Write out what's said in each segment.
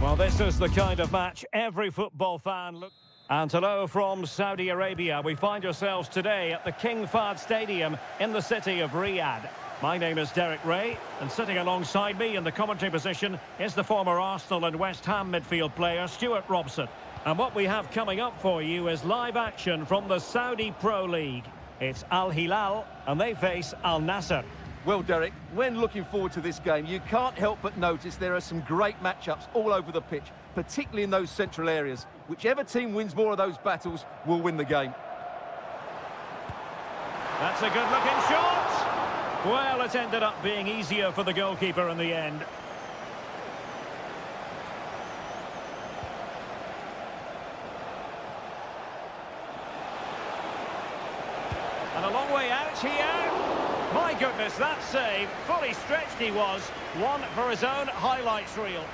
Well, this is the kind of match every football fan looks. And hello from Saudi Arabia. We find ourselves today at the King Fahd Stadium in the city of Riyadh. My name is Derek Ray, and sitting alongside me in the commentary position is the former Arsenal and West Ham midfield player Stuart Robson. And what we have coming up for you is live action from the Saudi Pro League. It's Al Hilal, and they face Al Nassr. Well, Derek, when looking forward to this game, you can't help but notice there are some great matchups all over the pitch, particularly in those central areas. Whichever team wins more of those battles will win the game. That's a good-looking shot. Well, it ended up being easier for the goalkeeper in the end. And a long way out here. My goodness, that save. Fully stretched he was. One for his own highlights reel.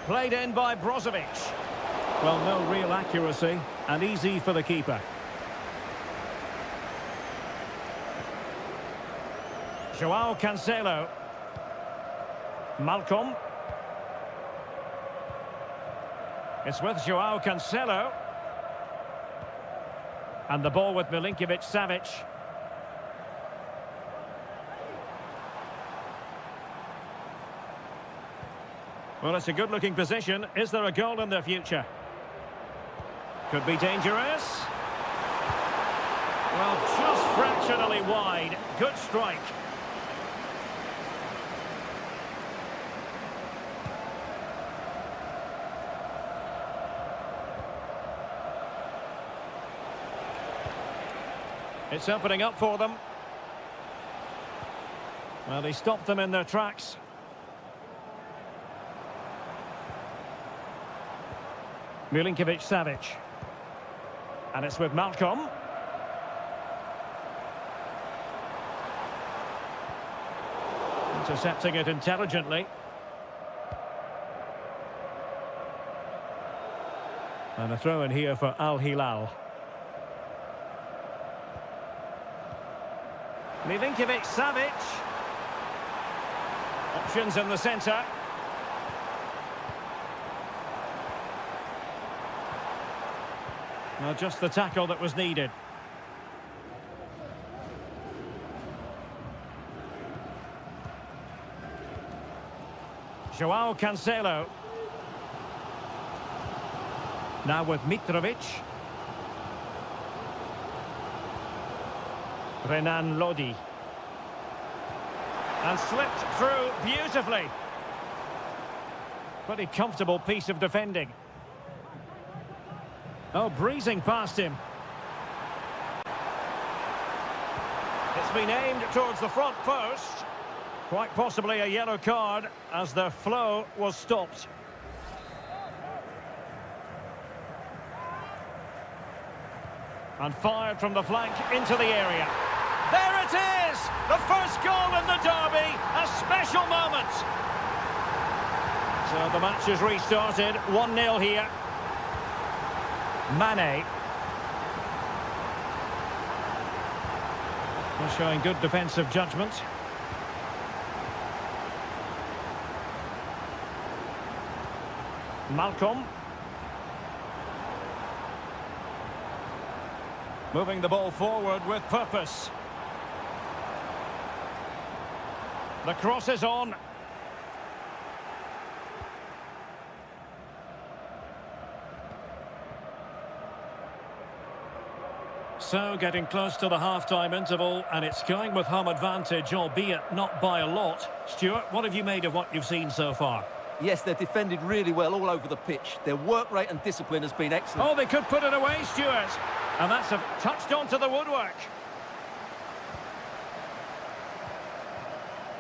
Played in by Brozovic. Well, no real accuracy, and easy for the keeper. Joao Cancelo. Malcolm. It's with Joao Cancelo. And the ball with Milinkovic-Savic. Well, it's a good-looking position. Is there a goal in their future? Could be dangerous. Well, just fractionally wide. Good strike. It's opening up for them. Well, he stopped them in their tracks. Milinkovic-Savic. And it's with Malcolm. Intercepting it intelligently. And a throw in here for Al Hilal. Milinkovic-Savic. Options in the centre. Well, just the tackle that was needed. Joao Cancelo. Now with Mitrovic. Renan Lodi. And slipped through beautifully. Pretty comfortable piece of defending. Oh, breezing past him. It's been aimed towards the front post. Quite possibly a yellow card as the flow was stopped. And fired from the flank into the area. There it is! The first goal in the derby. A special moment. So the match has restarted. 1-0 here. Mane. They're showing good defensive judgment. Malcolm. Moving the ball forward with purpose. The cross is on. So, getting close to the half-time interval, and it's going with home advantage, albeit not by a lot. Stuart, what have you made of what you've seen so far? Yes, they've defended really well all over the pitch. Their work rate and discipline has been excellent. Oh, they could put it away, Stuart. And that's touched onto the woodwork.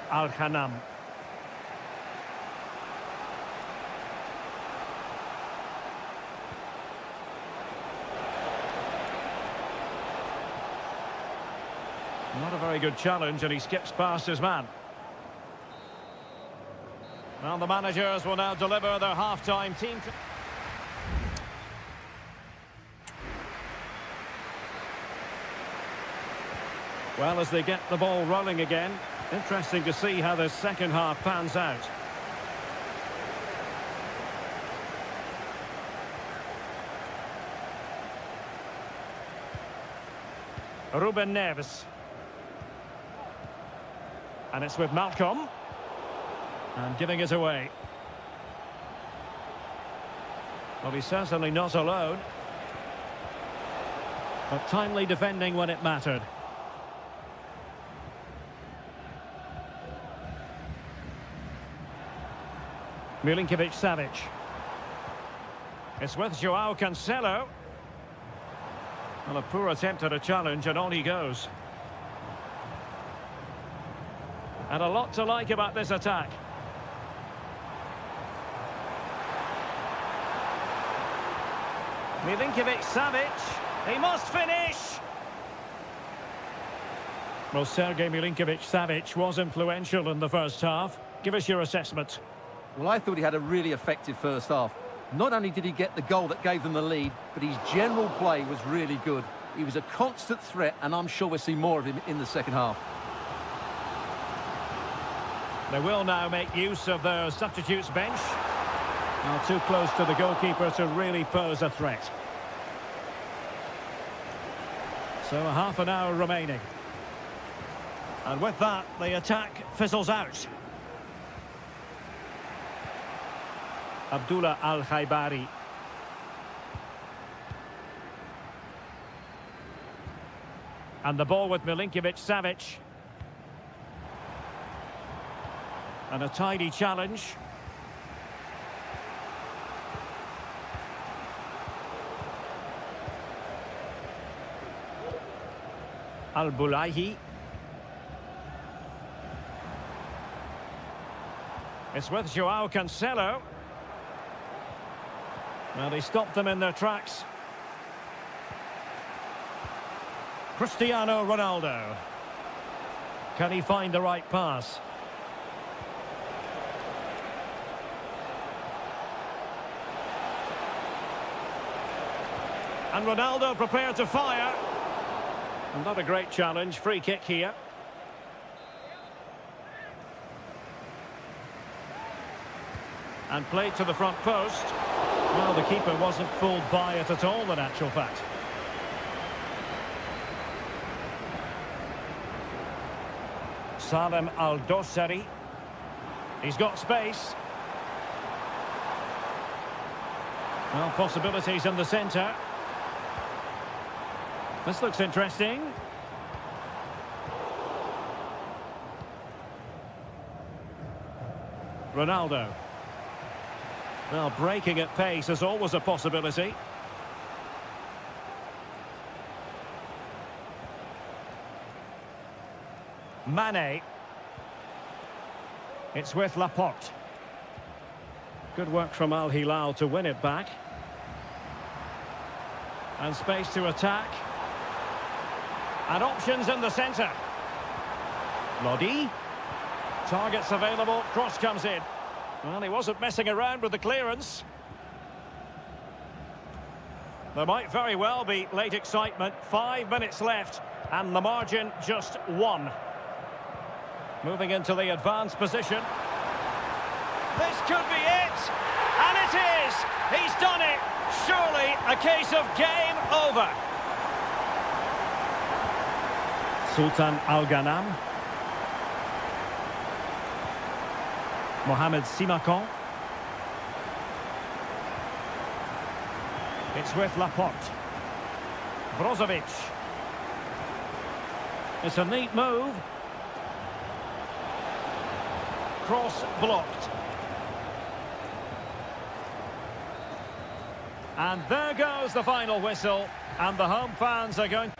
Al-Khanam. Not a very good challenge, and he skips past his man. Well, the managers will now deliver their half-time team. Well, as they get the ball rolling again, interesting to see how the second half pans out. Ruben Neves. And it's with Malcolm. And giving it away. Well, he's certainly not alone. But timely defending when it mattered. Milinkovic-Savic. It's with Joao Cancelo. Well, a poor attempt at a challenge, and on he goes. And a lot to like about this attack. Milinkovic-Savic. He must finish! Well, Sergei Milinkovic-Savic was influential in the first half. Give us your assessment. Well, I thought he had a really effective first half. Not only did he get the goal that gave them the lead, but his general play was really good. He was a constant threat, and I'm sure we'll see more of him in the second half. They will now make use of their substitutes bench. Now too close to the goalkeeper to really pose a threat. So a half an hour remaining. And with that, the attack fizzles out. Abdullah Al-Khaibari. And the ball with Milinkovic-Savic. And a tidy challenge. Al-Bulaihi. It's with Joao Cancelo. Well, they stopped them in their tracks. Cristiano Ronaldo. Can he find the right pass? And Ronaldo prepared to fire. Another great challenge, free kick here. And played to the front post. Well, the keeper wasn't fooled by it at all, in actual fact. Salem Al-Dossari. He's got space. Well, possibilities in the centre. This looks interesting. Ronaldo. Well, breaking at pace is always a possibility. Mane. It's with Laporte. Good work from Al Hilal to win it back. And space to attack. And options in the centre. Lodi. Targets available. Cross comes in. Well, he wasn't messing around with the clearance. There might very well be late excitement. 5 minutes left, and the margin just 1. Moving into the advanced position. This could be it, and it is. He's done it. Surely a case of game over. Sultan Al-Ghanam. Mohamed Simakon. It's with Laporte. Brozovic. It's a neat move. Cross blocked. And there goes the final whistle. And the home fans are going...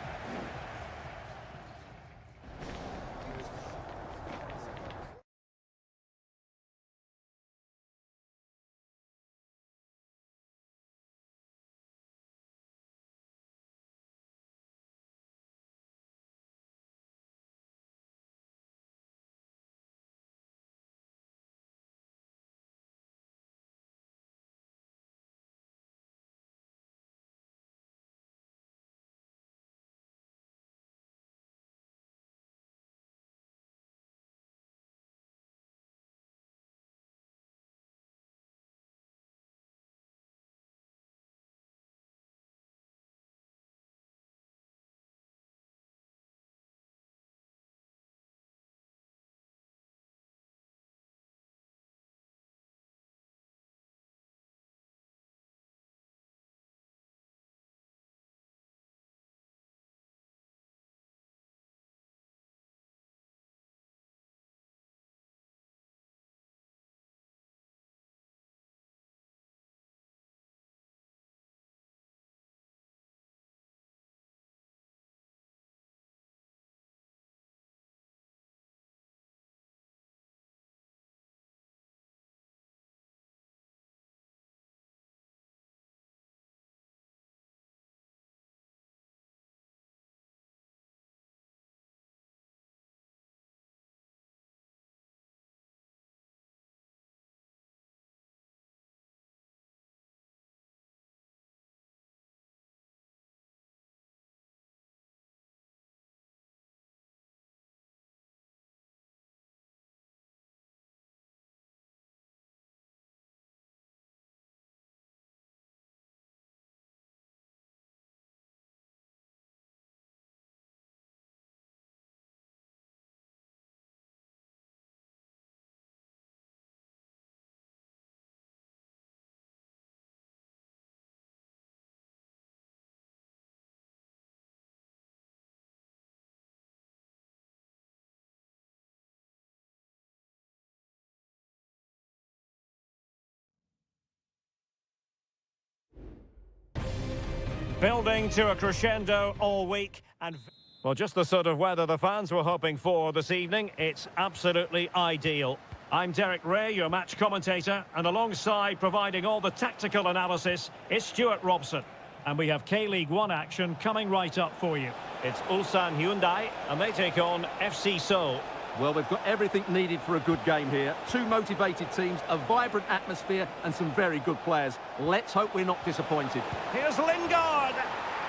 Building to a crescendo all week and... Well, just the sort of weather the fans were hoping for this evening. It's absolutely ideal. I'm Derek Ray, your match commentator, and alongside providing all the tactical analysis is Stuart Robson. And we have K-League 1 action coming right up for you. It's Ulsan Hyundai, and they take on FC Seoul. Well, they've got everything needed for a good game here. Two motivated teams, a vibrant atmosphere, and some very good players. Let's hope we're not disappointed. Here's Lingard,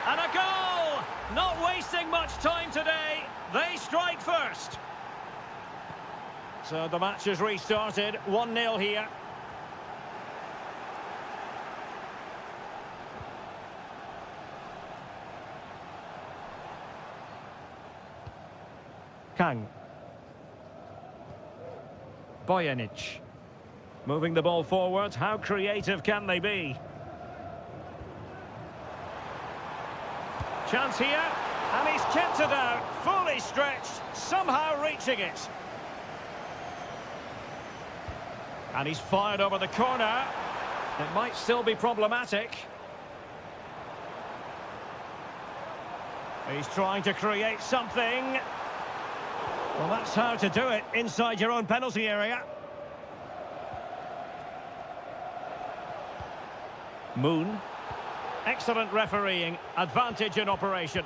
and a goal! Not wasting much time today. They strike first. So the match has restarted. 1-0 here. Kang. Bojanic. Moving the ball forward. How creative can they be? Chance here. And he's kept it out. Fully stretched. Somehow reaching it. And he's fired over the corner. It might still be problematic. He's trying to create something. Well, that's how to do it inside your own penalty area. Moon. Excellent refereeing. Advantage in operation.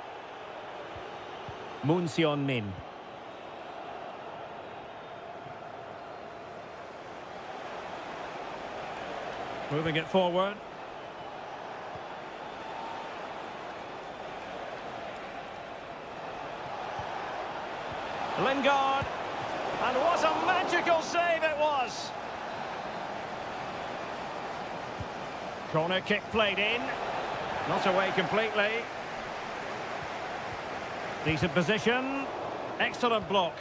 Moon Seon-min. Moving it forward. Lingard. And what a magical save it was. Corner kick played in. Not away completely. Decent position. Excellent block.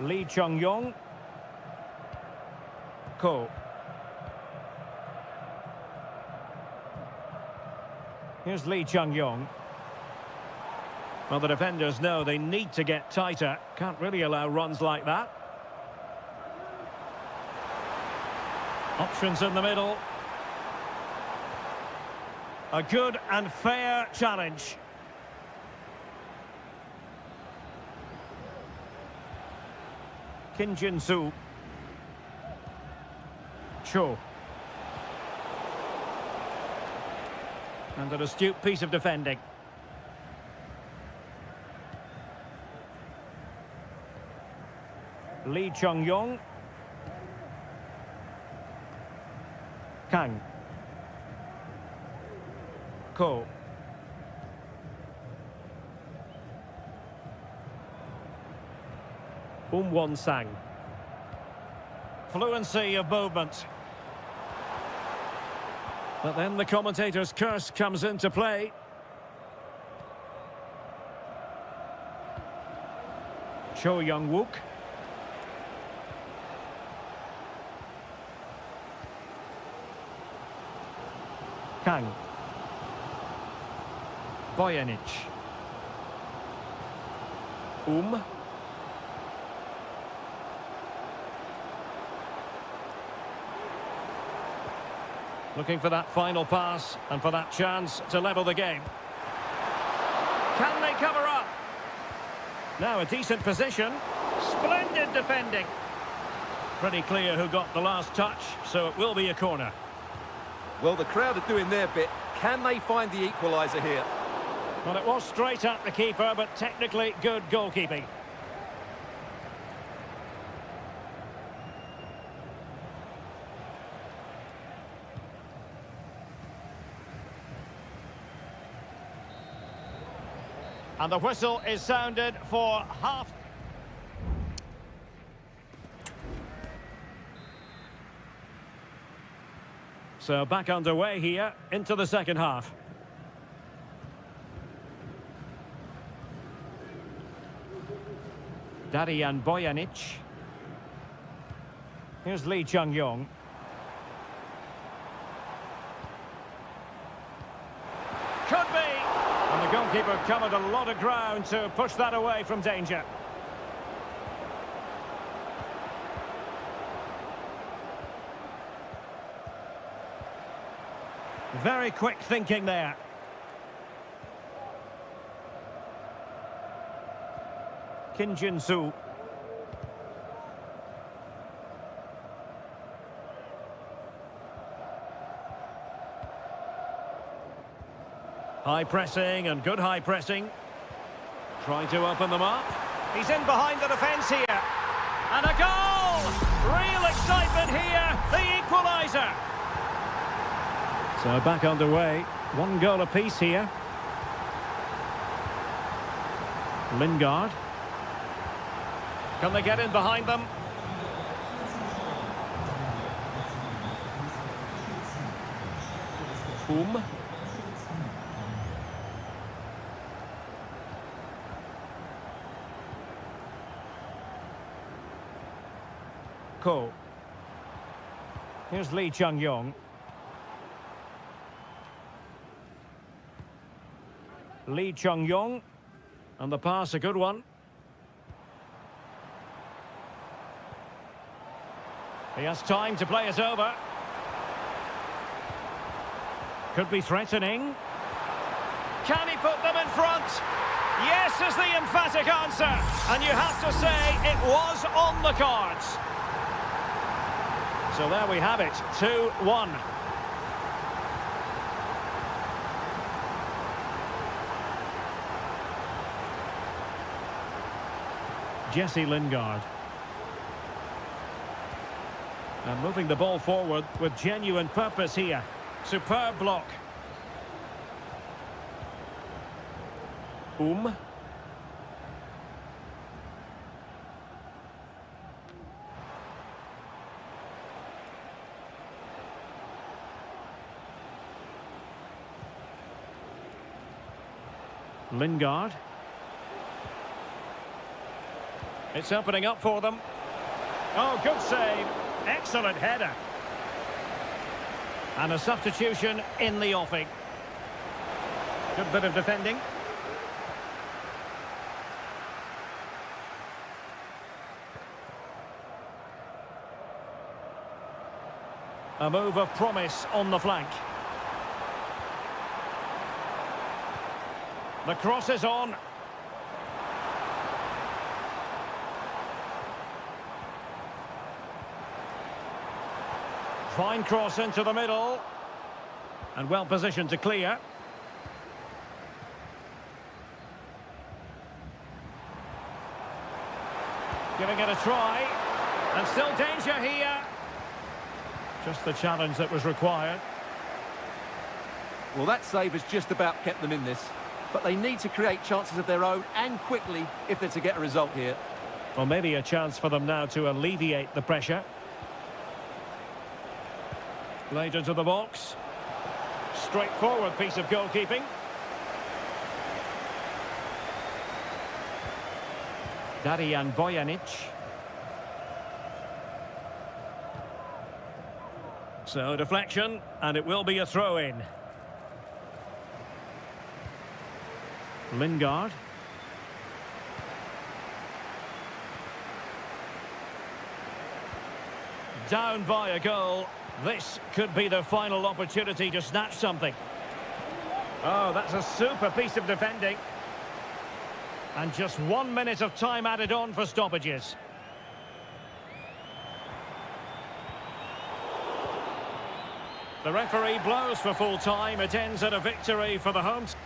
Lee Chung-yong. Ko. Here's Lee Chung-yong. Well, the defenders know they need to get tighter. Can't really allow runs like that. Options in the middle. A good and fair challenge. Kim Jin-soo. Cho. And an astute piece of defending. Lee Chung-yong. Kang. Ko. Won-sang. Fluency of movement. But then the commentator's curse comes into play. Cho Young-wook. Kang. Bojanic. Looking for that final pass and for that chance to level the game. Can they cover up? Now a decent position. Splendid defending. Pretty clear who got the last touch, so it will be a corner. Well, the crowd are doing their bit. Can they find the equaliser here? Well, it was straight at the keeper, but technically good goalkeeping. And the whistle is sounded for half. So back underway here into the second half. Darian Bojanic. Here's Lee Chung-yong. Could be. And the Goalkeeper covered a lot of ground to push that away from danger. Very quick thinking there. Kim Jin-soo. High pressing and good high pressing. Trying to open them up. He's in behind the defence here. And a goal! Real excitement here. The equaliser. So back underway. 1 goal apiece here. Lingard. Can they get in behind them? Ko. Here's Lee Chung-yong. Lee Chung-yong. And the pass, a good one. He has time to play it over. Could be threatening. Can he put them in front? Yes is the emphatic answer. And you have to say it was on the cards. So there we have it, 2-1. Jesse Lingard. And moving the ball forward with genuine purpose here. Superb block. Lingard. It's opening up for them. Oh, good save. Excellent header. And a substitution in the offing. Good bit of defending. A move of promise on the flank. The cross is on. Fine cross into the middle. And well positioned to clear. Giving it a try. And still danger here. Just the challenge that was required. Well, that save has just about kept them in this. But they need to create chances of their own and quickly if they're to get a result here. Well, maybe a chance for them now to alleviate the pressure. Played into the box. Straightforward piece of goalkeeping. Darijan Bojanic. So deflection, and it will be a throw-in. Lingard. Down by a goal. This could be the final opportunity to snatch something. Oh, that's a super piece of defending. And just 1 minute of time added on for stoppages. The referee blows for full time. It ends at a victory for the home team.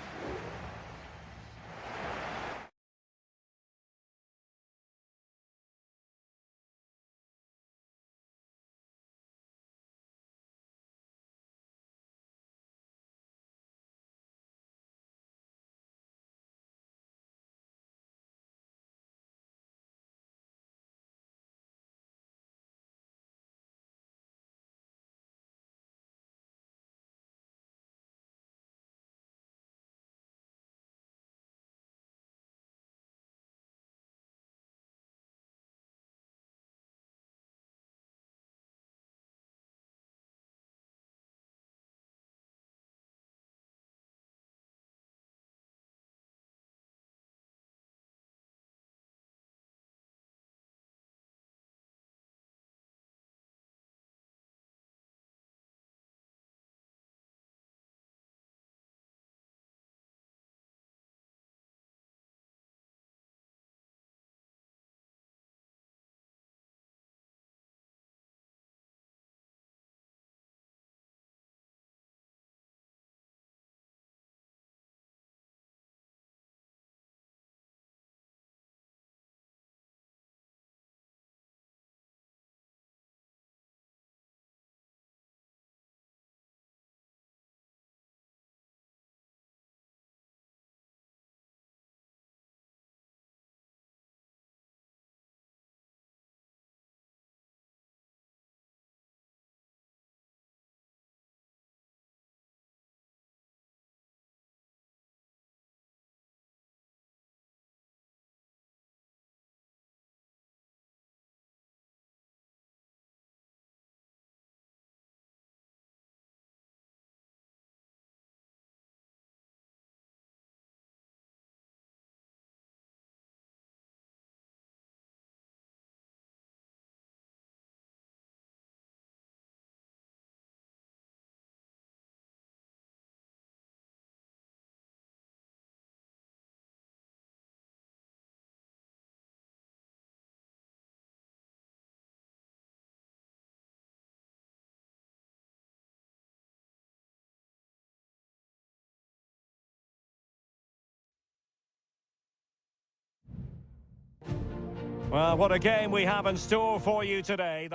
Well, what a game we have in store for you today.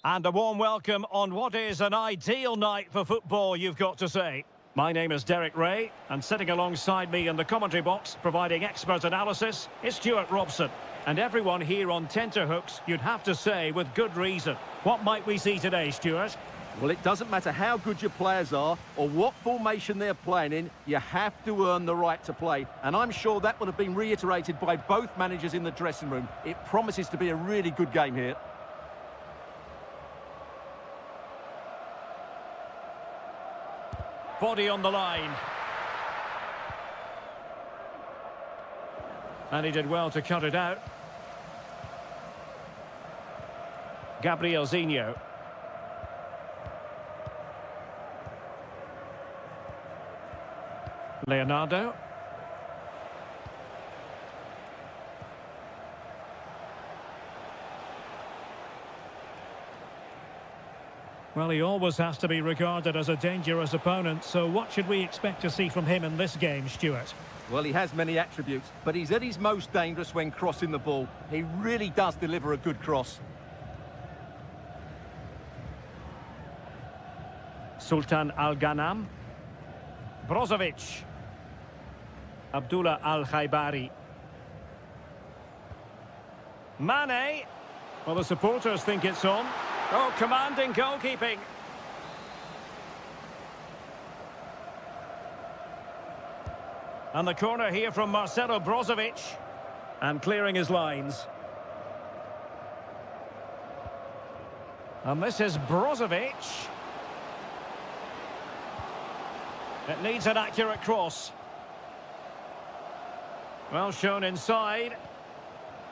And a warm welcome on what is an ideal night for football, you've got to say. My name is Derek Ray, and sitting alongside me in the commentary box, providing expert analysis, is Stuart Robson. And everyone here on tenterhooks, you'd have to say, with good reason. What might we see today, Stuart? Well, it doesn't matter how good your players are or what formation they're playing in, you have to earn the right to play. And I'm sure that would have been reiterated by both managers in the dressing room. It promises to be a really good game here. Body on the line. And he did well to cut it out. Gabriel Zinho. Leonardo. Well, he always has to be regarded as a dangerous opponent, so what should we expect to see from him in this game, Stuart? Well, he has many attributes, but he's at his most dangerous when crossing the ball. He really does deliver a good cross. Sultan Al-Ghanam. Brozovic. Abdullah Al-Khaibari. Mane. Well, the supporters think it's on. Oh, commanding goalkeeping. And the corner here from Marcelo Brozovic. And clearing his lines. And this is Brozovic. It needs an accurate cross. Well shown inside.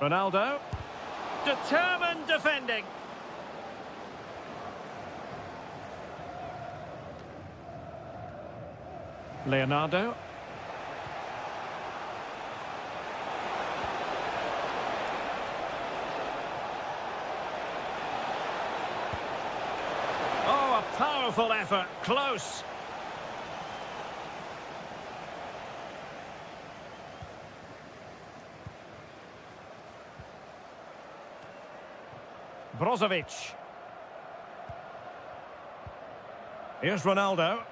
Ronaldo. Determined defending. Leonardo. Oh, a powerful effort. Close. Brozovic. Here's Ronaldo.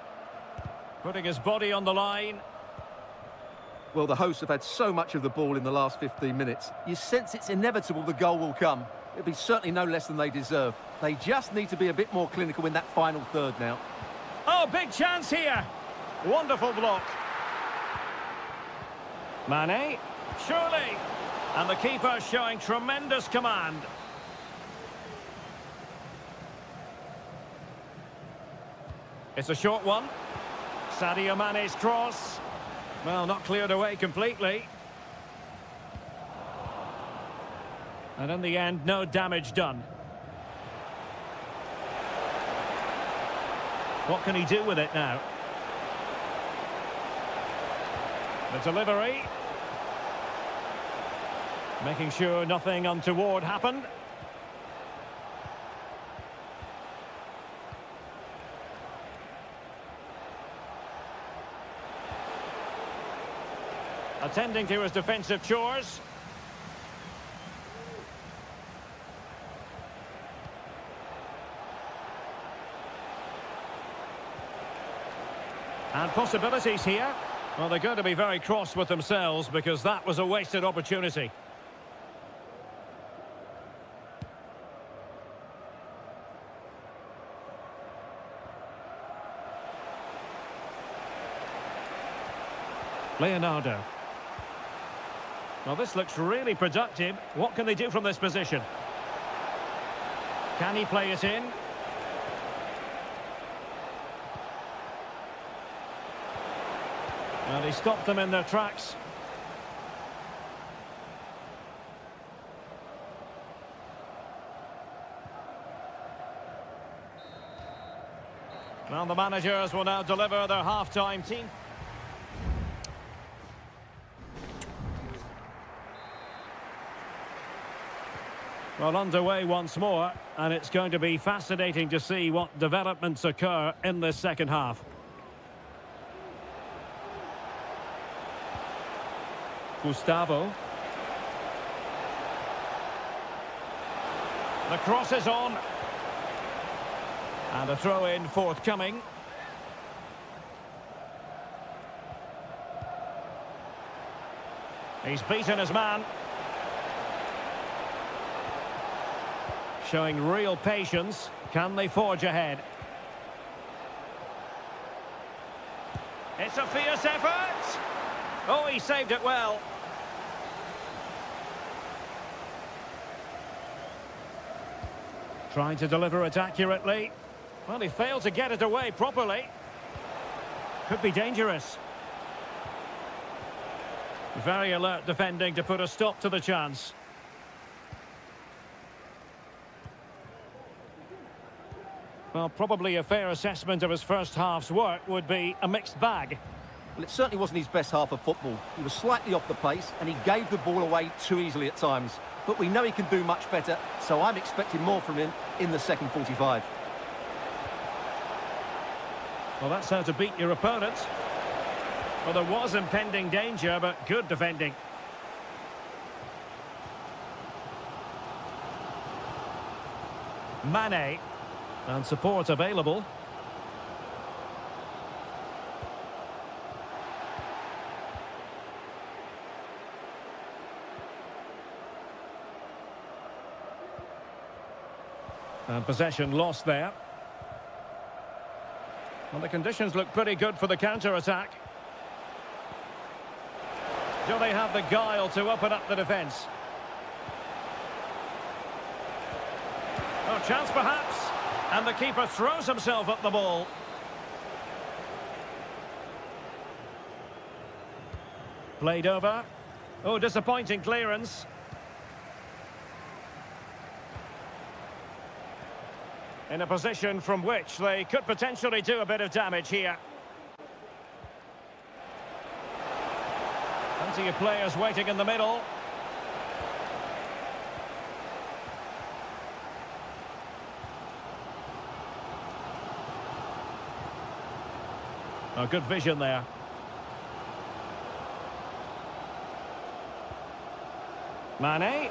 Putting his body on the line. Well, the hosts have had so much of the ball in the last 15 minutes. You sense it's inevitable the goal will come. It'll be certainly no less than they deserve. They just need to be a bit more clinical in that final third now. Oh, big chance here. Wonderful block. Mane. Surely. And the keeper showing tremendous command. It's a short one. Sadio Mane's cross. Well, not cleared away completely. And in the end, no damage done. What can he do with it now? The delivery. Making sure nothing untoward happened. Attending to his defensive chores. And possibilities here. Well, they're going to be very cross with themselves because that was a wasted opportunity. Leonardo. Well, this looks really productive. What can they do from this position? Can he play it in? And he stopped them in their tracks. Well, the managers will now deliver their half-time team. Well, underway once more, and it's going to be fascinating to see what developments occur in this second half. Gustavo. The cross is on. And a throw-in forthcoming. He's beaten his man. Showing real patience. Can they forge ahead? It's a fierce effort. Oh, he saved it well. Trying to deliver it accurately. Well, he failed to get it away properly. Could be dangerous. Very alert defending to put a stop to the chance. Well, probably a fair assessment of his first half's work would be a mixed bag. Well, it certainly wasn't his best half of football. He was slightly off the pace and he gave the ball away too easily at times. But we know he can do much better, so I'm expecting more from him in the second 45. Well, that's how to beat your opponent. Well, there was impending danger, but good defending. Mane. And support available. And possession lost there. Well, the conditions look pretty good for the counter-attack. Do they have the guile to open up the defence? Oh, chance perhaps. And the keeper throws himself at the ball. Played over. Oh, disappointing clearance. In a position from which they could potentially do a bit of damage here. Plenty of players waiting in the middle. Oh, good vision there. Mane.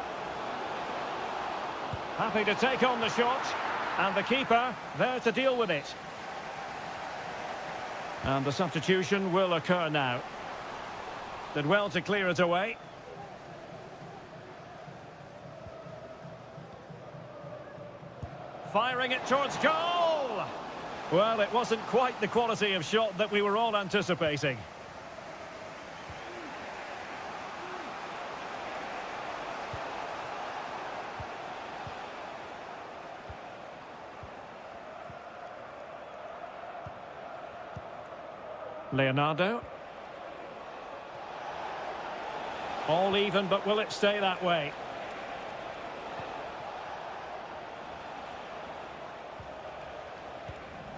Happy to take on the shot. And the keeper there to deal with it. And the substitution will occur now. Did well to clear it away. Firing it towards goal! Well, it wasn't quite the quality of shot that we were all anticipating. Leonardo. All even, but will it stay that way?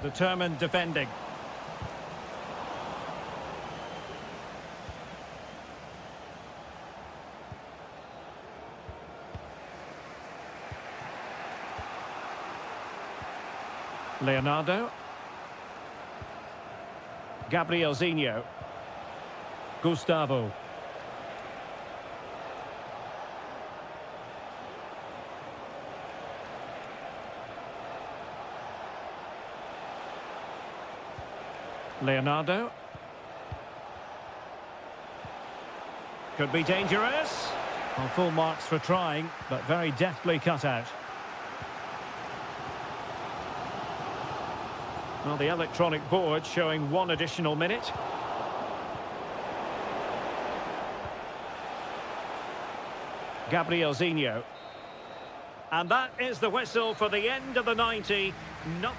Determined defending. Leonardo. Gabrielzinho. Gustavo. Leonardo. Could be dangerous. Well, full marks for trying, but very deftly cut out. Well, the electronic board showing one additional minute. Gabrielzinho. And that is the whistle for the end of the 90. Not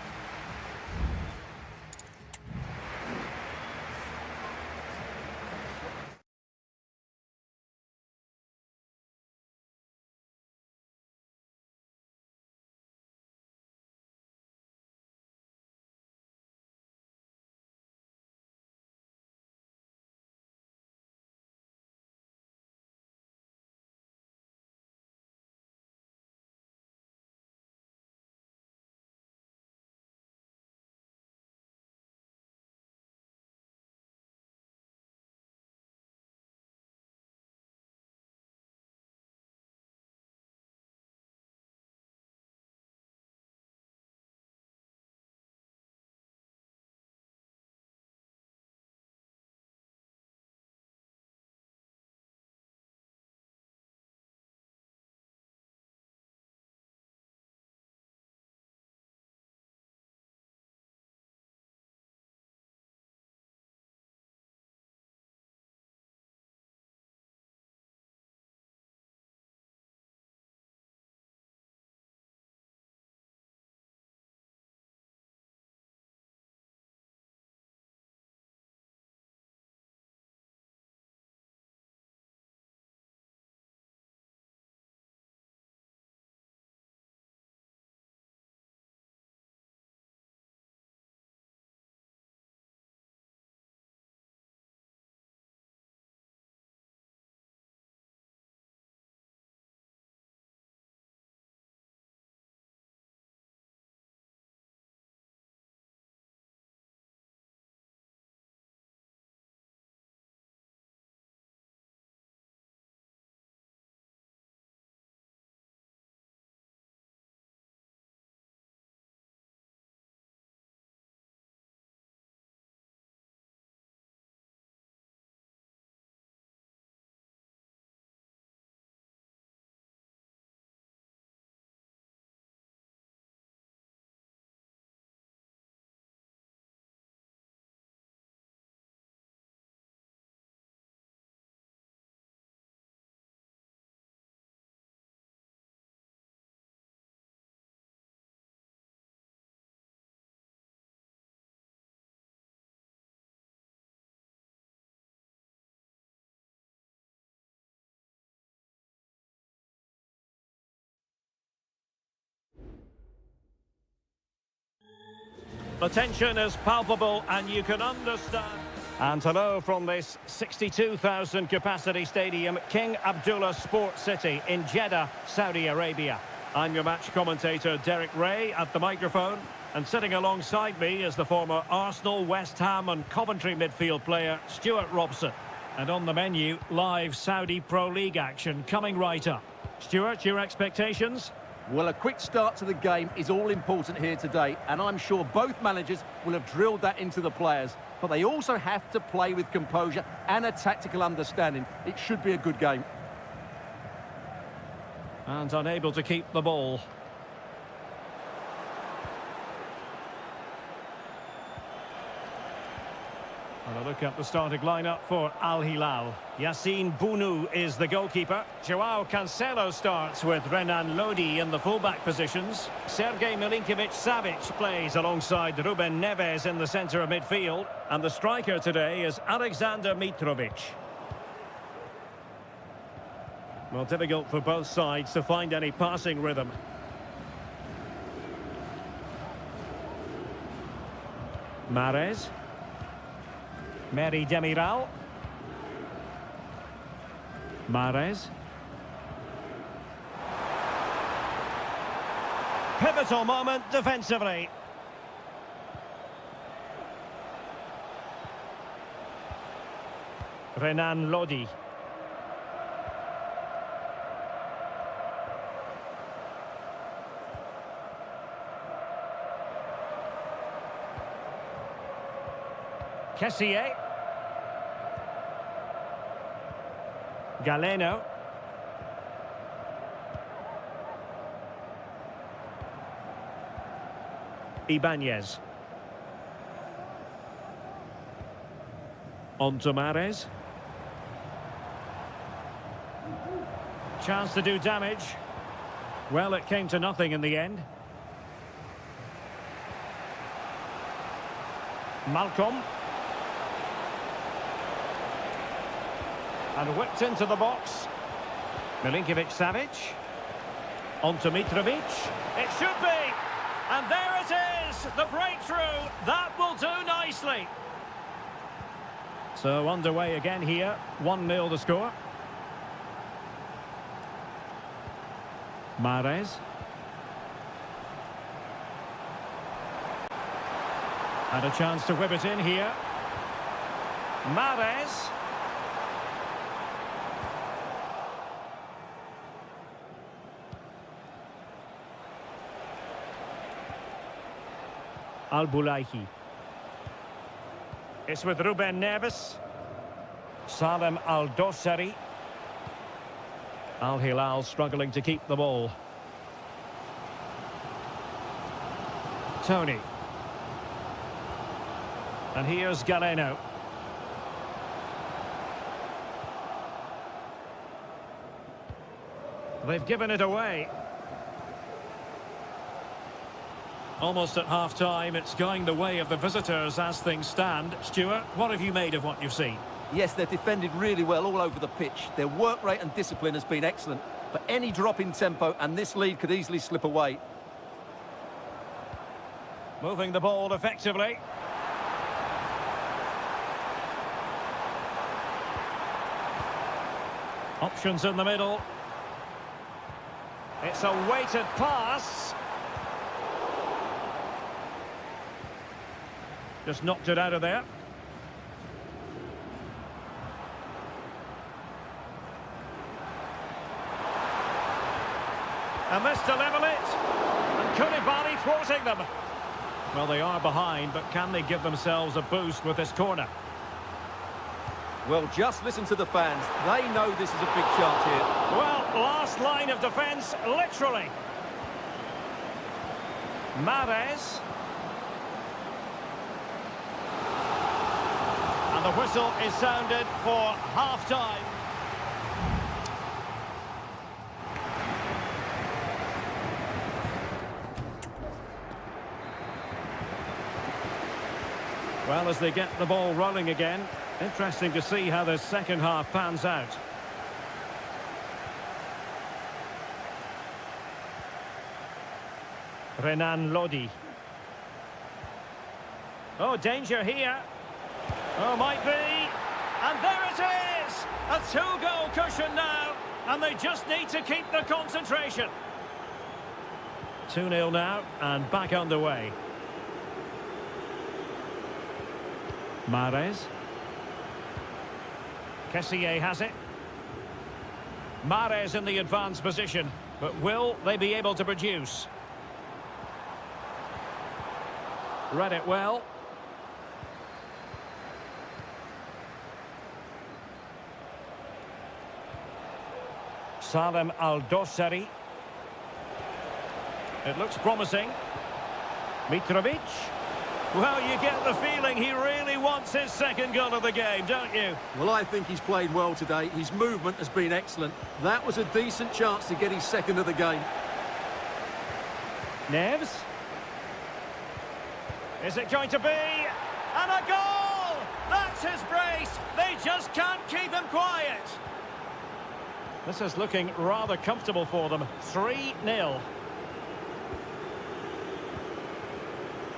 The tension is palpable and you can understand. And hello from this 62,000 capacity stadium, King Abdullah Sports City in Jeddah, Saudi Arabia. I'm your match commentator Derek Ray at the microphone, and sitting alongside me is the former Arsenal, West Ham and Coventry midfield player Stuart Robson. And on the menu, live Saudi Pro League action coming right up. Stuart, your expectations? Well, a quick start to the game is all important here today, and I'm sure both managers will have drilled that into the players. But they also have to play with composure and a tactical understanding. It should be a good game. And unable to keep the ball. And a look at the starting lineup for Al Hilal. Yassine Bounou is the goalkeeper. Joao Cancelo starts with Renan Lodi in the fullback positions. Sergej Milinkovic-Savic plays alongside Ruben Neves in the centre of midfield. And the striker today is Alexander Mitrovic. Well, difficult for both sides to find any passing rhythm. Mahrez. Meri Demiral. Mahrez. Pivotal moment defensively. Renan Lodi. Kessié. Galeno. Ibanez. On to Mahrez. Chance to do damage. Well, it came to nothing in the end. Malcolm. And whipped into the box. Milinkovic-Savic. On to Mitrovic. It should be! And there it is! The breakthrough! That will do nicely! So underway again here. 1-0 the score. Mahrez. And a chance to whip it in here. Mahrez. Al-Bulaihi. It's with Ruben Neves. Salem Al-Dossari. Al Hilal struggling to keep the ball. Tony. And here's Galeno. They've given it away. Almost at half-time, it's going the way of the visitors as things stand. Stuart, what have you made of what you've seen? Yes, they've defended really well all over the pitch. Their work rate and discipline has been excellent. But any drop in tempo and this lead could easily slip away. Moving the ball effectively. Options in the middle. It's a weighted pass. Just knocked it out of there. And this to level it. And Koulibaly thwarting them. Well, they are behind, but can they give themselves a boost with this corner? Well, just listen to the fans. They know this is a big chance here. Well, last line of defence, literally. Mahrez. And the whistle is sounded for half-time. Well, as they get the ball rolling again, interesting to see how the second half pans out. Renan Lodi. Oh, danger here. Oh, might be. And there it is! A two-goal cushion now. And they just need to keep the concentration. 2-0 now, and back underway. Mahrez. Kessié has it. Mahrez in the advanced position, but will they be able to produce? Read it well. Salem Al-Dossari. It looks promising. Mitrovic. Well, you get the feeling he really wants his second goal of the game, don't you? Well, I think he's played well today. His movement has been excellent. That was a decent chance to get his second of the game. Neves. Is it going to be? And a goal! That's his brace! They just can't keep him quiet. This is looking rather comfortable for them. 3-0.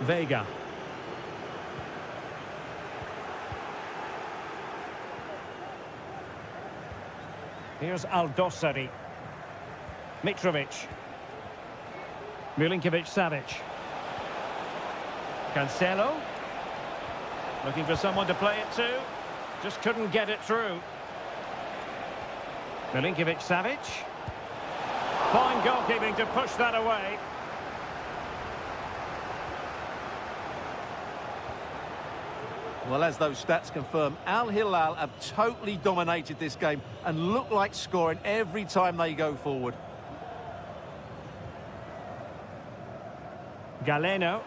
Vega. Here's Al-Dossari. Mitrovic. Milinkovic-Savic. Cancelo. Looking for someone to play it to. Just couldn't get it through. Milinkovic-Savic. Fine goalkeeping to push that away. Well, as those stats confirm, Al Hilal have totally dominated this game and look like scoring every time they go forward. Galeno.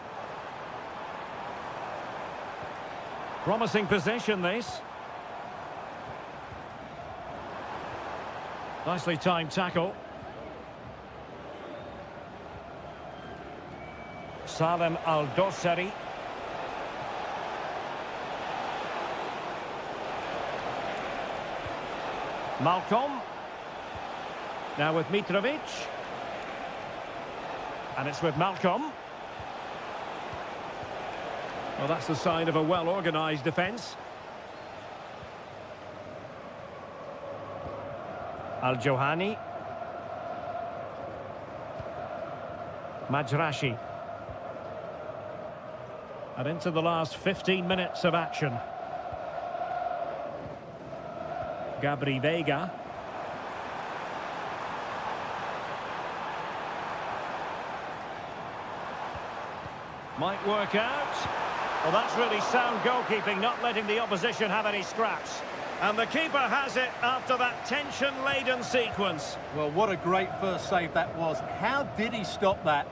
Promising possession, this. Nicely timed tackle. Salem Al-Dossari. Malcolm. Now with Mitrovic. And it's with Malcolm. Well, that's the sign of a well-organised defence. Al-Johani. Majrashi. And into the last 15 minutes of action. Gabri Vega. Might work out. Well, that's really sound goalkeeping, not letting the opposition have any scraps. And the keeper has it after that tension-laden sequence. Well, what a great first save that was. How did he stop that?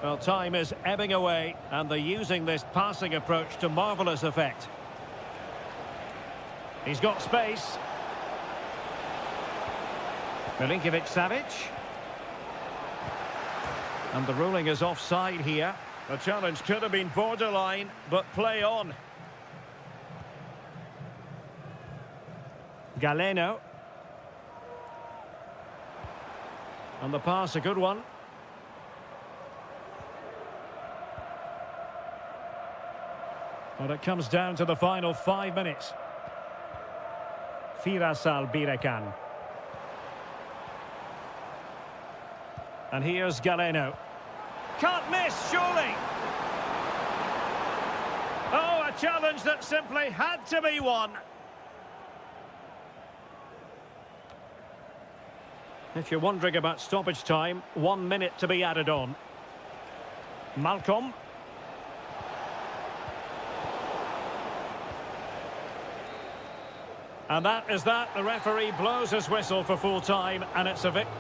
Well, time is ebbing away, and they're using this passing approach to marvellous effect. He's got space. Milinkovic-Savic. And the ruling is offside here. The challenge could have been borderline, but play on. Galeno. And the pass, a good one. Well, it comes down to the final 5 minutes. Firasal Birekan. And here's Galeno. Can't miss, surely. Oh, a challenge that simply had to be won. If you're wondering about stoppage time, 1 minute to be added on. Malcolm. And that is that. The referee blows his whistle for full time, and it's a victory.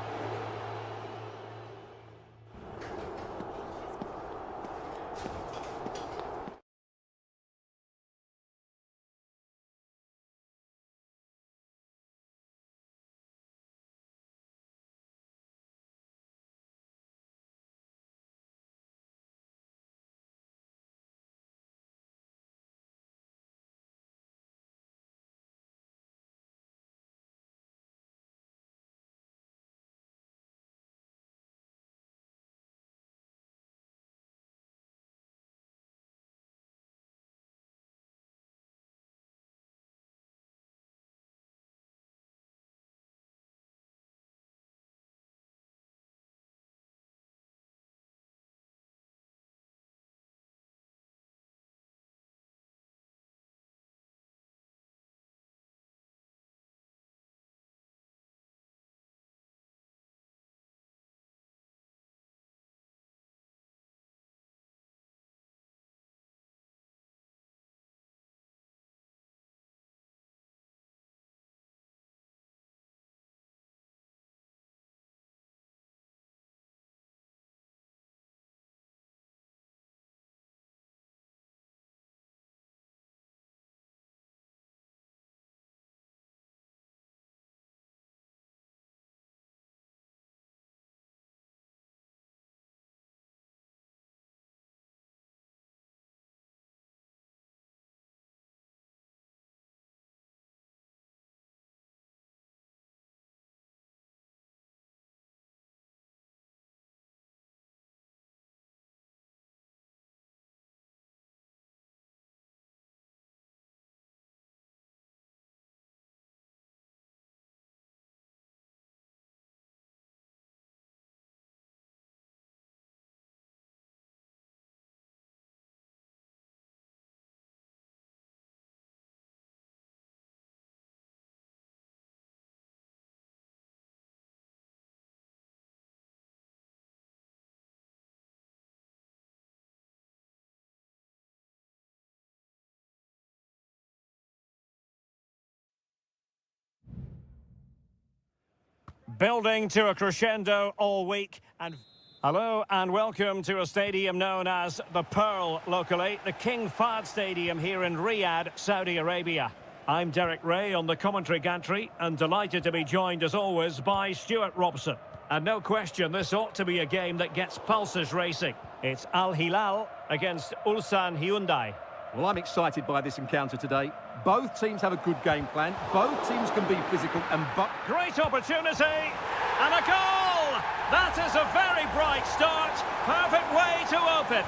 Building to a crescendo all week. And hello and welcome to a stadium known as the Pearl locally, the King Fahd Stadium here in Riyadh, Saudi Arabia. I'm Derek Ray on the commentary gantry and delighted to be joined as always by Stuart Robson. And no question, this ought to be a game that gets pulses racing. It's Al Hilal against Ulsan Hyundai. Well, I'm excited by this encounter today. Both teams have a good game plan. Both teams can be physical and great opportunity and a goal! That is a very bright start. Perfect way to open.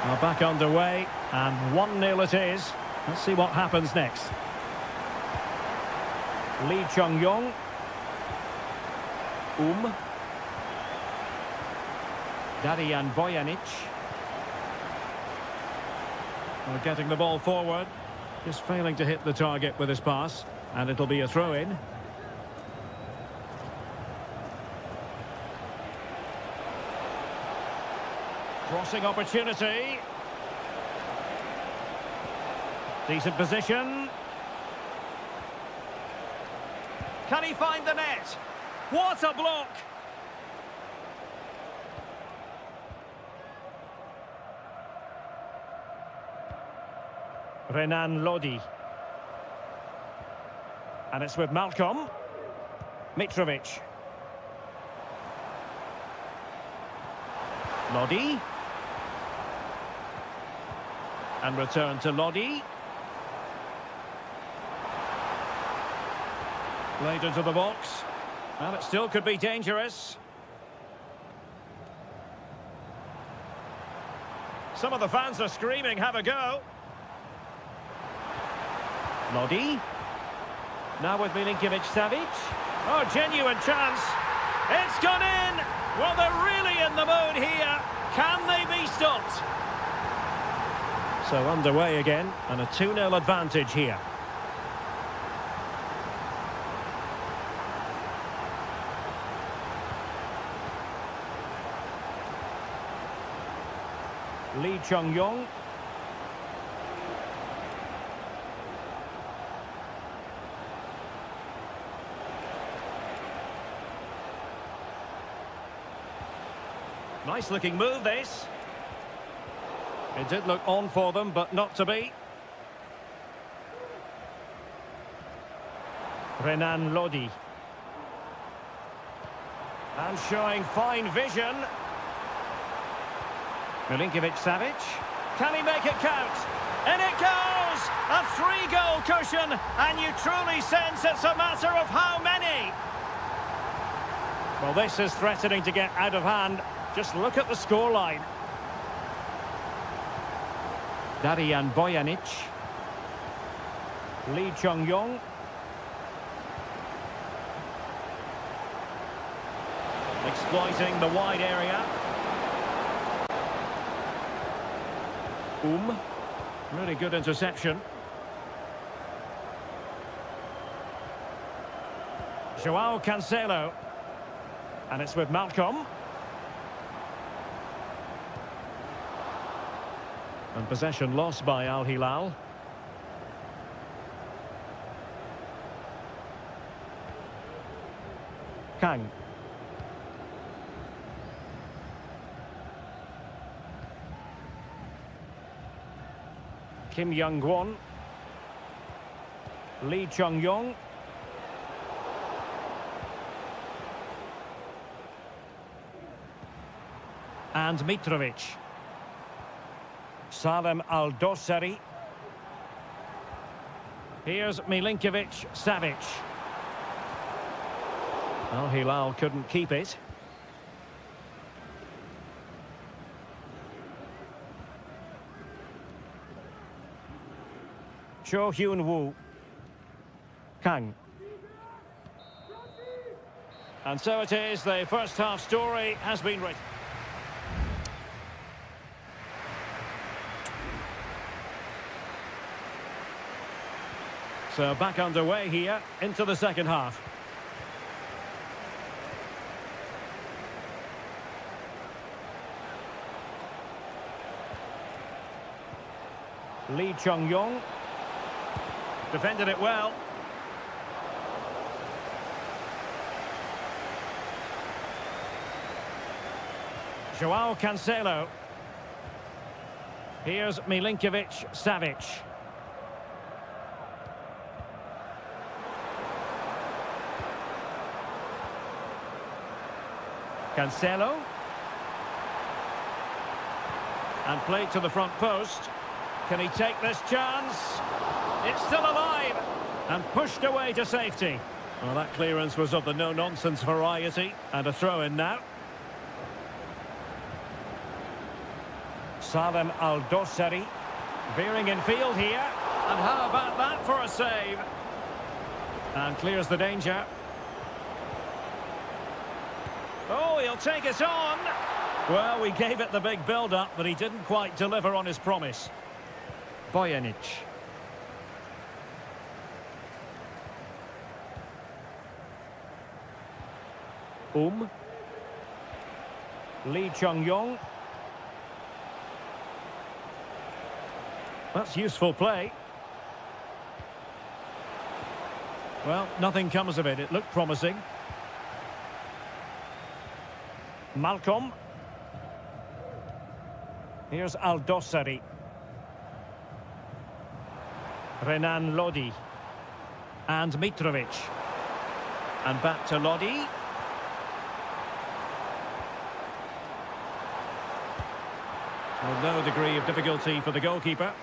Well, back underway and 1-0 it is. Let's see what happens next. Lee Chung-yong. Darian Bojanic. Well, getting the ball forward. Just failing to hit the target with his pass. And it'll be a throw-in. Crossing opportunity. Decent position. Can he find the net? What a block! Renan Lodi. And it's with Malcolm. Mitrovic. Lodi. And return to Lodi. Played into the box. Well, it still could be dangerous. Some of the fans are screaming, have a go. Lodi. Now with Milinkovic-Savic. Oh, genuine chance. It's gone in. Well, they're really in the mood here. Can they be stopped? So underway again, and a 2-0 advantage here. Lee Chung-yong. Nice looking move, this. It did look on for them, but not to be. Renan Lodi. And showing fine vision. Milinkovic-Savic. Can he make it count? And it goes! A 3-goal cushion, and you truly sense it's a matter of how many. Well, this is threatening to get out of hand. Just look at the scoreline. Darian Bojanic. Lee Chung-yong. Exploiting the wide area. Really good interception. Joao Cancelo. And it's with Malcolm. And possession lost by Al Hilal. Kang. Kim Young-won. Lee Chung-yong. And Mitrovic. Salem Al-Dossari. Here's Milinkovic-Savic. Al Hilal couldn't keep it. Cho Hyun-woo. Kang. And so it is, the first half story has been written. So back underway here into the second half. Lee Chung-yong. Defended it well. Joao Cancelo. Here's Milinkovic-Savic. Cancelo. And played to the front post. Can he take this chance? It's still alive. And pushed away to safety. Well, that clearance was of the no-nonsense variety. And a throw-in now. Salem Al-Dossari. Veering in field here. And how about that for a save? And clears the danger. Oh, he'll take it on. Well, we gave it the big build-up, but he didn't quite deliver on his promise. Bojanic. Lee Chung-yong. That's useful play. Well, nothing comes of it. It looked promising. Malcolm. Here's Al-Dossari. Renan Lodi. And Mitrovic. And back to Lodi. Well, no degree of difficulty for the goalkeeper.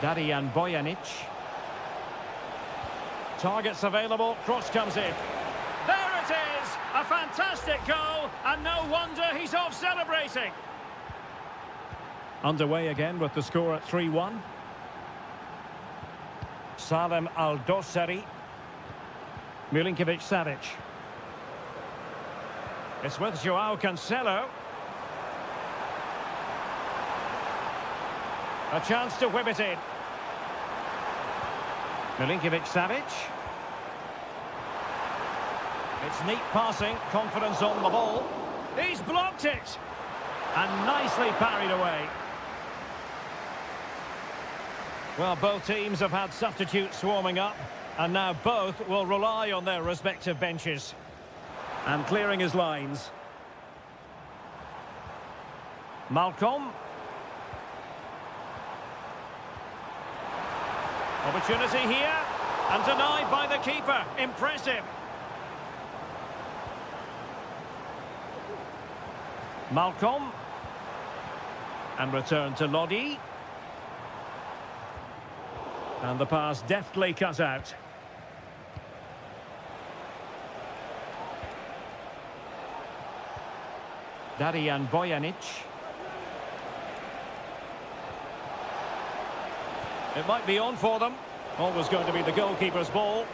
Darijan Bojanic. Targets available, cross comes in. There it is! A fantastic goal, and no wonder he's off celebrating. Underway again with the score at 3-1. Salem Al-Dossari. Milinkovic-Savic. It's with Joao Cancelo. A chance to whip it in. Milinkovic-Savic. It's neat passing, confidence on the ball. He's blocked it! And nicely parried away. Well, both teams have had substitutes swarming up, and now both will rely on their respective benches. And clearing his lines. Malcolm. Opportunity here, and denied by the keeper. Impressive. Malcolm. And return to Lodi. And the pass deftly cut out. Darijan Bojanic. It might be on for them. Always going to be the goalkeeper's ball.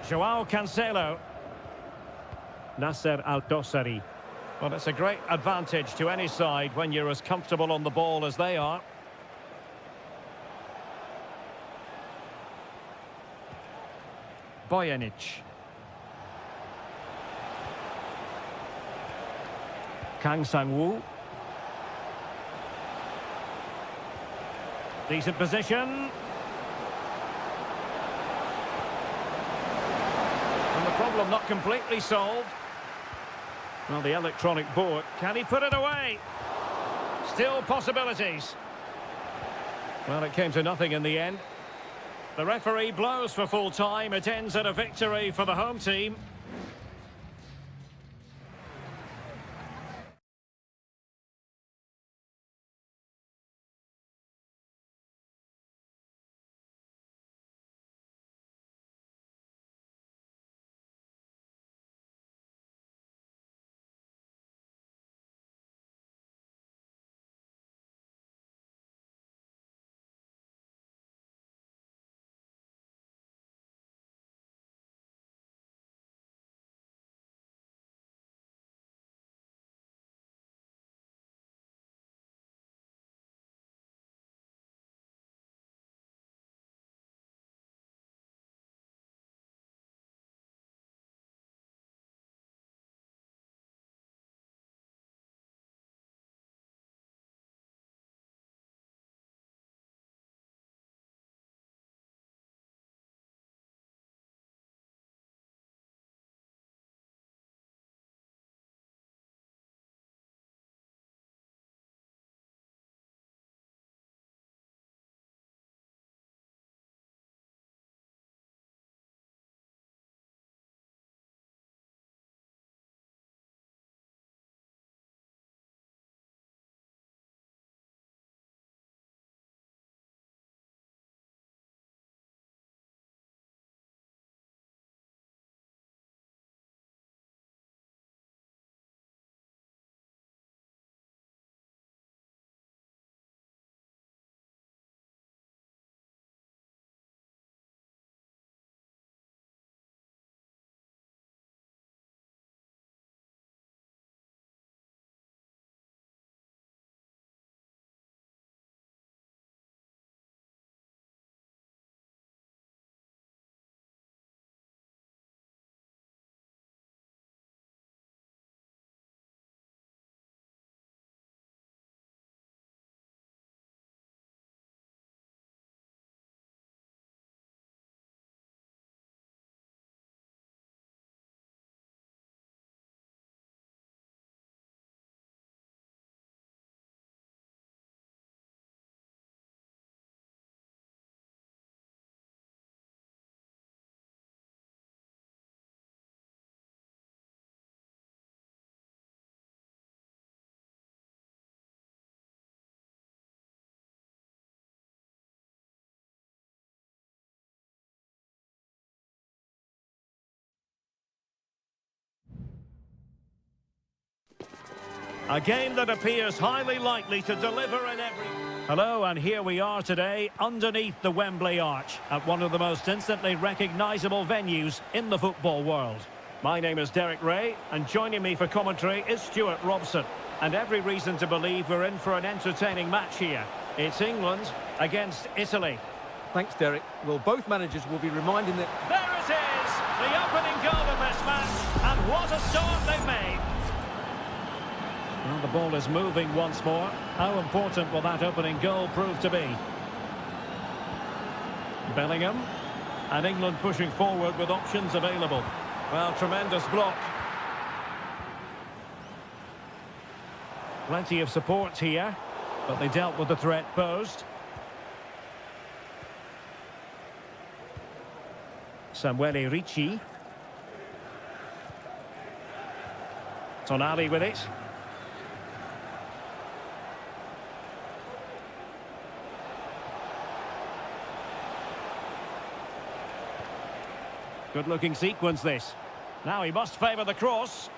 Joao Cancelo. Nasser Al-Dossari. Well, it's a great advantage to any side when you're as comfortable on the ball as they are. Bojanic. Kang Sang-woo. Decent position. And the problem not completely solved. Well, the electronic board. Can he put it away? Still possibilities. Well, it came to nothing in the end. The referee blows for full time. It ends at a victory for the home team. A game that appears highly likely to deliver in every... Hello, and here we are today underneath the Wembley Arch at one of the most instantly recognisable venues in the football world. My name is Derek Ray, and joining me for commentary is Stuart Robson. And every reason to believe we're in for an entertaining match here. It's England against Italy. Thanks, Derek. Well, both managers will be reminding that... There it is! The opening goal of this match, and what a start they've made! Well, the ball is moving once more. How important will that opening goal prove to be? Bellingham, and England pushing forward with options available. Well, tremendous block. Plenty of support here, but they dealt with the threat posed. Samuele Ricci. Tonali with it. Good-looking sequence, this. Now he must favour the cross.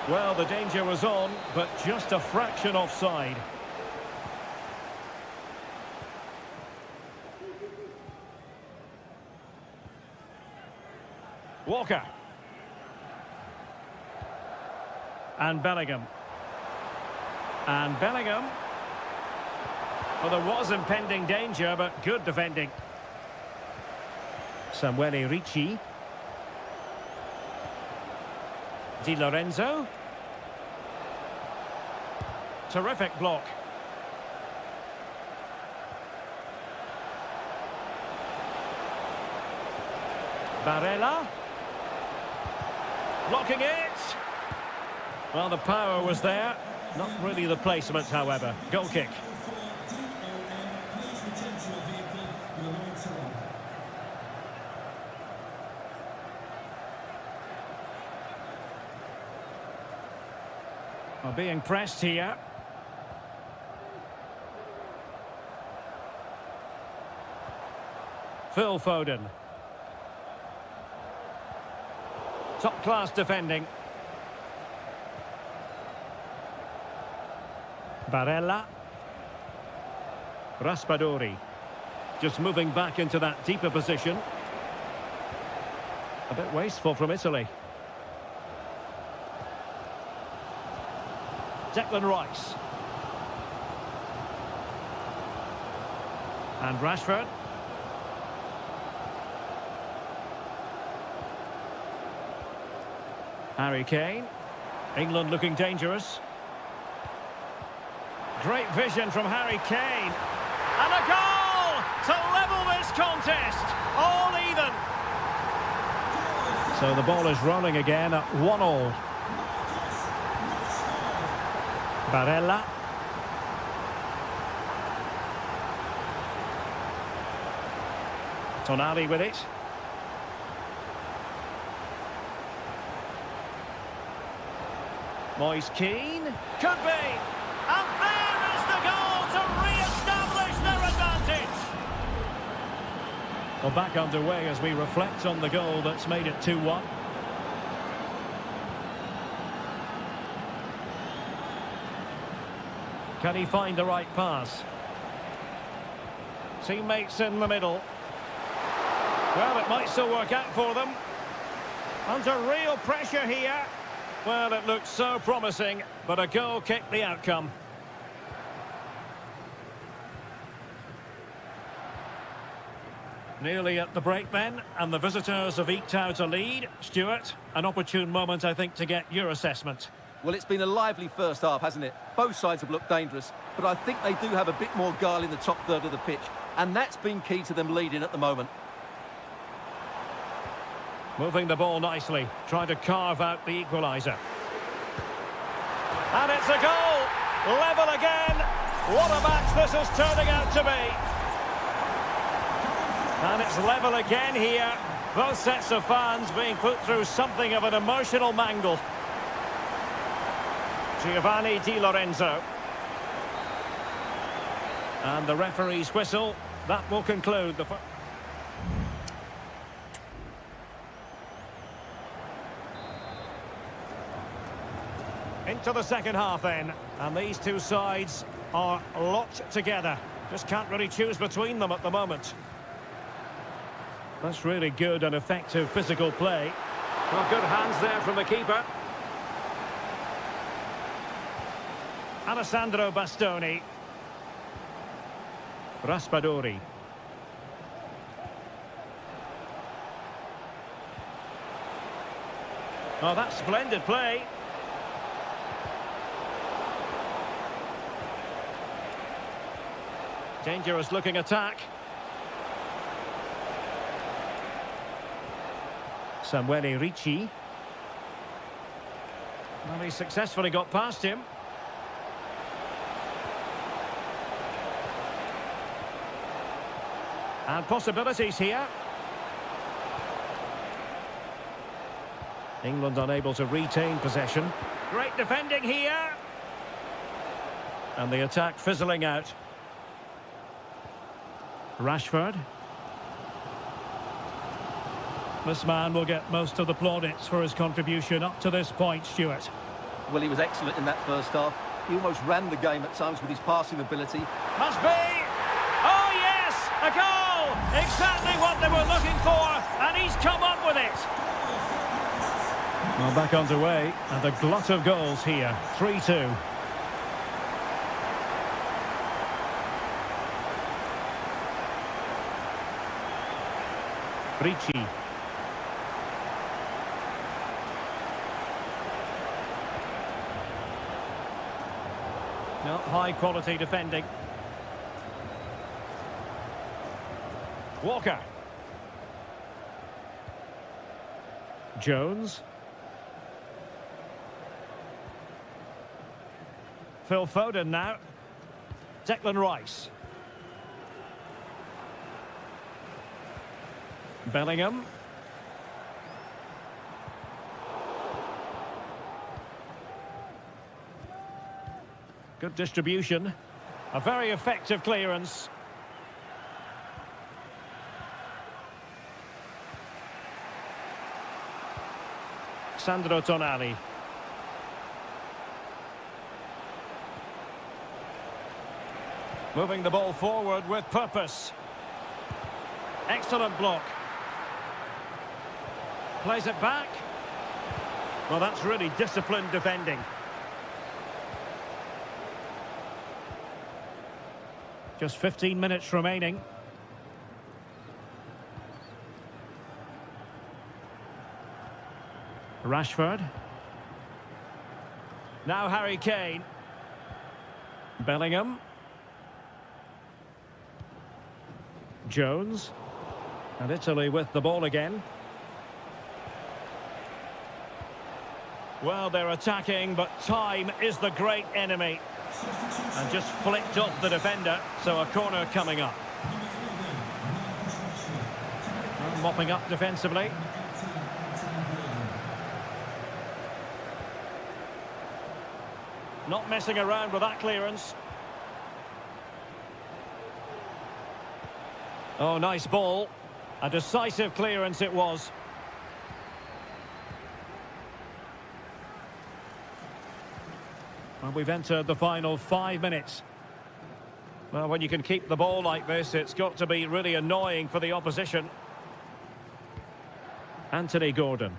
Well, the danger was on, but just a fraction offside. Walker. And Bellingham. And Bellingham. Well, there was impending danger, but good defending. Samuele Ricci. Di Lorenzo. Terrific block. Barella. Blocking it. Well, the power was there. Not really the placement, however. Goal kick. Well, being pressed here. Phil Foden. Top-class defending. Barella. Raspadori. Just moving back into that deeper position. A bit wasteful from Italy. Declan Rice. And Rashford. Harry Kane. England looking dangerous. Great vision from Harry Kane. And a goal to level this contest. All even. So the ball is rolling again at 1-1. Barella. Tonali with it. Moise Keane. Could be. And there is the goal to re-establish their advantage. Well, back underway as we reflect on the goal that's made it 2-1. Can he find the right pass? Teammates in the middle. Well, it might still work out for them. Under real pressure here. Well, it looked so promising, but a goal kicked the outcome. Nearly at the break then, and the visitors have eked out a lead. Stuart, an opportune moment, I think, to get your assessment. Well, it's been a lively first half, hasn't it? Both sides have looked dangerous, but I think they do have a bit more guile in the top third of the pitch, and that's been key to them leading at the moment. Moving the ball nicely, trying to carve out the equaliser. And it's a goal! Level again! What a match this is turning out to be! And it's level again here. Both sets of fans being put through something of an emotional mangle. Giovanni Di Lorenzo. And the referee's whistle That will conclude the... Into the second half then, and these two sides are locked together. Just can't really choose between them at the moment. That's really good and effective physical play. Well, good hands there from the keeper. Alessandro Bastoni. Raspadori. Oh, that's splendid play. Dangerous looking attack. Samuele Ricci. Well, he successfully got past him. And possibilities here. England unable to retain possession. Great defending here. And the attack fizzling out. Rashford. This man will get most of the plaudits for his contribution up to this point, Stuart. Well, he was excellent in that first half. He almost ran the game at times with his passing ability. Must be! Oh, yes! A goal! Exactly what they were looking for, and he's come up with it! Well, back underway, and a glut of goals here. 3-2. Ricci. No, high quality defending. Walker. Jones. Phil Foden now. Declan Rice. Bellingham. Good distribution. A very effective clearance. Sandro Tonali. Moving the ball forward with purpose. Excellent block. Plays it back. Well, that's really disciplined defending. Just 15 minutes remaining. Rashford. Now Harry Kane. Bellingham. Jones. And Italy with the ball again. Well, they're attacking, but time is the great enemy. And just flicked off the defender, so a corner coming up. And mopping up defensively. Not messing around with that clearance. Oh, nice ball. A decisive clearance it was. Well, we've entered the final 5 minutes. Well, when you can keep the ball like this, it's got to be really annoying for the opposition. Anthony Gordon.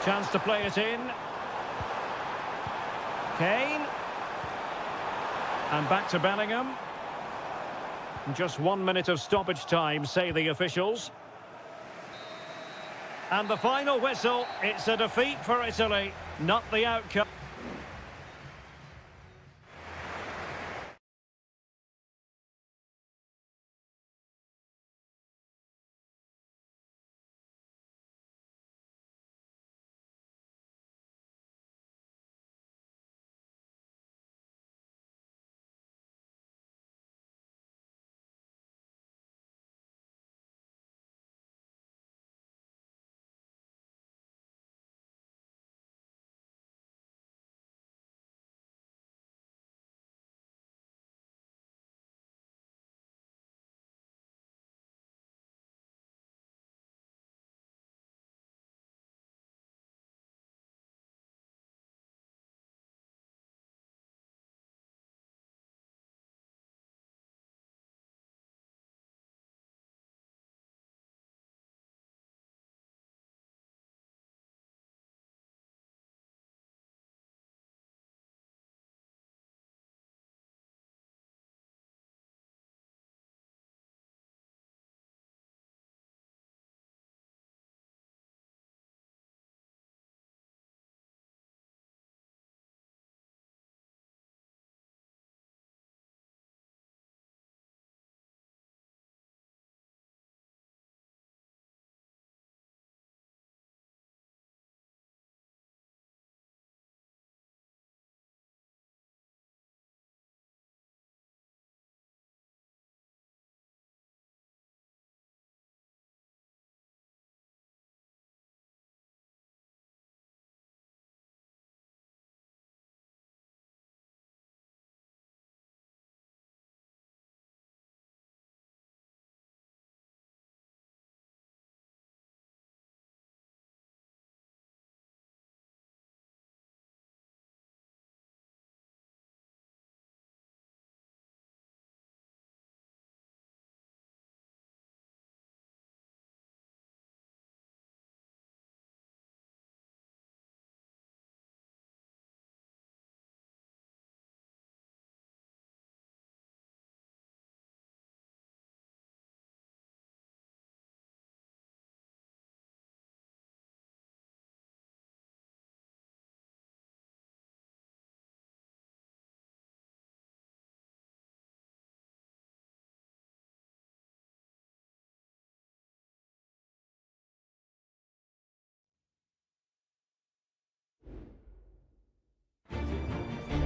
Chance to play it in. Kane. And back to Bellingham. Just 1 minute of stoppage time, say the officials. And the final whistle, it's a defeat for Italy, not the outcome.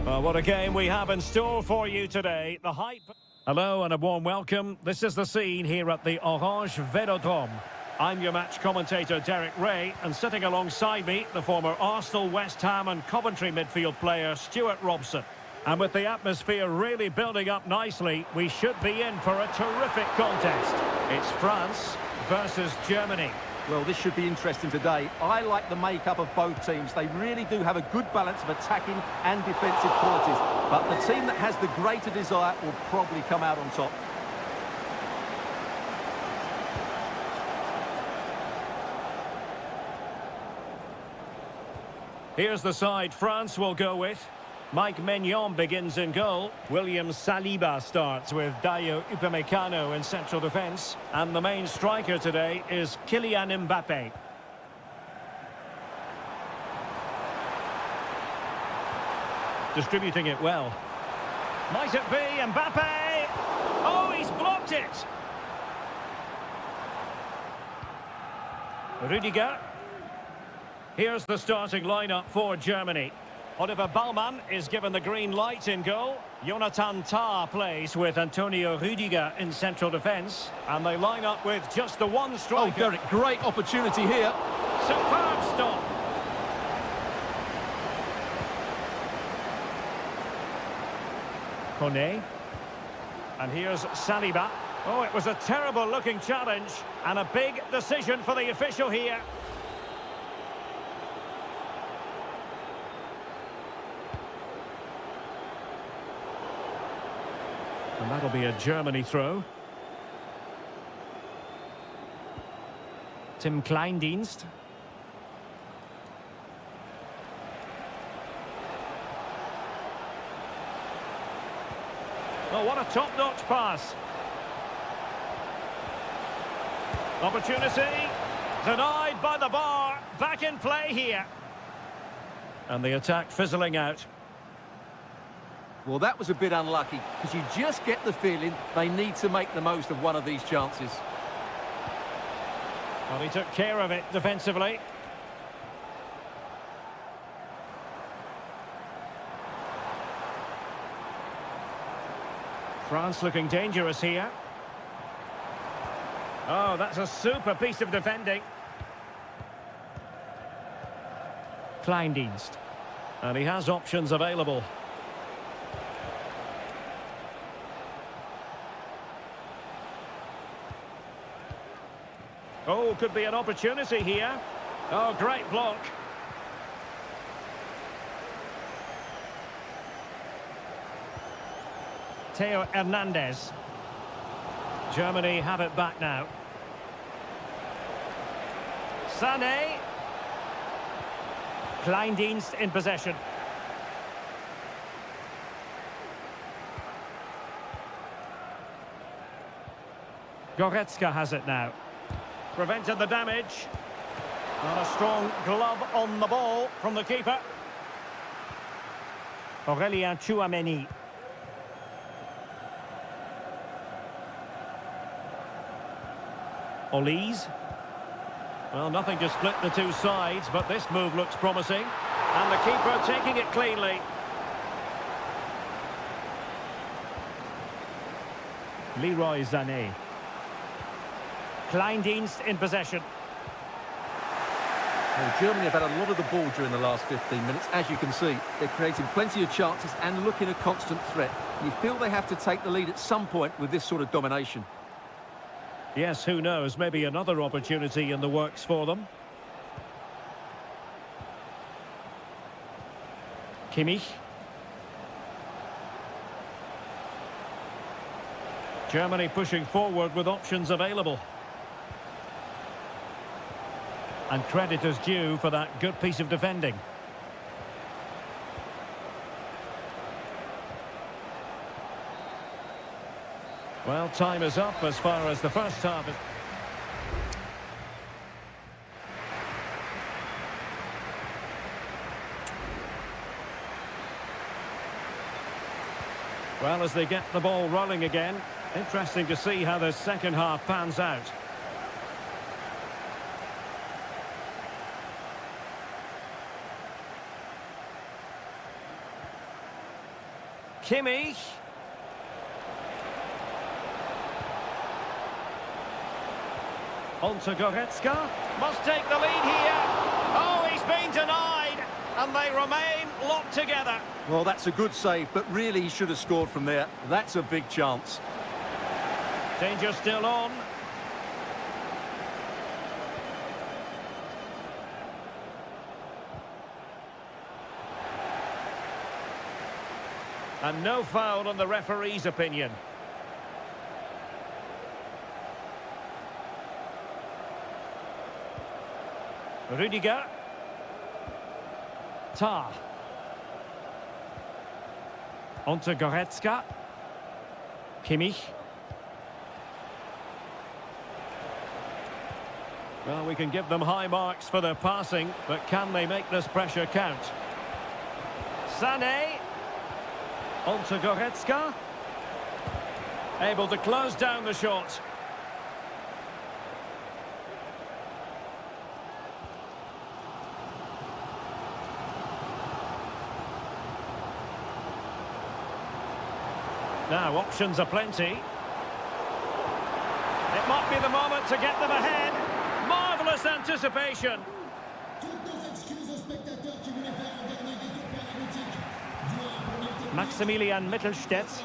What a game we have in store for you today. The hype. Hello and a warm welcome. This is the scene here at the Orange Velodrome. I'm your match commentator, Derek Ray, and sitting alongside me, the former Arsenal, West Ham and Coventry midfield player, Stuart Robson. And with the atmosphere really building up nicely, we should be in for a terrific contest. It's France versus Germany. Well, this should be interesting today. I like the makeup of both teams. They really do have a good balance of attacking and defensive qualities. But the team that has the greater desire will probably come out on top. Here's the side France will go with. Mike Maignan begins in goal. William Saliba starts with Dayo Upamecano in central defence. And the main striker today is Kylian Mbappe. Distributing it well. Might it be Mbappe? Oh, he's blocked it! Rüdiger. Here's the starting lineup for Germany. Oliver Baumann is given the green light in goal. Jonathan Tah plays with Antonio Rüdiger in central defence. And they line up with just the one striker. Oh, Derek, great opportunity here. Superb stop. Kone. And here's Saliba. Oh, it was a terrible-looking challenge. And a big decision for the official here. And that'll be a Germany throw. Tim Kleindienst. Oh, what a top-notch pass. Opportunity. Denied by the bar. Back in play here. And the attack fizzling out. Well, that was a bit unlucky, because you just get the feeling they need to make the most of one of these chances. Well, he took care of it defensively. France looking dangerous here. Oh, that's a super piece of defending. Kleindienst. And he has options available. Oh, could be an opportunity here. Oh, great block. Theo Hernandez. Germany have it back now. Sané. Kleindienst in possession. Goretzka has it now. Prevented the damage. Not a strong glove on the ball from the keeper. Aurélien Tchouameni. Olise. Well, nothing to split the two sides, but this move looks promising. And the keeper taking it cleanly. Leroy Sané. Kleindienst in possession. Well, Germany have had a lot of the ball during the last 15 minutes. As you can see, they're creating plenty of chances and looking a constant threat. You feel they have to take the lead at some point with this sort of domination. Yes, who knows? Maybe another opportunity in the works for them. Kimmich. Germany pushing forward with options available. And credit is due for that good piece of defending. Well, time is up as far as the first half is... Well, as they get the ball rolling again, interesting to see how the second half pans out. Kimmich. On to Goretzka. Must take the lead here. Oh, he's been denied. And they remain locked together. Well, that's a good save, but really he should have scored from there. That's a big chance. Danger still on. And no foul on the referee's opinion. Rudiger. Tah. On to Goretzka. Kimmich. Well, we can give them high marks for their passing, but can they make this pressure count? Sané. On to Goretzka. Able to close down the shot. Now, options are plenty. It might be the moment to get them ahead. Marvellous anticipation. Maximilian Mittelstädt.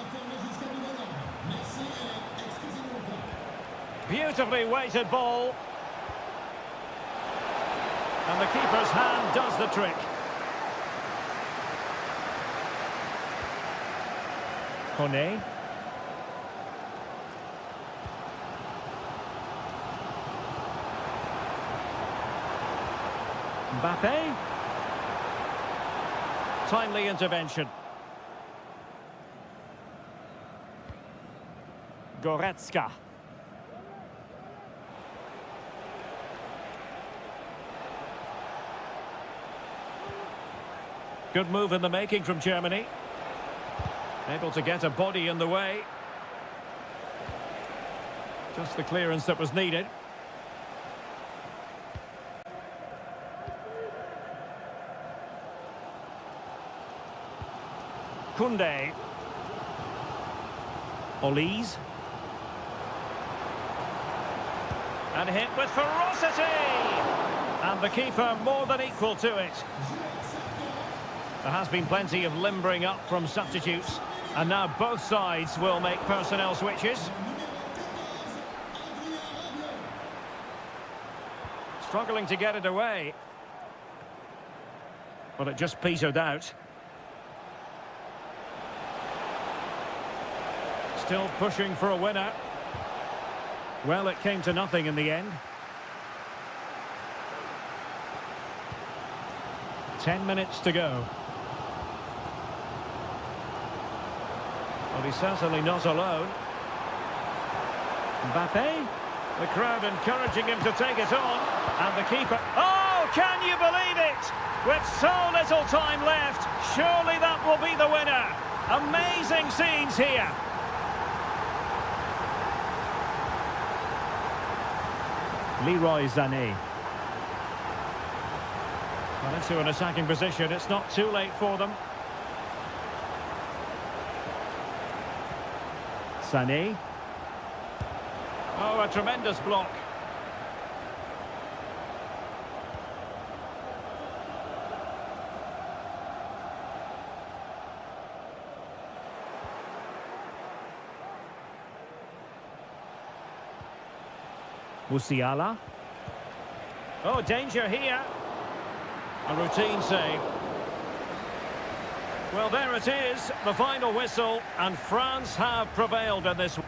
Beautifully weighted ball. And the keeper's hand does the trick. Kone. Mbappe. Timely intervention. Goretzka. Good move in the making from Germany. Able to get a body in the way. Just the clearance that was needed. Koundé. Olise. And hit with ferocity! And the keeper more than equal to it. There has been plenty of limbering up from substitutes. And now both sides will make personnel switches. Struggling to get it away. But it just petered out. Still pushing for a winner. Well, it came to nothing in the end. 10 minutes to go. Well, he's certainly not alone. Mbappe. The crowd encouraging him to take it on. And the keeper... Oh, can you believe it? With so little time left, surely that will be the winner. Amazing scenes here. Leroy Sané. Well, into an attacking position. It's not too late for them. Sané. Oh, a tremendous block. Musiala. Oh, danger here. A routine save. Well, there it is, the final whistle, and France have prevailed in this.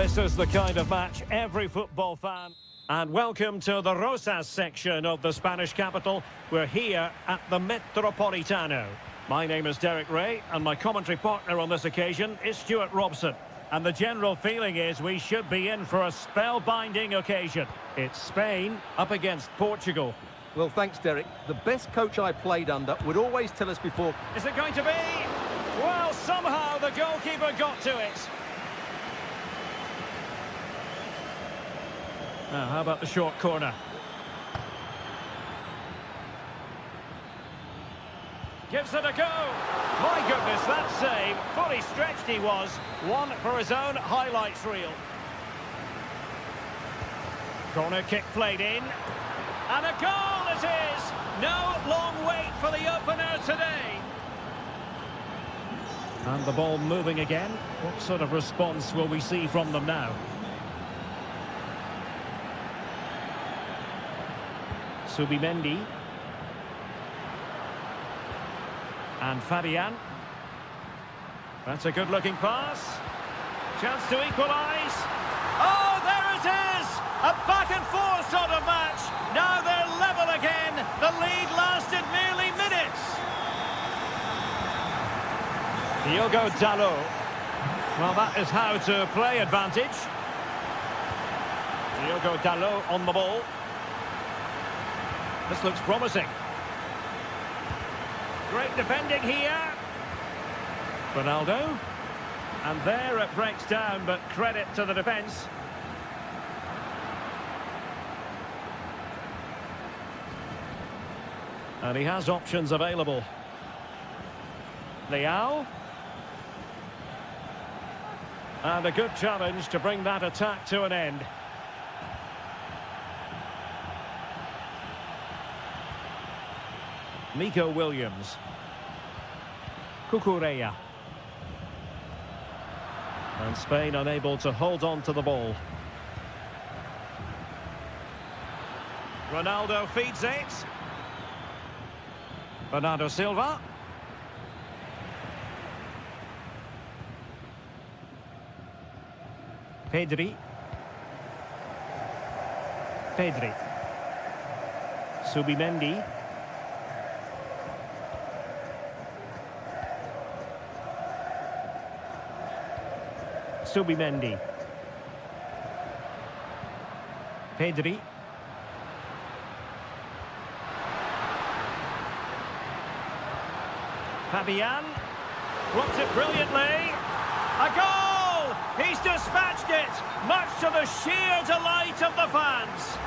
this is the kind of match every football fan... And welcome to the Rosas section of the Spanish capital. We're here at the Metropolitano. My name is Derek Ray, and my commentary partner on this occasion is Stuart Robson. And the general feeling is we should be in for a spellbinding occasion. It's Spain up against Portugal. Well, thanks, Derek. The best coach I played under would always tell us before... Is it going to be? Well, somehow the goalkeeper got to it. Now, how about the short corner? Gives it a go. My goodness, that save. Fully stretched he was. One for his own highlights reel. Corner kick played in. And a goal it is. No long wait for the opener today. And the ball moving again. What sort of response will we see from them now? Subimendi. And Fabian. That's a good-looking pass. Chance to equalise. Oh, there it is! A back-and-forth sort of match. Now they're level again. The lead lasted merely minutes. Diogo Dalot. Well, that is how to play advantage. Diogo Dalot on the ball. This looks promising. Great defending here. Ronaldo. And there it breaks down, but credit to the defence. And he has options available. Leao. And a good challenge to bring that attack to an end. Nico Williams. Cucurella. And Spain unable to hold on to the ball. Ronaldo feeds it. Bernardo Silva. Pedri. Subimendi. Subimendi. Pedri. Fabian. Blocks it brilliantly. A goal! He's dispatched it, much to the sheer delight of the fans.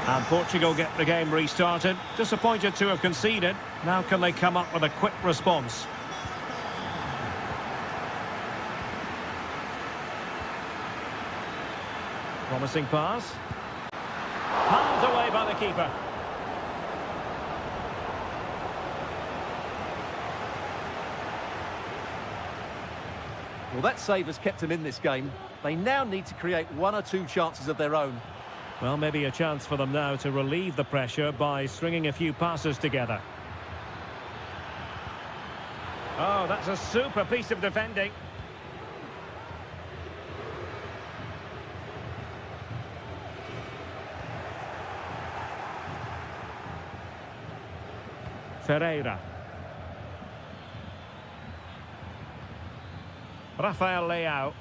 And Portugal get the game restarted. Disappointed to have conceded. Now can they come up with a quick response? Promising pass. Palmed away by the keeper. Well, that save has kept them in this game. They now need to create one or two chances of their own. Well, maybe a chance for them now to relieve the pressure by stringing a few passes together. Oh, that's a super piece of defending. Ferreira. Rafael Leao.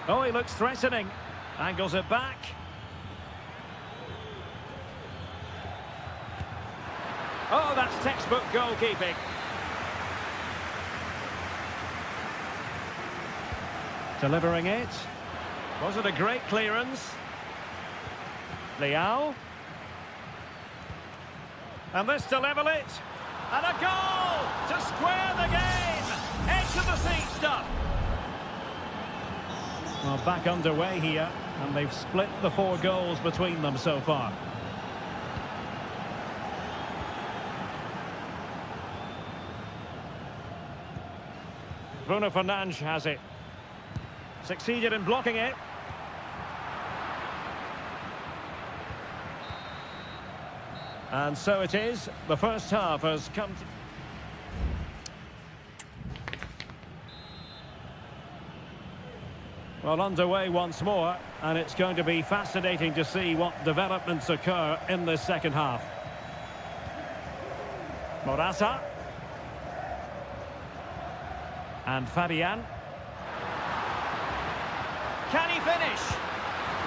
Oh, he looks threatening. Angles it back. Oh, that's textbook goalkeeping. Delivering it. Was it a great clearance? Leao. And this to level it. And a goal to square the game. Edge of the seat stuff. Well, back underway here, and they've split the 4 goals between them so far. Bruno Fernandes has it. Succeeded in blocking it. And so it is. The first half has come to... Well, underway once more, and it's going to be fascinating to see what developments occur in this second half. Morata. And Fabian. Can he finish?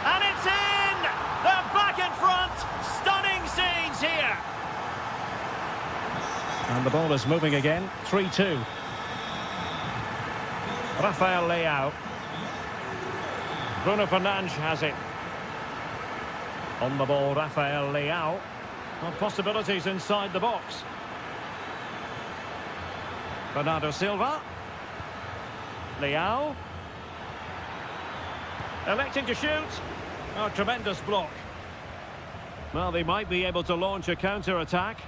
And it's in! They're back in front! Stunning scenes here! And the ball is moving again. 3-2. Rafael Leao. Bruno Fernandes has it. On the ball, Rafael Leao. Well, possibilities inside the box. Bernardo Silva. Leao. Electing to shoot. Oh, tremendous block. Well, they might be able to launch a counter-attack.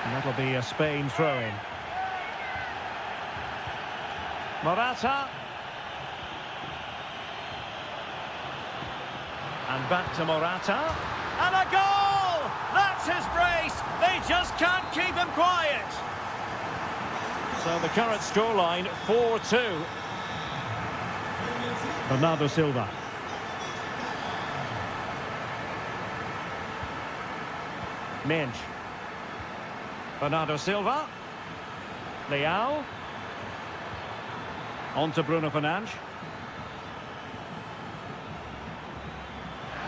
And that'll be a Spain throw-in. Morata. And back to Morata. And a goal! That's his brace! They just can't keep him quiet. So the current scoreline, 4-2. Bernardo Silva. Minge. Bernardo Silva. Leao. On to Bruno Fernandes.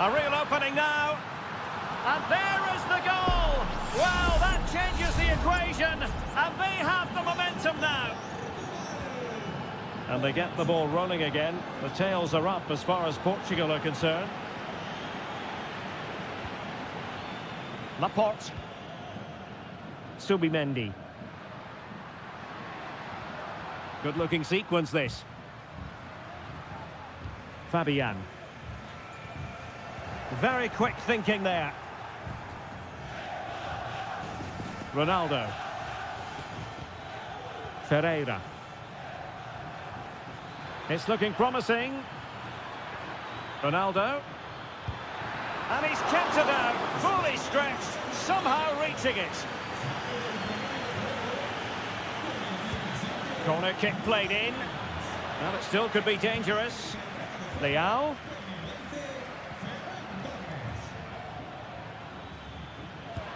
A real opening now. And there is the goal! Well, that changes the equation. And they have the momentum now. And they get the ball rolling again. The tails are up as far as Portugal are concerned. Laporte. Subimendi. Good-looking sequence, this. Fabian. Very quick thinking there. Ronaldo. Ferreira. It's looking promising. Ronaldo. And he's kept it out, fully stretched, somehow reaching it. Corner kick played in. Well, it still could be dangerous. Leao.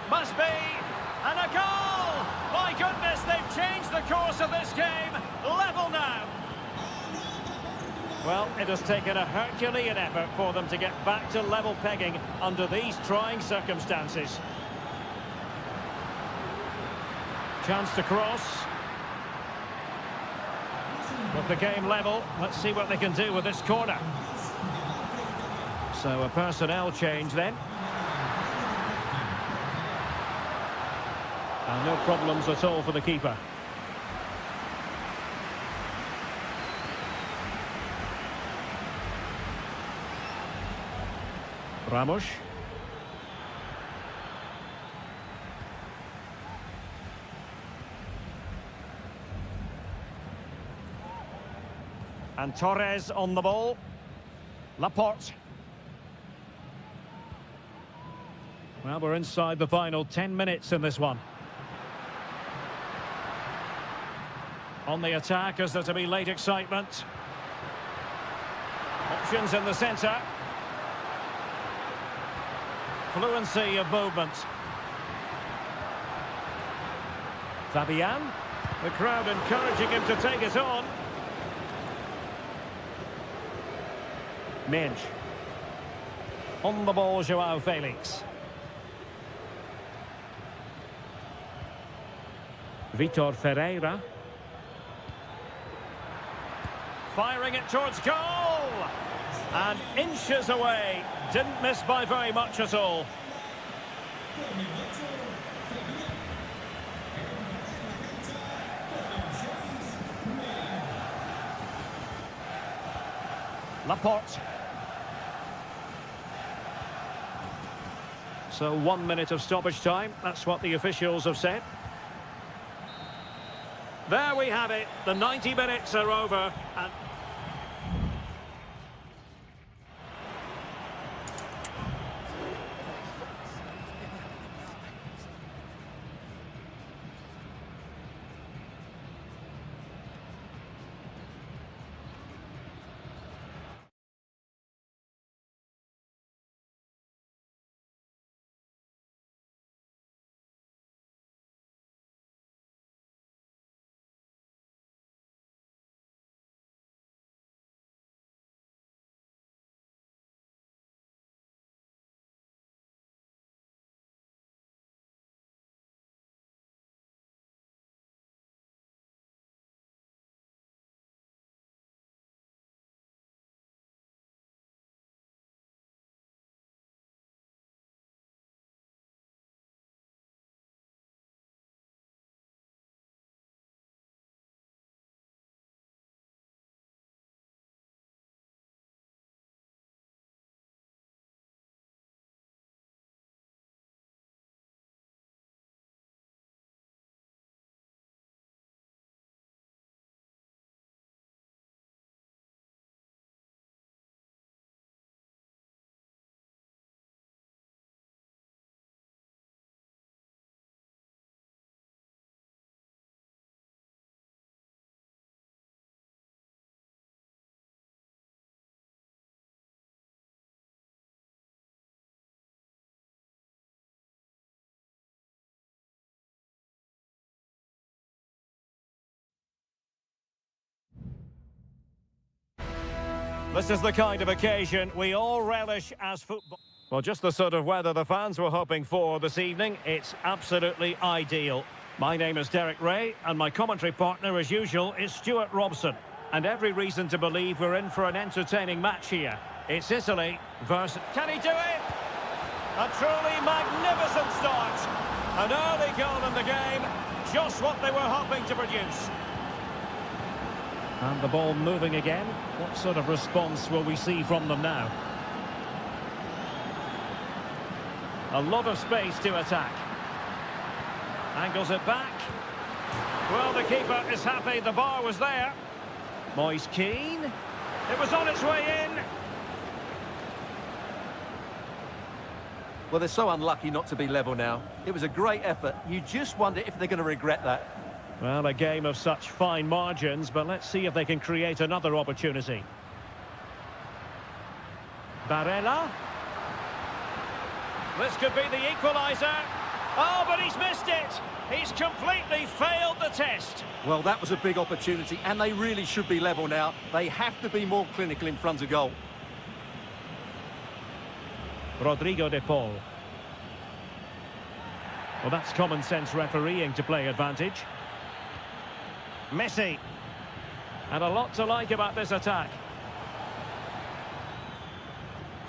Must be. And a goal! My goodness, they've changed the course of this game. Level now. Well, it has taken a Herculean effort for them to get back to level pegging under these trying circumstances. Chance to cross. With the game level, let's see what they can do with this corner. So a personnel change then. And no problems at all for the keeper. Ramos. And Torres on the ball. Laporte. Well, we're inside the final 10 minutes in this one. On the attack, as there to be late excitement. Options in the centre. Fluency of movement. Fabian. The crowd encouraging him to take it on. Minge. On the ball, João Felix. Vitor Ferreira. Firing it towards goal! And inches away. Didn't miss by very much at all. Laporte. So 1 minute of stoppage time. That's what the officials have said. There we have it. The 90 minutes are over. And This is the kind of occasion we all relish as football. Well, just the sort of weather the fans were hoping for this evening. It's absolutely ideal. My name is Derek Ray, and my commentary partner, as usual, is Stuart Robson. And every reason to believe we're in for an entertaining match here. It's Italy versus... Can he do it? A truly magnificent start. An early goal in the game. Just what they were hoping to produce. And the ball moving again. What sort of response will we see from them now? A lot of space to attack. Angles it back. Well, the keeper is happy the bar was there. Moyes Keane. It was on its way in. Well, they're so unlucky not to be level now. It was a great effort. You just wonder if they're going to regret that. Well, a game of such fine margins, but let's see if they can create another opportunity. Barella. This could be the equaliser. Oh, but he's missed it. He's completely failed the test. Well, that was a big opportunity, and they really should be level now. They have to be more clinical in front of goal. Rodrigo de Paul. Well, that's common sense refereeing to play advantage. Messi. And a lot to like about this attack.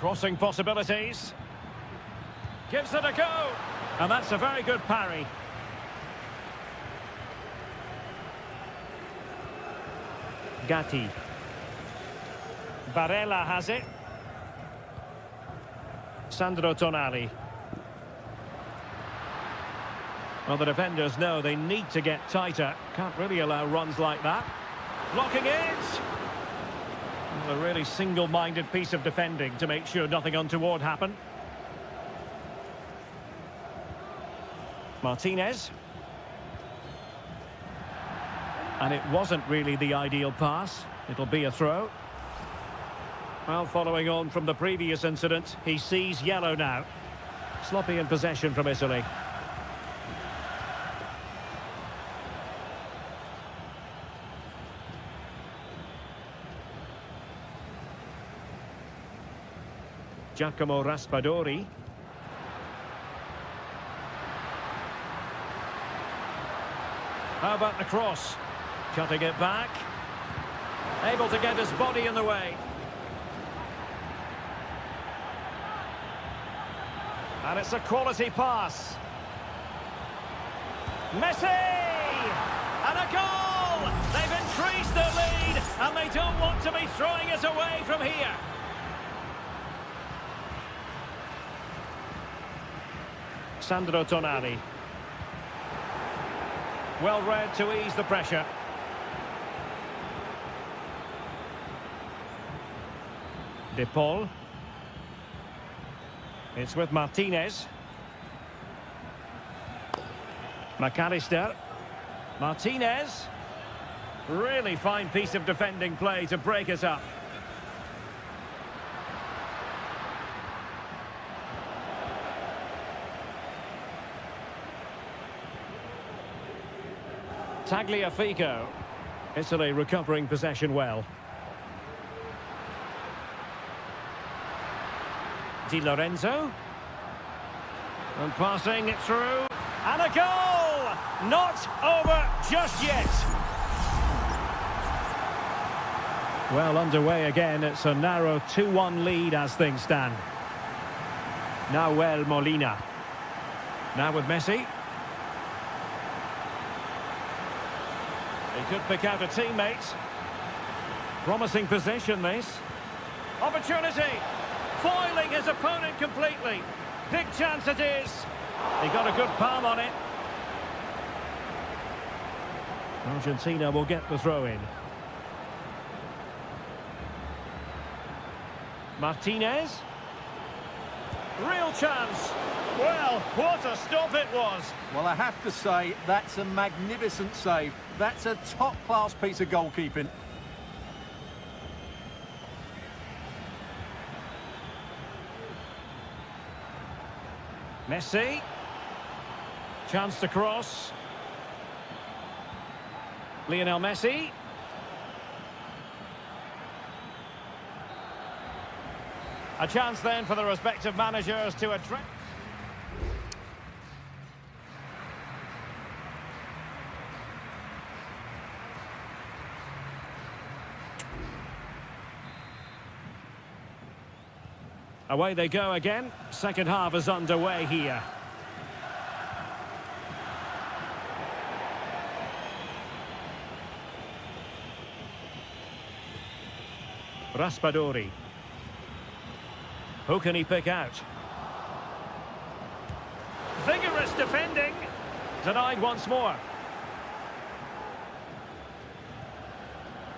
Crossing possibilities. Gives it a go. And that's a very good parry. Gatti. Barella has it. Sandro Tonali. Well, the defenders know they need to get tighter. Can't really allow runs like that. Blocking it. Well, a really single-minded piece of defending to make sure nothing untoward happened. Martinez. And it wasn't really the ideal pass. It'll be a throw. Well, following on from the previous incident, he sees yellow now. Sloppy in possession from Italy. Giacomo Raspadori. How about the cross? Cutting it back. Able to get his body in the way. And it's a quality pass. Messi! And a goal! They've increased their lead, and they don't want to be throwing it away from here. Sandro Tonali. Well read to ease the pressure. De Paul. It's with Martinez. McAllister. Martinez. Really fine piece of defending play to break it up. Tagliafico. Italy recovering possession well. Di Lorenzo. And passing it through. And a goal! Not over just yet. Well, underway again. It's a narrow 2-1 lead as things stand. Nahuel Molina. Now with Messi. He could pick out a teammate. Promising possession, this. Opportunity. Foiling his opponent completely. Big chance it is. He got a good palm on it. Argentina will get the throw in. Martinez. Real chance. Well, what a stop it was. Well, I have to say, that's a magnificent save. That's a top-class piece of goalkeeping. Messi. Chance to cross. Lionel Messi. A chance then for the respective managers to address. Away they go again. Second half is underway here. Raspadori. Who can he pick out? Vigorous defending. Denied once more.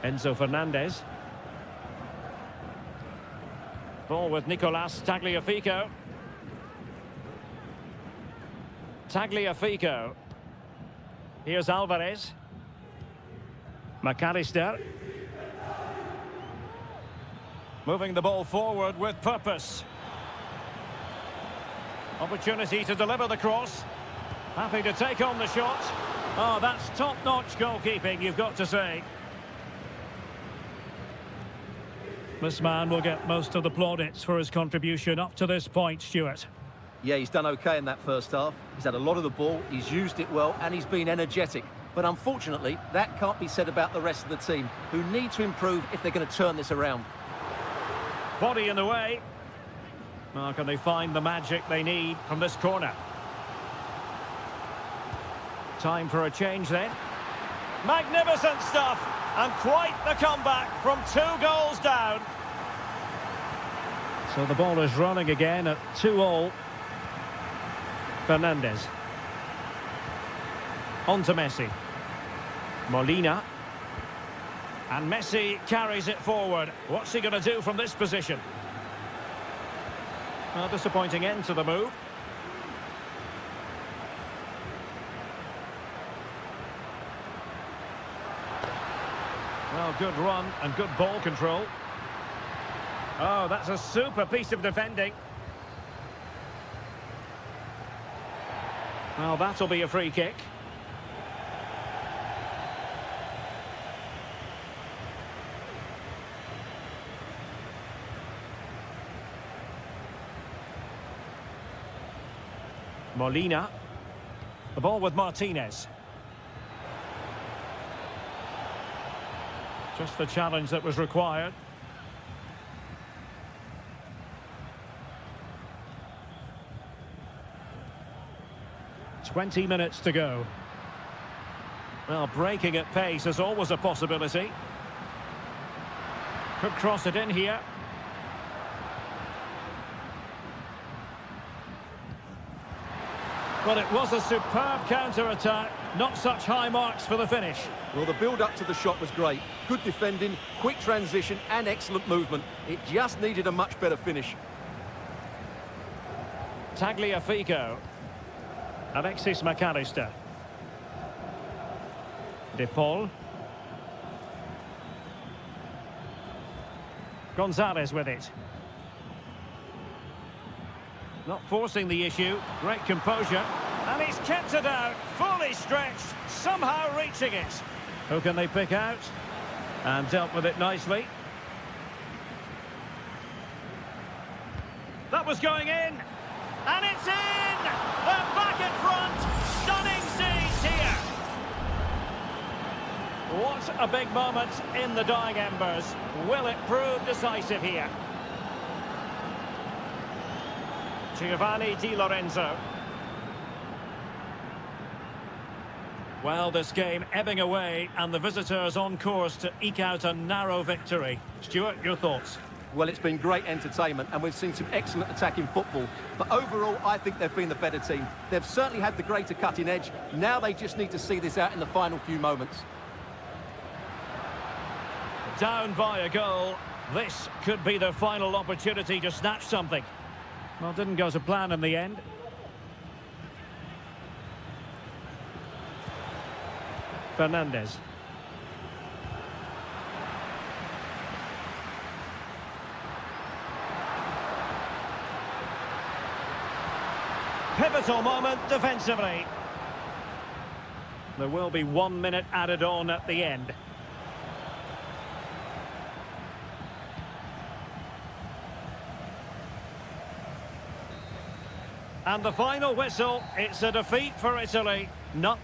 Enzo Fernandez. Ball with Nicolas Tagliafico. Tagliafico. Here's Alvarez. McAllister. Moving the ball forward with purpose. Opportunity to deliver the cross. Happy to take on the shot. Oh, that's top-notch goalkeeping, you've got to say. This man will get most of the plaudits for his contribution up to this point, Stuart. Yeah, he's done okay in that first half. He's had a lot of the ball, he's used it well, and he's been energetic. But unfortunately, that can't be said about the rest of the team, who need to improve if they're going to turn this around. Body in the way. Well, can they find the magic they need from this corner? Time for a change then. Magnificent stuff, and quite the comeback from 2 goals down. So the ball is running again at 2-2. Fernandez. On to Messi. Molina. And Messi carries it forward. What's he going to do from this position? A disappointing end to the move. Well, good run and good ball control. Oh, that's a super piece of defending. Well, that'll be a free kick. Molina. The ball with Martinez. Just the challenge that was required. "20 minutes to go. Well, breaking at pace is always a possibility. Could cross it in here. But it was a superb counter-attack. Not such high marks for the finish. Well, the build-up to the shot was great. Good defending, quick transition and excellent movement. It just needed a much better finish. Tagliafico. Alexis McAllister. De Paul. Gonzalez with it. Not forcing the issue. Great composure. And he's kept it out. Fully stretched. Somehow reaching it. Who can they pick out? And dealt with it nicely. That was going in. And it's in! They're back in front. Stunning scenes here. What a big moment in the dying embers. Will it prove decisive here? Giovanni Di Lorenzo. Well, this game ebbing away, and the visitors on course to eke out a narrow victory. Stuart, your thoughts? Well, it's been great entertainment, and we've seen some excellent attacking football. But overall, I think they've been the better team. They've certainly had the greater cutting edge. Now they just need to see this out in the final few moments. Down by a goal. This could be their final opportunity to snatch something. Well, didn't go to plan in the end. Fernandez. Pivotal moment defensively. There will be 1 minute added on at the end. And the final whistle, it's a defeat for Italy. Not.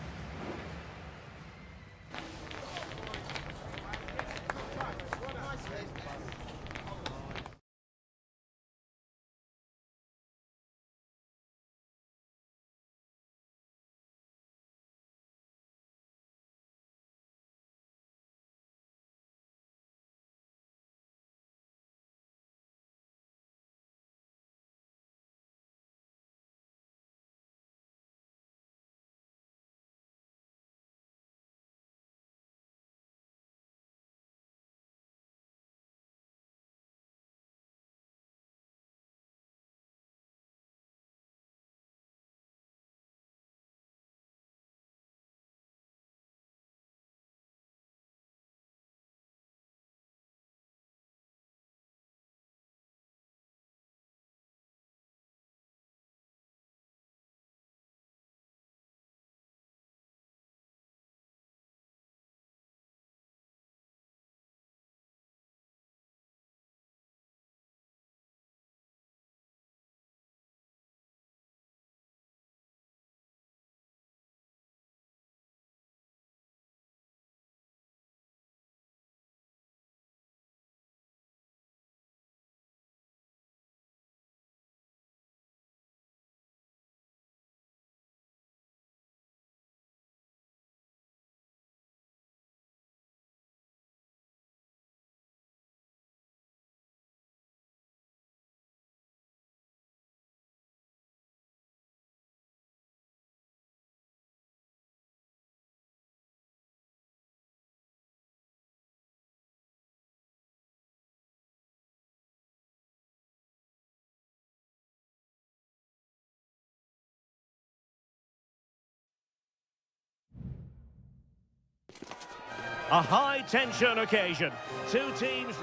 A high-tension occasion. Two teams.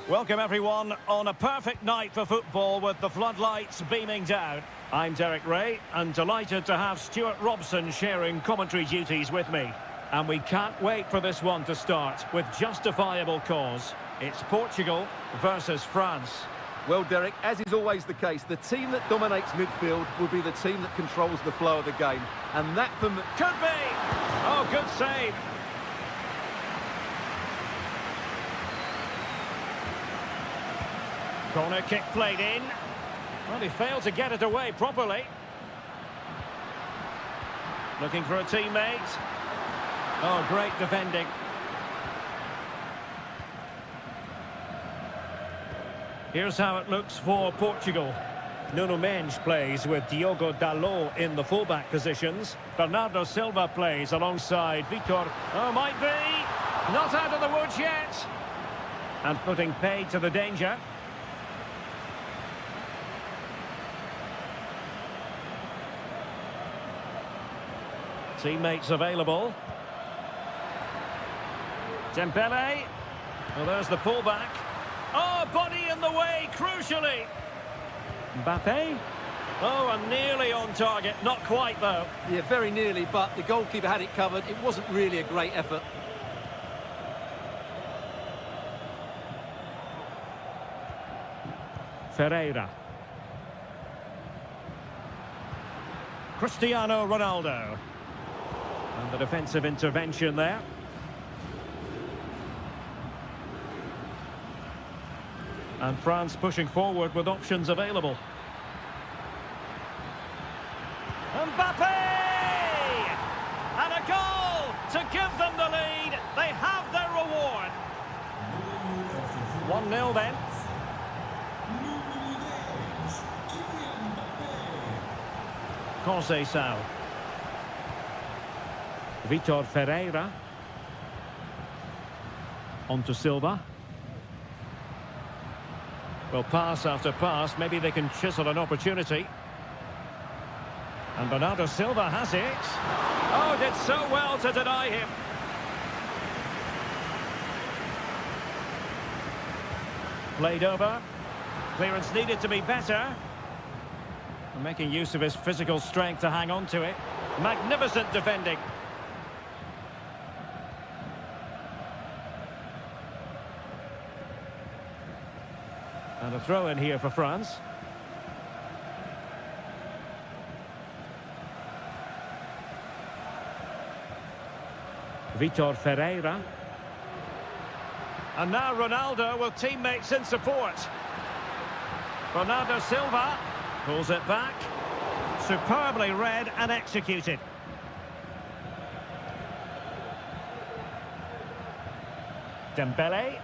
Welcome, everyone, on a perfect night for football with the floodlights beaming down. I'm Derek Ray, and delighted to have Stuart Robson sharing commentary duties with me. And we can't wait for this one to start with justifiable cause. It's Portugal versus France. Well, Derek, as is always the case, the team that dominates midfield will be the team that controls the flow of the game. And that for me... Could be! Oh, good save. Corner kick played in. Well, he failed to get it away properly. Looking for a teammate. Oh, great defending. Here's how it looks for Portugal. Nuno Mendes plays with Diogo Dalot in the fullback positions. Bernardo Silva plays alongside Vitor. Oh, might be. Not out of the woods yet. And putting paid to the danger. Teammates available. Dembele. Well, there's the pullback. Oh, body in the way, crucially. Mbappe. Oh, and nearly on target. Not quite, though. Yeah, very nearly, but the goalkeeper had it covered. It wasn't really a great effort. Ferreira. Cristiano Ronaldo. And the defensive intervention there. And France pushing forward with options available. Mbappe! And a goal to give them the lead. They have their reward. 1-0 then. Conceição. Vitor Ferreira. On to Silva. Well, pass after pass, maybe they can chisel an opportunity. And Bernardo Silva has it. Oh, did so well to deny him. Played over. Clearance needed to be better. Making use of his physical strength to hang on to it. Magnificent defending. And a throw in here for France. Vitor Ferreira. And now Ronaldo with teammates in support. Bernardo Silva pulls it back. Superbly read and executed. Dembele.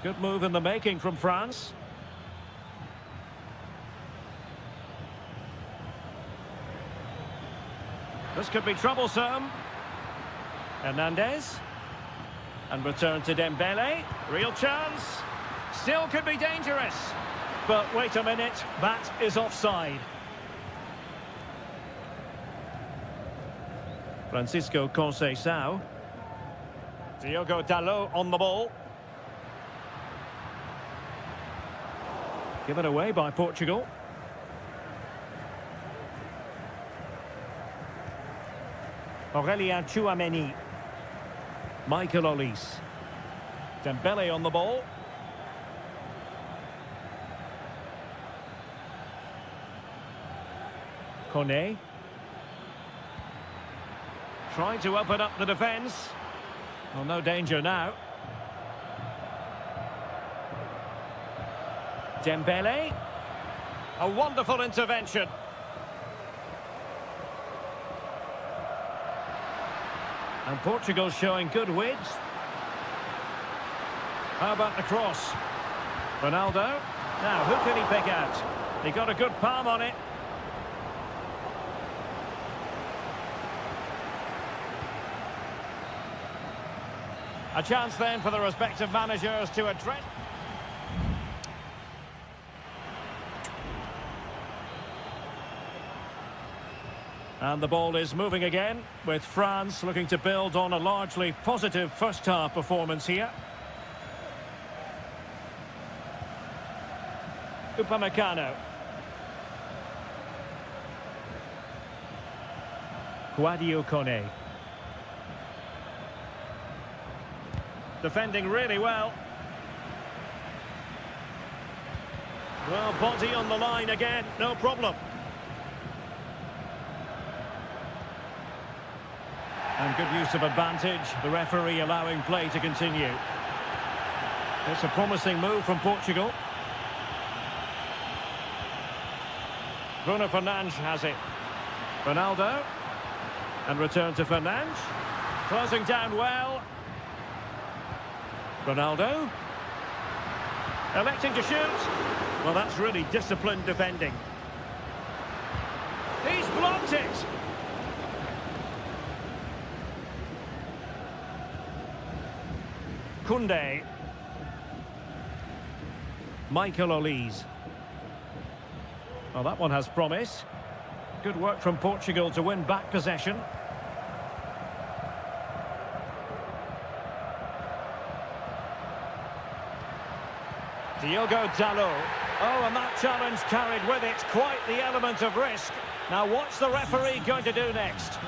Good move in the making from France. This could be troublesome. Hernandez. And return to Dembele. Real chance. Still could be dangerous. But wait a minute, that is offside. Francisco Conceição. Diogo Dalot on the ball. Given away by Portugal. Aurélien Tchouameni. Michael Olise. Dembele on the ball. Kone. Trying to open up the defence. Well, no danger now. Dembele. A wonderful intervention. And Portugal showing good width. How about the cross? Ronaldo. Now, who can he pick out? He got a good palm on it. A chance then for the respective managers to address. And the ball is moving again, with France looking to build on a largely positive first-half performance here. Upamecano. Sadio Kone. Defending really well. Well, body on the line again, no problem. And good use of advantage, the referee allowing play to continue. It's a promising move from Portugal. Bruno Fernandes has it. Ronaldo. And return to Fernandes. Closing down well. Ronaldo. Electing to shoot. Well, that's really disciplined defending. He's blocked it. Koundé. Michael Olise. Well, that one has promise. Good work from Portugal to win back possession. Diogo Dalot. Oh, and that challenge carried with it quite the element of risk. Now, what's the referee going to do next?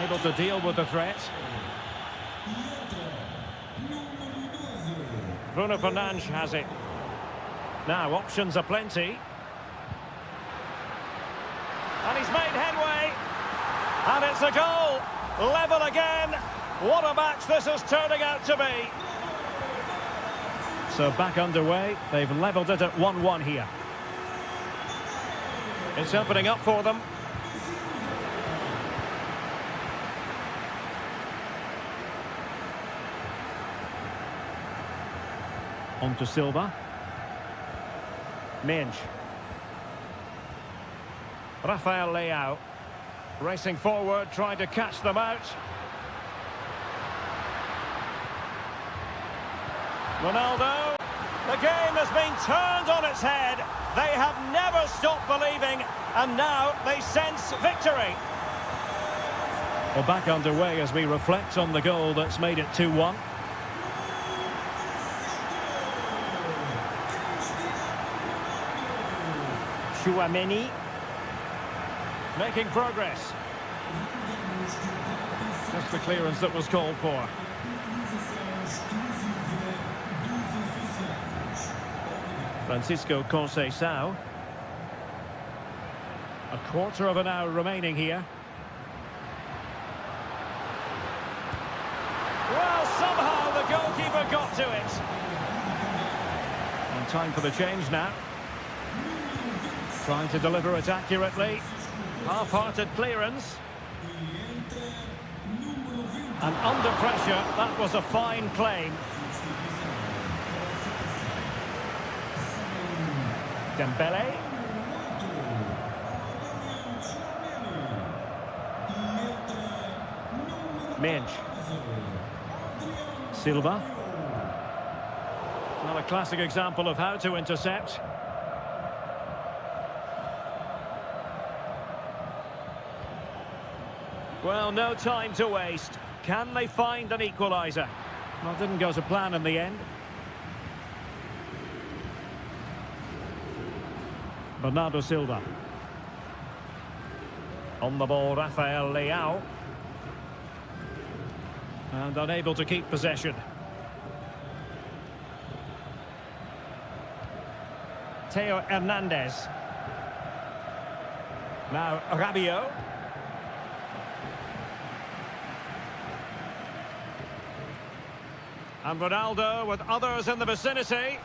Able to deal with the threat. Bruno Fernandes has it. Now, options are plenty. And he's made headway. And it's a goal. Level again. What a match this is turning out to be. So back underway. They've levelled it at 1-1 here. It's opening up for them. On to Silva. Minge. Rafael Leao. Racing forward, trying to catch them out. Ronaldo. The game has been turned on its head. They have never stopped believing, and now they sense victory. Well, back underway as we reflect on the goal that's made it 2-1. Tchouameni. Making progress. Just the clearance that was called for. Francisco Conceição. A quarter of an hour remaining here. Well, somehow the goalkeeper got to it. And time for the change now. Trying to deliver it accurately. Half-hearted clearance. And under pressure, that was a fine claim. Dembele. Minch. Silva. Well, a classic example of how to intercept. Well, no time to waste. Can they find an equaliser? Well, didn't go to plan in the end. Bernardo Silva. On the ball, Rafael Leao. And unable to keep possession. Theo Hernandez. Now Rabiot. And Ronaldo with others in the vicinity.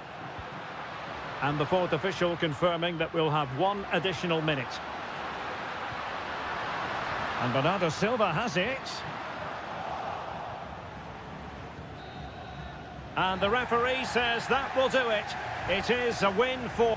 And the fourth official confirming that we'll have one additional minute. And Bernardo Silva has it. And the referee says that will do it. It is a win for...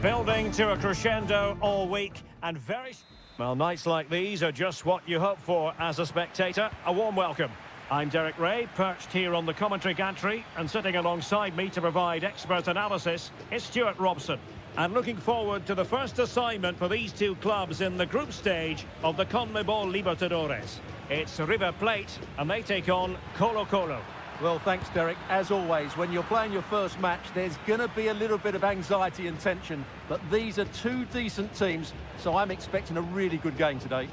Building to a crescendo all week and very... Well, nights like these are just what you hope for as a spectator. A warm welcome. I'm Derek Ray, perched here on the commentary gantry, and sitting alongside me to provide expert analysis is Stuart Robson. And looking forward to the first assignment for these two clubs in the group stage of the CONMEBOL Libertadores. It's River Plate, and they take on Colo-Colo. Well, thanks, Derek. As always, when you're playing your first match, there's going to be a little bit of anxiety and tension. But these are two decent teams, so I'm expecting a really good game today.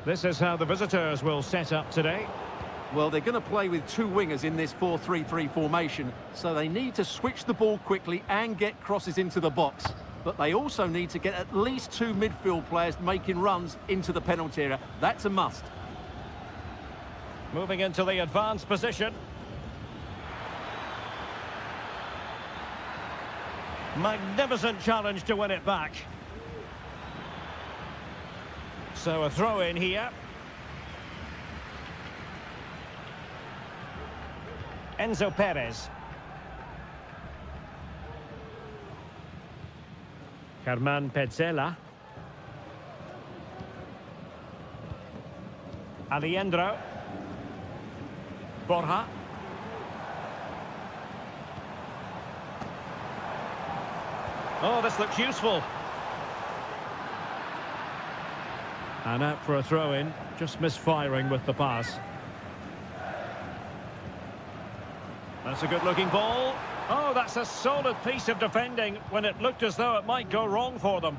This is how the visitors will set up today. Well, they're going to play with two wingers in this 4-3-3 formation, so they need to switch the ball quickly and get crosses into the box. But they also need to get at least two midfield players making runs into the penalty area. That's a must. Moving into the advanced position. Magnificent challenge to win it back. So a throw in here. Enzo Perez. Germán Petzela. Alejandro. Borja. Oh, this looks useful. And out for a throw-in, just misfiring with the pass. That's a good-looking ball. Oh, that's a solid piece of defending when it looked as though it might go wrong for them.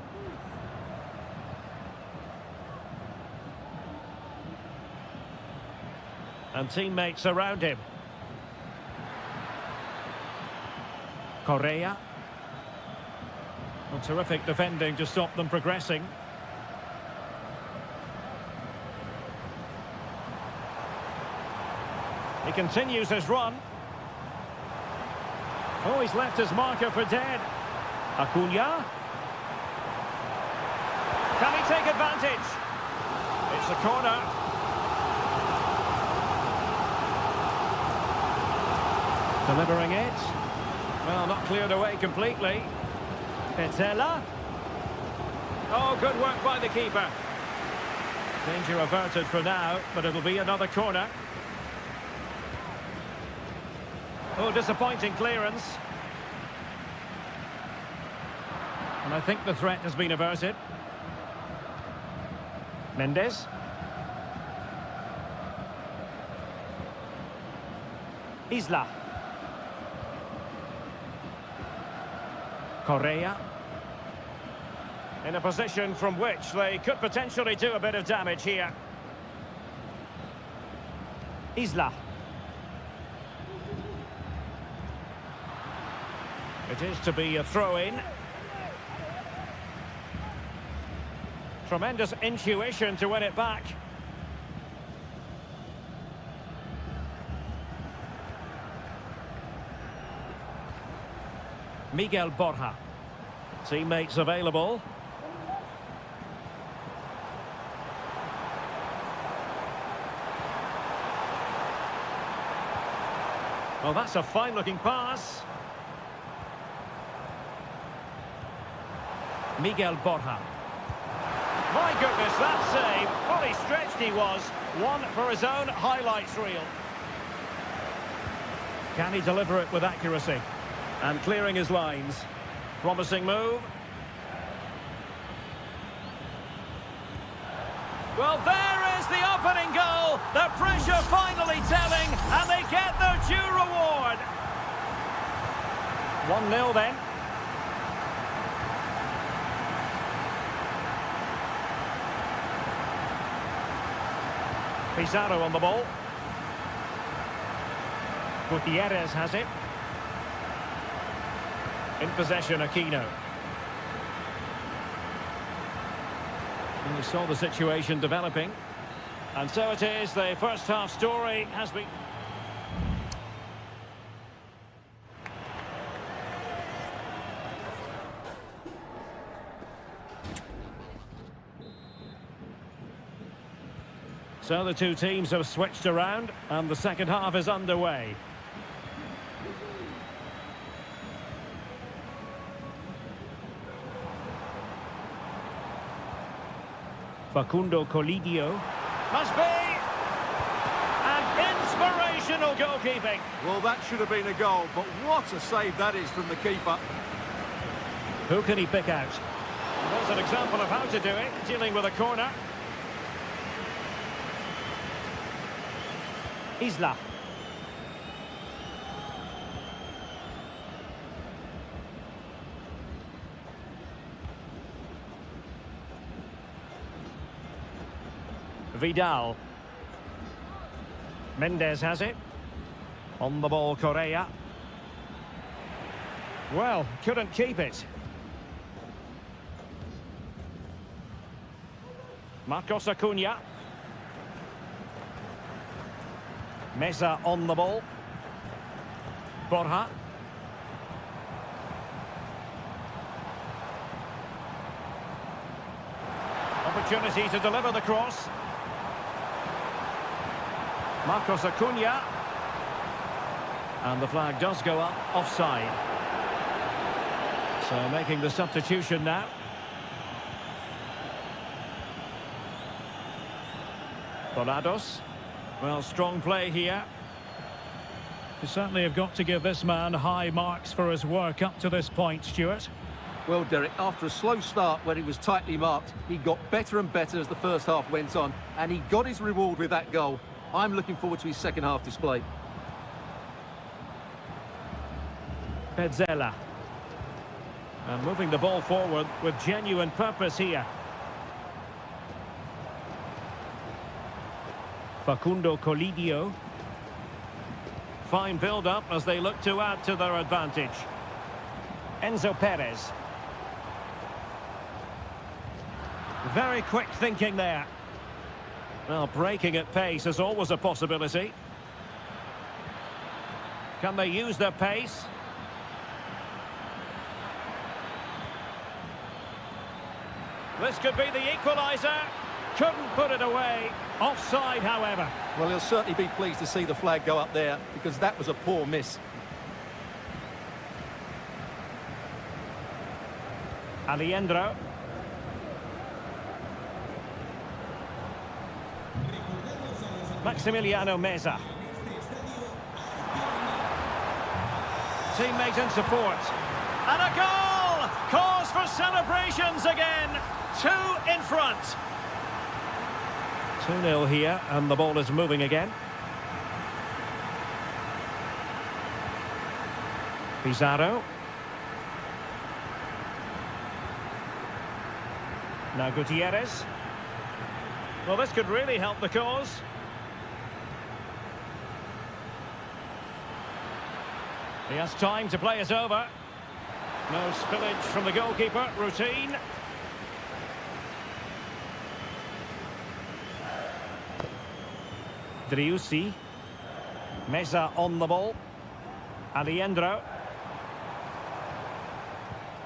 And teammates around him. Correa. Well, terrific defending to stop them progressing. He continues his run. Oh, he's left his marker for dead. Acuna. Can he take advantage? It's a corner. Delivering it. Well, not cleared away completely. Petzela. Oh, good work by the keeper. Danger averted for now, but it'll be another corner. Oh, disappointing clearance. And I think the threat has been averted. Mendes. Isla. Correa. In a position from which they could potentially do a bit of damage here. Isla. It is to be a throw-in. Tremendous intuition to win it back. Miguel Borja. Teammates available. Well, that's a fine-looking pass. Miguel Borja. My goodness, that save. Fully stretched he was. One for his own highlights reel. Can he deliver it with accuracy? And clearing his lines. Promising move. Well, there is the opening goal. The pressure finally telling, and they get their due reward. 1-0 then. Pizarro on the ball. Gutierrez has it. In possession, Aquino. And we saw the situation developing. And so it is, the first half story has been... So the two teams have switched around, and the second half is underway. Facundo Colidio. Must be! And inspirational goalkeeping. Well, that should have been a goal, but what a save that is from the keeper. Who can he pick out? There's an example of how to do it, dealing with a corner. Isla. Vidal. Mendes has it. On the ball, Correa. Well, couldn't keep it. Marcos Acuna. Meza on the ball. Borja. Opportunity to deliver the cross. Marcos Acuna. And the flag does go up, offside. So making the substitution now. Dorados. Well, strong play here. You certainly have got to give this man high marks for his work up to this point, Stuart. Well, Derek, after a slow start when he was tightly marked, he got better and better as the first half went on, and he got his reward with that goal. I'm looking forward to his second half display. Petzela. And moving the ball forward with genuine purpose here. Facundo Colidio. Fine build-up as they look to add to their advantage. Enzo Perez. Very quick thinking there. Well, breaking at pace is always a possibility. Can they use their pace? This could be the equaliser. Couldn't put it away. Offside, however. Well, he'll certainly be pleased to see the flag go up there, because that was a poor miss. Aliendro. Maximiliano Meza. Teammate in support. And a goal! Cause for celebrations again. 2 in front. 2-0 here, and the ball is moving again. Pizarro. Now Gutierrez. Well, this could really help the cause. He has time to play it over. No spillage from the goalkeeper. Routine. Driussi. Meza on the ball. Aliendro.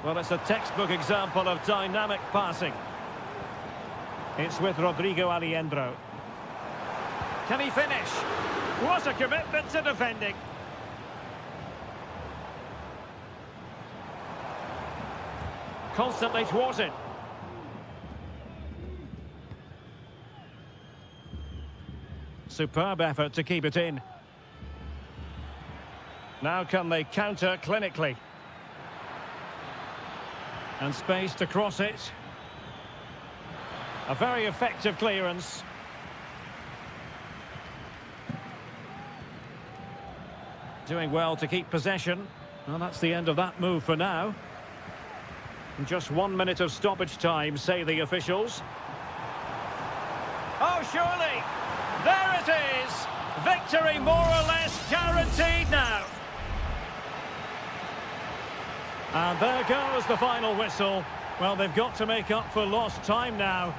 Well, it's a textbook example of dynamic passing. It's with Rodrigo Aliendro. Can he finish? What a commitment to defending. Constantly thwarted. Superb effort to keep it in. Now can they counter clinically? And space to cross it. A very effective clearance. Doing well to keep possession. Well, that's the end of that move for now. Just 1 minute of stoppage time, say the officials. Oh, surely! There it is! Victory more or less guaranteed now. And there goes the final whistle. Well, they've got to make up for lost time now.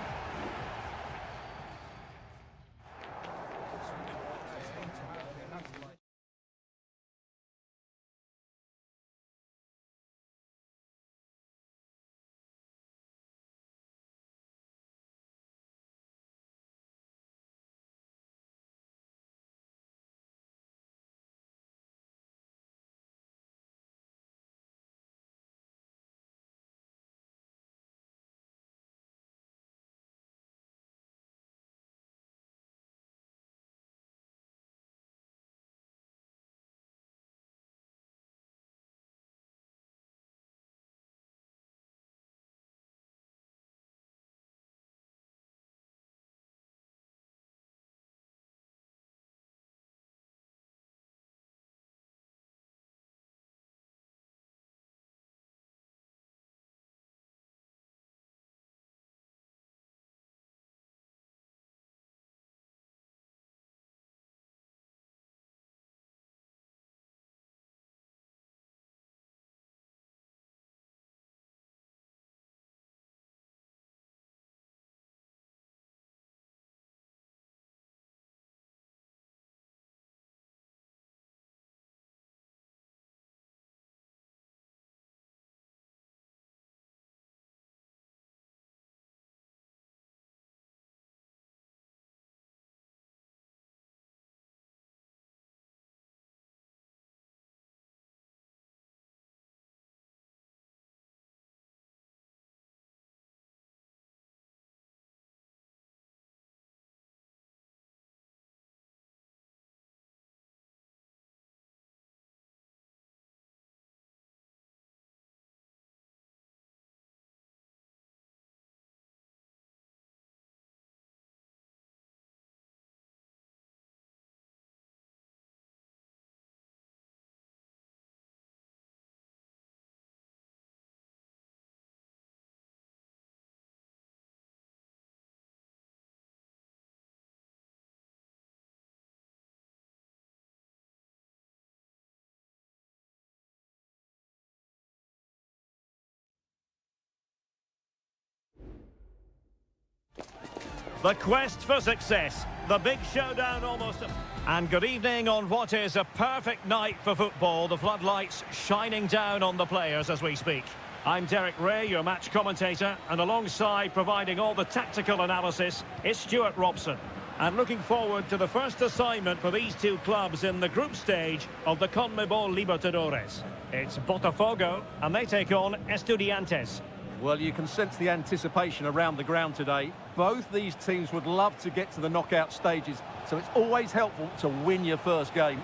The quest for success. The big showdown almost. And good evening on what is a perfect night for football. The floodlights shining down on the players as we speak. I'm Derek Ray, your match commentator, and alongside providing all the tactical analysis is Stuart Robson. And looking forward to the first assignment for these two clubs in the group stage of the CONMEBOL Libertadores. It's Botafogo, and they take on Estudiantes. Well, you can sense the anticipation around the ground today. Both these teams would love to get to the knockout stages, so it's always helpful to win your first game.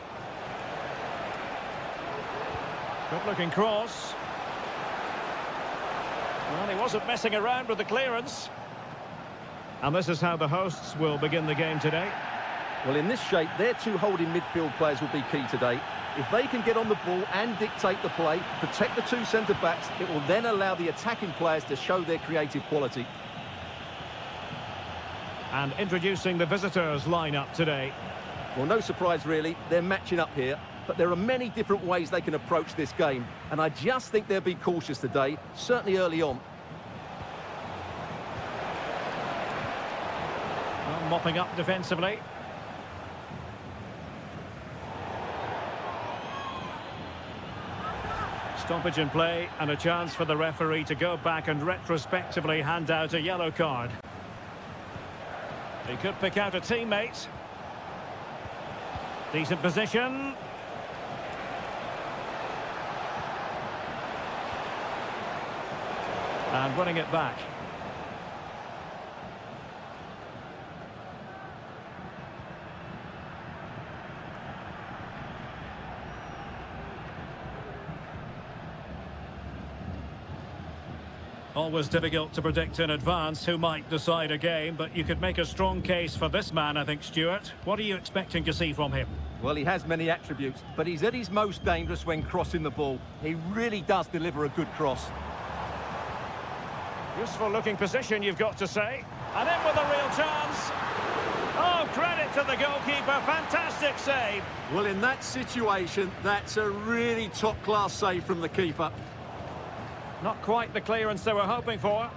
Good-looking cross. Well, he wasn't messing around with the clearance. And this is how the hosts will begin the game today. Well, in this shape, their two holding midfield players will be key today. If they can get on the ball and dictate the play, protect the two centre-backs, it will then allow the attacking players to show their creative quality. And introducing the visitors' lineup today. Well, no surprise, really. They're matching up here. But there are many different ways they can approach this game. And I just think they'll be cautious today, certainly early on. Well, mopping up defensively. Stoppage in play and a chance for the referee to go back and retrospectively hand out a yellow card. He could pick out a teammate. Decent position. And winning it back. Always difficult to predict in advance who might decide a game, but you could make a strong case for this man, I think, Stuart. What are you expecting to see from him? Well, he has many attributes, but he's at his most dangerous when crossing the ball. He really does deliver a good cross. Useful looking position, you've got to say. And in with a real chance. Oh, credit to the goalkeeper. Fantastic save. Well, in that situation, that's a really top-class save from the keeper. Not quite the clearance they were hoping for.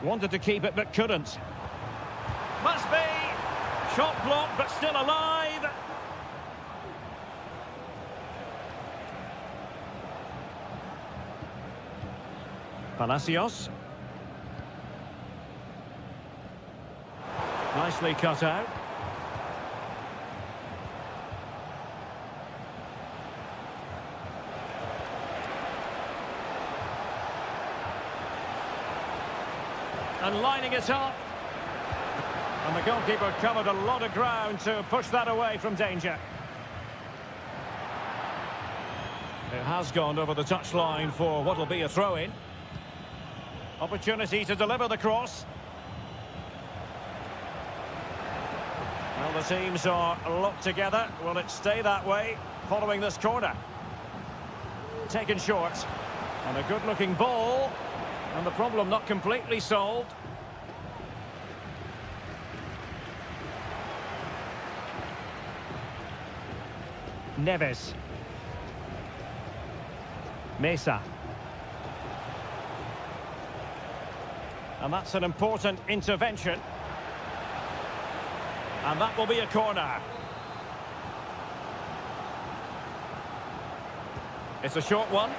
Wanted to keep it, but couldn't. Must be. Shot blocked, but still alive. Palacios. Nicely cut out. And lining it up. And the goalkeeper covered a lot of ground to push that away from danger. It has gone over the touchline for what will be a throw-in. Opportunity to deliver the cross. Well, the teams are locked together. Will it stay that way following this corner? Taken short. And a good-looking ball. And the problem not completely solved. Neves. Mesa. And that's an important intervention. And that will be a corner. It's a short one.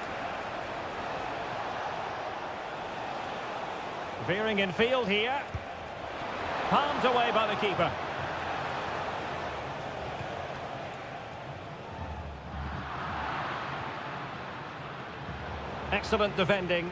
Veering in field here. Palmed away by the keeper. Excellent defending.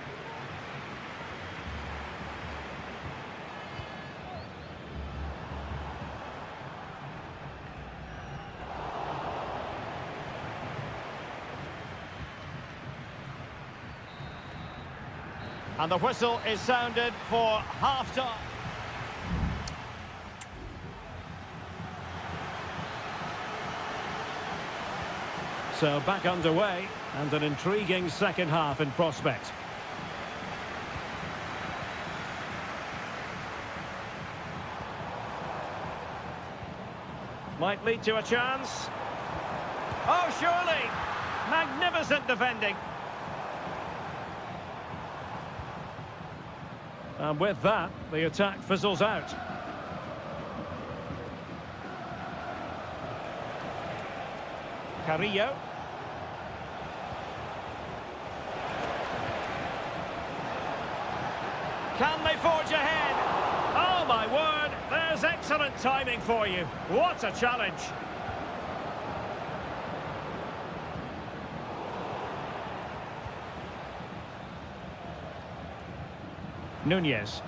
And the whistle is sounded for half-time. So back underway, and an intriguing second half in prospect. Might lead to a chance. Oh, surely! Magnificent defending. And with that, the attack fizzles out. Carrillo. Can they forge ahead? Oh my word, there's excellent timing for you. What a challenge. Nunez.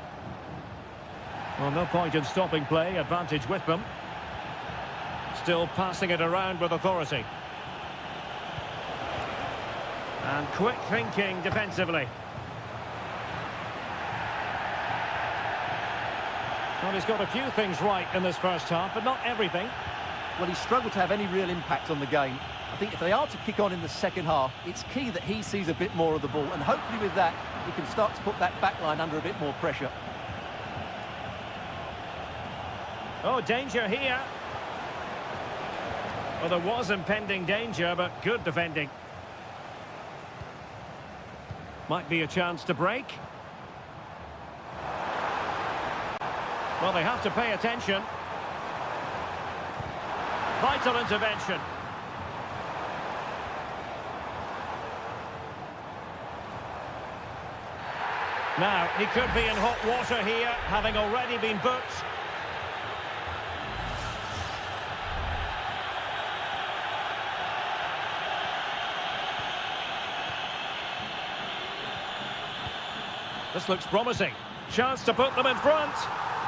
Well, no point in stopping play, advantage with them. Still passing it around with authority. And quick thinking defensively. Well, he's got a few things right in this first half, but not everything. Well, he struggled to have any real impact on the game. I think if they are to kick on in the second half, it's key that he sees a bit more of the ball, and hopefully with that, he can start to put that back line under a bit more pressure. Oh, danger here. Well, there was impending danger, but good defending. Might be a chance to break. Well, they have to pay attention. Vital intervention. Now, he could be in hot water here, having already been booked. This looks promising. Chance to put them in front.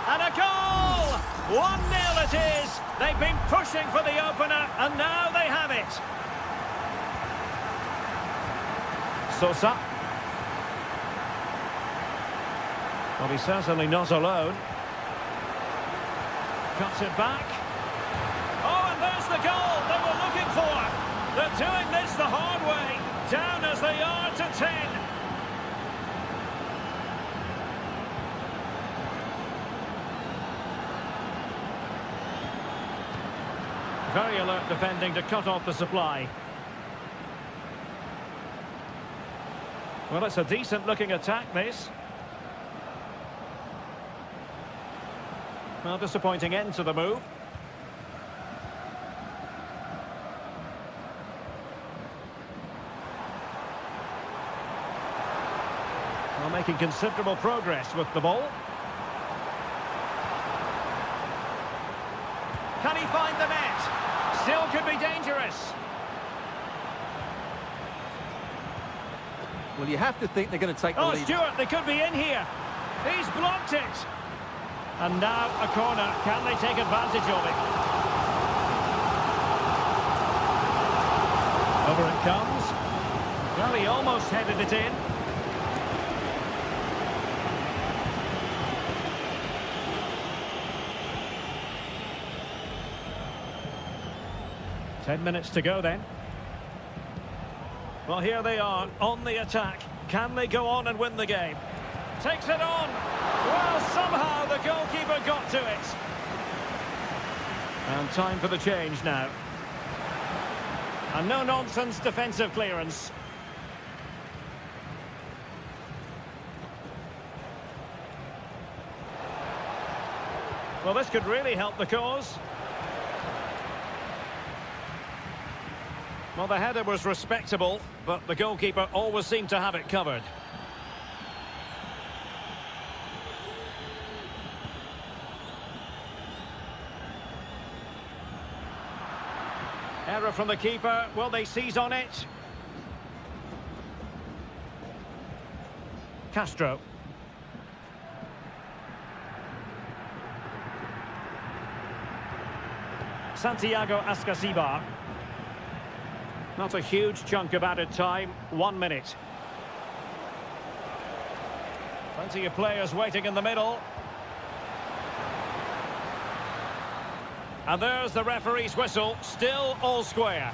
And a goal! 1-0 it is. They've been pushing for the opener, and now they have it. Sosa. Well, he's certainly not alone. Cuts it back. Oh, and there's the goal they were looking for. They're doing this the hard way. Down as they are to 10. Very alert defending to cut off the supply. Well, it's a decent-looking attack, this. Well, disappointing end to the move. Well, making considerable progress with the ball. Can he find the net? Still could be dangerous. Well, you have to think they're going to take the lead. Oh, Stewart, they could be in here. He's blocked it. And now a corner. Can they take advantage of it? Over it comes. Well, he almost headed it in. Ten minutes to go then. Well, here they are on the attack. Can they go on and win the game? Takes it on. Well, somehow the goalkeeper got to it. And time for the change now. And no-nonsense defensive clearance. Well, this could really help the cause. Well, the header was respectable, but the goalkeeper always seemed to have it covered. Error from the keeper. Will they seize on it? Castro. Santiago Ascasibar. Not a huge chunk of added time. 1 minute. Plenty of players waiting in the middle. And there's the referee's whistle. Still all square.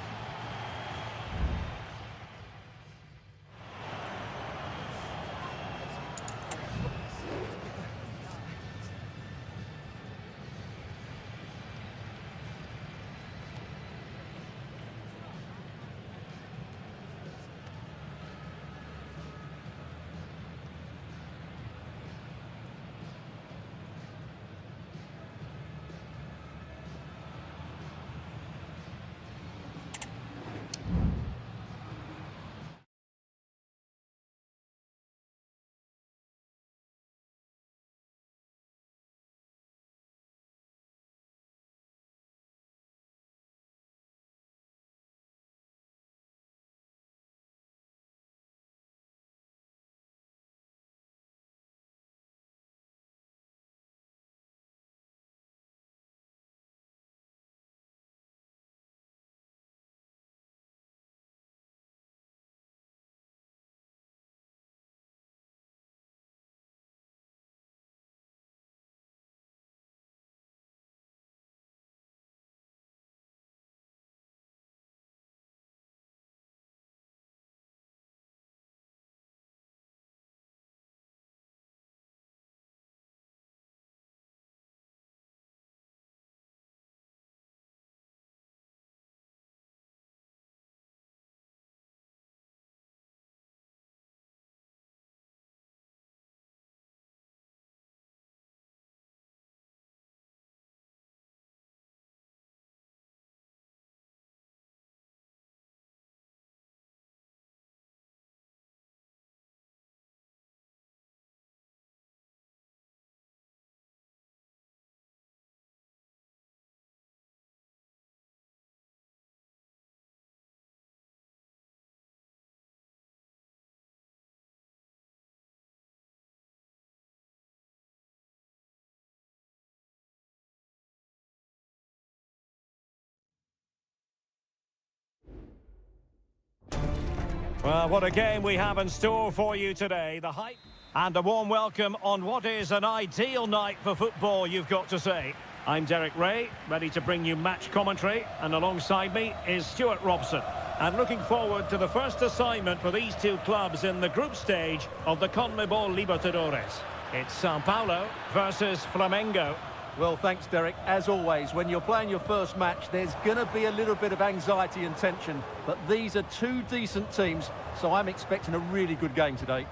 Well, what a game we have in store for you today. The hype and a warm welcome on what is an ideal night for football, you've got to say. I'm Derek Ray, ready to bring you match commentary, and alongside me is Stuart Robson. And looking forward to the first assignment for these two clubs in the group stage of the CONMEBOL Libertadores. It's Sao Paulo versus Flamengo. Well, thanks, Derek. As always, when you're playing your first match, there's going to be a little bit of anxiety and tension. But these are two decent teams, so I'm expecting a really good game today.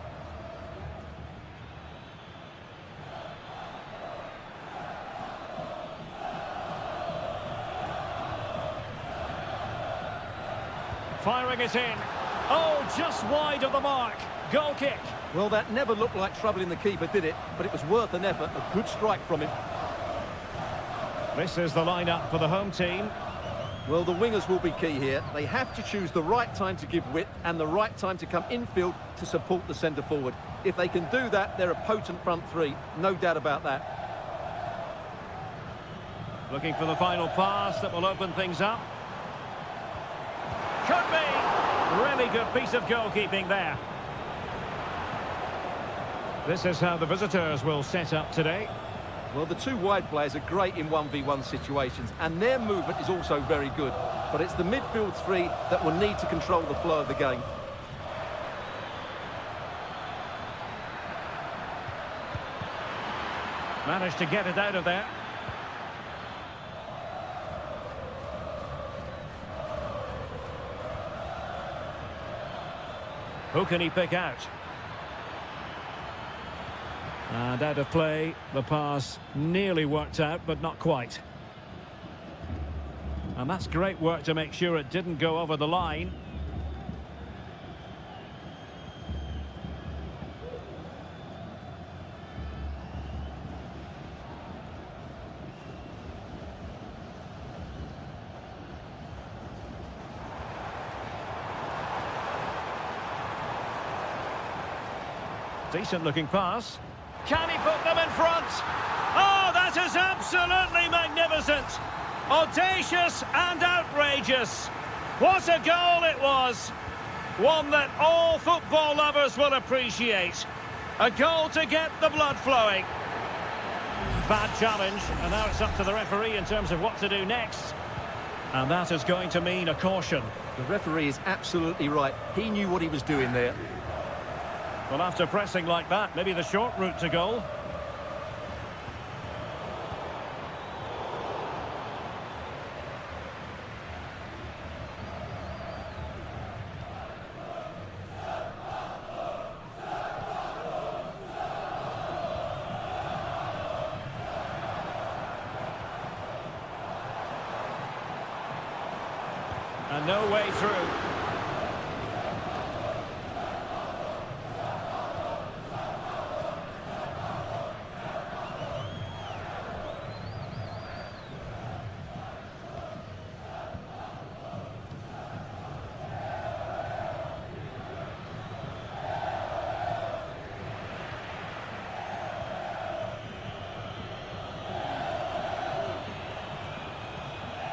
Firing it in. Oh, just wide of the mark. Goal kick. Well, that never looked like trouble in the keeper, did it? But it was worth an effort. A good strike from him. This is the lineup for the home team. Well, the wingers will be key here. They have to choose the right time to give width and the right time to come infield to support the centre forward. If they can do that, they're a potent front three. No doubt about that. Looking for the final pass that will open things up. Could be. Really good piece of goalkeeping there. This is how the visitors will set up today. Well, the two wide players are great in 1v1 situations, and their movement is also very good. But it's the midfield three that will need to control the flow of the game. Managed to get it out of there. Who can he pick out? And out of play, the pass nearly worked out, but not quite. And that's great work to make sure it didn't go over the line. Decent looking pass. Can he put them in front? Oh, that is absolutely magnificent. Audacious and outrageous. What a goal it was. One that all football lovers will appreciate. A goal to get the blood flowing. Bad challenge, and now it's up to the referee in terms of what to do next. And that is going to mean a caution. The referee is absolutely right. He knew what he was doing there. Well, after pressing like that, maybe the short route to goal. And no way through.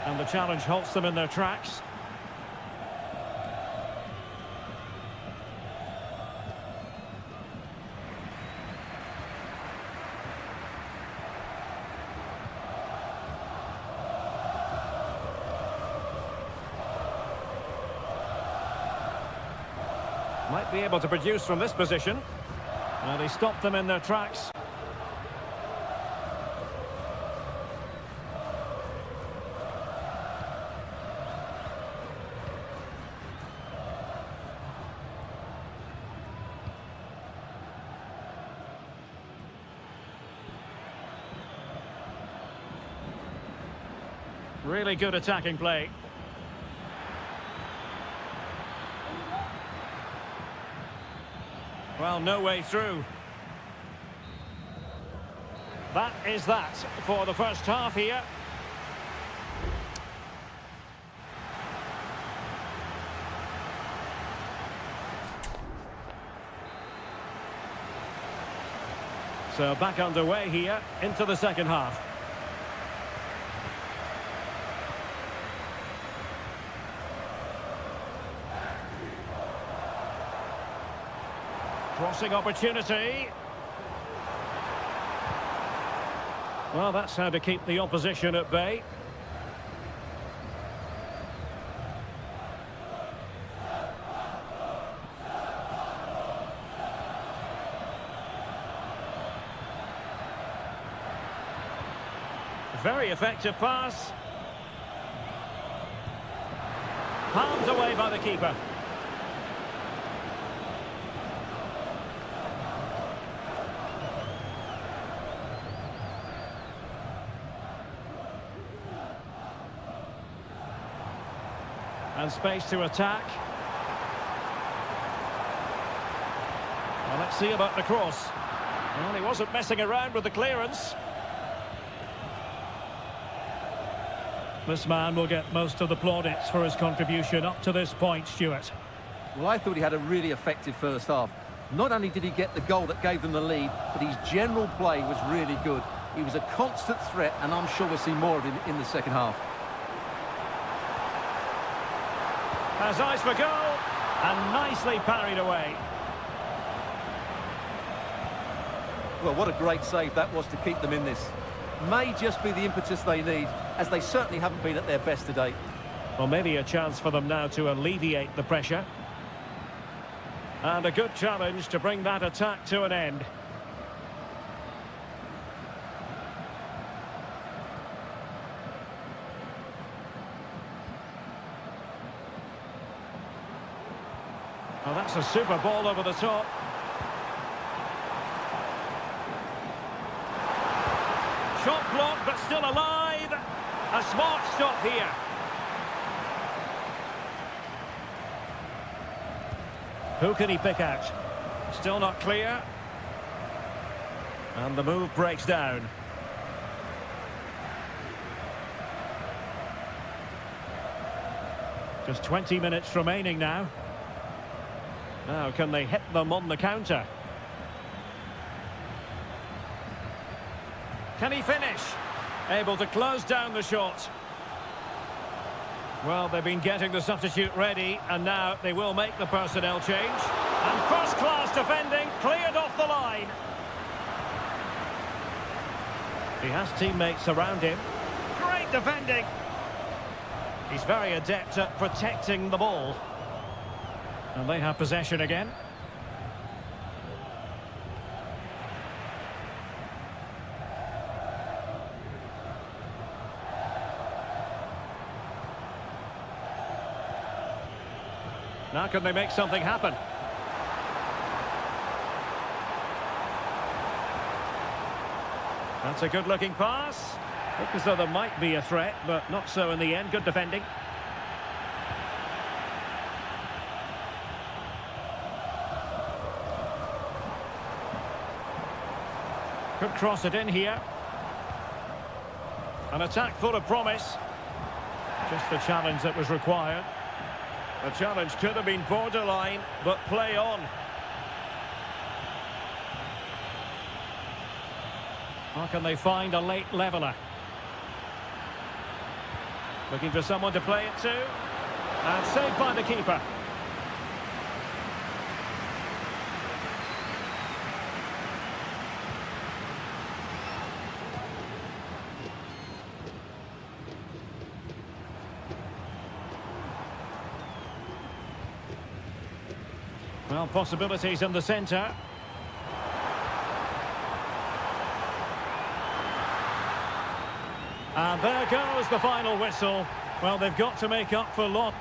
And the challenge halts them in their tracks. Might be able to produce from this position. And he stopped them in their tracks. Really good attacking play. Well, no way through. That is that for the first half here. So back underway here into the second half. Crossing opportunity. Well, that's how to keep the opposition at bay. Very effective pass. Palmed away by the keeper. And space to attack. Well, let's see about the cross. Well, he wasn't messing around with the clearance. This man will get most of the plaudits for his contribution up to this point, Stuart. Well, I thought he had a really effective first half. Not only did he get the goal that gave them the lead, but his general play was really good. He was a constant threat, and I'm sure we'll see more of him in the second half. Has eyes for goal, and nicely parried away. Well, what a great save that was to keep them in this. May just be the impetus they need, as they certainly haven't been at their best to date. Well, maybe a chance for them now to alleviate the pressure. And a good challenge to bring that attack to an end. Well, that's a super ball over the top. Shot blocked, but still alive. A smart stop here. Who can he pick out? Still not clear. And the move breaks down. Just 20 minutes remaining now. Now, can they hit them on the counter? Can he finish? Able to close down the shot. Well, they've been getting the substitute ready, and now they will make the personnel change. And first-class defending, cleared off the line. He has teammates around him. Great defending. He's very adept at protecting the ball. And they have possession again. Now can they make something happen? That's a good-looking pass. Look as though there might be a threat, but not so in the end. Good defending. Could cross it in here. An attack full of promise. Just the challenge that was required. The challenge could have been borderline, but play on. How can they find a late leveller? Looking for someone to play it to. And saved by the keeper. Well, possibilities in the centre. And there goes the final whistle. Well, they've got to make up for loss.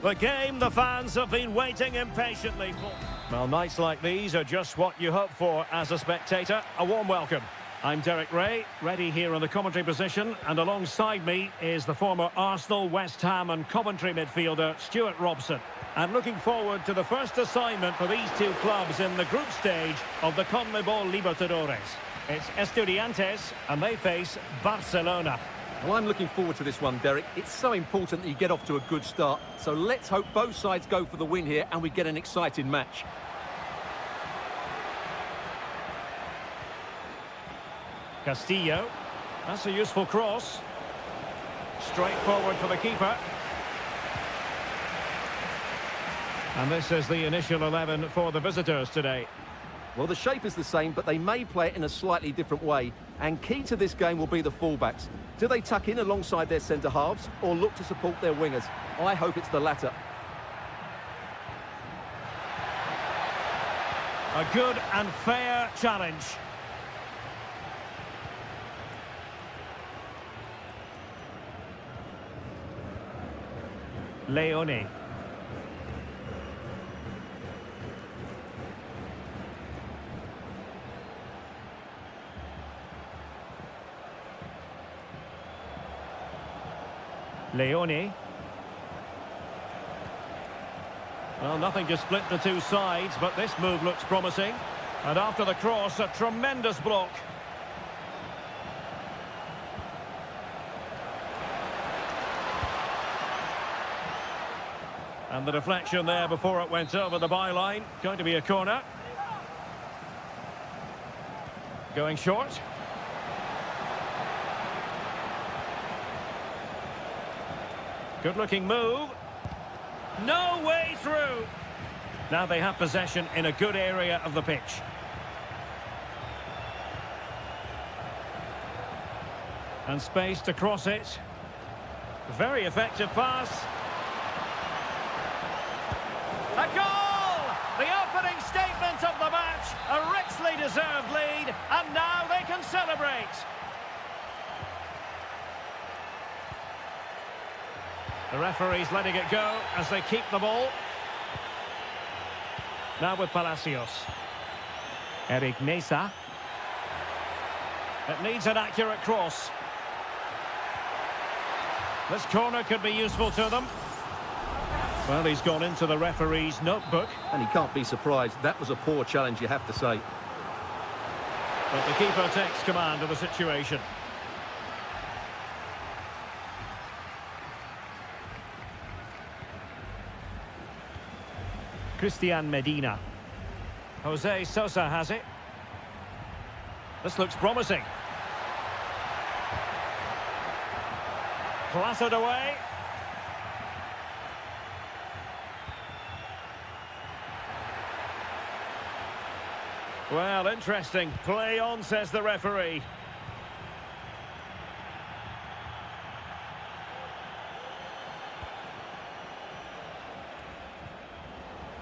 The game the fans have been waiting impatiently for. Well, nights like these are just what you hope for as a spectator. A warm welcome. I'm Derek Ray, ready here in the commentary position, and alongside me is the former Arsenal, West Ham and Coventry midfielder Stuart Robson. And looking forward to the first assignment for these two clubs in the group stage of the CONMEBOL Libertadores. It's Estudiantes, and they face Barcelona. Well, I'm looking forward to this one, Derek. It's so important that you get off to a good start. So let's hope both sides go for the win here and we get an exciting match. Castillo. That's a useful cross. Straight forward for the keeper. And this is the initial 11 for the visitors today. Well, the shape is the same, but they may play it in a slightly different way. And key to this game will be the fullbacks. Do they tuck in alongside their centre-halves or look to support their wingers? I hope it's the latter. A good and fair challenge. Leone. Leone. Well, nothing to split the two sides, but this move looks promising. And after the cross, a tremendous block. And the deflection there before it went over the byline. Going to be a corner. Going short. Good-looking move. No way through. Now they have possession in a good area of the pitch. And space to cross it. Very effective pass. A goal! The opening statement of the match. A richly deserved lead. And now they can celebrate. The referee's letting it go as they keep the ball. Now with Palacios. Eric Mesa. It needs an accurate cross. This corner could be useful to them. Well, he's gone into the referee's notebook. And he can't be surprised. That was a poor challenge, you have to say. But the keeper takes command of the situation. Christian Medina. Jose Sosa has it. This looks promising. Clattered away. Well, interesting. Play on, says the referee.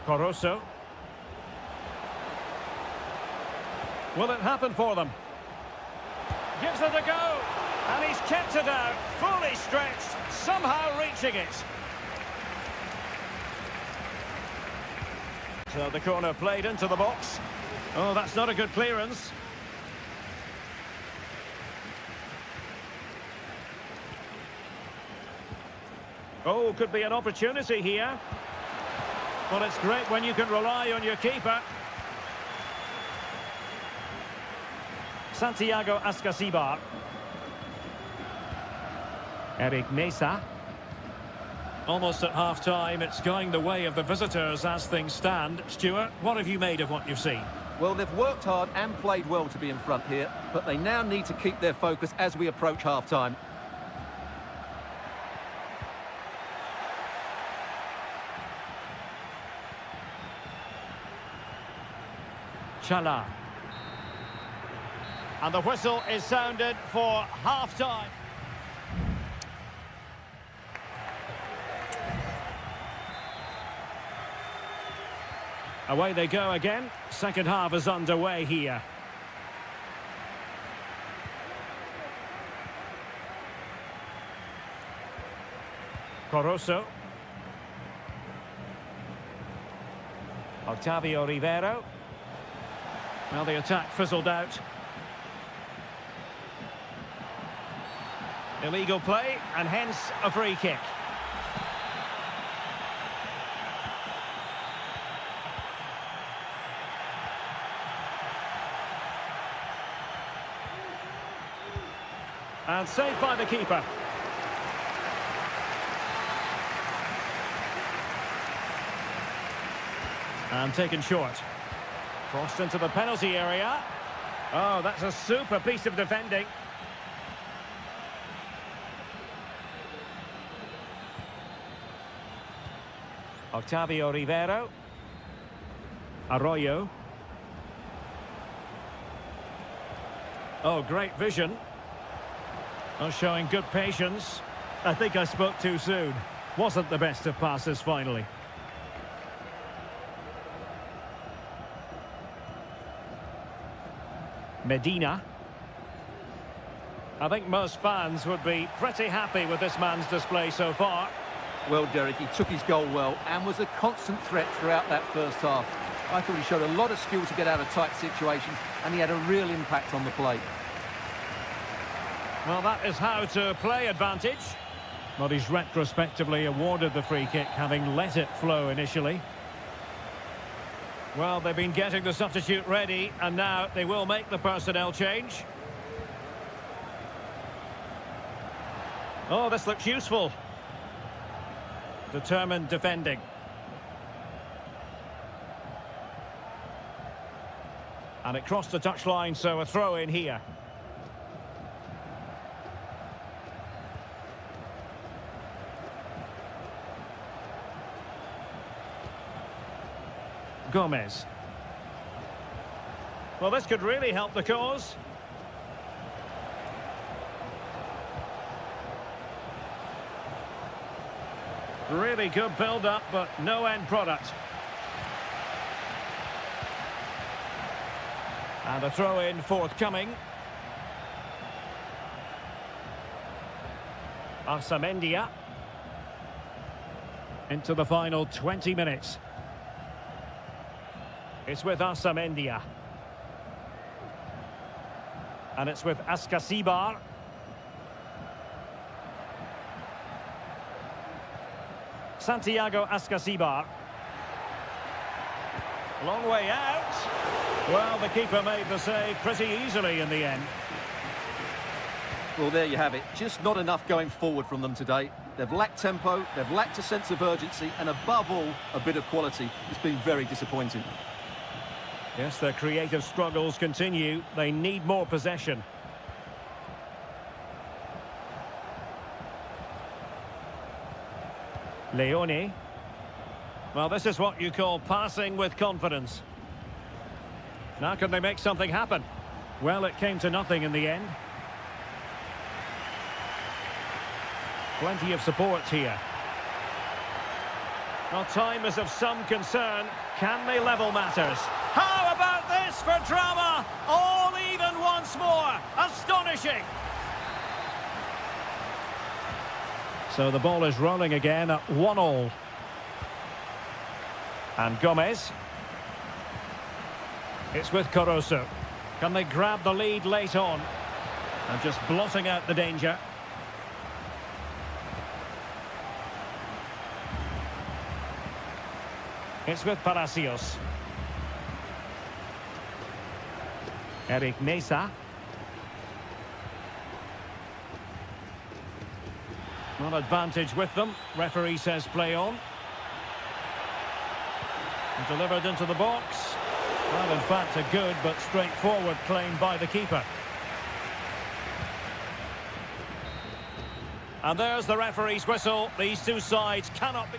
Caruso. Will it happen for them? Gives it a go. And he's kept it out. Fully stretched. Somehow reaching it. So the corner played into the box. Oh, that's not a good clearance. Oh, could be an opportunity here. Well, it's great when you can rely on your keeper. Santiago Ascasibar. Eric Mesa. Almost at half-time, it's going the way of the visitors as things stand. Stuart, what have you made of what you've seen? Well, they've worked hard and played well to be in front here, but they now need to keep their focus as we approach half-time. Chala. And the whistle is sounded for half-time. Away they go again. Second half is underway here. Caruso. Octavio Rivero. Well, the attack fizzled out. Illegal play, and hence a free kick. And saved by the keeper. And taken short. Crossed into the penalty area. Oh, that's a super piece of defending. Octavio Rivero. Arroyo. Oh, great vision. Oh, showing good patience. I think I spoke too soon. Wasn't the best of passes finally. Medina. I think most fans would be pretty happy with this man's display so far. Well, Derek, he took his goal well and was a constant threat throughout that first half. I thought he showed a lot of skill to get out of tight situations, and he had a real impact on the play. Well, that is how to play advantage. But he's retrospectively awarded the free kick, having let it flow initially. Well, they've been getting the substitute ready, and now they will make the personnel change. Oh, this looks useful. Determined defending. And it crossed the touchline, so a throw in here. Gomez. Well, this could really help the cause. Really good build-up, but no end product. And a throw-in forthcoming. Arsamendia. Into the final 20 minutes. It's with Arsamendia. And it's with Askasibar. Santiago Askasibar. Long way out. Well, the keeper made the save pretty easily in the end. Well, there you have it. Just not enough going forward from them today. They've lacked tempo, they've lacked a sense of urgency, and above all, a bit of quality. It's been very disappointing. Yes, their creative struggles continue. They need more possession. Leone. Well, this is what you call passing with confidence. Now can they make something happen? Well, it came to nothing in the end. Plenty of support here. Well, time is of some concern. Can they level matters? How about this for drama? All even once more. Astonishing. So the ball is rolling again at 1-1. And Gomez. It's with Caruso. Can they grab the lead late on? And just blotting out the danger. It's with Palacios. Eric Mesa. One advantage with them. Referee says play on. And delivered into the box. Well, in fact, a good but straightforward claim by the keeper. And there's the referee's whistle. These two sides cannot be...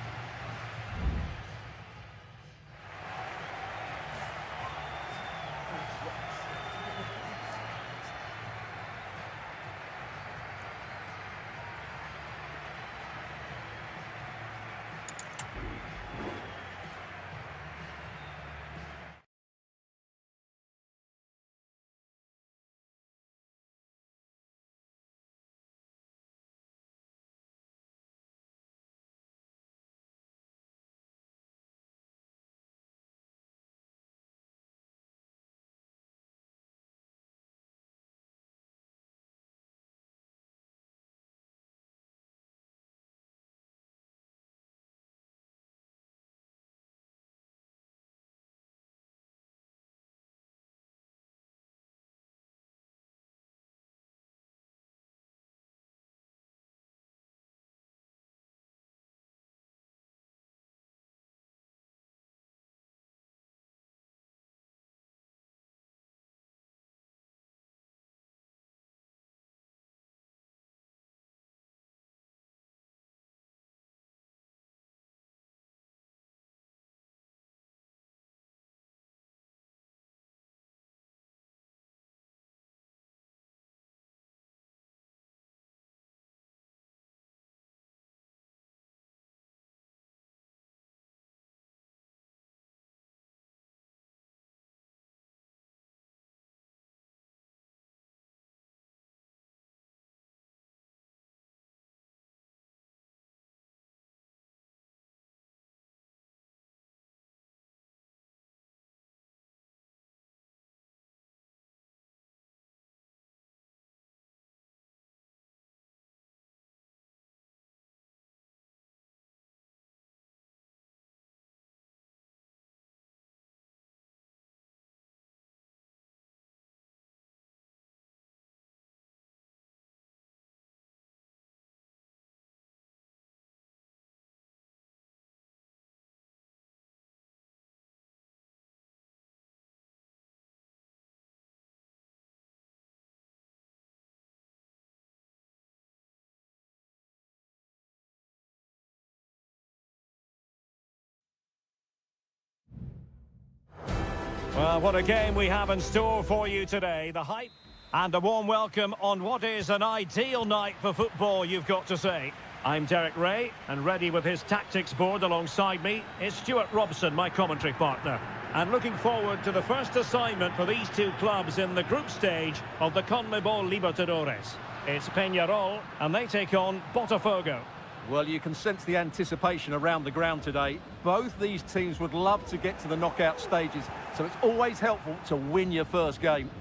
Well, what a game we have in store for you today. The hype and a warm welcome on what is an ideal night for football, you've got to say. I'm Derek Ray, and ready with his tactics board alongside me is Stuart Robson, my commentary partner. And looking forward to the first assignment for these two clubs in the group stage of the CONMEBOL Libertadores. It's Peñarol, and they take on Botafogo. Well, you can sense the anticipation around the ground today. Both these teams would love to get to the knockout stages, so it's always helpful to win your first game.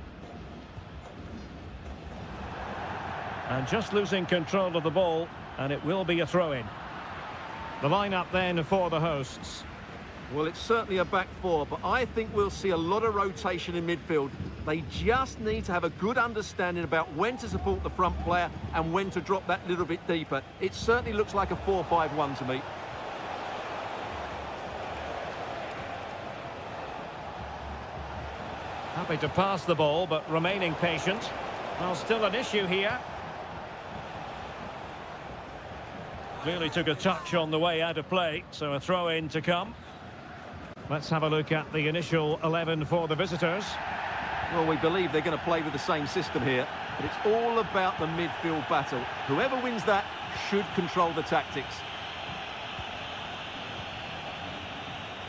And just losing control of the ball, and it will be a throw-in. The lineup then for the hosts. Well, it's certainly a back four, but I think we'll see a lot of rotation in midfield. They just need to have a good understanding about when to support the front player and when to drop that little bit deeper. It certainly looks like a 4-5-1 to me. Happy to pass the ball, but remaining patient. Well, still an issue here. Clearly took a touch on the way out of play, so a throw-in to come. Let's have a look at the initial 11 for the visitors. Well, we believe they're going to play with the same system here, but it's all about the midfield battle. Whoever wins that should control the tactics.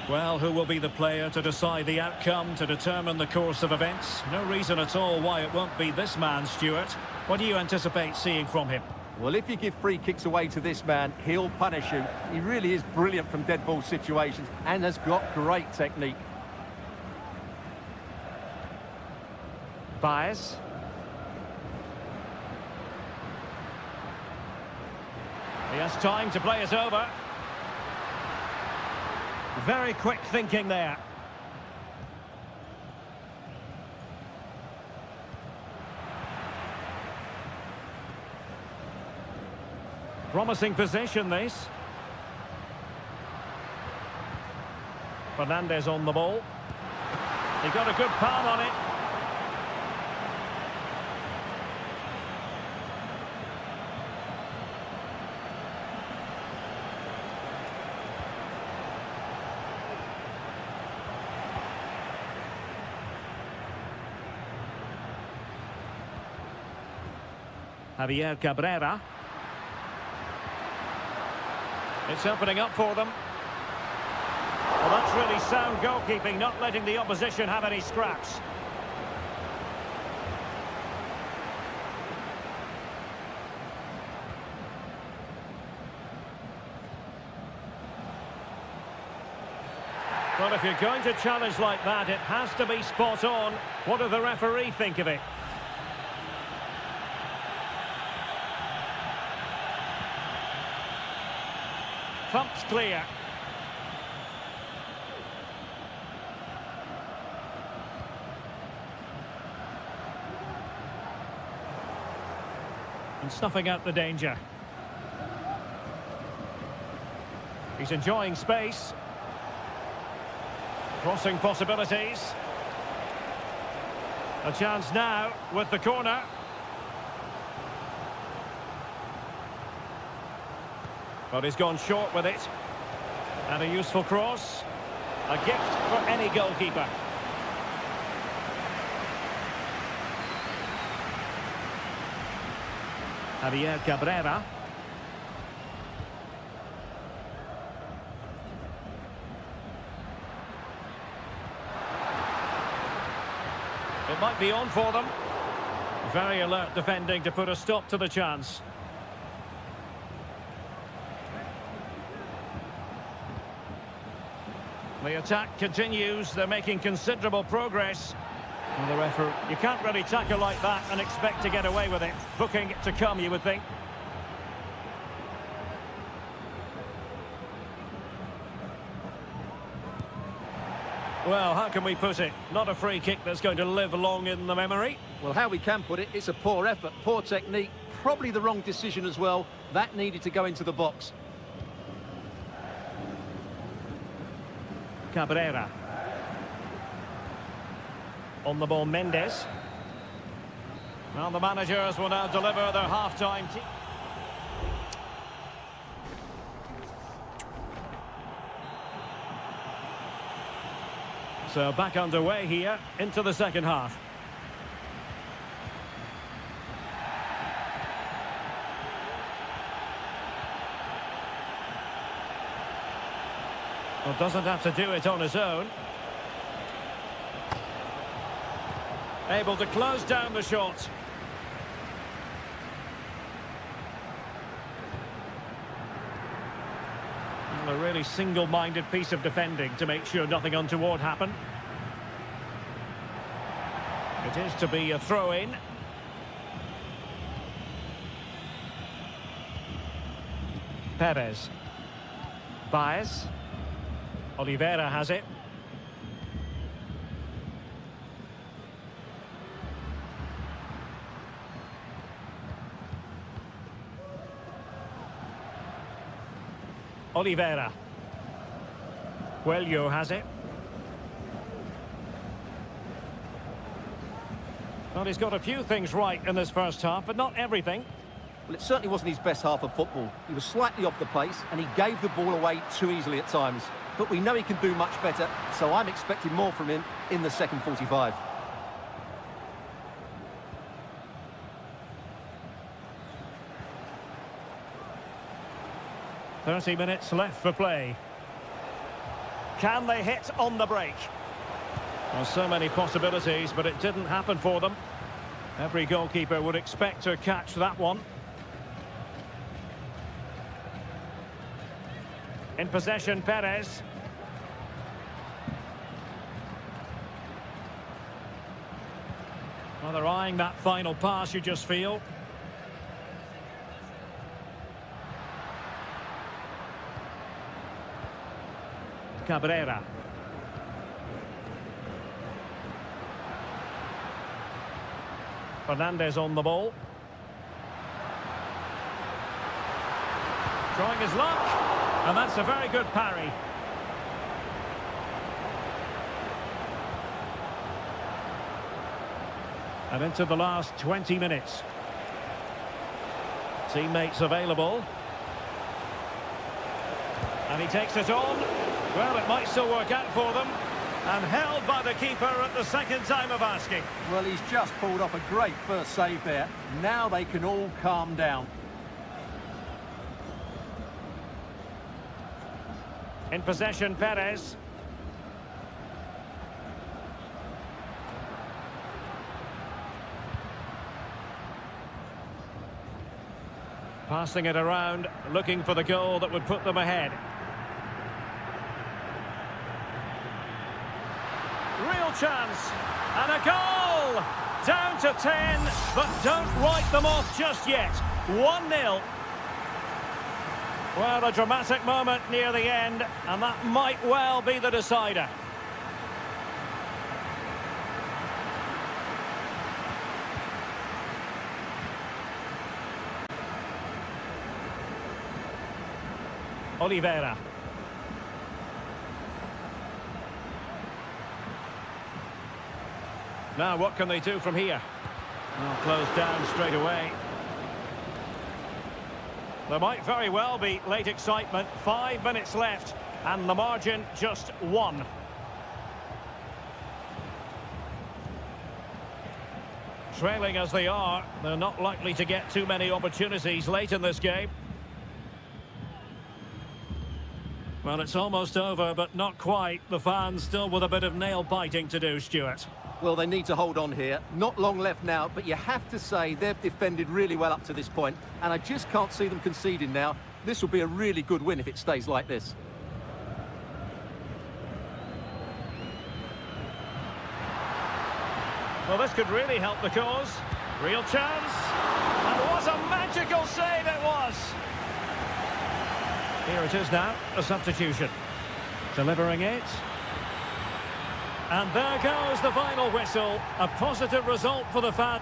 Well, who will be the player to decide the outcome, to determine the course of events? No reason at all why it won't be this man, Stuart. What do you anticipate seeing from him? Well, if you give free kicks away to this man, he'll punish you. He really is brilliant from dead ball situations and has got great technique. Baez. He has time to play it over. Very quick thinking there. Promising position, this. Fernandez on the ball. He got a good palm on it. Javier Cabrera. It's opening up for them. Well, that's really sound goalkeeping, not letting the opposition have any scraps. Well, if you're going to challenge like that, it has to be spot on. What does the referee think of it? Thump's clear. And snuffing out the danger. He's enjoying space. Crossing possibilities. A chance now with the corner. But he's gone short with it. And a useful cross. A gift for any goalkeeper. Javier Cabrera. It might be on for them. Very alert defending to put a stop to the chance. The attack continues. They're making considerable progress. And the referee, you can't really tackle like that and expect to get away with it. Booking to come, you would think. Well, how can we put it? Not a free kick that's going to live long in the memory. Well, how we can put it, it's a poor effort, poor technique, probably the wrong decision as well. That needed to go into the box. Cabrera. On the ball, Mendes. Well, the managers will now deliver their half-time team. So back underway here into the second half. Well, doesn't have to do it on his own. Able to close down the shot. A really single-minded piece of defending to make sure nothing untoward happened. It is to be a throw-in. Perez. Baez. Oliveira has it. Oliveira. Coelho has it. Well, he's got a few things right in this first half, but not everything. Well, it certainly wasn't his best half of football. He was slightly off the pace, and he gave the ball away too easily at times. But we know he can do much better, so I'm expecting more from him in the second 45. "30 minutes left for play. Can they hit on the break?" Well, so many possibilities, but it didn't happen for them. Every goalkeeper would expect to catch that one. In possession, Perez. Well, they're eyeing that final pass, you just feel. Cabrera. Fernandez on the ball. Trying his luck. And that's a very good parry. And into the last 20 minutes. Teammates available. And he takes it on. Well, it might still work out for them. And held by the keeper at the second time of asking. Well, he's just pulled off a great first save there. Now they can all calm down. In possession, Perez. Passing it around, looking for the goal that would put them ahead. Real chance, and a goal! Down to 10, but don't write them off just yet. 1-0. Well, a dramatic moment near the end, and that might well be the decider. Oliveira. Now, what can they do from here? Well, closed down straight away. There might very well be late excitement. 5 minutes left, and the margin just 1. Trailing as they are, they're not likely to get too many opportunities late in this game. Well, it's almost over, but not quite. The fans still with a bit of nail-biting to do, Stuart. Well, they need to hold on here. Not long left now, but you have to say they've defended really well up to this point, and I just can't see them conceding now. This will be a really good win if it stays like this. Well, this could really help the cause. Real chance. And what a magical save it was. Here it is now, a substitution. Delivering it. And there goes the final whistle. A positive result for the fans.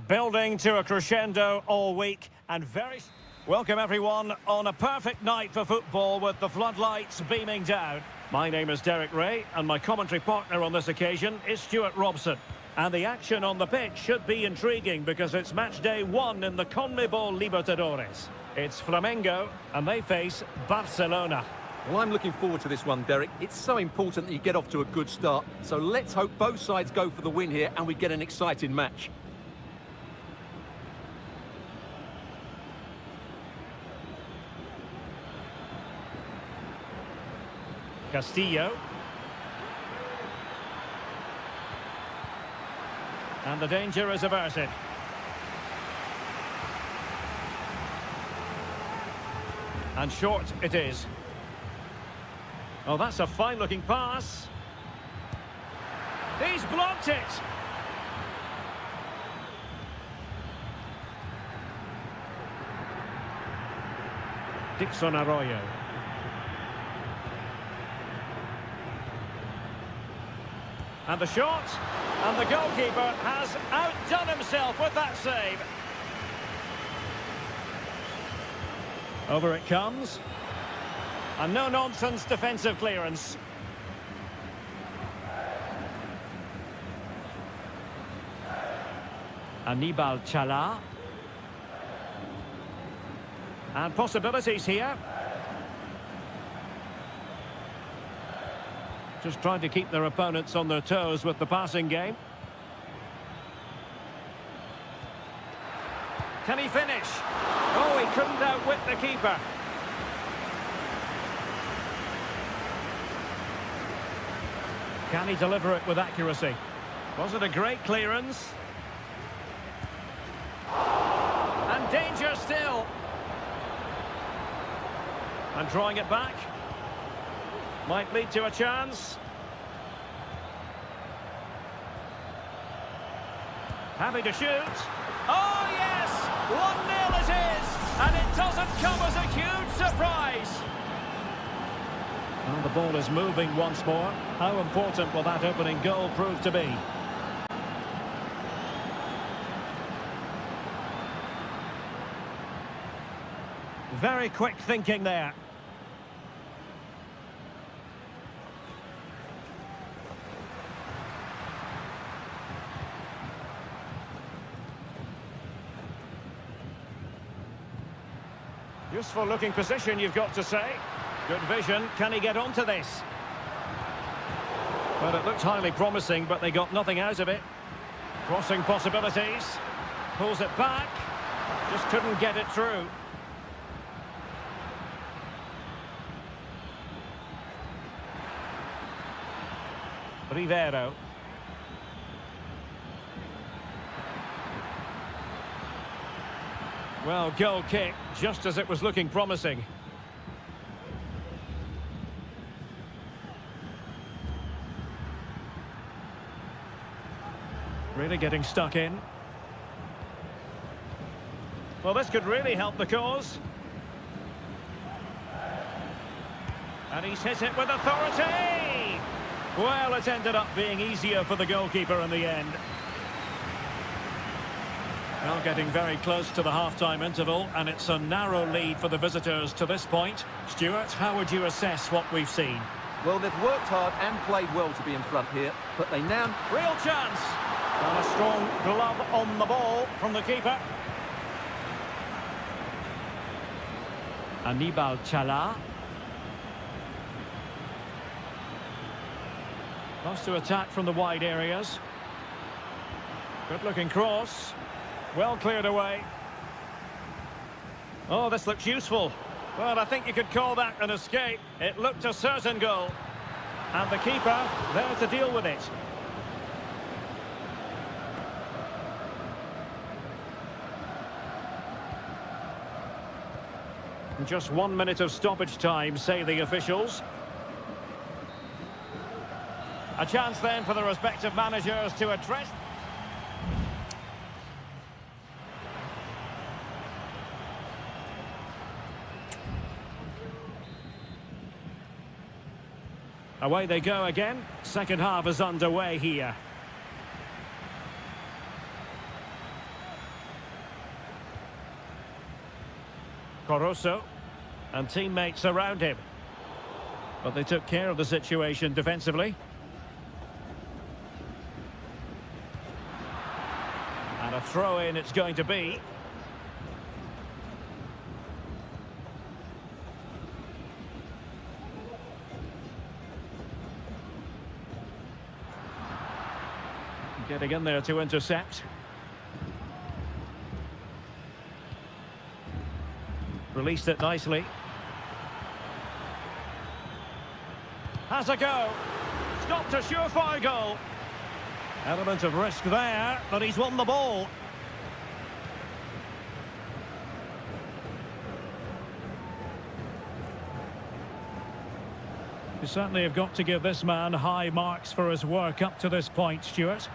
Building to a crescendo all week and very... Welcome everyone on a perfect night for football with the floodlights beaming down. My name is Derek Ray and my commentary partner on this occasion is Stuart Robson. And the action on the pitch should be intriguing because it's match day 1 in the CONMEBOL Libertadores. It's Flamengo and they face Barcelona. Well, I'm looking forward to this one, Derek. It's so important that you get off to a good start. So let's hope both sides go for the win here and we get an exciting match. Castillo. And the danger is averted. And short it is. Oh, that's a fine-looking pass. He's blocked it. Dixon Arroyo. And the shot. And the goalkeeper has outdone himself with that save. Over it comes. A no-nonsense defensive clearance. Aníbal Chala. And possibilities here. Just trying to keep their opponents on their toes with the passing game. Can he finish? Oh, he couldn't outwit the keeper. Can he deliver it with accuracy? Was it a great clearance? And danger still. And drawing it back. Might lead to a chance. Happy to shoot. Oh, yes! 1-0 it is! And it doesn't come as a huge surprise. Well, the ball is moving once more. How important will that opening goal prove to be? Very quick thinking there. Useful looking position, you've got to say. Good vision. Can he get onto this? Well, it looked highly promising, but they got nothing out of it. Crossing possibilities. Pulls it back. Just couldn't get it through. Rivero. Well, goal kick, just as it was looking promising. Really getting stuck in. Well, this could really help the cause. And he's hit it with authority! Well, it ended up being easier for the goalkeeper in the end. Well, getting very close to the half-time interval, and it's a narrow lead for the visitors to this point. Stuart, how would you assess what we've seen? Well, they've worked hard and played well to be in front here, but they now... Real chance! And a strong glove on the ball from the keeper. Aníbal Chala. Loves to attack from the wide areas. Good-looking cross. Well cleared away. Oh, this looks useful. Well, I think you could call that an escape. It looked a certain goal. And the keeper there to deal with it. Just 1 minute of stoppage time, say the officials. A chance then for the respective managers to address... Away they go again. Second half is underway here. Caruso. And teammates around him. But they took care of the situation defensively. And a throw-in it's going to be. Getting in there to intercept. Released it nicely. Has a go. Stopped a surefire goal. Element of risk there, but he's won the ball. You certainly have got to give this man high marks for his work up to this point, Stuart.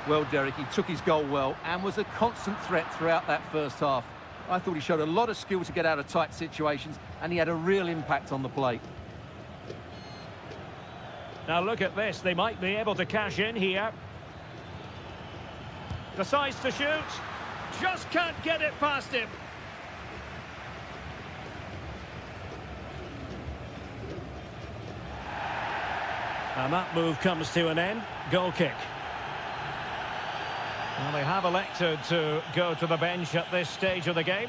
Well, Derek, he took his goal well and was a constant threat throughout that first half. I thought he showed a lot of skill to get out of tight situations, and he had a real impact on the play. Now look at this, they might be able to cash in here. Decides to shoot. Just can't get it past him. And that move comes to an end. Goal kick. Well, they have elected to go to the bench at this stage of the game.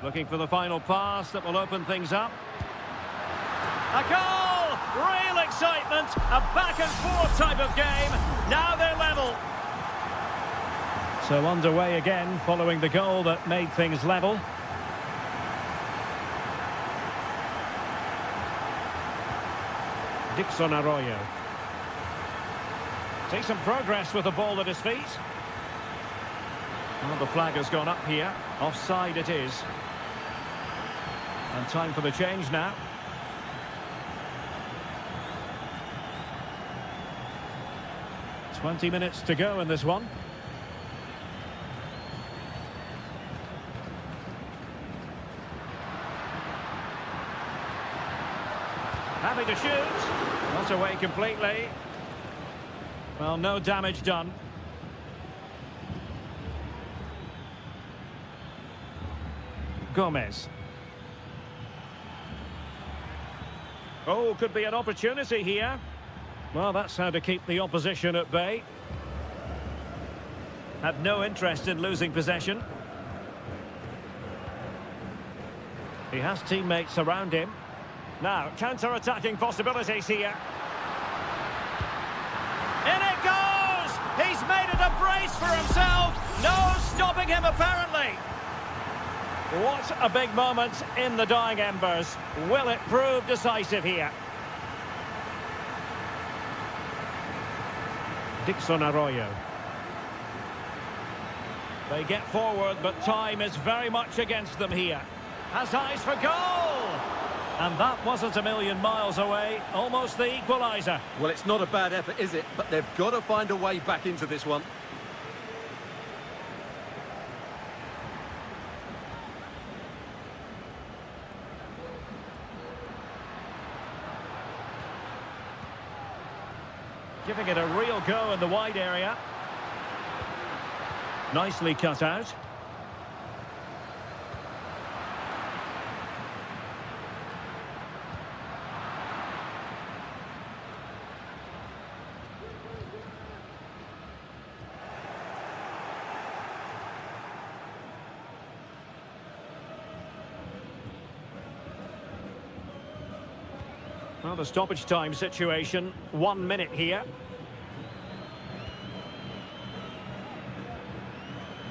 Looking for the final pass that will open things up. A goal! Real excitement! A back-and-forth type of game. Now they're level. So underway again following the goal that made things level. Dixon Arroyo. Takes some progress with the ball at his feet. Well, the flag has gone up here. Offside it is. And time for the change now. "20 minutes to go in this one. Happy to shoot. Not away completely. Well, no damage done. Gomez. Oh, could be an opportunity here. Well, that's how to keep the opposition at bay. Had no interest in losing possession. He has teammates around him. Now, counter-attacking possibilities here. In it goes! He's made it a brace for himself. No stopping him, apparently. What a big moment in the dying embers. Will it prove decisive here? Dixon Arroyo. They get forward, but time is very much against them here. Has eyes for goal! And that wasn't a million miles away. Almost the equaliser. Well, it's not a bad effort, is it? But they've got to find a way back into this one. Giving it a real go in the wide area. Nicely cut out. Well, the stoppage time situation, 1 minute here.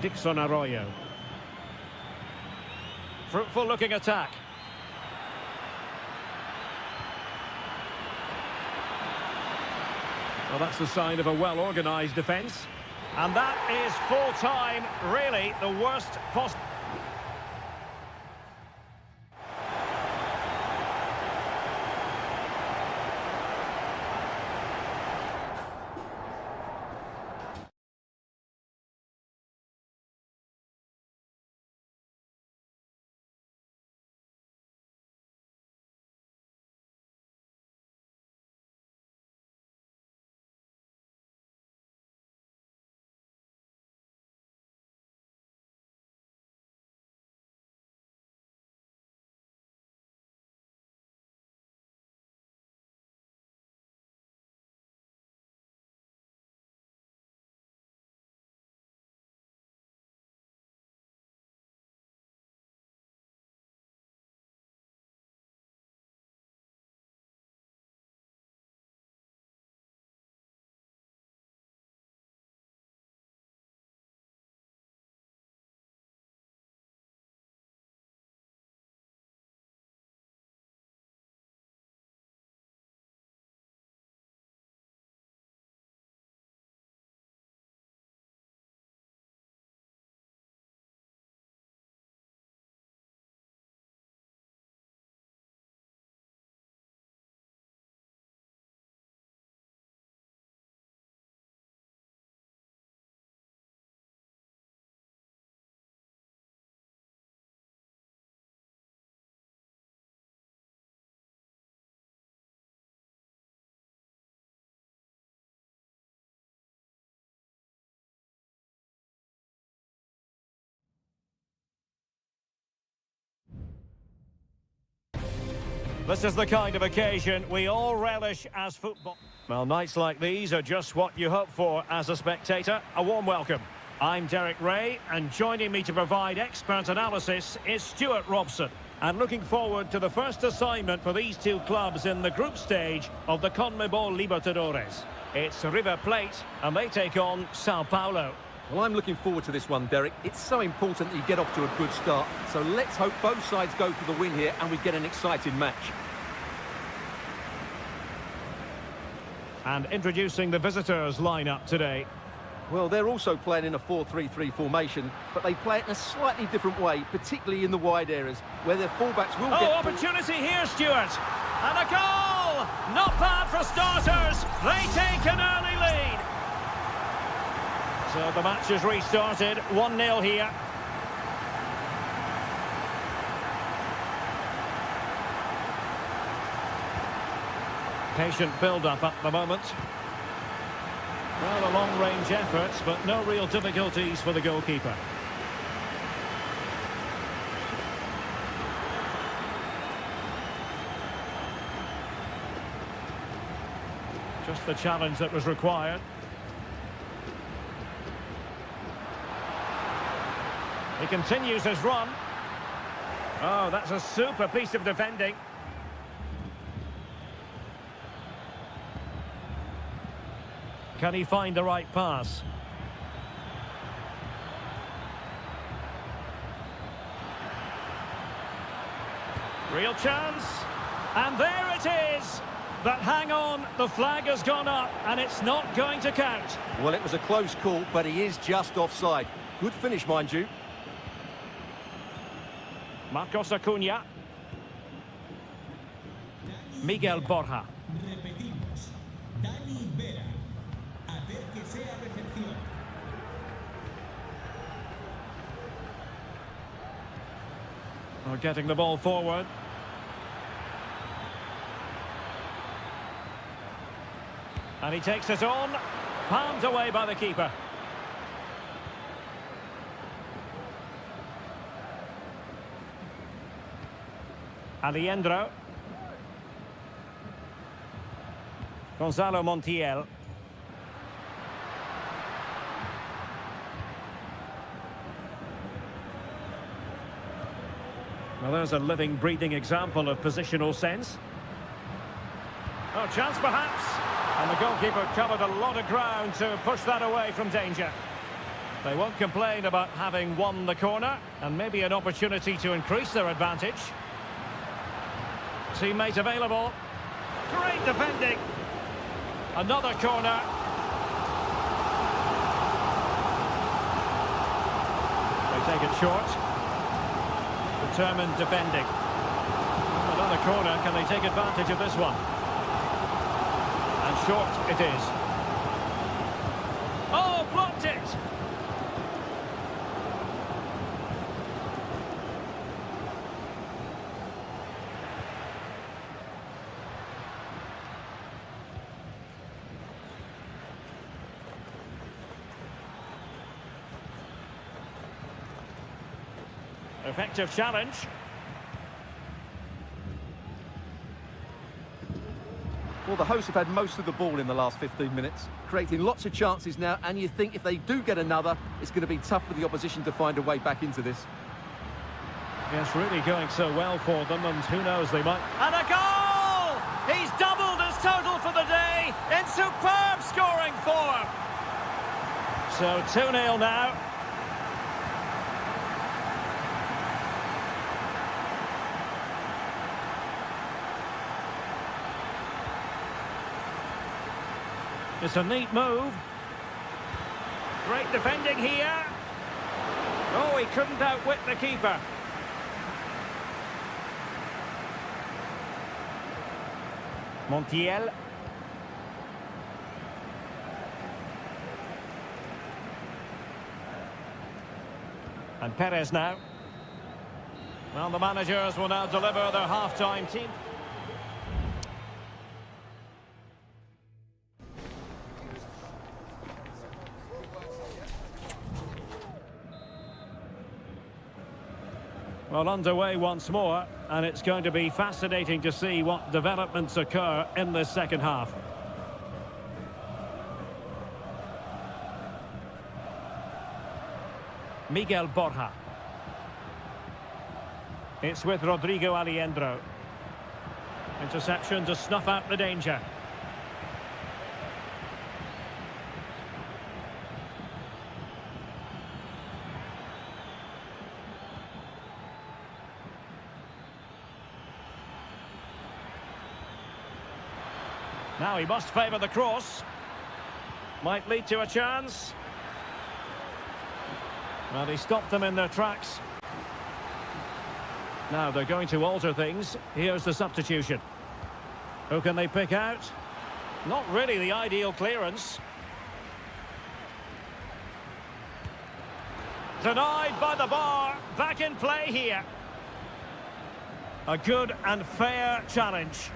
Dixon Arroyo. Fruitful looking attack. Well, that's the sign of a well-organised defence. And that is full time, really the worst possible. This is the kind of occasion we all relish as football. Well, nights like these are just what you hope for as a spectator. A warm welcome. I'm Derek Ray, and joining me to provide expert analysis is Stuart Robson. And looking forward to the first assignment for these two clubs in the group stage of the CONMEBOL Libertadores. It's River Plate, and they take on Sao Paulo. Well, I'm looking forward to this one, Derek. It's so important that you get off to a good start. So let's hope both sides go for the win here and we get an exciting match. And introducing the visitors' lineup today. Well, they're also playing in a 4-3-3 formation, but they play it in a slightly different way, particularly in the wide areas, where their fullbacks will get... Oh, opportunity here, Stuart! And a goal! Not bad for starters! They take an early lead! So the match has restarted, 1-0 here. Patient build-up at the moment. Well, a long-range effort, but no real difficulties for the goalkeeper. Just the challenge that was required. He continues his run. Oh, that's a super piece of defending. Can he find the right pass? Real chance. And there it is. But hang on, the flag has gone up and it's not going to count. Well, it was a close call, but he is just offside. Good finish, mind you. Marcos Acuna. Miguel Borja. We're getting the ball forward. And he takes it on. Palmed away by the keeper. Aliendro. Gonzalo Montiel. Well, there's a living, breathing example of positional sense. Oh, chance perhaps. And the goalkeeper covered a lot of ground to push that away from danger. They won't complain about having won the corner, and maybe an opportunity to increase their advantage. Teammate available. Great defending. Another corner. They take it short. Determined defending. Another corner. Can they take advantage of this one? And short it is. Oh, blocked it! Effective challenge. Well, the hosts have had most of the ball in the last 15 minutes, creating lots of chances now, and you think if they do get another, it's going to be tough for the opposition to find a way back into this. Yes, really going so well for them, and who knows, they might... And a goal! He's doubled his total for the day in superb scoring form. So 2-0 now. It's a neat move. Great defending here. Oh, he couldn't outwit the keeper. Montiel. And Perez now. Well, the managers will now deliver their half-time team. Well, underway once more. and it's going to be fascinating to see what developments occur in this second half. Miguel Borja. It's with Rodrigo Aliendro. Interception to snuff out the danger. Now he must favour the cross. Might lead to a chance. Well, he stopped them in their tracks. Now they're going to alter things. Here's the substitution. Who can they pick out? Not really the ideal clearance. Denied by the bar. Back in play here. A good and fair challenge.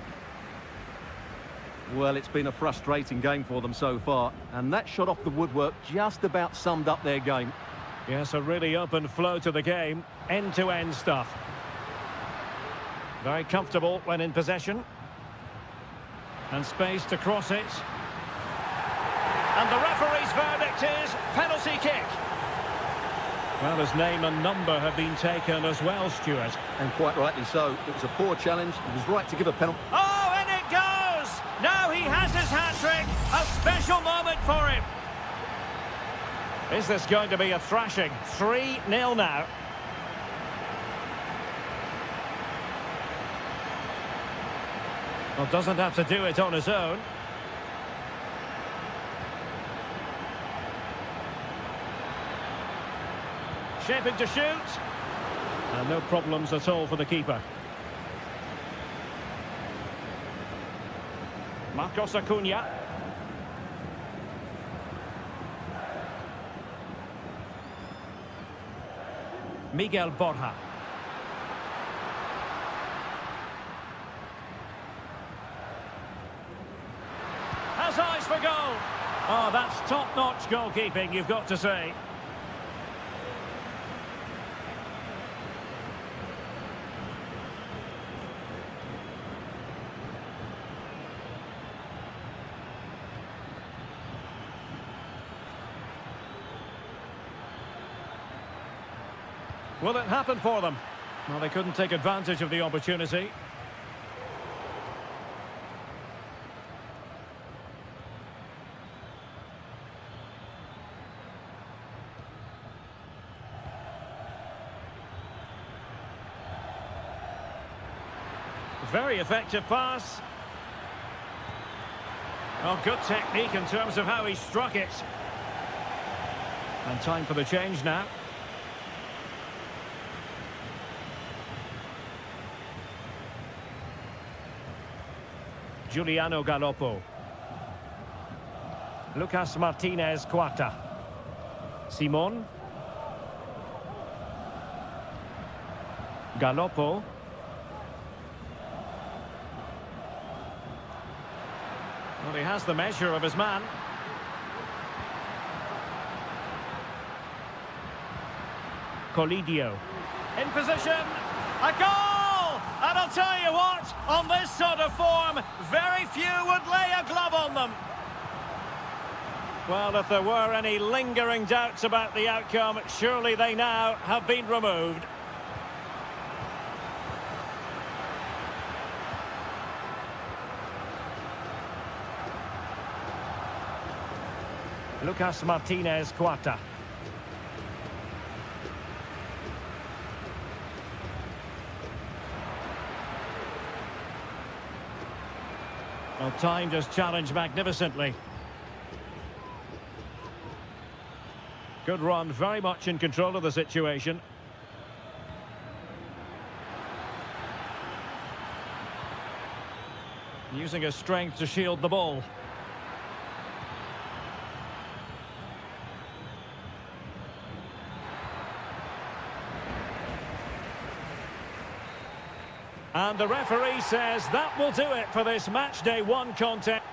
Well, it's been a frustrating game for them so far, and that shot off the woodwork just about summed up their game. Yes, a really open flow to the game. End-to-end stuff. Very comfortable when in possession. And space to cross it. And the referee's verdict is penalty kick. Well, his name and number have been taken as well, Stuart. And quite rightly so. It was a poor challenge. He was right to give a penalty. Oh, and it goes! Now he has his hat-trick. A special moment for him. Is this going to be a thrashing? 3-0 now. Well, doesn't have to do it on his own. Shaping to shoot. And no problems at all for the keeper. Marcos Acuna. Miguel Borja. Has eyes for goal. Oh, that's top-notch goalkeeping, you've got to say. Will it happen for them? Well, they couldn't take advantage of the opportunity. Very effective pass. Oh, good technique in terms of how he struck it. And time for the change now. Giuliano Galoppo. Lucas Martinez Quarta. Simon. Galoppo. Well, he has the measure of his man. Colidio. In position. A goal! And I'll tell you what, on this sort of form, very few would lay a glove on them. Well, if there were any lingering doubts about the outcome, surely they now have been removed. Lucas Martinez Quarta. Well, timed his challenge magnificently. Good run, very much in control of the situation. Using his strength to shield the ball. And the referee says that will do it for this match day 1 contest.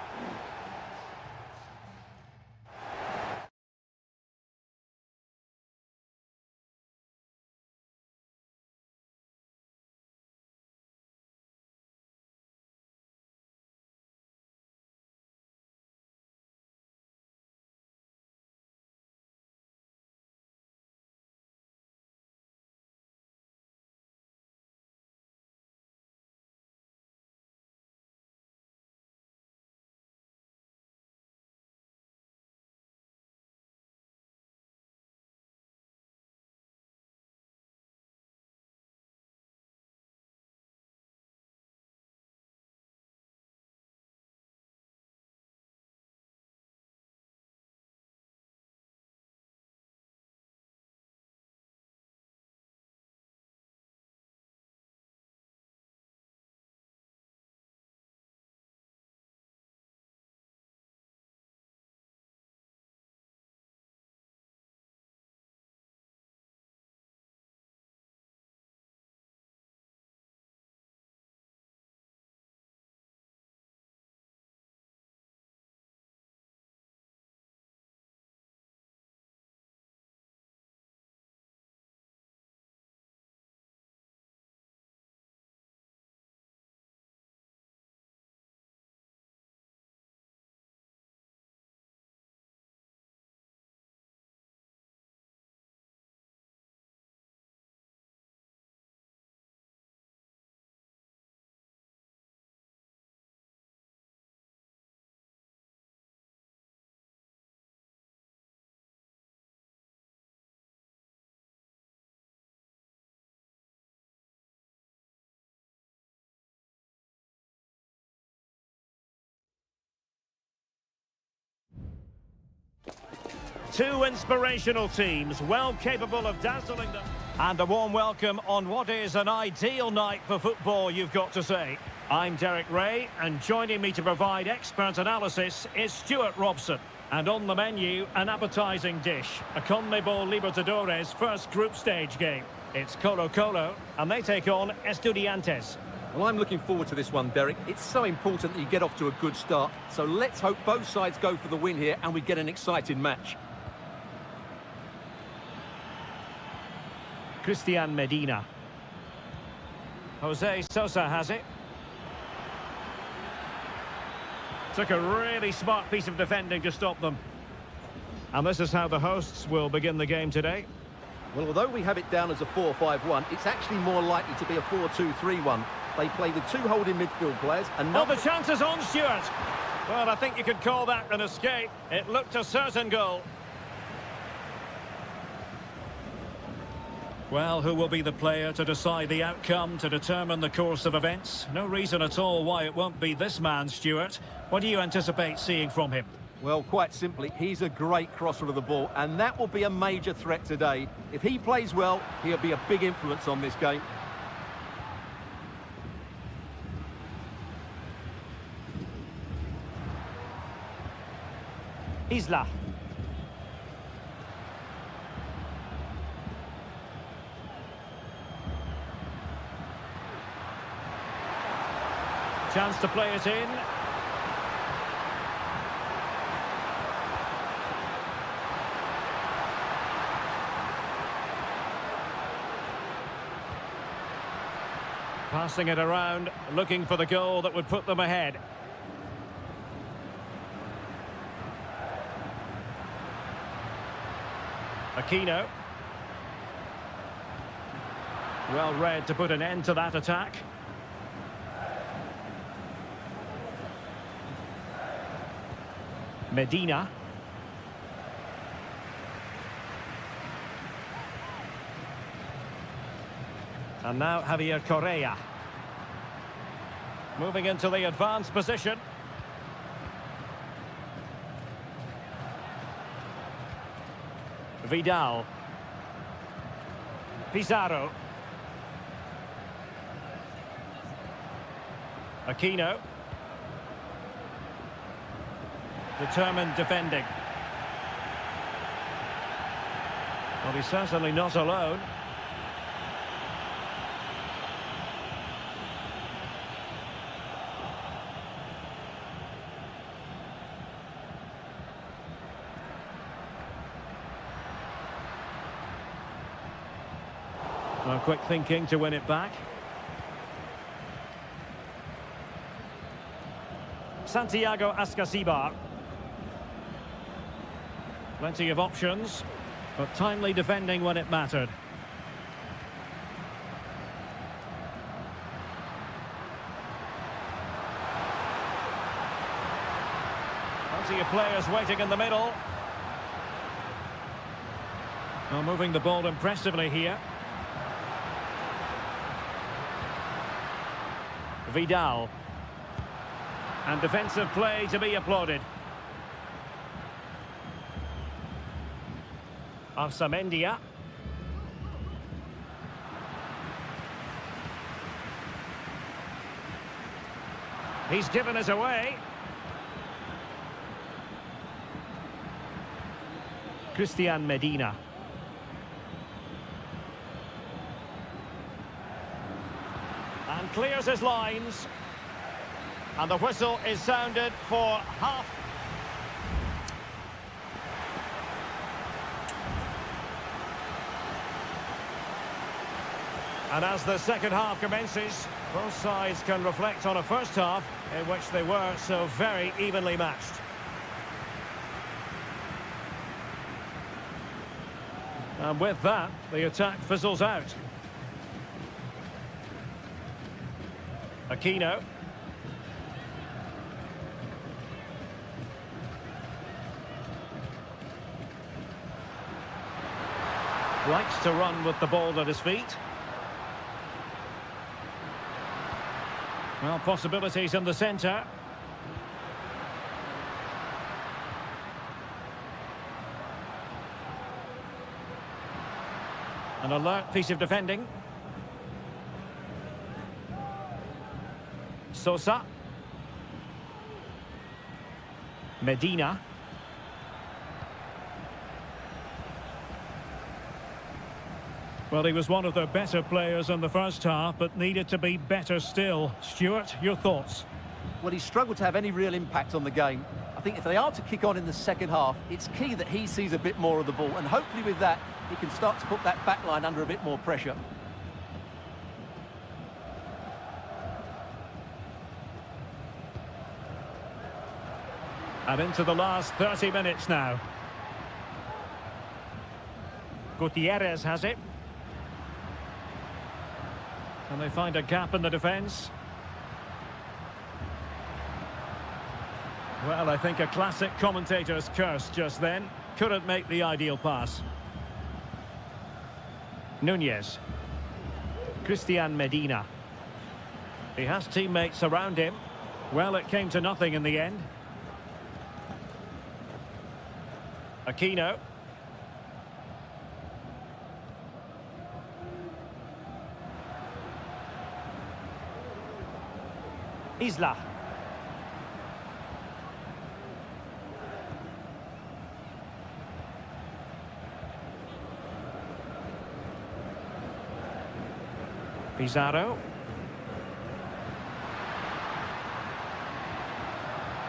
Two inspirational teams, well capable of dazzling them. And a warm welcome on what is an ideal night for football, you've got to say. I'm Derek Ray, and joining me to provide expert analysis is Stuart Robson. And on the menu, an appetising dish, a CONMEBOL Libertadores first group stage game. It's Colo-Colo, and they take on Estudiantes. Well, I'm looking forward to this one, Derek. It's so important that you get off to a good start. So let's hope both sides go for the win here and we get an exciting match. Christian Medina. Jose Sosa has it. Took a really smart piece of defending to stop them. And this is how the hosts will begin the game today. Well, although we have it down as a 4-5-1, it's actually more likely to be a 4-2-3-1. They play with two holding midfield players and not... the chance is on, Stuart. Well, I think you could call that an escape. It looked a certain goal. Well, who will be the player to decide the outcome, to determine the course of events? No reason at all why it won't be this man, Stuart. What do you anticipate seeing from him? Well, quite simply, he's a great crosser of the ball, and that will be a major threat today. If he plays well, he'll be a big influence on this game. Isla. Chance to play it in. Passing it around, looking for the goal that would put them ahead. Aquino. Well read to put an end to that attack. Medina. And now Javier Correa. Moving into the advanced position. Vidal. Pizarro. Aquino. Determined defending. Well, he's certainly not alone. Well, quick thinking to win it back. Santiago Ascasibar. Plenty of options, but timely defending when it mattered. Plenty of players waiting in the middle. Well, moving the ball impressively here. Vidal. And defensive play to be applauded. Arsamendia. He's given us away. Christian Medina. And clears his lines. And the whistle is sounded for half. And as the second half commences, both sides can reflect on a first half in which they were so very evenly matched. And with that, the attack fizzles out. Aquino. Likes to run with the ball at his feet. Well, possibilities in the centre. An alert piece of defending. Sosa. Medina. Well, he was one of their better players in the first half, but needed to be better still. Stuart, your thoughts? Well, he struggled to have any real impact on the game. I think if they are to kick on in the second half, it's key that he sees a bit more of the ball, and hopefully with that, he can start to put that back line under a bit more pressure. And into the last 30 minutes now. Gutierrez has it. Can they find a gap in the defence? Well, I think a classic commentator's curse just then. Couldn't make the ideal pass. Nunez. Christian Medina. He has teammates around him. Well, it came to nothing in the end. Aquino. Isla. Pizarro.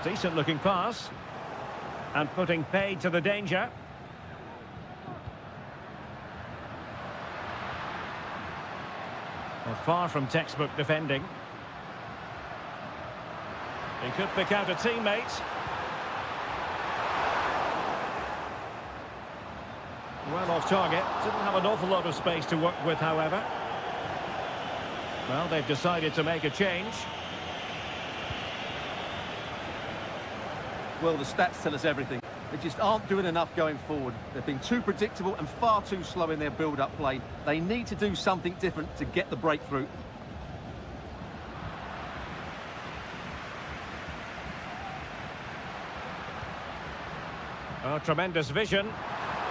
Decent looking pass. And putting paid to the danger. Well, far from textbook defending. He could pick out a teammate. Well off target. Didn't have an awful lot of space to work with, however. Well, they've decided to make a change. Well, the stats tell us everything. They just aren't doing enough going forward. They've been too predictable and far too slow in their build-up play. They need to do something different to get the breakthrough. Oh, tremendous vision.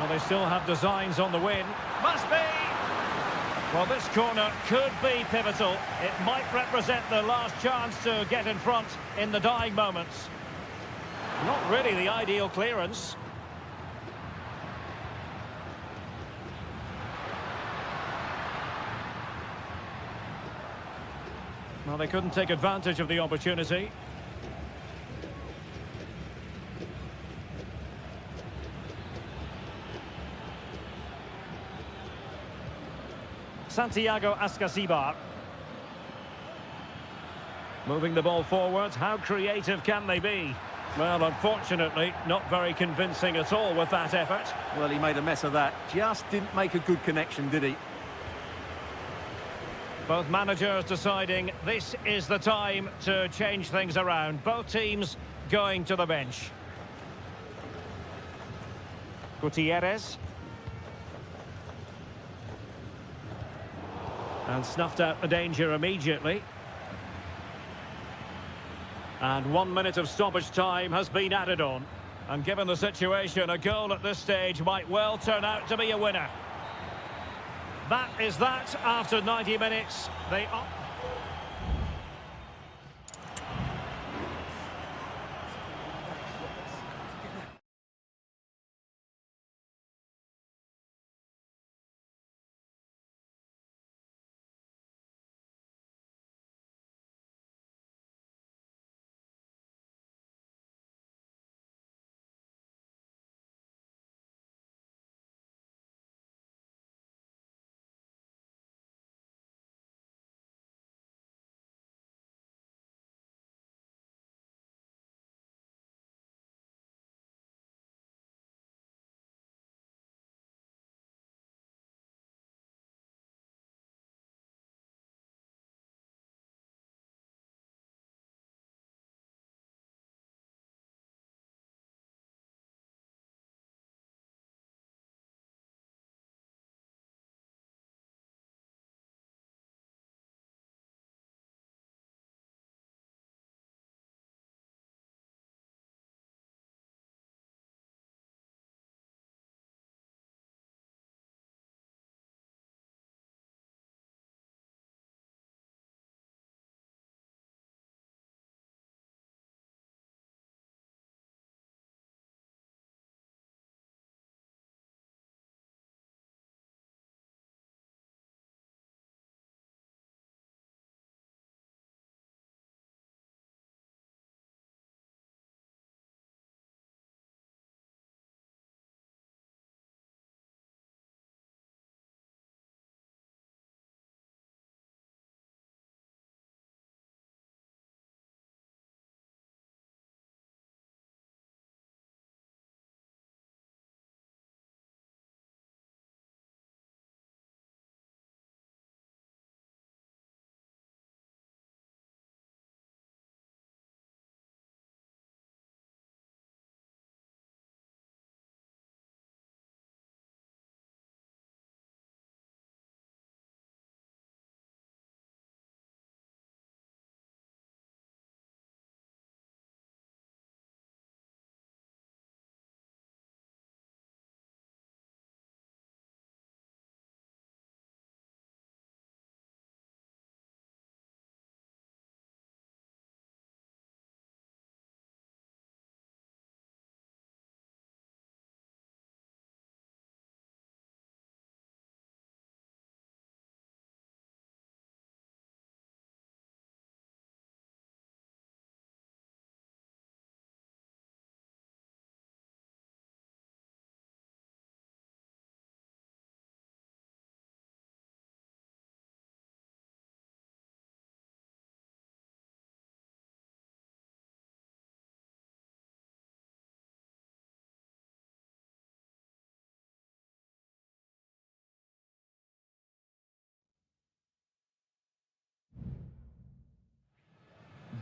Well, they still have designs on the win. Must be! Well, this corner could be pivotal. It might represent the last chance to get in front in the dying moments. Not really the ideal clearance. Well, they couldn't take advantage of the opportunity. Santiago Ascasibar. Moving the ball forward. How creative can they be? Well, unfortunately, not very convincing at all with that effort. Well, he made a mess of that. Just didn't make a good connection, did he? Both managers deciding this is the time to change things around. Both teams going to the bench. Gutierrez. And snuffed out the danger immediately. And 1 minute of stoppage time has been added on. And given the situation, a goal at this stage might well turn out to be a winner. That is that after 90 minutes. They are...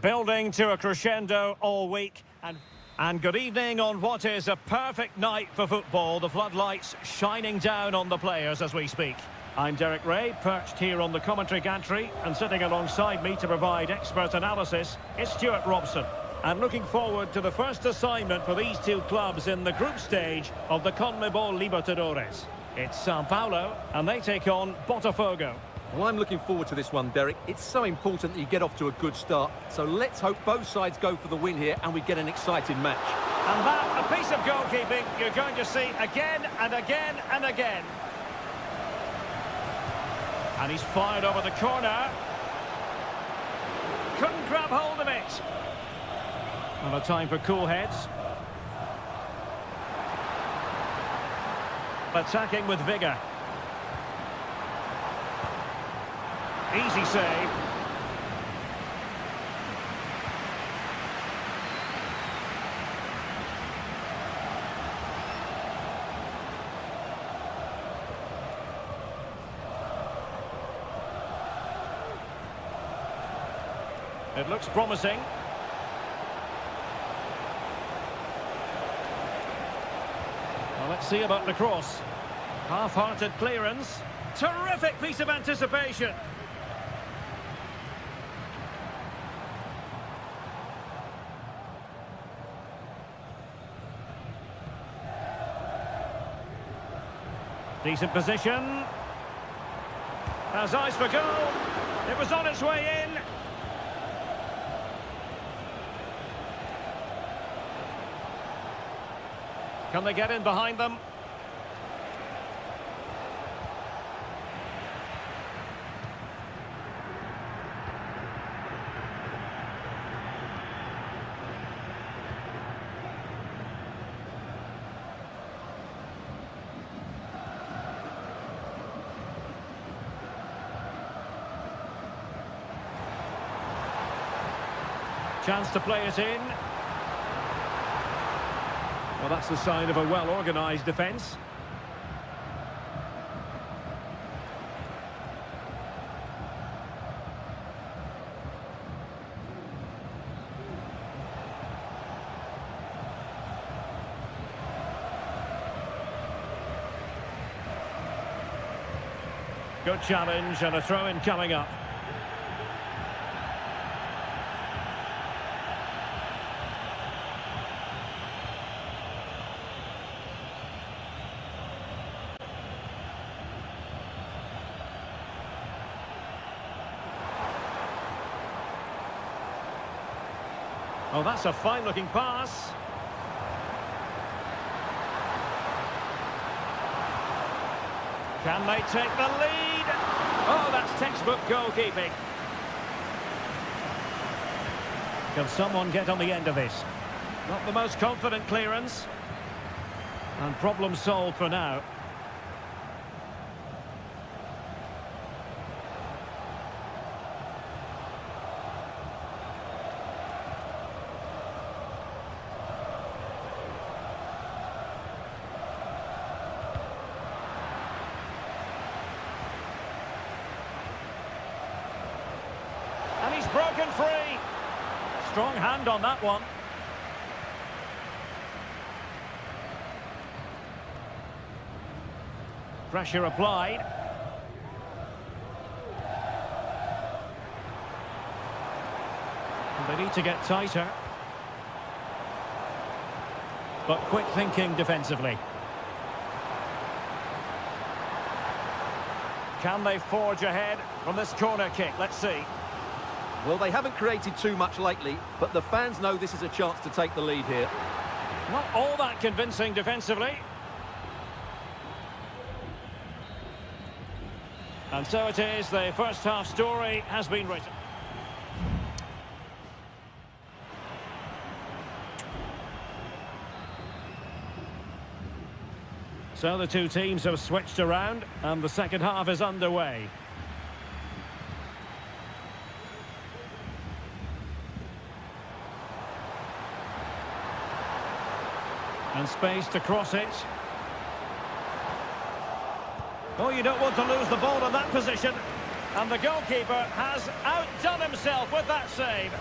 Building to a crescendo all week. And good evening on what is a perfect night for football. The floodlights shining down on the players as we speak. I'm Derek Ray, perched here on the commentary gantry, and sitting alongside me to provide expert analysis is Stuart Robson. And looking forward to the first assignment for these two clubs in the group stage of the CONMEBOL Libertadores. It's Sao Paulo, and they take on Botafogo. Well, I'm looking forward to this one, Derek. It's so important that you get off to a good start. So let's hope both sides go for the win here and we get an exciting match. And that, a piece of goalkeeping you're going to see again and again and again. And he's fired over the corner. Couldn't grab hold of it. Not a time for cool heads. Attacking with vigour. Easy save. It looks promising. Well, let's see about the cross. Half-hearted clearance. Terrific piece of anticipation. Decent position. Has eyes for goal. It was on its way in. Can they get in behind them? Chance to play it in. Well, that's the sign of a well-organised defence. Good challenge and a throw-in coming up. Oh, that's a fine-looking pass. Can they take the lead? Oh, that's textbook goalkeeping. Can someone get on the end of this? Not the most confident clearance. And problem solved for now. And he's broken free. Strong hand on that one. Pressure applied. And they need to get tighter. But quick thinking defensively. Can they forge ahead from this corner kick? Let's see. Well, they haven't created too much lately, but the fans know this is a chance to take the lead here. Not all that convincing defensively. And so it is, the first half story has been written. So the two teams have switched around and the second half is underway. And space to cross it. Oh, you don't want to lose the ball in that position. And the goalkeeper has outdone himself with that save.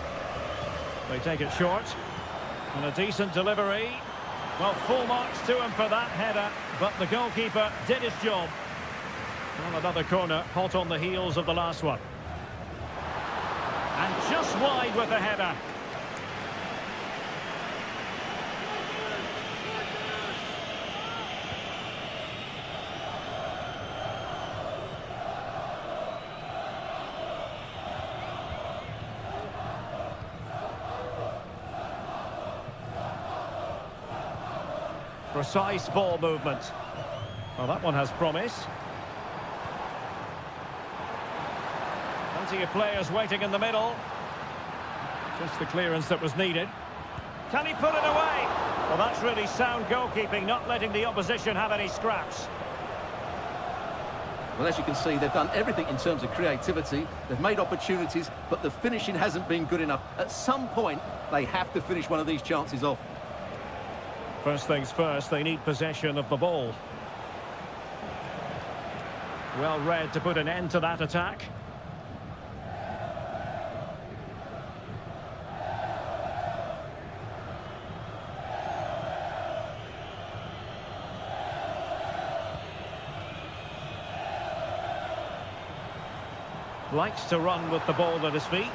They take it short. And a decent delivery. Well, full marks to him for that header, but the goalkeeper did his job. Well, another corner, hot on the heels of the last one. And just wide with the header. Precise ball movement. Well, that one has promise. Plenty of players waiting in the middle. Just the clearance that was needed. Can he put it away? Well, that's really sound goalkeeping, not letting the opposition have any scraps. Well, as you can see, they've done everything in terms of creativity. They've made opportunities, but the finishing hasn't been good enough. At some point, they have to finish one of these chances off. First things first, they need possession of the ball. Well read to put an end to that attack. Likes to run with the ball at his feet.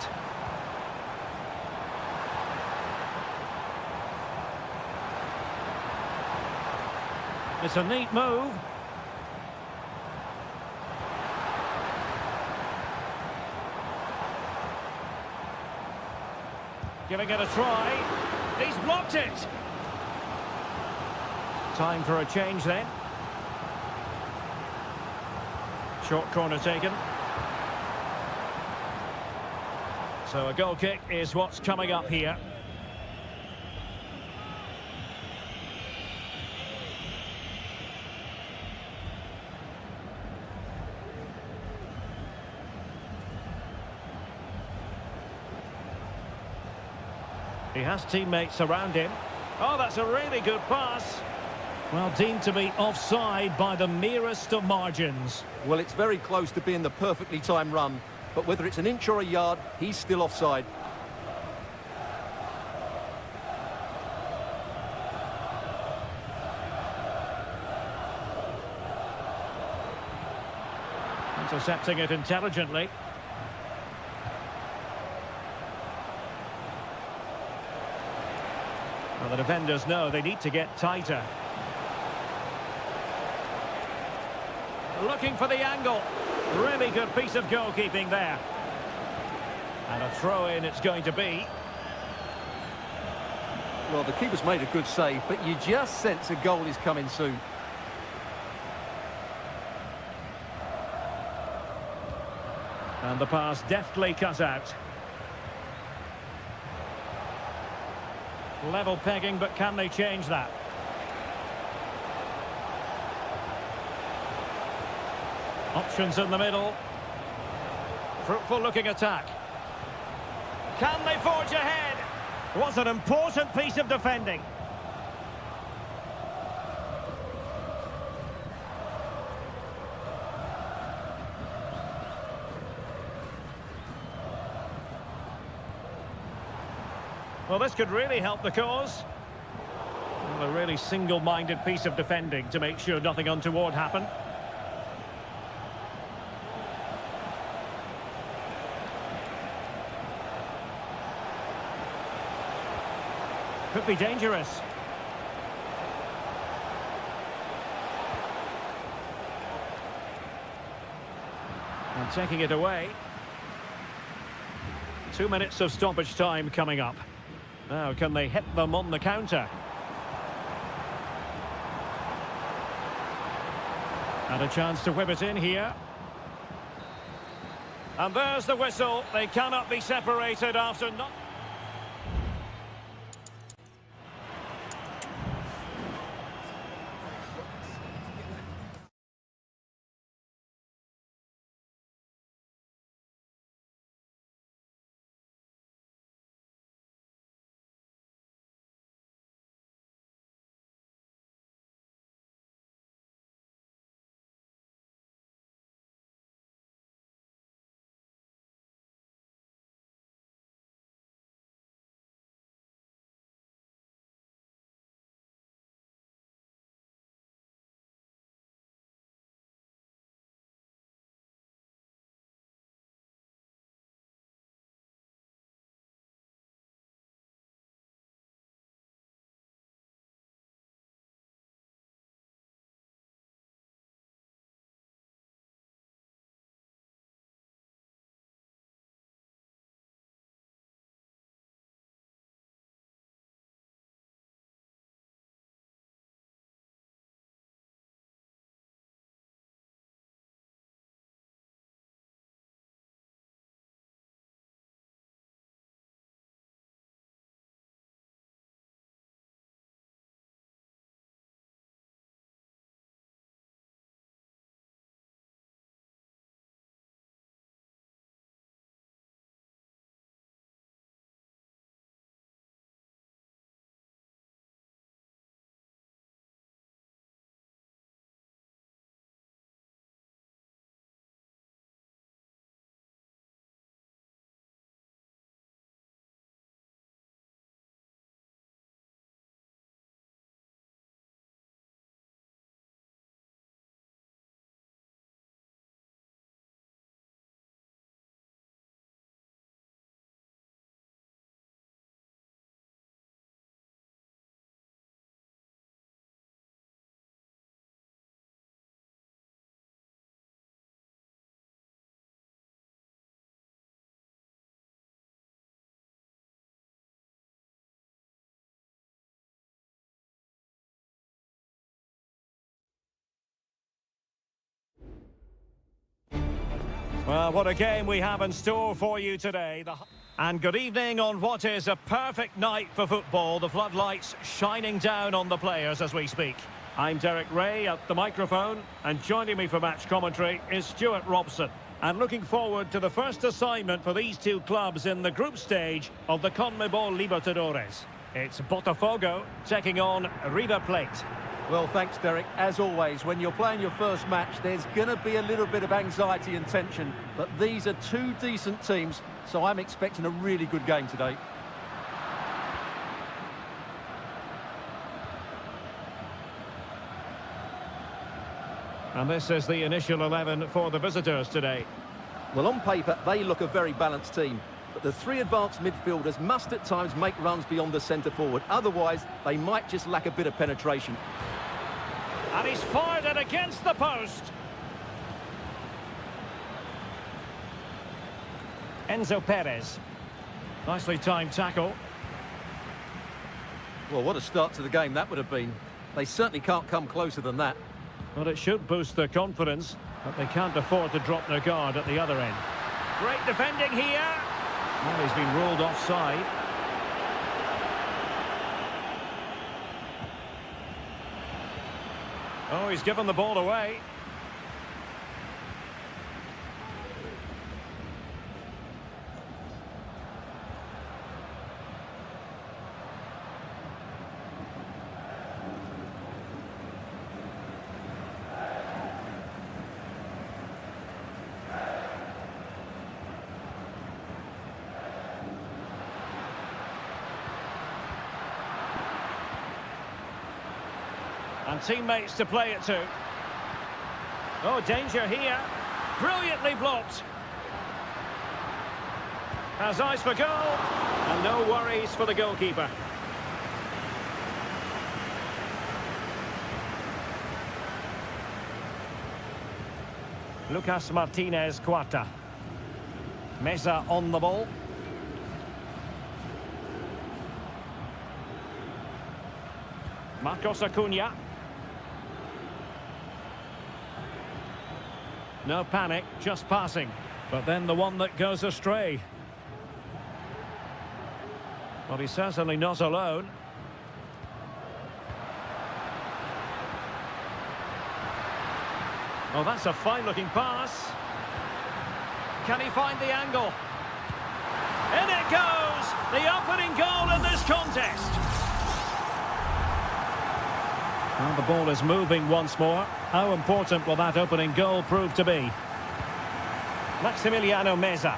It's a neat move. Giving it a try. He's blocked it. Time for a change then. Short corner taken. So a goal kick is what's coming up here. He has teammates around him. Oh, that's a really good pass. Well, deemed to be offside by the merest of margins. Well, it's very close to being the perfectly timed run, but whether it's an inch or a yard, he's still offside. Intercepting it intelligently. Well, the defenders know they need to get tighter. Looking for the angle. Really good piece of goalkeeping there. And a throw-in it's going to be. Well, the keeper's made a good save, but you just sense a goal is coming soon. And the pass deftly cut out. Level pegging, but can they change that? Options in the middle. Fruitful looking attack. Can they forge ahead? Was an important piece of defending. Well, this could really help the cause. Well, a really single-minded piece of defending to make sure nothing untoward happened. Could be dangerous. And taking it away. 2 minutes of stoppage time coming up. Now, can they hit them on the counter? And a chance to whip it in here. And there's the whistle. They cannot be separated after not... Well, what a game we have in store for you today. And good evening on what is a perfect night for football. The floodlights shining down on the players as we speak. I'm Derek Ray at the microphone, and joining me for match commentary is Stuart Robson. And looking forward to the first assignment for these two clubs in the group stage of the CONMEBOL Libertadores. It's Botafogo taking on River Plate. Well, thanks, Derek. As always, when you're playing your first match, there's going to be a little bit of anxiety and tension. But these are two decent teams, so I'm expecting a really good game today. And this is the initial 11 for the visitors today. Well, on paper, they look a very balanced team. But the three advanced midfielders must at times make runs beyond the centre forward. Otherwise, they might just lack a bit of penetration. And he's fired it against the post. Enzo Perez. Nicely timed tackle. Well, what a start to the game that would have been. They certainly can't come closer than that. Well, it should boost their confidence, but they can't afford to drop their guard at the other end. Great defending here. Well, he's been ruled offside. Oh, he's given the ball away. And teammates to play it to. Oh, danger here. Brilliantly blocked. Has eyes for goal. And no worries for the goalkeeper. Lucas Martinez Cuarta. Meza on the ball. Marcos Acuna. No panic, just passing. But then the one that goes astray. Well, he's certainly not alone. Oh, that's a fine-looking pass. Can he find the angle? In it goes! The opening goal in this contest. Well, the ball is moving once more. How important will that opening goal prove to be? Maximiliano Meza.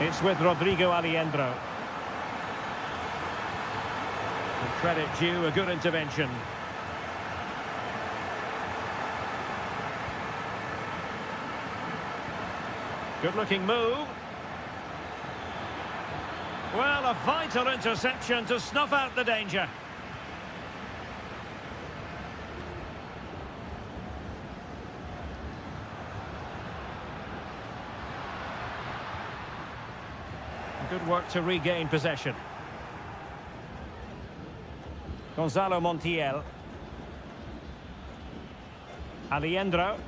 It's with Rodrigo Alejandro. And credit due, a good intervention. Good-looking move. Well, a vital interception to snuff out the danger. Good work to regain possession. Gonzalo Montiel. Alejandro.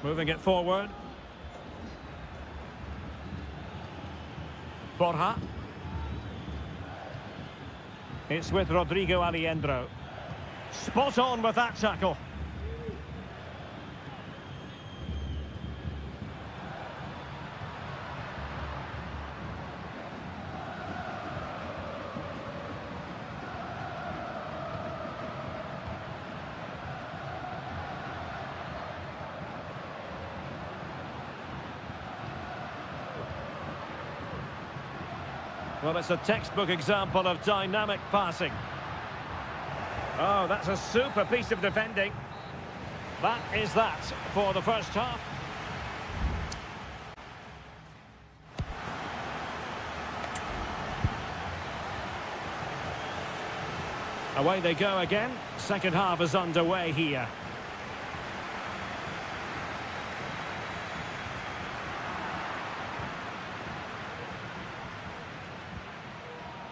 Moving it forward. Borja. It's with Rodrigo Alejandro. Spot on with that tackle. Well, it's a textbook example of dynamic passing. Oh, that's a super piece of defending. That is that for the first half. Away they go again. Second half is underway here.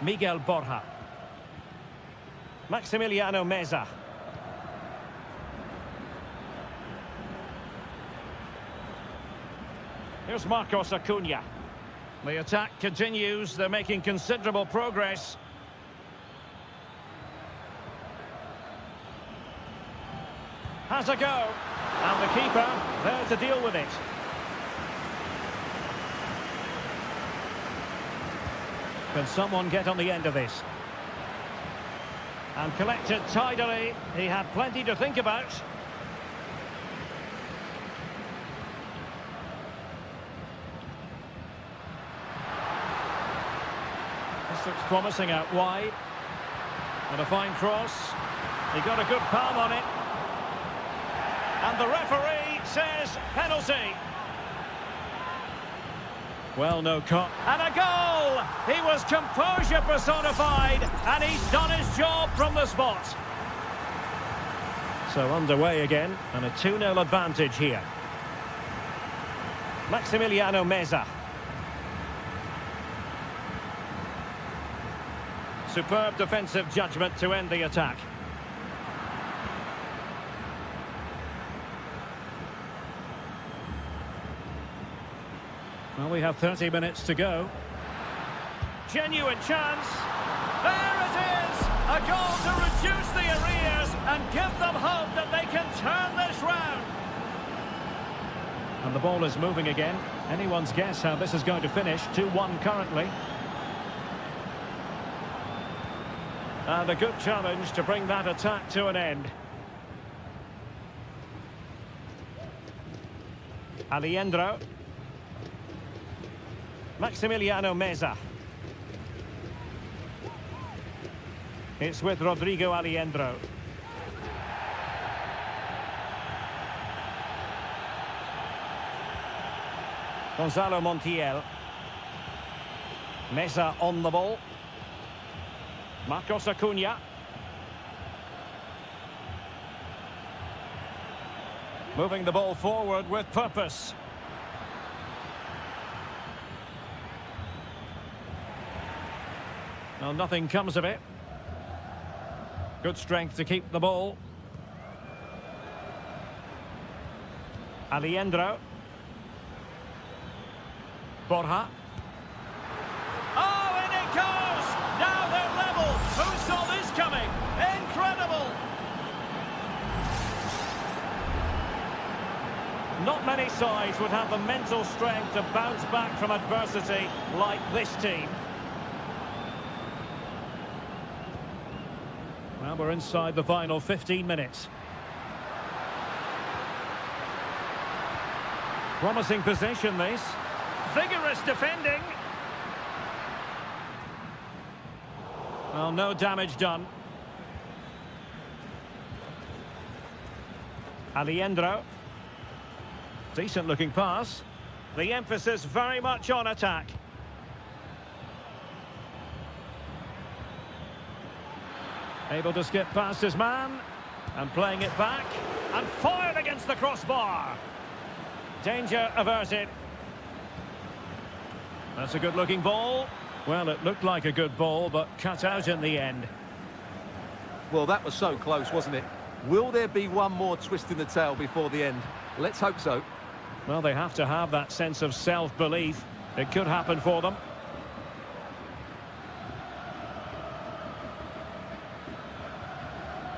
Miguel Borja. Maximiliano Meza. Here's Marcos Acuna. The attack continues. They're making considerable progress. Has a go. And the keeper there to deal with it. Can someone get on the end of this? And collected tidily. He had plenty to think about. This looks promising out wide. And a fine cross. He got a good palm on it. And the referee says penalty. Well, no cut. And a goal! He was composure personified, and he's done his job from the spot. So underway again, and a 2-0 advantage here. Maximiliano Meza. Superb defensive judgment to end the attack. Well, we have 30 minutes to go. Genuine chance. There it is! A goal to reduce the arrears and give them hope that they can turn this round. And the ball is moving again. Anyone's guess how this is going to finish. 2-1 currently. And a good challenge to bring that attack to an end. Alejandro. Maximiliano Meza. It's with Rodrigo Alejandro. Gonzalo Montiel. Meza on the ball. Marcos Acuna. Moving the ball forward with purpose. Well, nothing comes of it. Good strength to keep the ball. Alejandro. Borja. Oh, and it goes! Now they're level. Who saw this coming? Incredible! Not many sides would have the mental strength to bounce back from adversity like this team. Well, we're inside the final 15 minutes. Promising position, this. Vigorous defending. Well, no damage done. Alejandro. Decent looking pass. The emphasis very much on attack. Able to skip past his man. And playing it back. And fired against the crossbar. Danger averted. That's a good looking ball. Well, it looked like a good ball, but cut out in the end. Well, that was so close, wasn't it? Will there be one more twist in the tail before the end? Let's hope so. Well, they have to have that sense of self-belief. It could happen for them.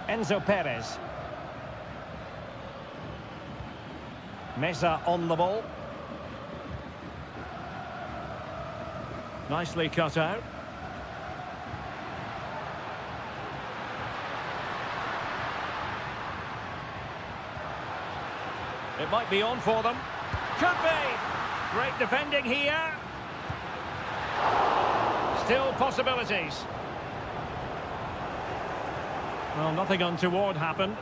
Enzo Perez. Meza on the ball. Nicely cut out. It might be on for them. Could be. Great defending here. Still possibilities. Well, nothing untoward happened.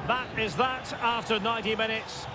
That is that after 90 minutes.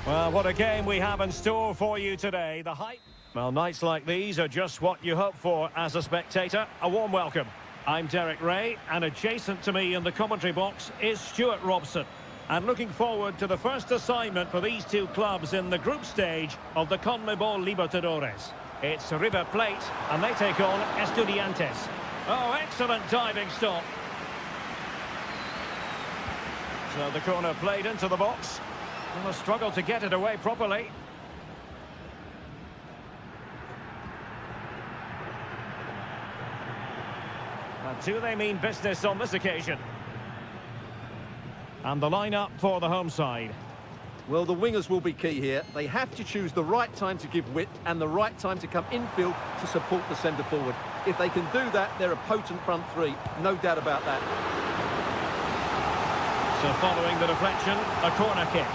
Well, what a game we have in store for you today. The hype. Well, nights like these are just what you hope for as a spectator. A warm welcome. I'm Derek Ray, and adjacent to me in the commentary box is Stuart Robson. And looking forward to the first assignment for these two clubs in the group stage of the CONMEBOL Libertadores. It's River Plate, and they take on Estudiantes. Oh, excellent diving stop. So the corner played into the box. And a struggle to get it away properly. And do they mean business on this occasion? And the line-up for the home side. Well, the wingers will be key here. They have to choose the right time to give width and the right time to come infield to support the centre forward. If they can do that, they're a potent front three. No doubt about that. So following the deflection, a corner kick.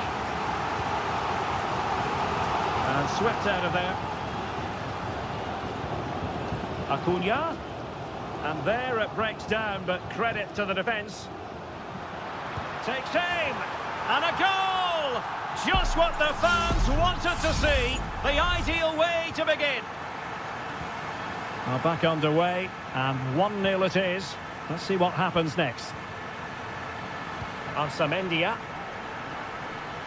And swept out of there. Acuna. And there it breaks down, but credit to the defence. Takes aim. And a goal! Just what the fans wanted to see. The ideal way to begin. Well, back underway, and 1-0 it is. Let's see what happens next. Arsamendia.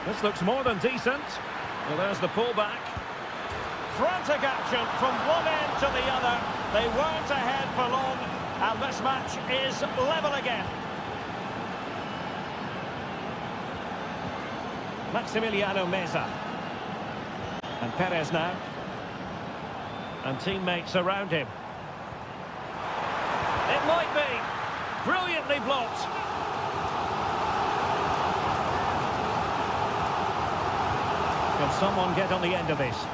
This looks more than decent. Well, there's the pullback. Frantic action from one end to the other. They weren't ahead for long, and this match is level again. Maximiliano Meza. And Perez now. And teammates around him. It might be. Brilliantly blocked. Can someone get on the end of this?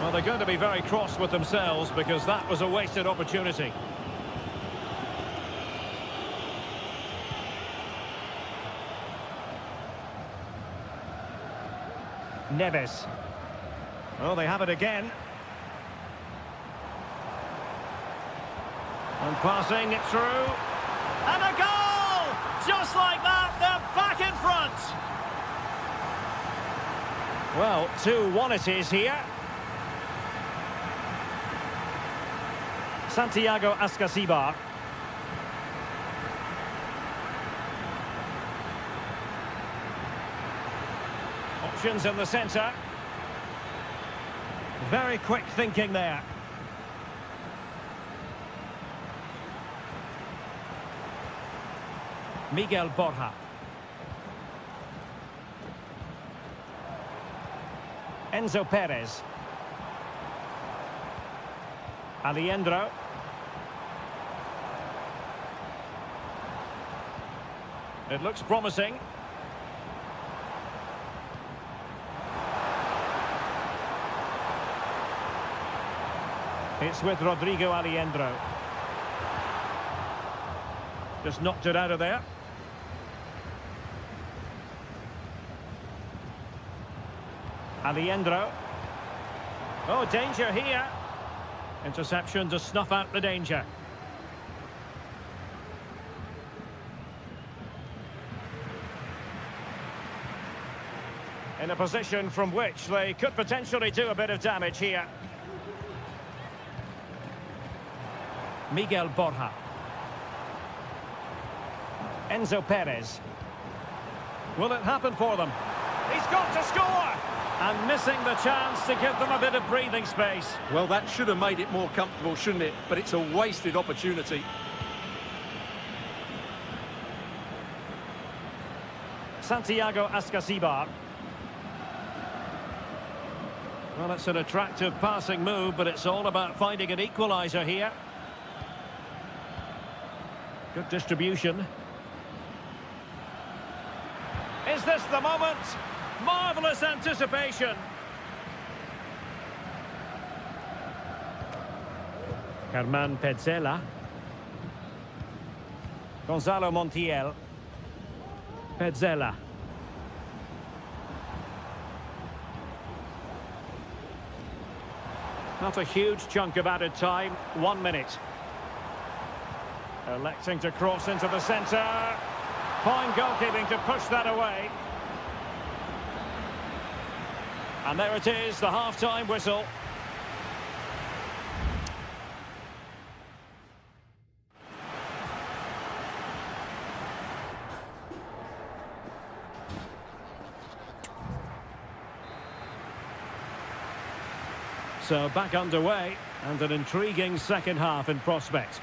Well, they're going to be very cross with themselves because that was a wasted opportunity. Neves. Oh, they have it again. And passing it through. And a goal! Just like that, they're back in front. Well, 2-1 it is here. Santiago Ascasibar. Options in the centre. Very quick thinking there. Miguel Borja. Enzo Perez. Alejandro. It looks promising. It's with Rodrigo Alejandro. Just knocked it out of there. Alejandro. Oh, danger here. Interception to snuff out the danger. In a position from which they could potentially do a bit of damage here. Miguel Borja. Enzo Perez. Will it happen for them? He's got to score! And missing the chance to give them a bit of breathing space. Well, that should have made it more comfortable, shouldn't it? But it's a wasted opportunity. Santiago Ascasibar. Well, it's an attractive passing move, but it's all about finding an equaliser here. Good distribution. Is this the moment? Marvellous anticipation. Germán Petzela. Gonzalo Montiel. Petzela. Not a huge chunk of added time. 1 minute. Electing to cross into the centre. Fine goalkeeping to push that away. And there it is, the half-time whistle. So back underway, and an intriguing second half in prospect.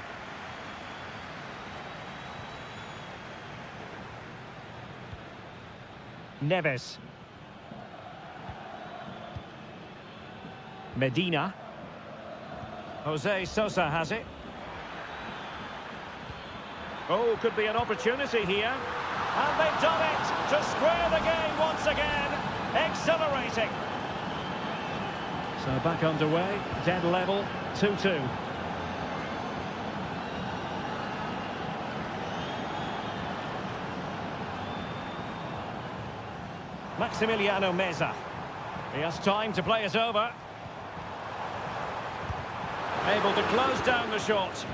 Neves. Medina. Jose Sosa has it. Oh, could be an opportunity here. And they've done it to square the game once again. Exhilarating. So back underway, dead level, 2-2. Maximiliano Meza. He has time to play it over. Able to close down the shot.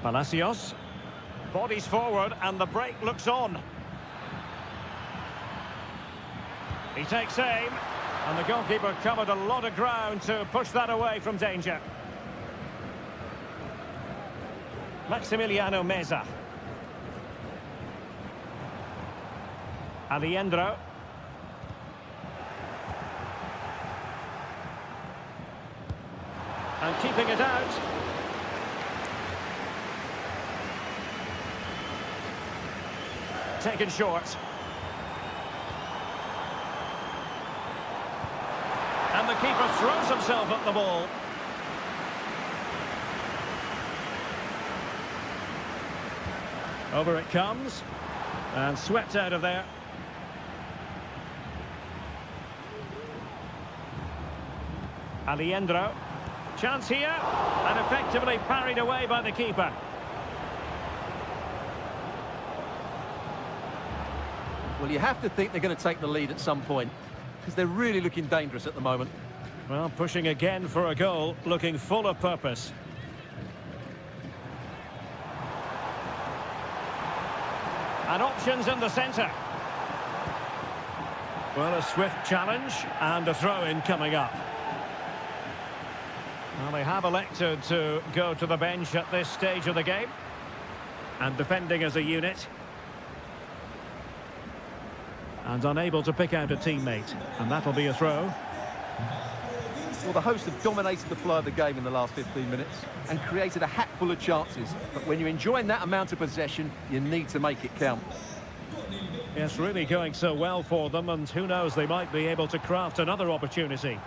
Palacios. Bodies forward and the break looks on. He takes aim and the goalkeeper covered a lot of ground to push that away from danger. Maximiliano Meza. Alejandro. And keeping it out. Taken short. And the keeper throws himself at the ball. Over it comes. And swept out of there. Alejandro. Chance here. And effectively parried away by the keeper. Well, you have to think they're going to take the lead at some point, because they're really looking dangerous at the moment. Well, pushing again for a goal, looking full of purpose. And options in the centre. Well, a swift challenge and a throw-in coming up. Well, they have elected to go to the bench at this stage of the game. And defending as a unit. And unable to pick out a teammate. And that'll be a throw. Well, the hosts have dominated the flow of the game in the last 15 minutes and created a hatful of chances. But when you're enjoying that amount of possession, you need to make it count. It's really going so well for them, and who knows, they might be able to craft another opportunity.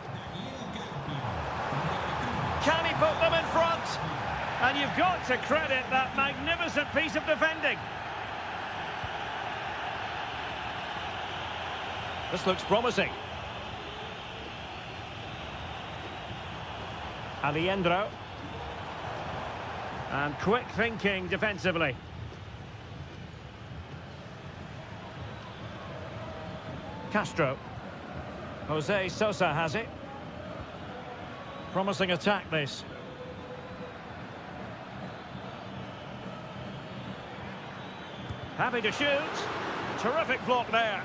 Can he put them in front? And you've got to credit that magnificent piece of defending. This looks promising. Alejandro. And quick thinking defensively. Castro. Jose Sosa has it. Promising attack this. Happy to shoot. Terrific block there.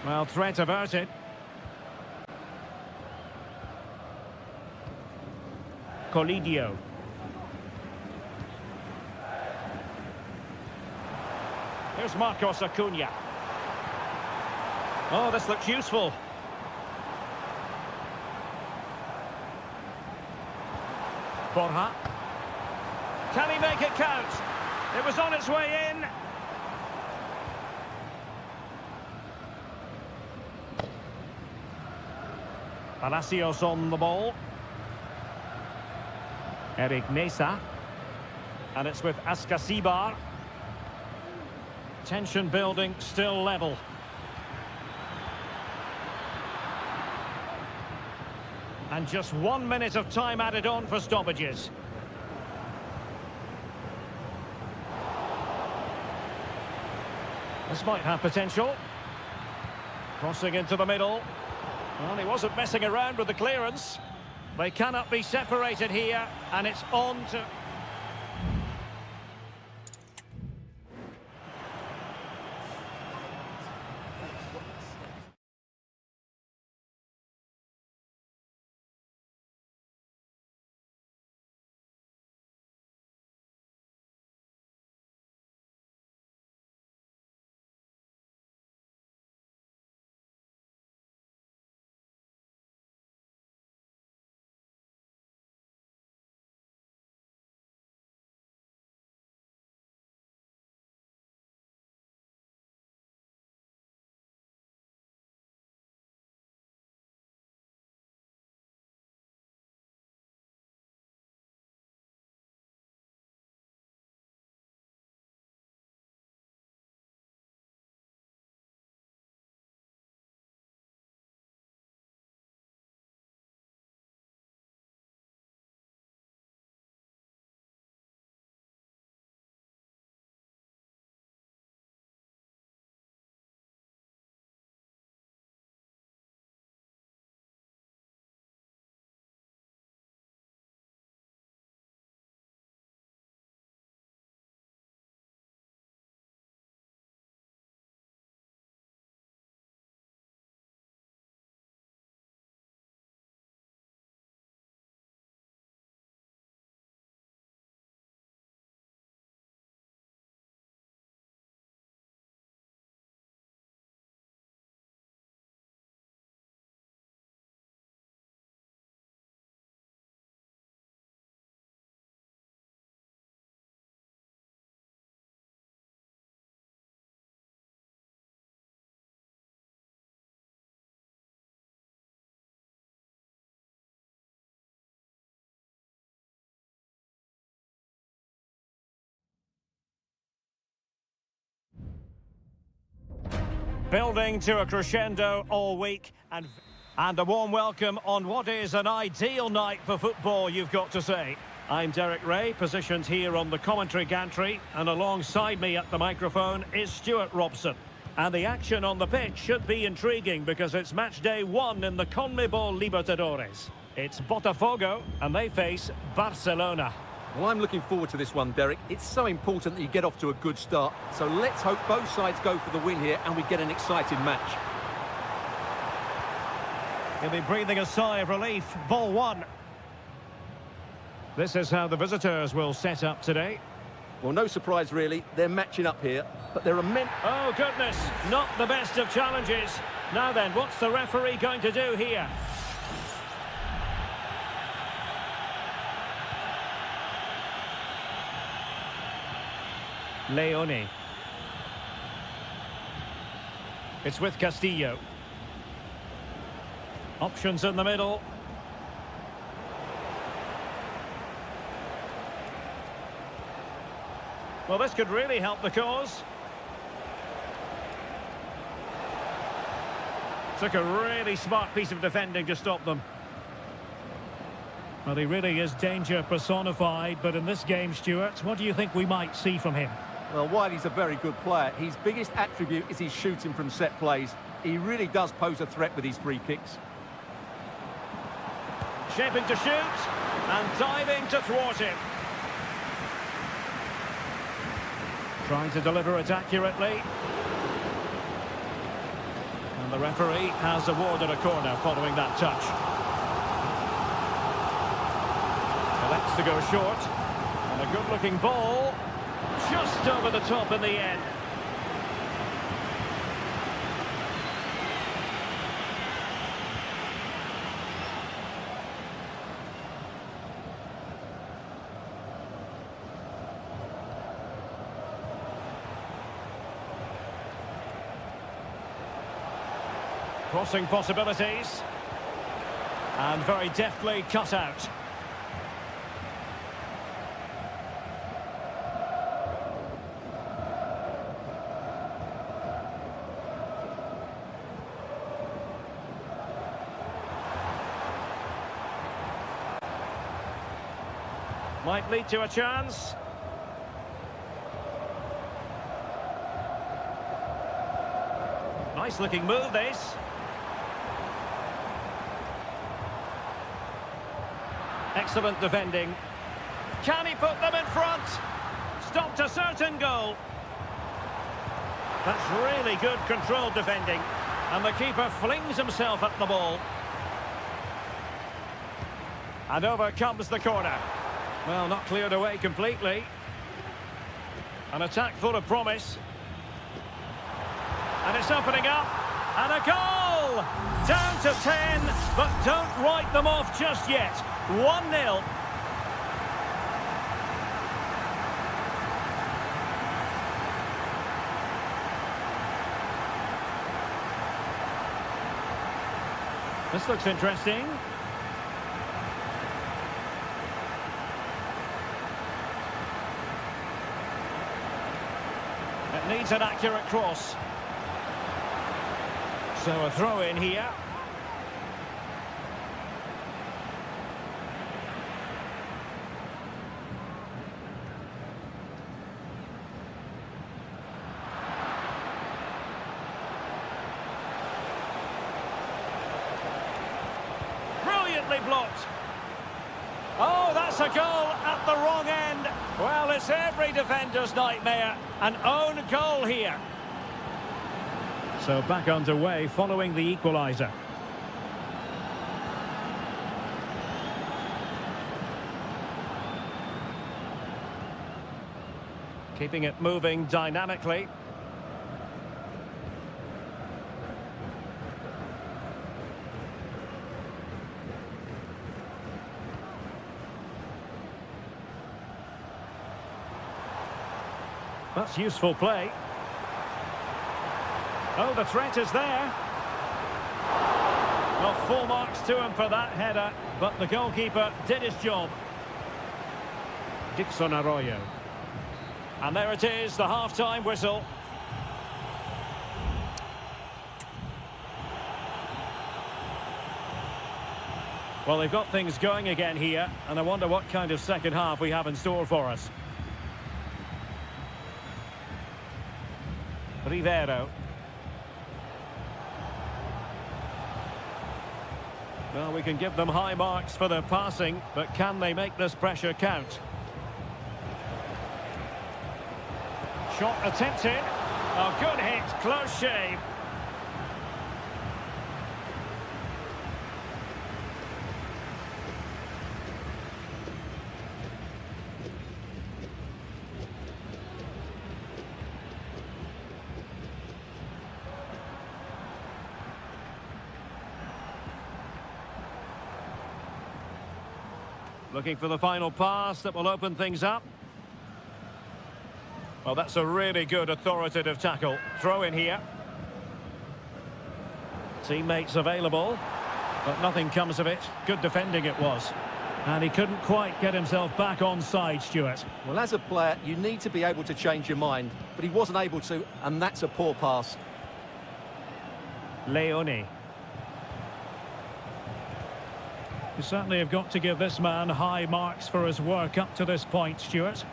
Well, threat averted. Colidio. Here's Marcos Acuna. Oh, this looks useful. Borja. Can he make it count? It was on its way in. Palacios on the ball. Eric Mesa. And it's with Ascasibar. Tension building, still level. And just 1 minute of time added on for stoppages. This might have potential. Crossing into the middle. Well, he wasn't messing around with the clearance. They cannot be separated here, and it's on to... Building to a crescendo all week and a warm welcome on what is an ideal night for football, you've got to say. I'm Derek Ray, positioned here on the commentary gantry, and alongside me at the microphone is Stuart Robson. And the action on the pitch should be intriguing because it's match day 1 in the CONMEBOL Libertadores. It's Botafogo and they face Barcelona. Well, I'm looking forward to this one, Derek. It's so important that you get off to a good start. So let's hope both sides go for the win here and we get an exciting match. He'll be breathing a sigh of relief. Ball 1. This is how the visitors will set up today. Well, no surprise, really. They're matching up here, but there are many... Oh, goodness. Not the best of challenges. Now then, what's the referee going to do here? Leone. It's with Castillo. Options in the middle. Well, this could really help the cause. Took a really smart piece of defending to stop them. Well, he really is danger personified, but in this game, Stuart, what do you think we might see from him? Well, while he's a very good player, his biggest attribute is his shooting from set plays. He really does pose a threat with his free kicks. Shaping to shoot, and diving to thwart him. Trying to deliver it accurately. And the referee has awarded a corner following that touch. Elects to go short. And a good-looking ball. Just over the top in the end. Crossing possibilities. And very deftly cut out. Might lead to a chance. Nice looking move, this. Excellent defending. Can he put them in front? Stopped a certain goal. That's really good controlled defending. And the keeper flings himself at the ball. And over comes the corner. Well, not cleared away completely. An attack full of promise. And it's opening up. And a goal! Down to 10, but don't write them off just yet. 1-0. This looks interesting. It needs an accurate cross. So a throw in here. Brilliantly blocked. Oh, that's a goal at the wrong end. Well, it's every defender's nightmare. An own goal here. So back underway following the equaliser. Keeping it moving dynamically. That's useful play. Oh, the threat is there. Well, full marks to him for that header, but the goalkeeper did his job. Dixon Arroyo. And there it is, the half-time whistle. Well, they've got things going again here, and I wonder what kind of second half we have in store for us. Rivero. Well, we can give them high marks for their passing, but can they make this pressure count? Shot attempted. Oh, good hit, close shave. Looking for the final pass that will open things up. Well, that's a really good authoritative tackle. Throw in here. Teammates available, but nothing comes of it. Good defending it was. And he couldn't quite get himself back on side, Stuart. Well, as a player, you need to be able to change your mind, but he wasn't able to, and that's a poor pass. Leone. You certainly have got to give this man high marks for his work up to this point, Stuart.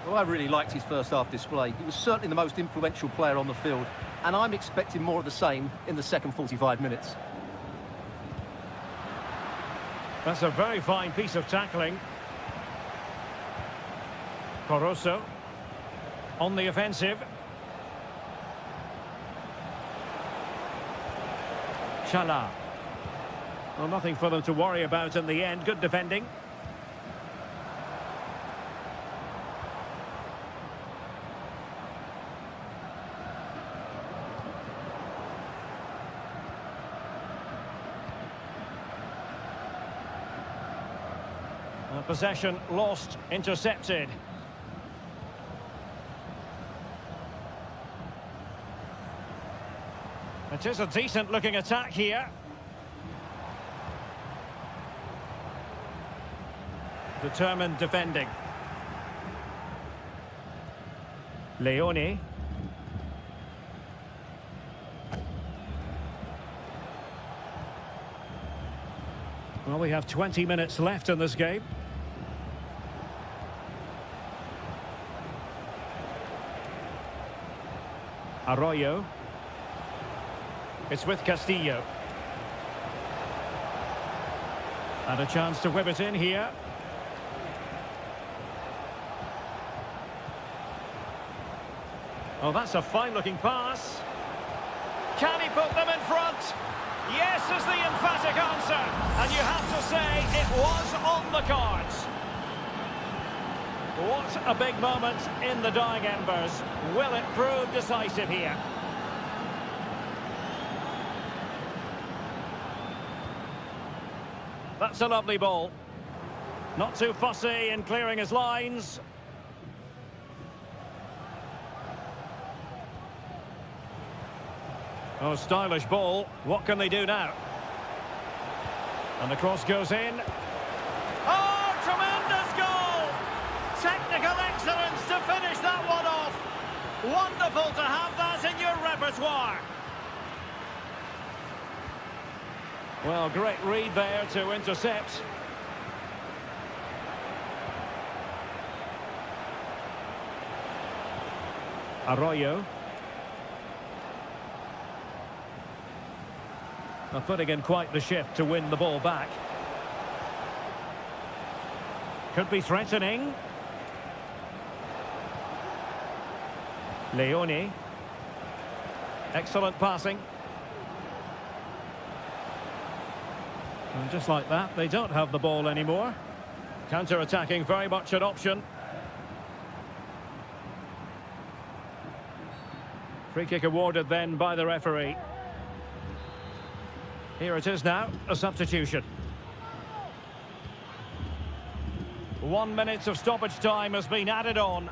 Well, I really liked his first half display. He was certainly the most influential player on the field, and I'm expecting more of the same in the second 45 minutes. That's a very fine piece of tackling. Corosso on the offensive. Chala. Well, nothing for them to worry about in the end. Good defending. Possession lost, intercepted. It is a decent looking attack here. Determined defending. Leone. Well, we have 20 minutes left in this game. Arroyo. It's with Castillo. And a chance to whip it in here. Oh, that's a fine-looking pass. Can he put them in front? Yes is the emphatic answer. And you have to say it was on the cards. What a big moment in the dying embers. Will it prove decisive here? That's a lovely ball. Not too fussy in clearing his lines. Oh, stylish ball. What can they do now? And the cross goes in. Oh, tremendous goal! Technical excellence to finish that one off. Wonderful to have that in your repertoire. Well, great read there to intercept. Arroyo. Now putting in quite the shift to win the ball back. Could be threatening. Leone. Excellent passing. And just like that, they don't have the ball anymore. Counter-attacking, very much an option. Free kick awarded then by the referee. Here it is now, a substitution. 1 minute of stoppage time has been added on.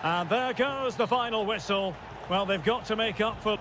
And there goes the final whistle. Well, they've got to make up for...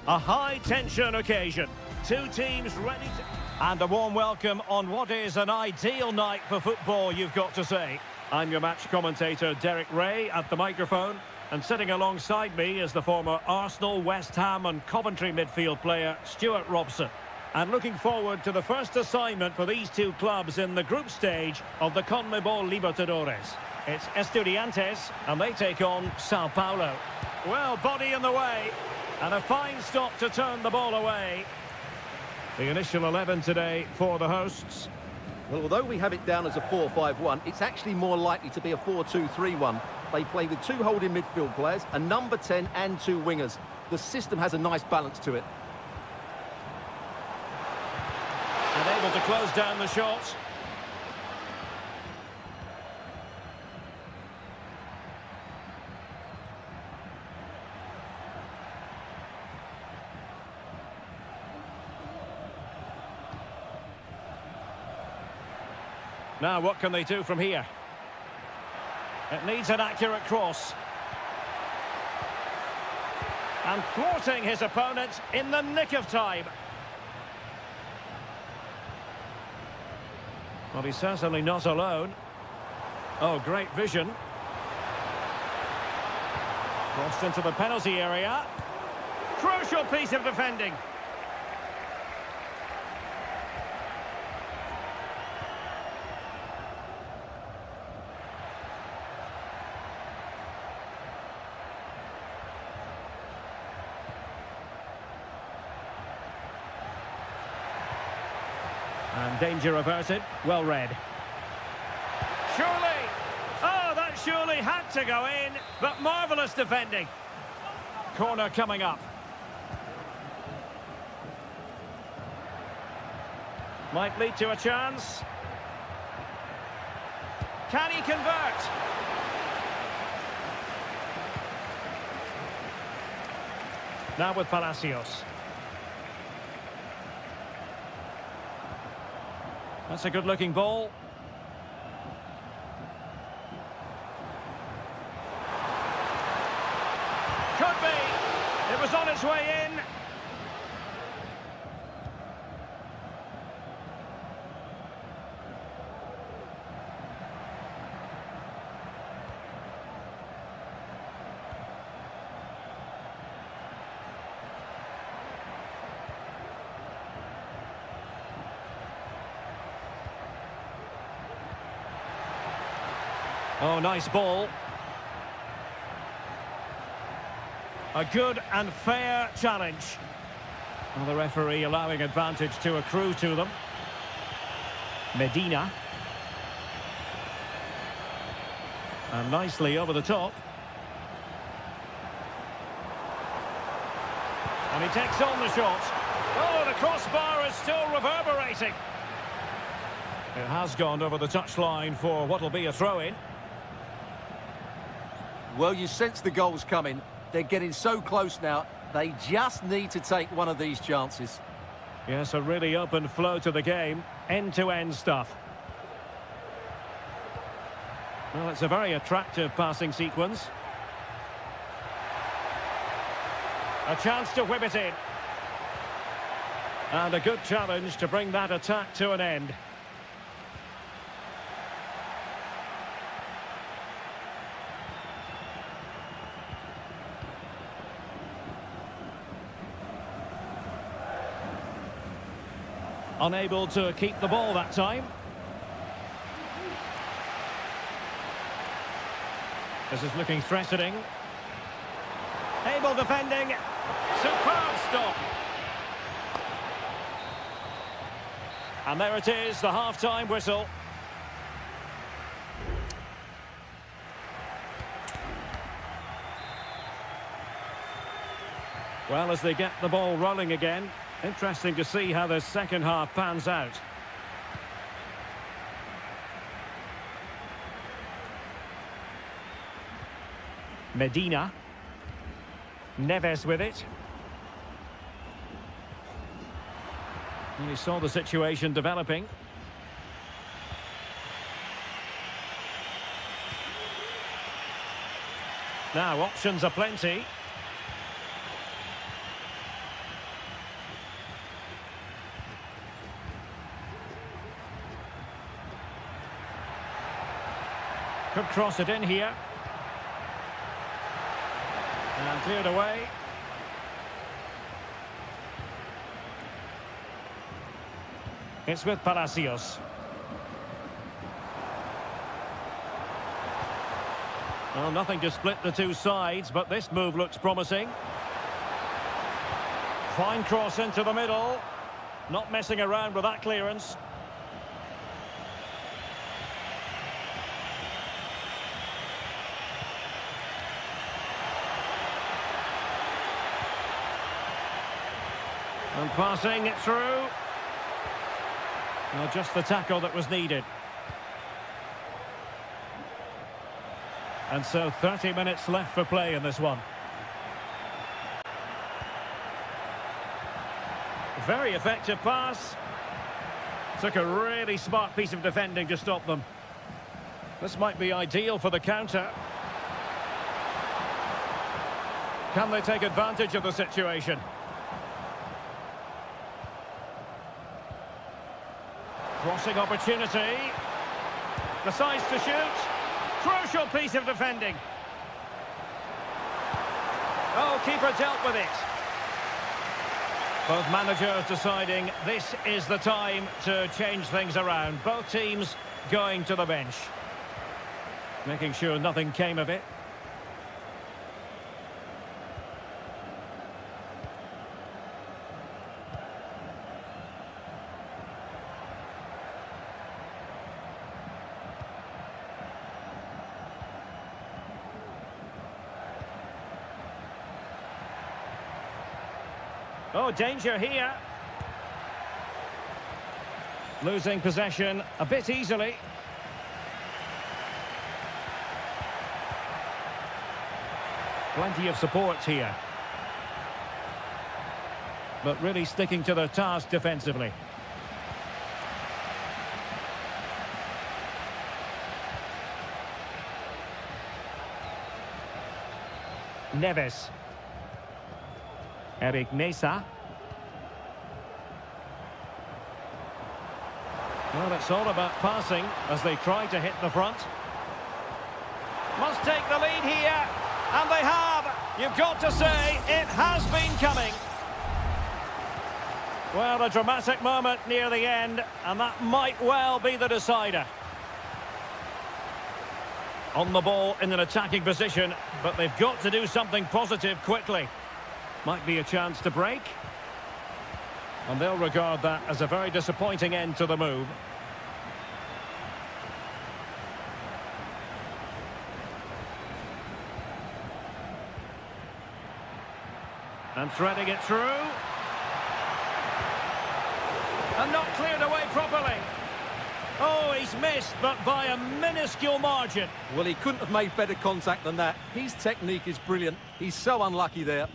A high-tension occasion. Two teams ready to... And a warm welcome on what is an ideal night for football, you've got to say. I'm your match commentator, Derek Ray, at the microphone. And sitting alongside me is the former Arsenal, West Ham and Coventry midfield player, Stuart Robson. And looking forward to the first assignment for these two clubs in the group stage of the CONMEBOL Libertadores. It's Estudiantes, and they take on Sao Paulo. Well, body in the way. And a fine stop to turn the ball away. The initial 11 today for the hosts. Well, although we have it down as a 4-5-1, it's actually more likely to be a 4-2-3-1. They play with two holding midfield players, a number 10 and two wingers. The system has a nice balance to it. And able to close down the shot. Now, what can they do from here? It needs an accurate cross. And thwarting his opponent in the nick of time. Well, he's certainly not alone. Oh, great vision. Crossed into the penalty area. Crucial piece of defending. And danger averted. Well read. Surely! Oh, that surely had to go in, but marvellous defending. Corner coming up. Might lead to a chance. Can he convert? Now with Palacios. That's a good-looking ball. Could be. It was on its way in. Oh, nice ball. A good and fair challenge. Well, the referee allowing advantage to accrue to them. Medina. And nicely over the top. And he takes on the shot. Oh, the crossbar is still reverberating. It has gone over the touchline for what will be a throw-in. Well, you sense the goals coming. They're getting so close now. They just need to take one of these chances. Yes, a really open flow to the game. End-to-end stuff. Well, it's a very attractive passing sequence. A chance to whip it in. And a good challenge to bring that attack to an end. Unable to keep the ball that time. This is looking threatening. Able defending. Superb stop. And there it is, the half-time whistle. Well, as they get the ball rolling again, interesting to see how the second half pans out. Medina. Neves with it. And he saw the situation developing. Now, options are plenty. Could cross it in here. And cleared away. It's with Palacios. Well, nothing to split the two sides, but this move looks promising. Fine cross into the middle. Not messing around with that clearance. And passing it through. Well, just the tackle that was needed. And so 30 minutes left for play in this one. Very effective pass. Took a really smart piece of defending to stop them. This might be ideal for the counter. Can they take advantage of the situation? Crossing opportunity. Decides to shoot. Crucial piece of defending. Oh, keeper dealt with it. Both managers deciding this is the time to change things around. Both teams going to the bench. Making sure nothing came of it. Oh, danger here. Losing possession a bit easily. Plenty of support here. But really sticking to the task defensively. Neves. Eric Mesa. Well, it's all about passing as they try to hit the front. Must take the lead here, and they have. You've got to say, it has been coming. Well, a dramatic moment near the end, and that might well be the decider. On the ball in an attacking position, but they've got to do something positive quickly. Might be a chance to break. And they'll regard that as a very disappointing end to the move. And threading it through. And not cleared away properly. Oh, he's missed, but by a minuscule margin. Well, he couldn't have made better contact than that. His technique is brilliant. He's so unlucky there.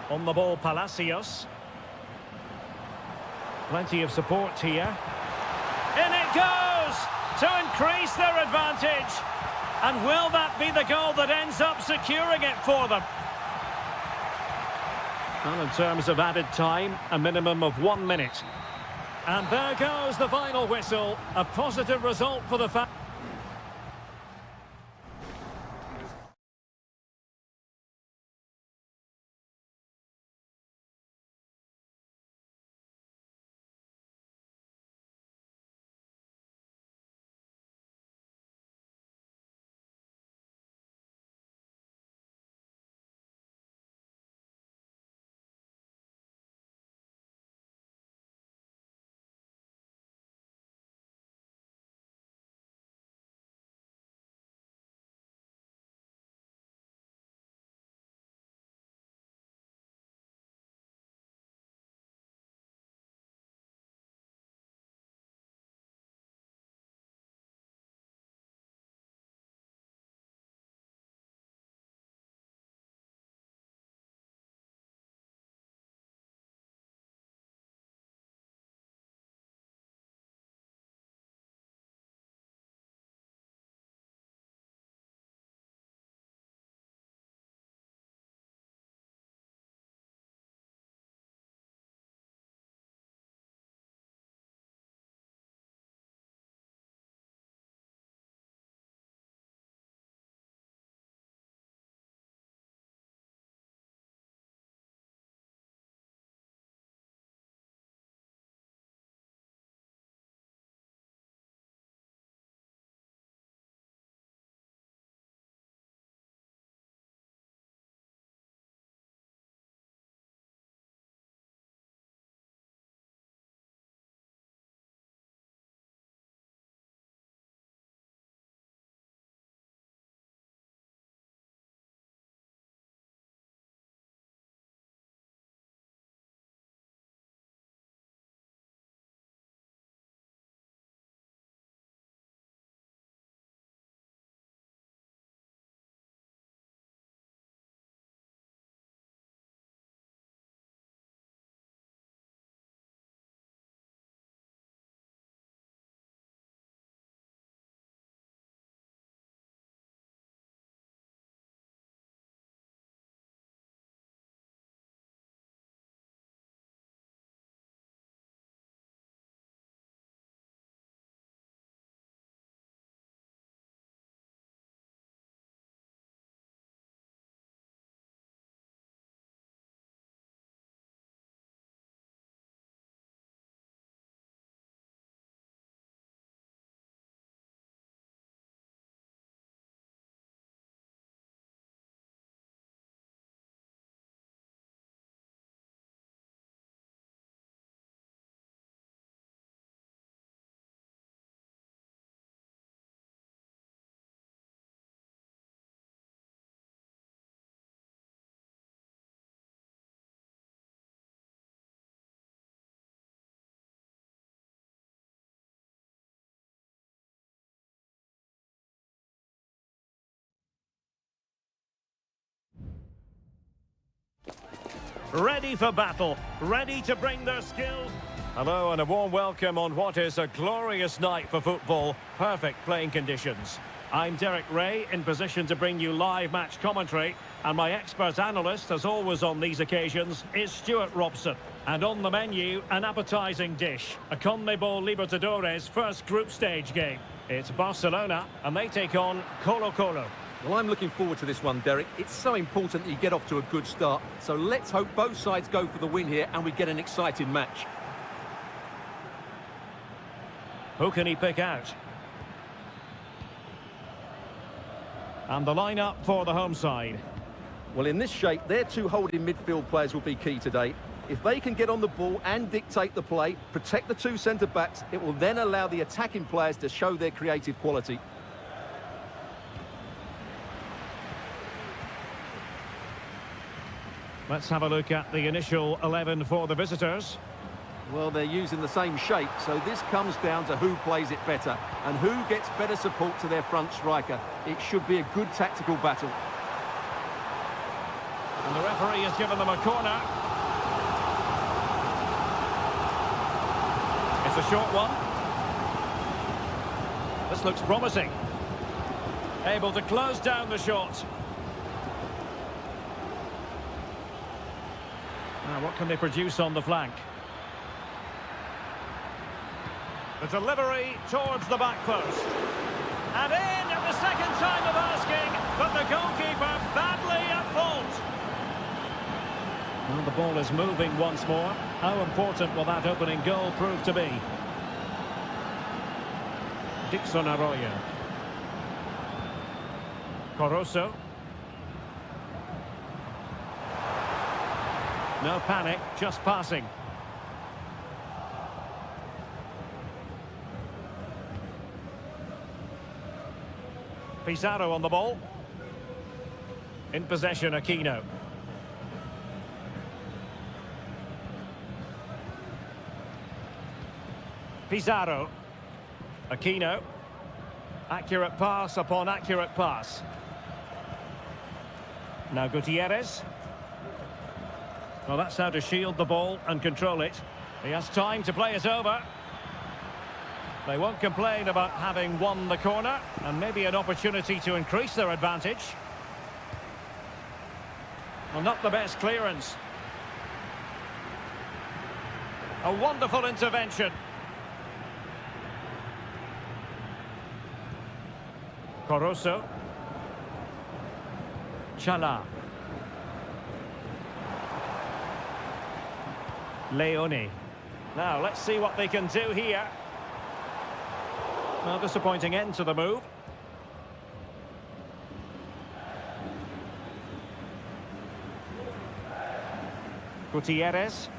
On the ball, Palacios. Plenty of support here. In it goes to increase their advantage. And will that be the goal that ends up securing it for them? Well, in terms of added time, a minimum of 1 minute. And there goes the final whistle. A positive result for the fans. ready for battle, ready to bring their skills. Hello and a warm welcome on what is a glorious night for football. Perfect playing conditions. I'm Derek Ray, in position to bring you live match commentary. And my expert analyst, as always on these occasions, is Stuart Robson. And on the menu, an appetising dish. A CONMEBOL Libertadores first group stage game. It's Barcelona, and they take on Colo-Colo. Well, I'm looking forward to this one, Derek. It's so important that you get off to a good start. So let's hope both sides go for the win here and we get an exciting match. Who can he pick out? And the lineup for the home side. Well, in this shape, their two holding midfield players will be key today. If they can get on the ball and dictate the play, protect the two centre-backs, it will then allow the attacking players to show their creative quality. Let's have a look at the initial 11 for the visitors. Well, they're using the same shape, so this comes down to who plays it better and who gets better support to their front striker. It should be a good tactical battle. And the referee has given them a corner. It's a short one. This looks promising. Able to close down the shot. Now, what can they produce on the flank? The delivery towards the back post. And in at the second time of asking, but the goalkeeper badly at fault. Well, the ball is moving once more. How important will that opening goal prove to be? Dixon Arroyo. Corozo. No panic, just passing. Pizarro on the ball. In possession, Aquino. Pizarro. Aquino. Accurate pass upon accurate pass. Now Gutierrez. Well, that's how to shield the ball and control it. He has time to play it over. They won't complain about having won the corner, and maybe an opportunity to increase their advantage. Well, not the best clearance. A wonderful intervention. Corozo. Chala. Leone. Now, let's see what they can do here. Well, disappointing end to the move. Gutierrez.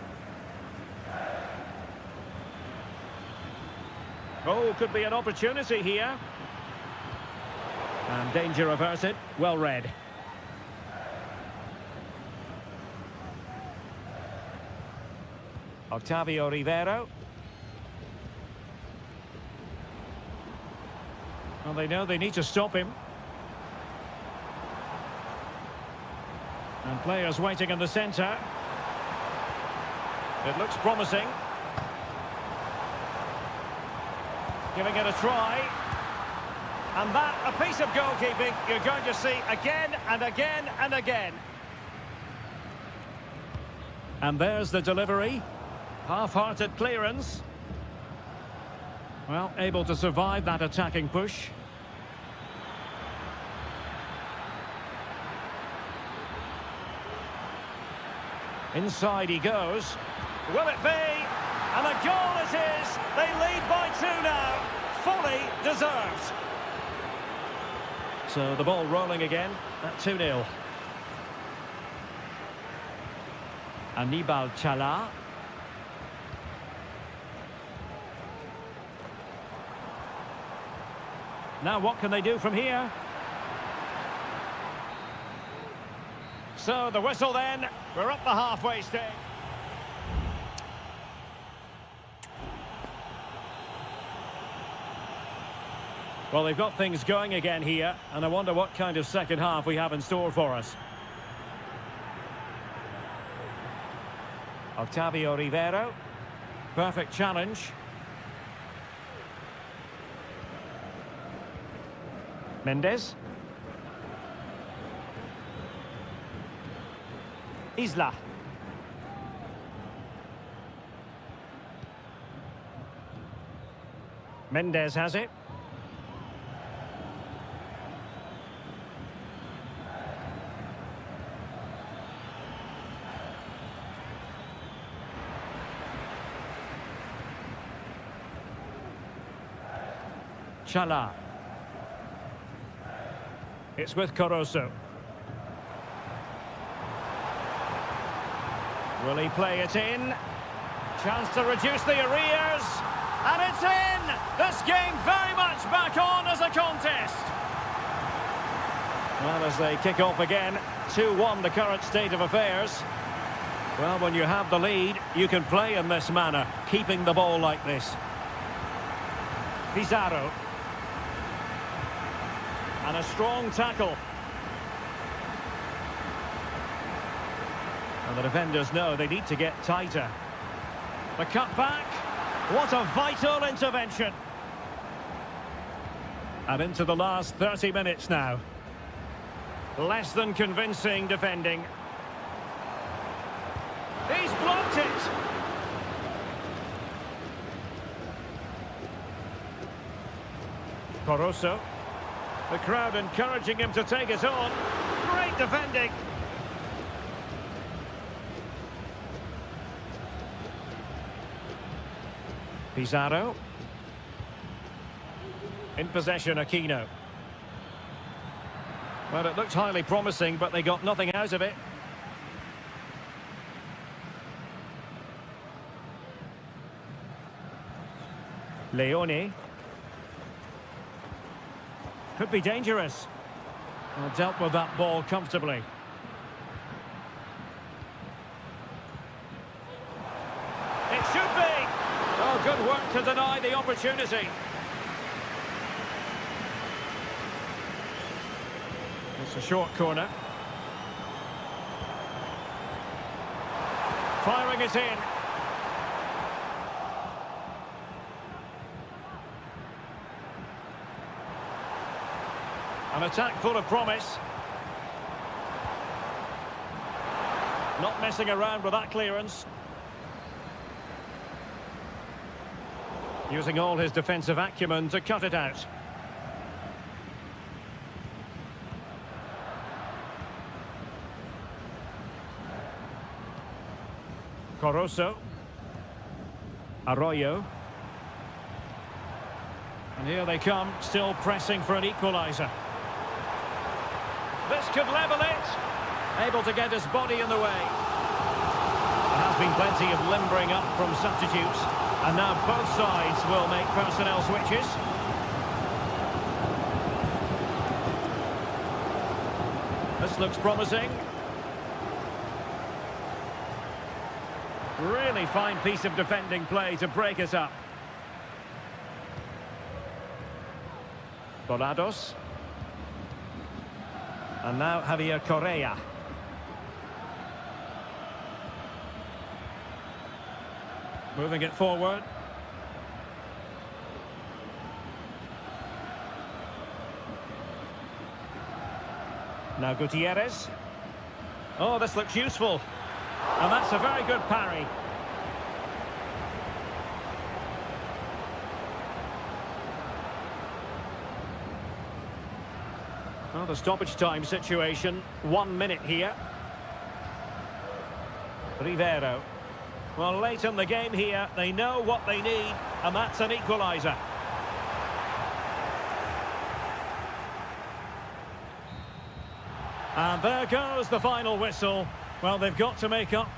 Oh, could be an opportunity here. And danger averted. Well read. Octavio Rivero. Well, they know they need to stop him. And players waiting in the centre. It looks promising. Giving it a try. And that, a piece of goalkeeping you're going to see again and again and again. And there's the delivery. Half-hearted clearance. Well, able to survive that attacking push. Inside he goes. Will it be? And a goal it is! They lead by 2 now. Fully deserved. So the ball rolling again at 2-0. Aníbal Chala. Now what can they do from here? So the whistle then. We're up the halfway stage. Well, they've got things going again here, and I wonder what kind of second half we have in store for us. Octavio Rivero. Perfect challenge. Mendes. Isla. Mendes has it. Chala. It's with Caruso. Will he play it in? Chance to reduce the arrears. And it's in! This game very much back on as a contest. Well, as they kick off again, 2-1 the current state of affairs. Well, when you have the lead, you can play in this manner, keeping the ball like this. Pizarro. And a strong tackle. And the defenders know they need to get tighter. The cut back. What a vital intervention. And into the last 30 minutes now. Less than convincing defending. He's blocked it. Caruso. The crowd encouraging him to take it on. Great defending. Pizarro. In possession, Aquino. Well, it looked highly promising, but they got nothing out of it. Leone. Could be dangerous. Well, dealt with that ball comfortably. It should be. Oh, good work to deny the opportunity. It's a short corner. Firing it in. An attack full of promise. Not messing around with that clearance. Using all his defensive acumen to cut it out. Caruso. Arroyo. And here they come, still pressing for an equaliser. This could level it. Able to get his body in the way. There has been plenty of limbering up from substitutes. And now both sides will make personnel switches. This looks promising. Really fine piece of defending play to break it up. Volados. And now Javier Correa. Moving it forward. Now Gutierrez. Oh, this looks useful. And that's a very good parry. Well, the stoppage time situation, 1 minute here. Rivero. Well, late in the game here, they know what they need, and that's an equaliser. And there goes the final whistle. Well, they've got to make up.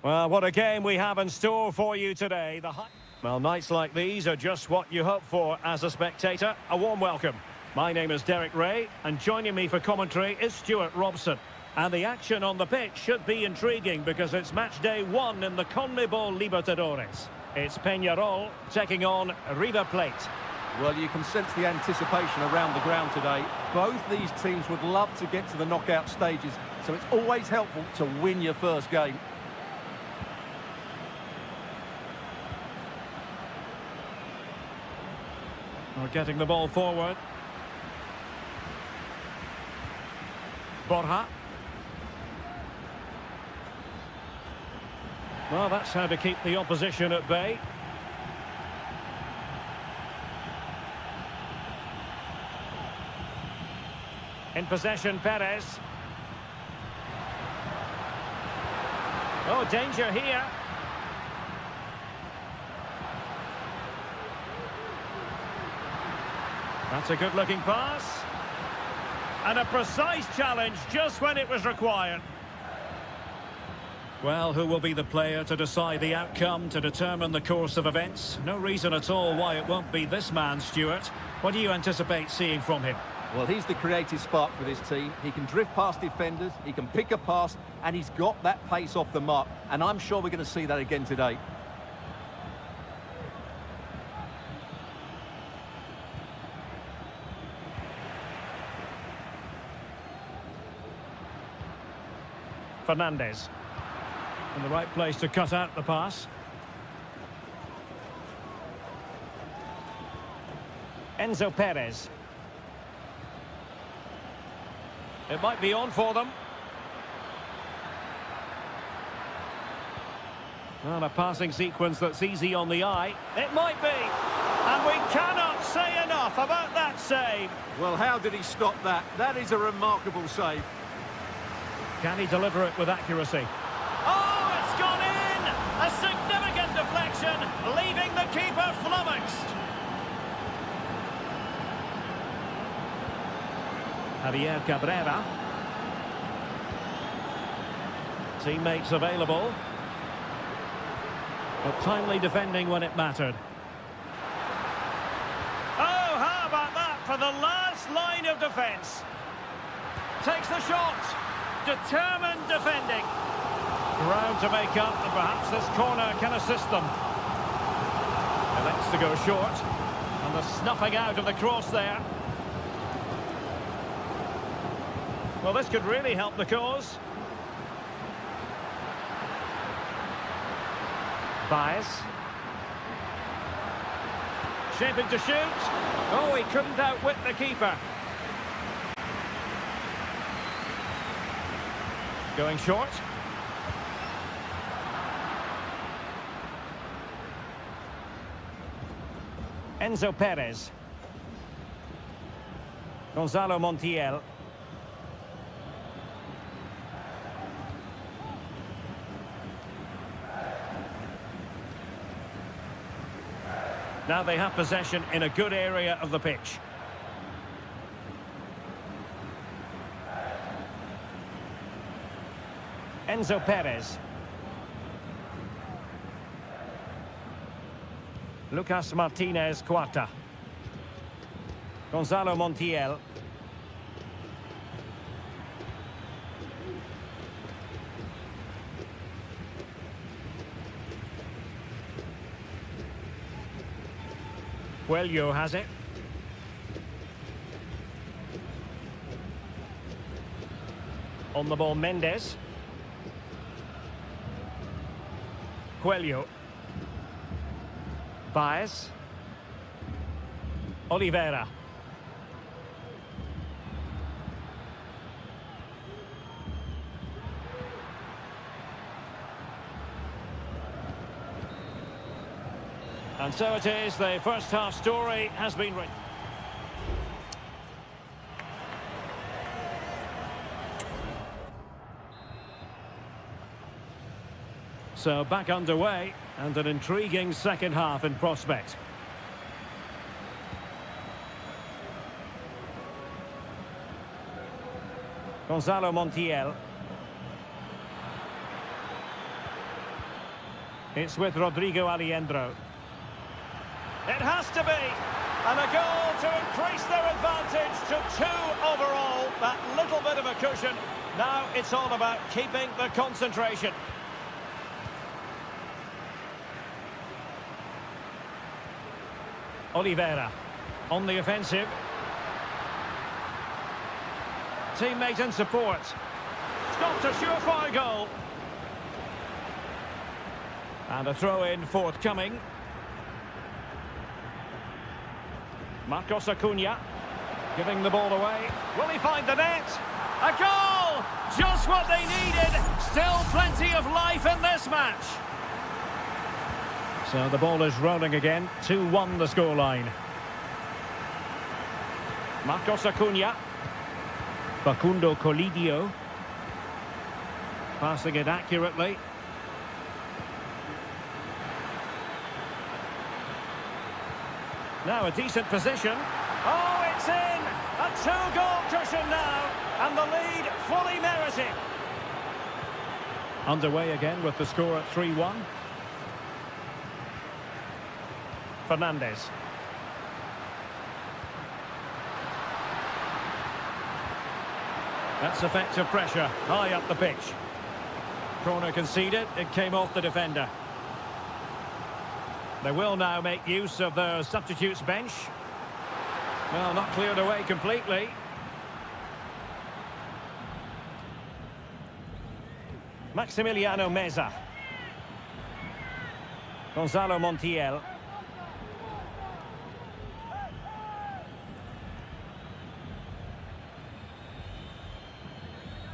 Well, what a game we have in store for you today. Well, nights like these are just what you hope for as a spectator. A warm welcome. My name is Derek Ray, and joining me for commentary is Stuart Robson. And the action on the pitch should be intriguing because it's match day 1 in the CONMEBOL Libertadores. It's Peñarol taking on River Plate. Well, you can sense the anticipation around the ground today. Both these teams would love to get to the knockout stages, so it's always helpful to win your first game. We're getting the ball forward. Borja. Well, that's how to keep the opposition at bay. In possession, Perez. Oh, danger here. That's a good-looking pass. And a precise challenge just when it was required. Well, who will be the player to decide the outcome, to determine the course of events? No reason at all why it won't be this man, Stuart. What do you anticipate seeing from him? Well, he's the creative spark for this team. He can drift past defenders, he can pick a pass, and he's got that pace off the mark. And I'm sure we're going to see that again today. Fernandez. In the right place to cut out the pass. Enzo Perez. It might be on for them. Well, a passing sequence that's easy on the eye. It might be. And we cannot say enough about that save. Well, how did he stop that? That is a remarkable save. Can he deliver it with accuracy? Oh, it's gone in! A significant deflection, leaving the keeper flummoxed. Javier Cabrera. Teammates available. But timely defending when it mattered. Oh, how about that for the last line of defence? Takes the shot. Determined defending. Ground to make up, and perhaps this corner can assist them. Elects to go short. And the snuffing out of the cross there. Well, this could really help the cause. Baez. Shaping to shoot. Oh, he couldn't outwit the keeper. Going short. Enzo Perez. Gonzalo Montiel. Now they have possession in a good area of the pitch. Enzo Perez. Lucas Martinez Cuarta. Gonzalo Montiel. Coelho has it. On the ball, Mendes. Coelho. Baez. Oliveira. And so it is, the first half story has been written. So back underway, and an intriguing second half in prospect. Gonzalo Montiel. It's with Rodrigo Aliendro. It has to be. And a goal to increase their advantage to 2 overall. That little bit of a cushion. Now it's all about keeping the concentration. Oliveira on the offensive. Teammate and support. Stopped a surefire goal. And a throw-in forthcoming. Marcos Acuna giving the ball away. Will he find the net? A goal! Just what they needed. Still plenty of life in this match. So the ball is rolling again. 2-1 the scoreline. Marcos Acuna. Facundo Colidio. Passing it accurately. Now a decent position. Oh, it's in! A 2-goal cushion now, and the lead fully merited. Underway again with the score at 3-1. Fernandez. That's effective pressure, high up the pitch. Corner conceded, it came off the defender. They will now make use of their substitutes bench. Well, not cleared away completely. Maximiliano Meza. Gonzalo Montiel.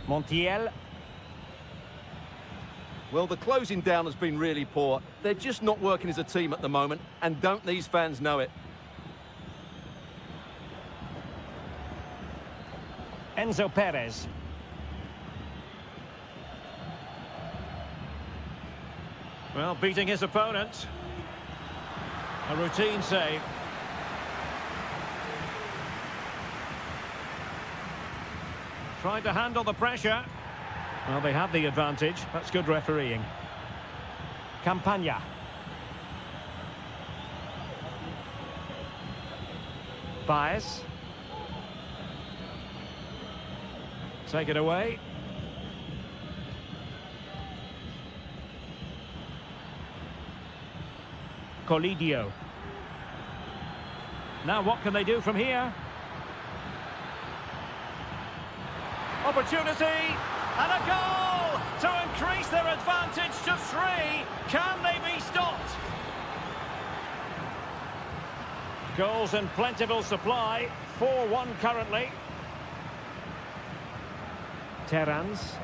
Montiel. Well, the closing down has been really poor. They're just not working as a team at the moment, and don't these fans know it? Enzo Perez. Well, beating his opponent. A routine save. Trying to handle the pressure. Well, they have the advantage. That's good refereeing. Campagna. Baez. Take it away. Colidio. Now what can they do from here? Opportunity. And a goal to increase their advantage to 3. Can they be stopped? Goals in plentiful supply. 4-1 currently. Terans.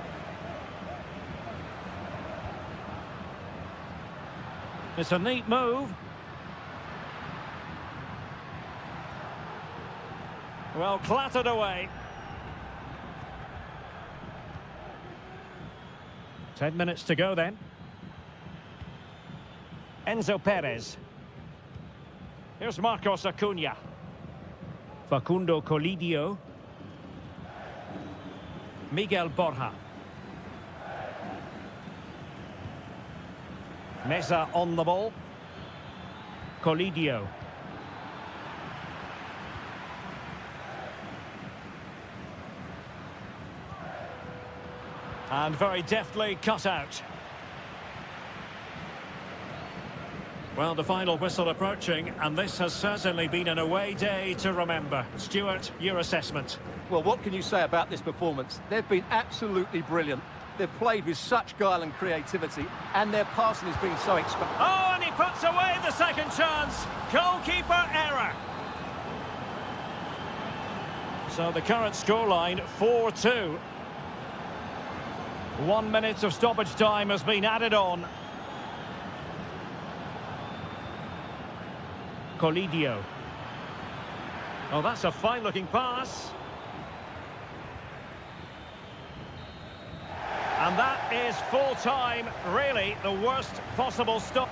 It's a neat move. Well, clattered away. 10 minutes to go then. Enzo Perez. Here's Marcos Acuna. Facundo Colidio. Miguel Borja. Meza on the ball. Colidio. And very deftly cut out. Well, the final whistle approaching, and this has certainly been an away day to remember. Stuart, your assessment. Well, what can you say about this performance? They've been absolutely brilliant. They've played with such guile and creativity, and their passing has been so experienced. Oh, and he puts away the second chance. Goalkeeper error. So the current scoreline, 4-2. 1 minute of stoppage time has been added on. Colidio. Oh, that's a fine-looking pass. And that is full time, really the worst possible stop.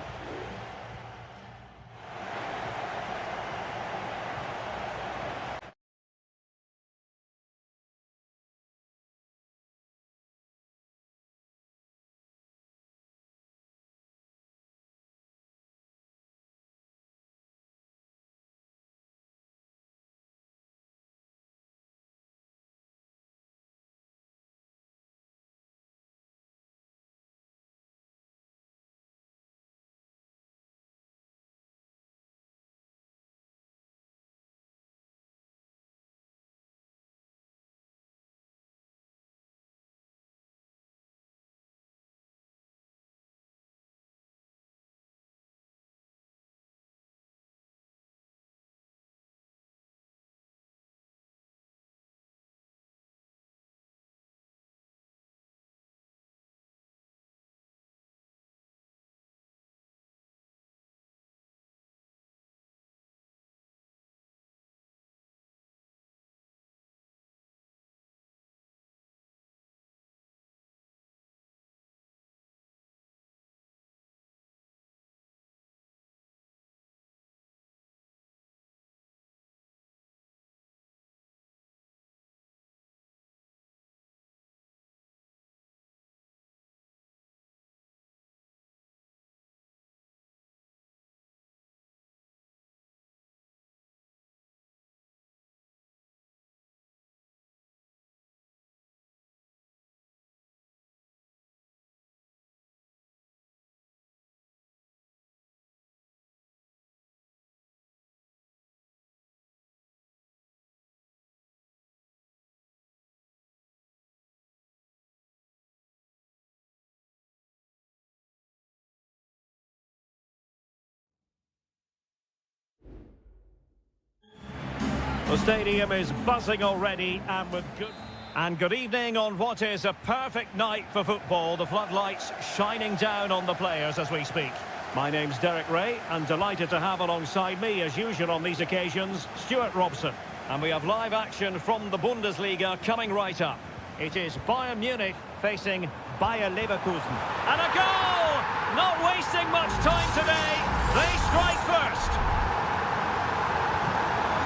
The stadium is buzzing already and with good... And good evening on what is a perfect night for football. The floodlights shining down on the players as we speak. My name's Derek Ray, and delighted to have alongside me, as usual on these occasions, Stuart Robson. And we have live action from the Bundesliga coming right up. It is Bayern Munich facing Bayer Leverkusen. And a goal! Not wasting much time today. They strike first.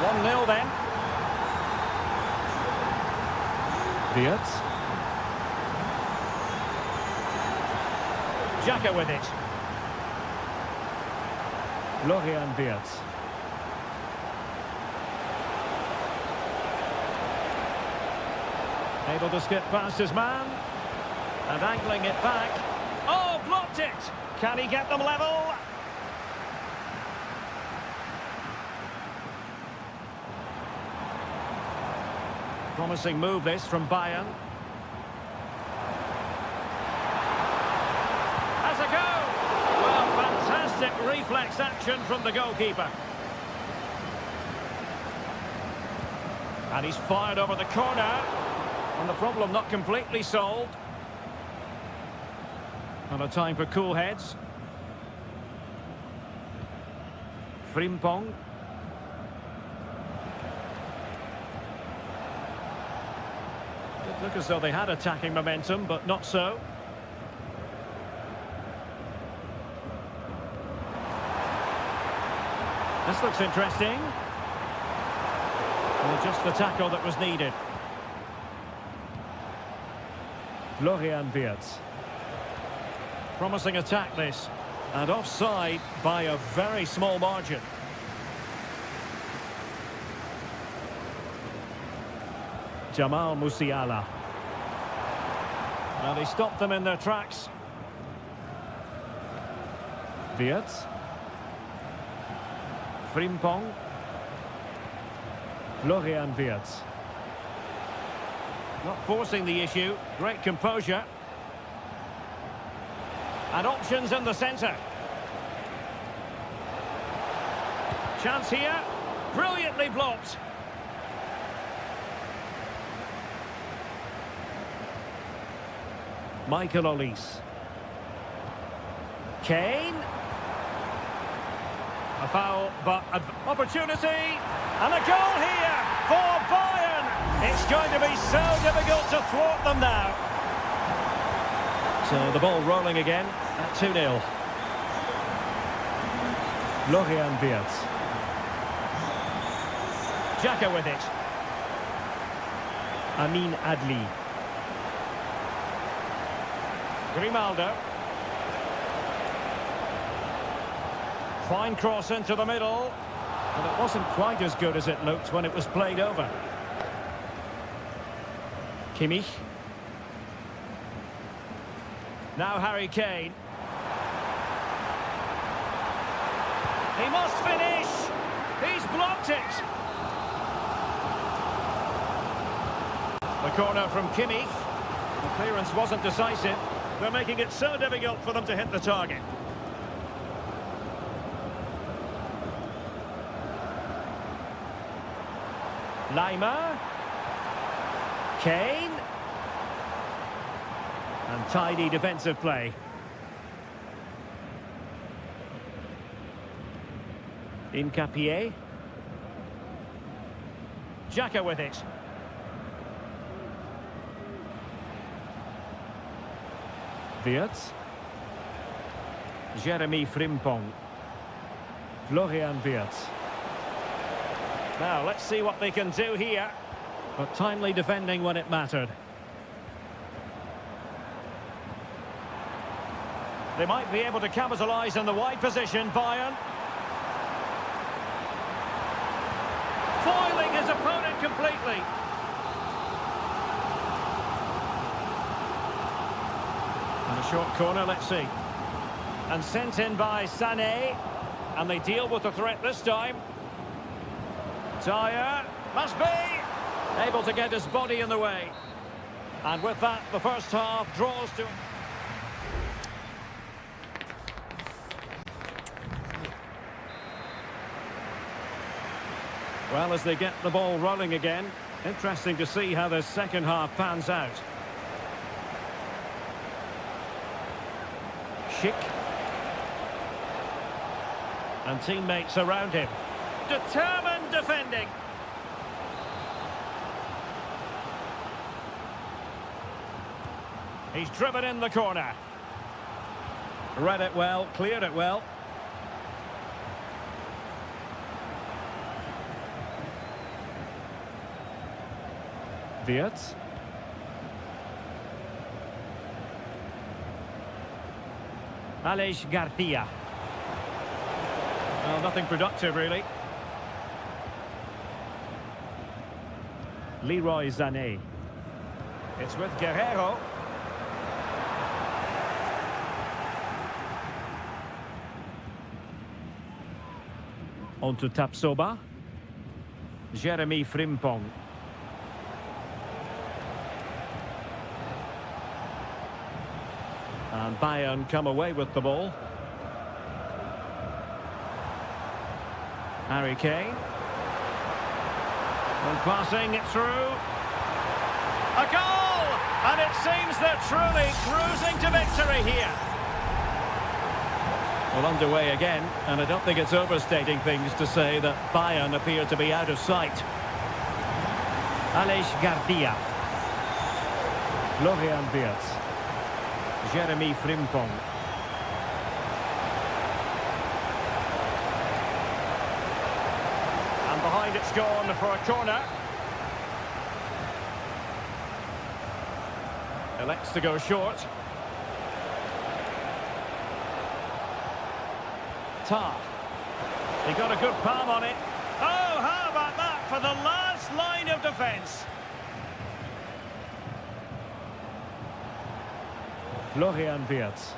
1-0 then. Wirtz. Xhaka with it. Florian Wirtz. Able to skip past his man. And angling it back. Oh, blocked it! Can he get them level? Promising move this from Bayern. Has a go! Well, fantastic reflex action from the goalkeeper. And he's fired over the corner. And the problem not completely solved. And a time for cool heads. Frimpong. It looked as though they had attacking momentum, but not so. This looks interesting. Well, just the tackle that was needed. Florian Wirtz. Promising attack this. And offside by a very small margin. Jamal Musiala. Now they stopped them in their tracks. Wirtz. Frimpong. Florian Wirtz. Not forcing the issue. Great composure. And options in the centre. Chance here. Brilliantly blocked. Michael Olise. Kane. A foul, but an opportunity. And a goal here for Bayern. It's going to be so difficult to thwart them now. So the ball rolling again at 2-0. Florian Wirtz. Xhaka with it. Amin Adli. Grimaldo. Fine cross into the middle. And it wasn't quite as good as it looked when it was played over. Kimmich. Now Harry Kane. He must finish. He's blocked it. The corner from Kimmich. The clearance wasn't decisive. They're making it so difficult for them to hit the target. Lima. Kane. And tidy defensive play. Incapié. Xhaka with it. Wirtz. Jeremy Frimpong. Florian Wirtz. Now, let's see what they can do here. But timely defending when it mattered. They might be able to capitalise in the wide position, Bayern. Foiling his opponent completely. And a short corner, let's see. And sent in by Sané. And they deal with the threat this time. Dyer, must be. Able to get his body in the way. And with that, the first half draws to... Well, as they get the ball rolling again, interesting to see how the second half pans out. Schick. And teammates around him. Determined defending. He's driven in the corner. Read it well, cleared it well. Wirtz. Aleix Garcia. Well, nothing productive, really. Leroy Sané. It's with Guerrero. On to Tapsoba. Jeremy Frimpong. And Bayern come away with the ball. Harry Kane. And passing it through. A goal! And it seems they're truly cruising to victory here. Well, underway again, and I don't think it's overstating things to say that Bayern appear to be out of sight. Aleix Garcia. Florian Wirtz. Jeremy Frimpong. And behind it's gone for a corner. Elects to go short. Tar. He got a good palm on it. Oh, how about that for the last line of defence? Florian Wirtz.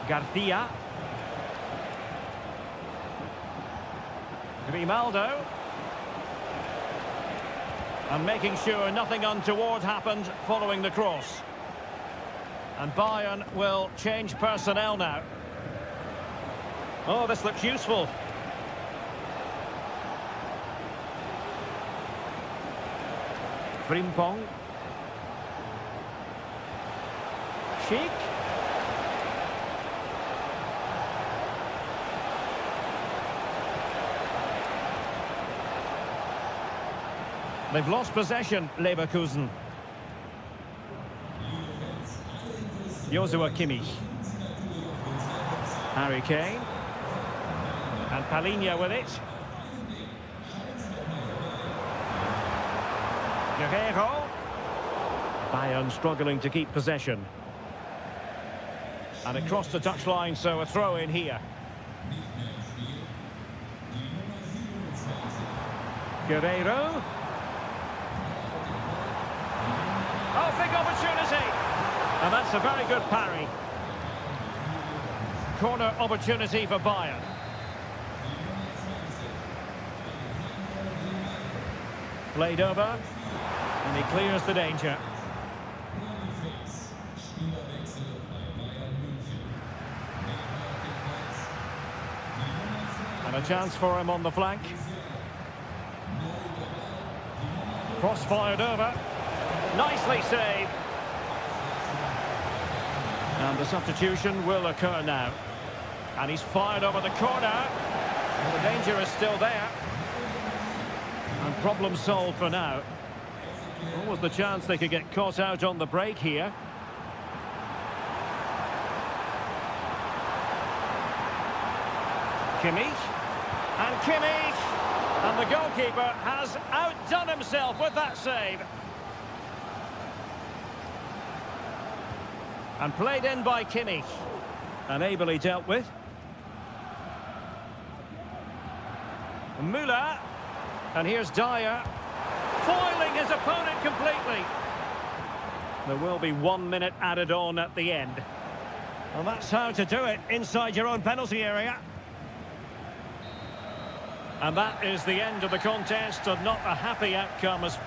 Garcia. Grimaldo. And making sure nothing untoward happened following the cross. And Bayern will change personnel now. Oh, this looks useful. Frimpong. Schick. They've lost possession, Leverkusen. Joshua Kimmich. Harry Kane. And Palhinha with it. Guerrero. Bayern struggling to keep possession. And it crossed the touchline, so a throw in here. Guerrero. Oh, big opportunity. And that's a very good parry. Corner opportunity for Bayern. Played over. And he clears the danger. And a chance for him on the flank. Cross fired over. Nicely saved. And the substitution will occur now. And he's fired over the corner. And the danger is still there. And problem solved for now. What was the chance they could get caught out on the break here? Kimmich. And Kimmich. And the goalkeeper has outdone himself with that save. And played in by Kimmich. And ably dealt with. Müller. And here's Dyer. Foiling his opponent completely. There will be 1 minute added on at the end. Well, that's how to do it inside your own penalty area. And that is the end of the contest, and not a happy outcome as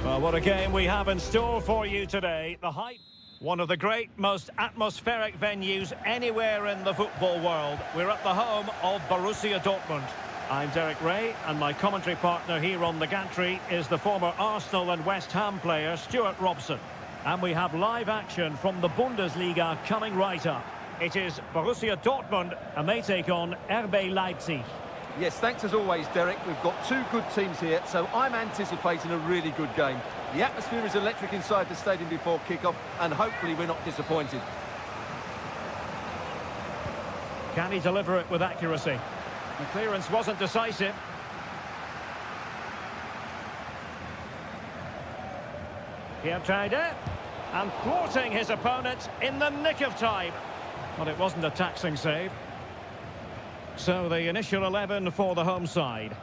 Well, what a game we have in store for you today. The height, one of the great, most atmospheric venues anywhere in the football world. We're at the home of Borussia Dortmund. I'm Derek Ray, and my commentary partner here on the gantry is the former Arsenal and West Ham player Stuart Robson. And we have live action from the Bundesliga coming right up. It is Borussia Dortmund, and they take on RB Leipzig. Yes, thanks as always, Derek. We've got two good teams here, so I'm anticipating a really good game. The atmosphere is electric inside the stadium before kick-off, and hopefully we're not disappointed. Can he deliver it with accuracy? The clearance wasn't decisive. He tried it, and thwarting his opponent in the nick of time. But it wasn't a taxing save. So the initial 11 for the home side.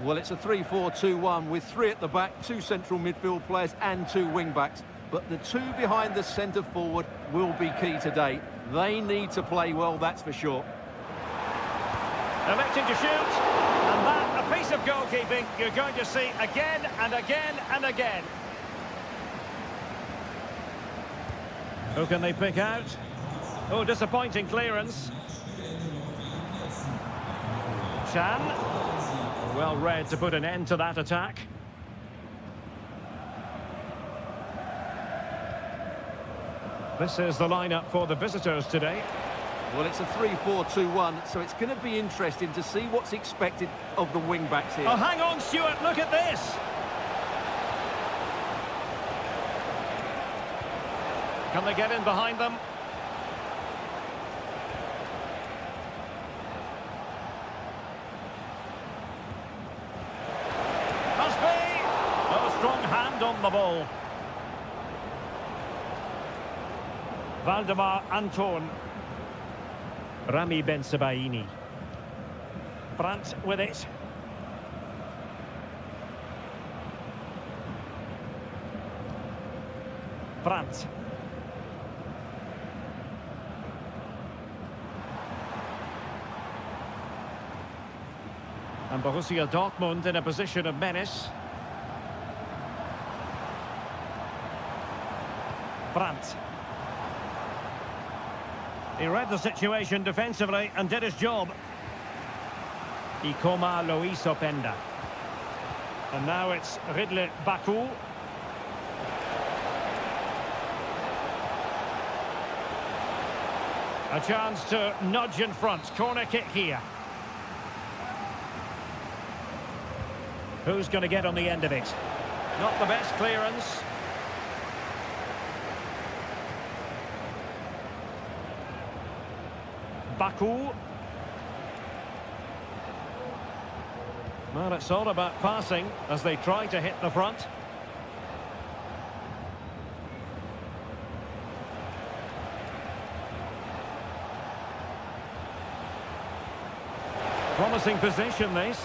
Well, it's a 3-4-2-1 with three at the back, two central midfield players and two wing-backs. But the two behind the centre forward will be key today. They need to play well, that's for sure. Electing to shoot, and that, a piece of goalkeeping you're going to see again and again and again. Who can they pick out? Oh, disappointing clearance. Chan. Well read to put an end to that attack. This is the lineup for the visitors today. Well, it's a 3-4-2-1, so it's going to be interesting to see what's expected of the wing-backs here. Oh, hang on, Stuart, look at this! Can they get in behind them? Must be! Oh, strong hand on the ball. Valdemar Anton. Rami Ben Sebaini. Brandt with it. Brandt. And Borussia Dortmund in a position of menace. Brandt. He read the situation defensively and did his job. Ikoma Lois Openda. And now it's Ridley Baku. A chance to nudge in front. Corner kick here. Who's going to get on the end of it? Not the best clearance. Baku. Well, it's all about passing as they try to hit the front. Promising position, this.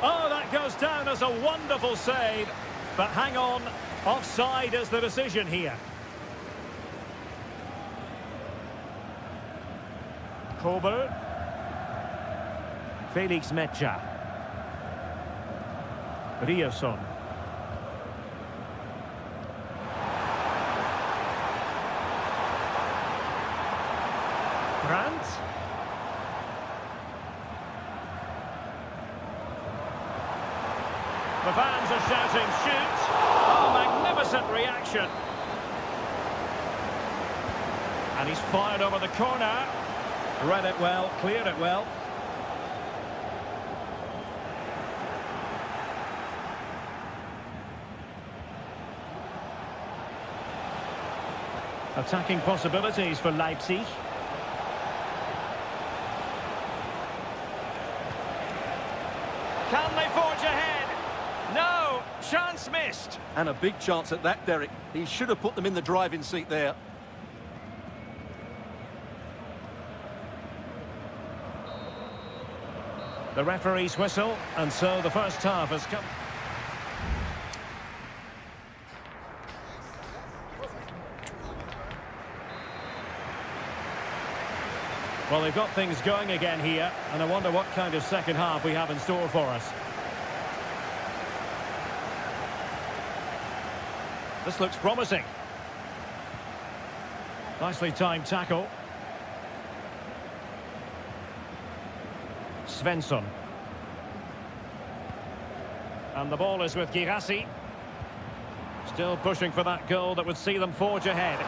Oh, that goes down as a wonderful save. But hang on, offside is the decision here. Kobel. Felix Mecha. Rierson. Brandt. The fans are shouting, shoot! Oh, magnificent reaction. And he's fired over the corner. Read it well, cleared it well. Attacking possibilities for Leipzig. Can they forge ahead? No, chance missed. And a big chance at that, Derek. He should have put them in the driving seat there. The referee's whistle, and so the first half has come. Well, they've got things going again here, and I wonder what kind of second half we have in store for us. This looks promising. Nicely timed tackle. Svensson. And the ball is with Girassi. Still pushing for that goal that would see them forge ahead.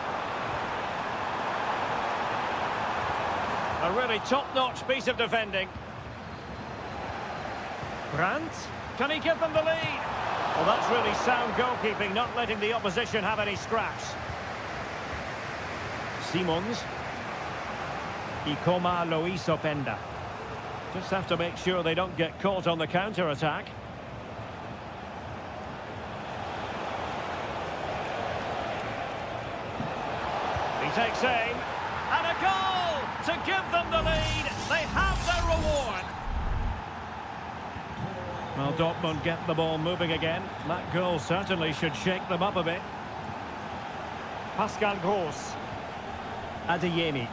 A really top-notch piece of defending. Brandt. Can he give them the lead? Well, that's really sound goalkeeping, not letting the opposition have any scraps. Simons. Ikoma Lois Openda. Just have to make sure they don't get caught on the counter-attack. He takes aim. And a goal to give them the lead. They have their reward. Well, Dortmund get the ball moving again. That goal certainly should shake them up a bit. Pascal Gross. Adeyemi.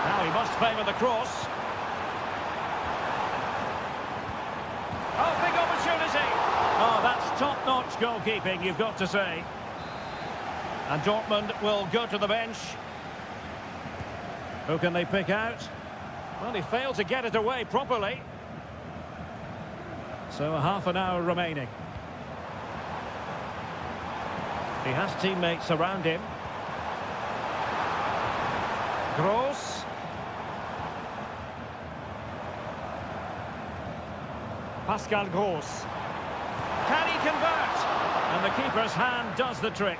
Now he must favour the cross. Oh, big opportunity. Oh, that's top-notch goalkeeping, you've got to say. And Dortmund will go to the bench. Who can they pick out? Well, he failed to get it away properly. So half an hour remaining. He has teammates around him. Gross. Pascal Gross. Can he convert? And the keeper's hand does the trick.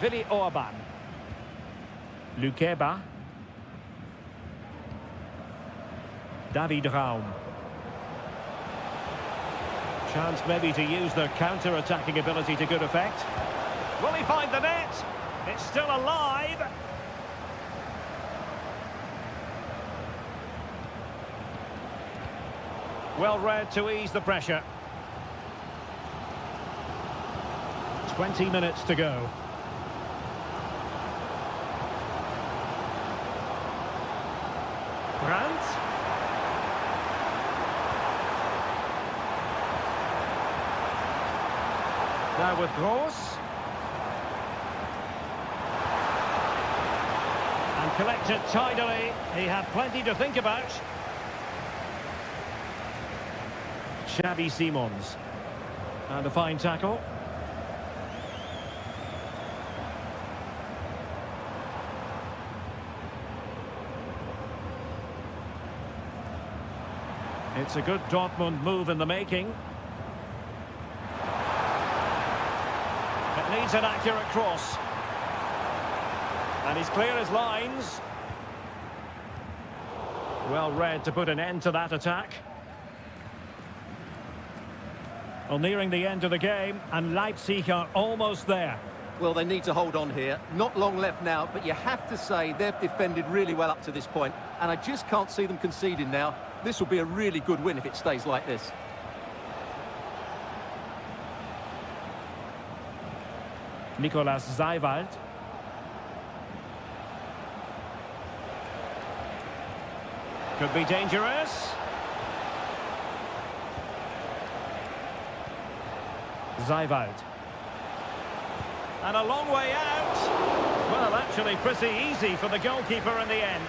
Willy Orban. Lukeba. David Raum. Chance maybe to use their counter-attacking ability to good effect. Will he find the net? It's still alive. Well read to ease the pressure. 20 minutes to go. Brandt. Now with Gross. And collected tidily. He had plenty to think about. Xavi Simons. And a fine tackle. It's a good Dortmund move in the making. It needs an accurate cross. And he's clear as lines. Well read to put an end to that attack. Well, nearing the end of the game, and Leipzig are almost there. Well, they need to hold on here. Not long left now, but you have to say they've defended really well up to this point, and I just can't see them conceding now. This will be a really good win if it stays like this. Nicolas Seiwald. Could be dangerous. Seiwald. And a long way out. Well, actually pretty easy for the goalkeeper in the end.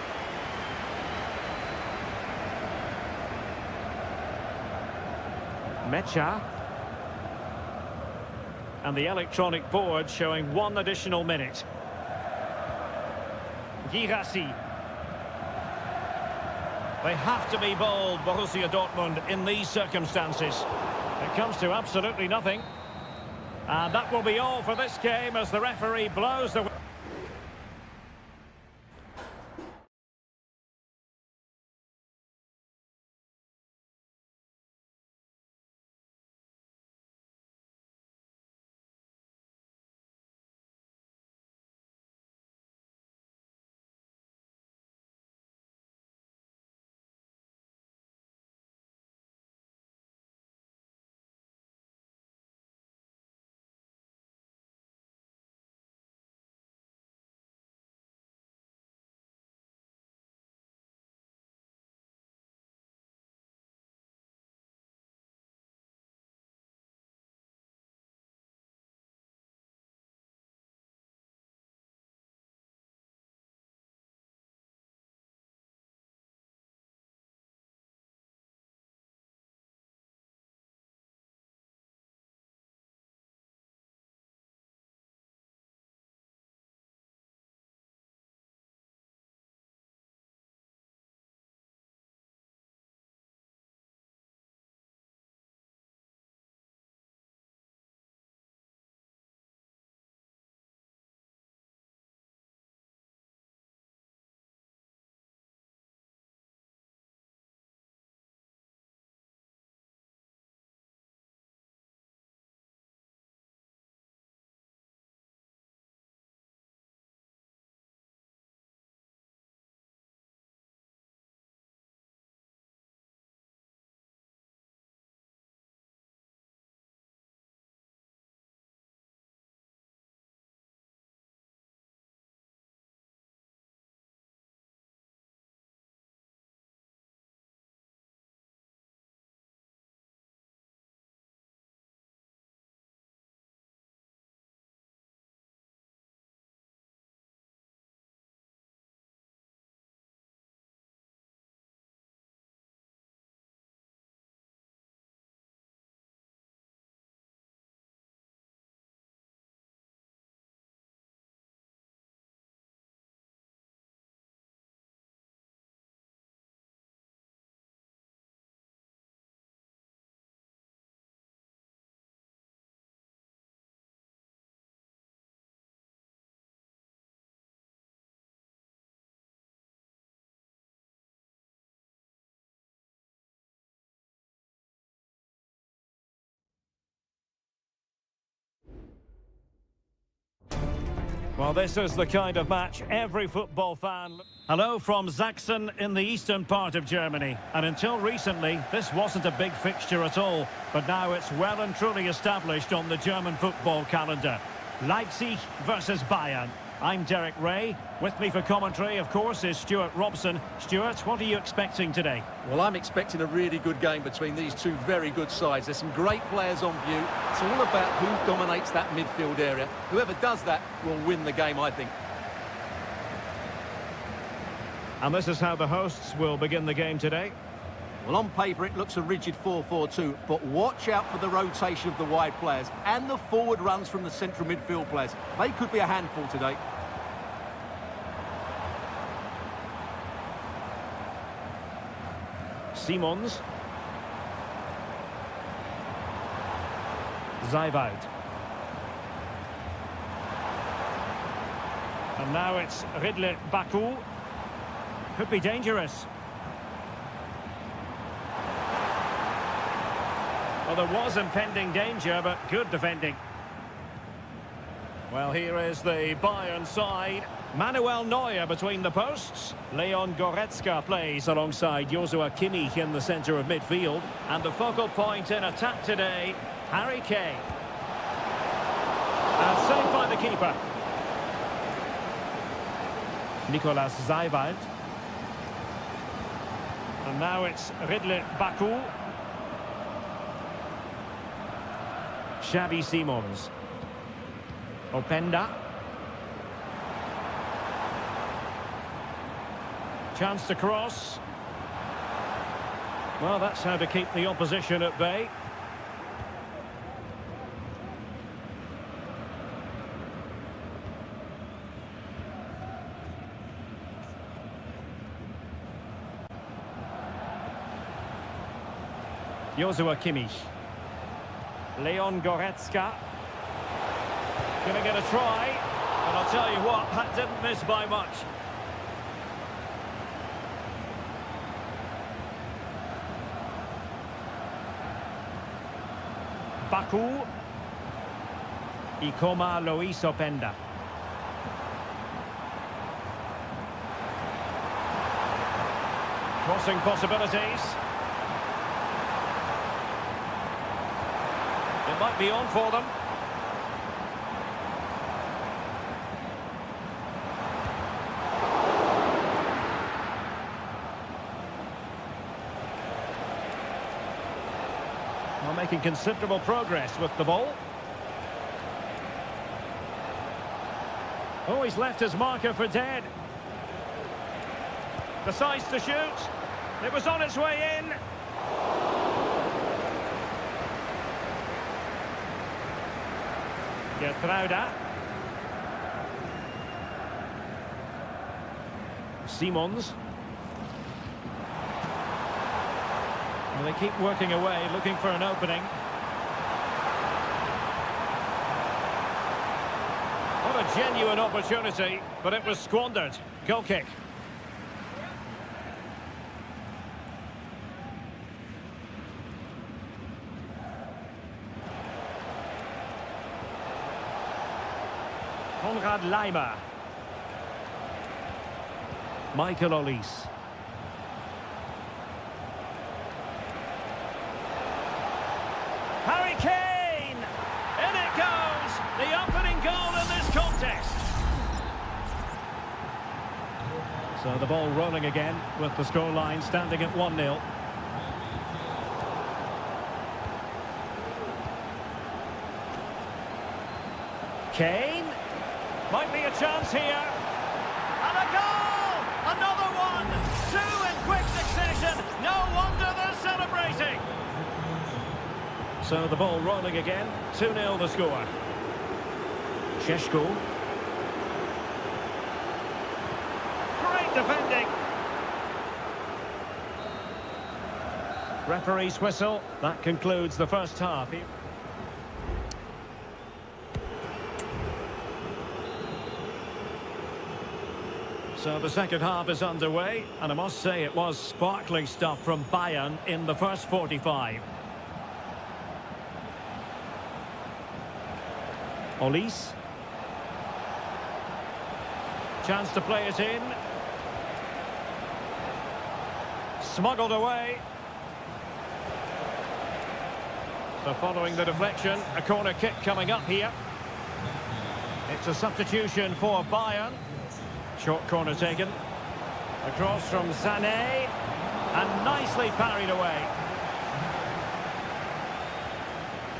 Mecha. And the electronic board showing 1 additional minute. Girassi. They have to be bold, Borussia Dortmund, in these circumstances. It comes to absolutely nothing. And that will be all for this game as the referee blows the... Well, this is the kind of match every football fan... Hello from Sachsen in the eastern part of Germany. And until recently, this wasn't a big fixture at all. But now it's well and truly established on the German football calendar. Leipzig versus Bayern. I'm Derek Ray. With me for commentary, of course, is Stuart Robson. Stuart, what are you expecting today? Well, I'm expecting a really good game between these two very good sides. There's some great players on view. It's all about who dominates that midfield area. Whoever does that will win the game, I think. And this is how the hosts will begin the game today. Well, on paper, it looks a rigid 4-4-2, but watch out for the rotation of the wide players and the forward runs from the central midfield players. They could be a handful today. Simons. Zeiboud. And now it's Ridley Baku. Could be dangerous. Well, there was impending danger, but good defending. Well, here is the Bayern side. Manuel Neuer between the posts. Leon Goretzka plays alongside Joshua Kimmich in the centre of midfield. And the focal point in attack today, Harry Kane. And saved by the keeper. Nicolas Zeiboud. And now it's Ridley Baku. Xavi Simons. Openda. Chance to cross. Well, that's how to keep the opposition at bay. Joshua Kimmich. Leon Goretzka. Gonna get a try. And I'll tell you what, that didn't miss by much. Baku. Ikoma Luis Openda. Crossing possibilities. It might be on for them. Well, making considerable progress with the ball. Oh, he's left his marker for dead. Decides to shoot. It was on its way in. Getrauda. Simons. Well, they keep working away, looking for an opening. What a genuine opportunity, but it was squandered. Goal kick. Konrad Laimer. Michael Olise. Harry Kane! In it goes! The opening goal in this contest. So the ball rolling again with the scoreline standing at 1-0. Kane. Might be a chance here. And a goal! Another one! Two in quick succession. No wonder they're celebrating. So the ball rolling again. 2-0 the score. Šeško. Great defending. Referee's whistle. That concludes the first half. So the second half is underway, and I must say it was sparkling stuff from Bayern in the first 45. Olise. Chance to play it in. Smuggled away. So following the deflection, a corner kick coming up here. It's a substitution for Bayern. Short corner taken. Across from Sané. And nicely parried away.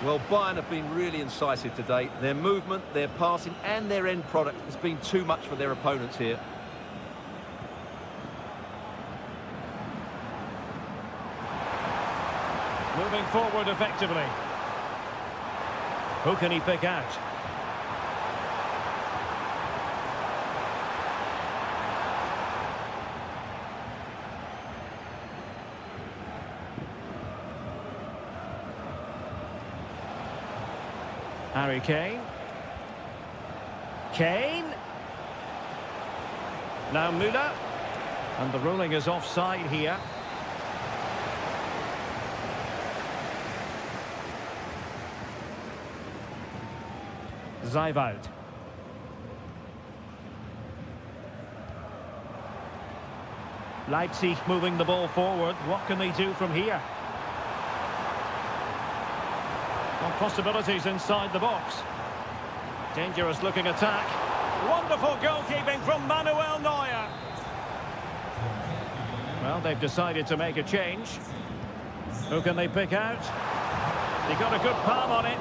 Well, Bayern have been really incisive today. Their movement, their passing and their end product has been too much for their opponents here. Moving forward effectively. Who can he pick out? Harry Kane. Kane. Now Müller. And the ruling is offside here. Zaiwald. Leipzig moving the ball forward. What can they do from here? Well, possibilities inside the box. Dangerous looking attack. Wonderful goalkeeping from Manuel Neuer. Well, they've decided to make a change. Who can they pick out? They got a good palm on it.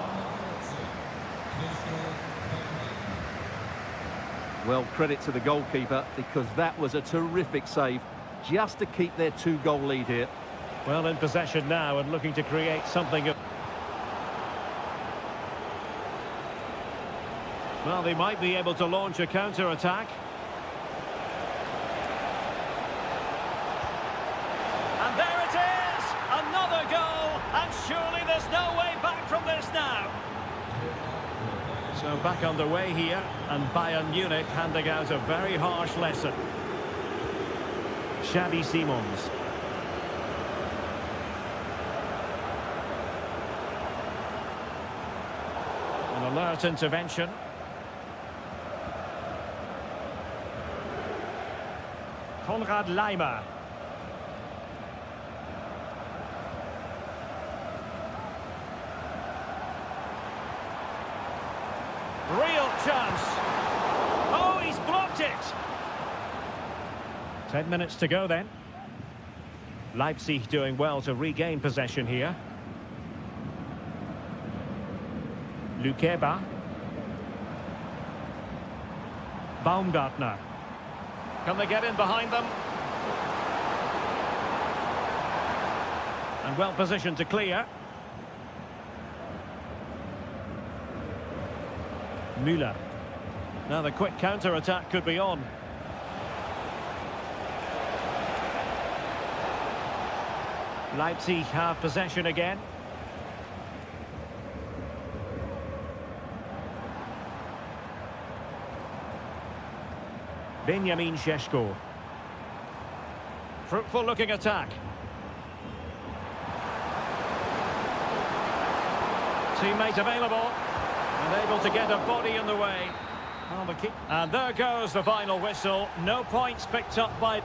Well, credit to the goalkeeper, because that was a terrific save, just to keep their 2-goal lead here. Well, in possession now and looking to create something. Well, they might be able to launch a counter-attack. And there it is! Another goal! And surely there's no way back from this now. So back underway here, and Bayern Munich handing out a very harsh lesson. Xavi Simons. An alert intervention. Konrad Laimer. Real chance. Oh, he's blocked it. 10 minutes to go then. Leipzig doing well to regain possession here. Lukeba. Baumgartner. Can they get in behind them? And well positioned to clear. Müller. Now the quick counter-attack could be on. Leipzig have possession again. Benjamin Šeško. Fruitful looking attack. Teammate available. And able to get a body in the way. And there goes the final whistle. No points picked up by...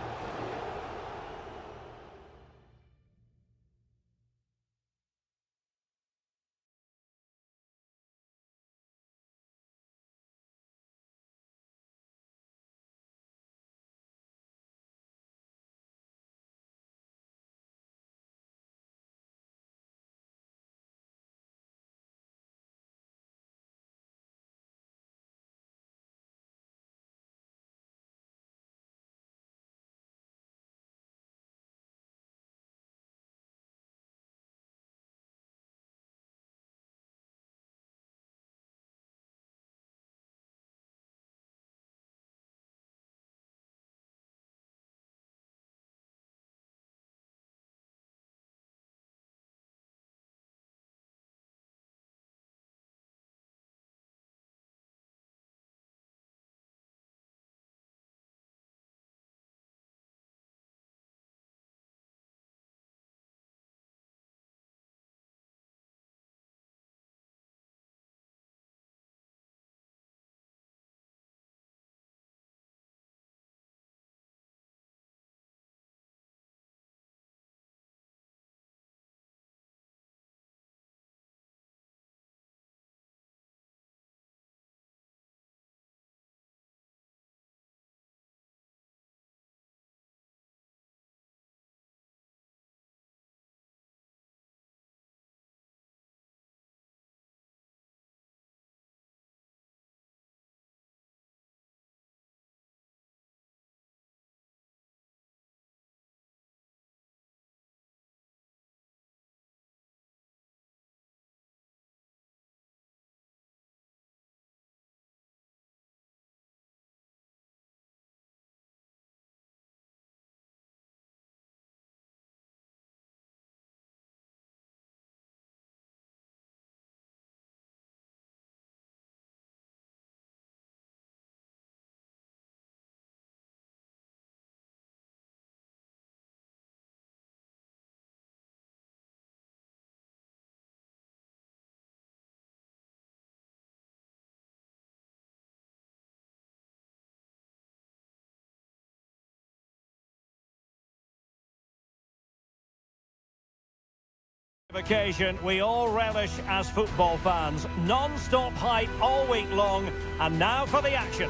Occasion we all relish as football fans. Non-stop hype all week long, and now for the action.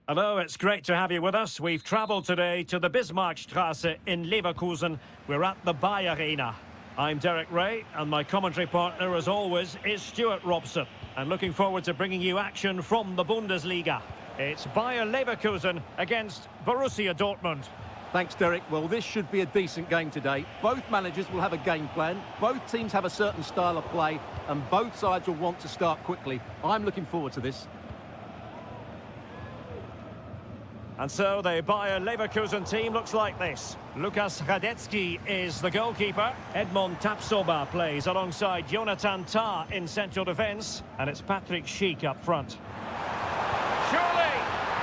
Hello, it's great to have you with us. We've travelled today to the Bismarckstraße in Leverkusen. We're at the Bayer Arena. I'm Derek Ray, and my commentary partner, as always, is Stuart Robson. And looking forward to bringing you action from the Bundesliga. It's Bayer Leverkusen against Borussia Dortmund. Thanks, Derek. Well, this should be a decent game today. Both managers will have a game plan. Both teams have a certain style of play, and both sides will want to start quickly. I'm looking forward to this. And so the Bayer Leverkusen team looks like this. Lukas Radetzky is the goalkeeper. Edmond Tapsoba plays alongside Jonathan Tah in central defence. And it's Patrick Schick up front. Surely,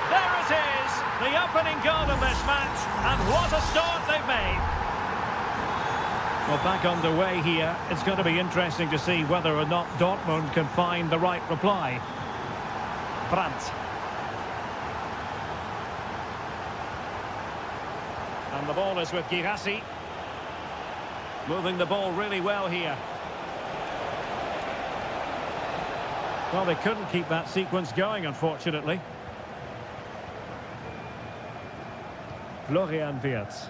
there it is! The opening goal in this match. And what a start they've made. Well, back underway here. It's going to be interesting to see whether or not Dortmund can find the right reply. Brandt. And the ball is with Girassi. Moving the ball really well here. Well, they couldn't keep that sequence going, unfortunately. Florian Wirtz.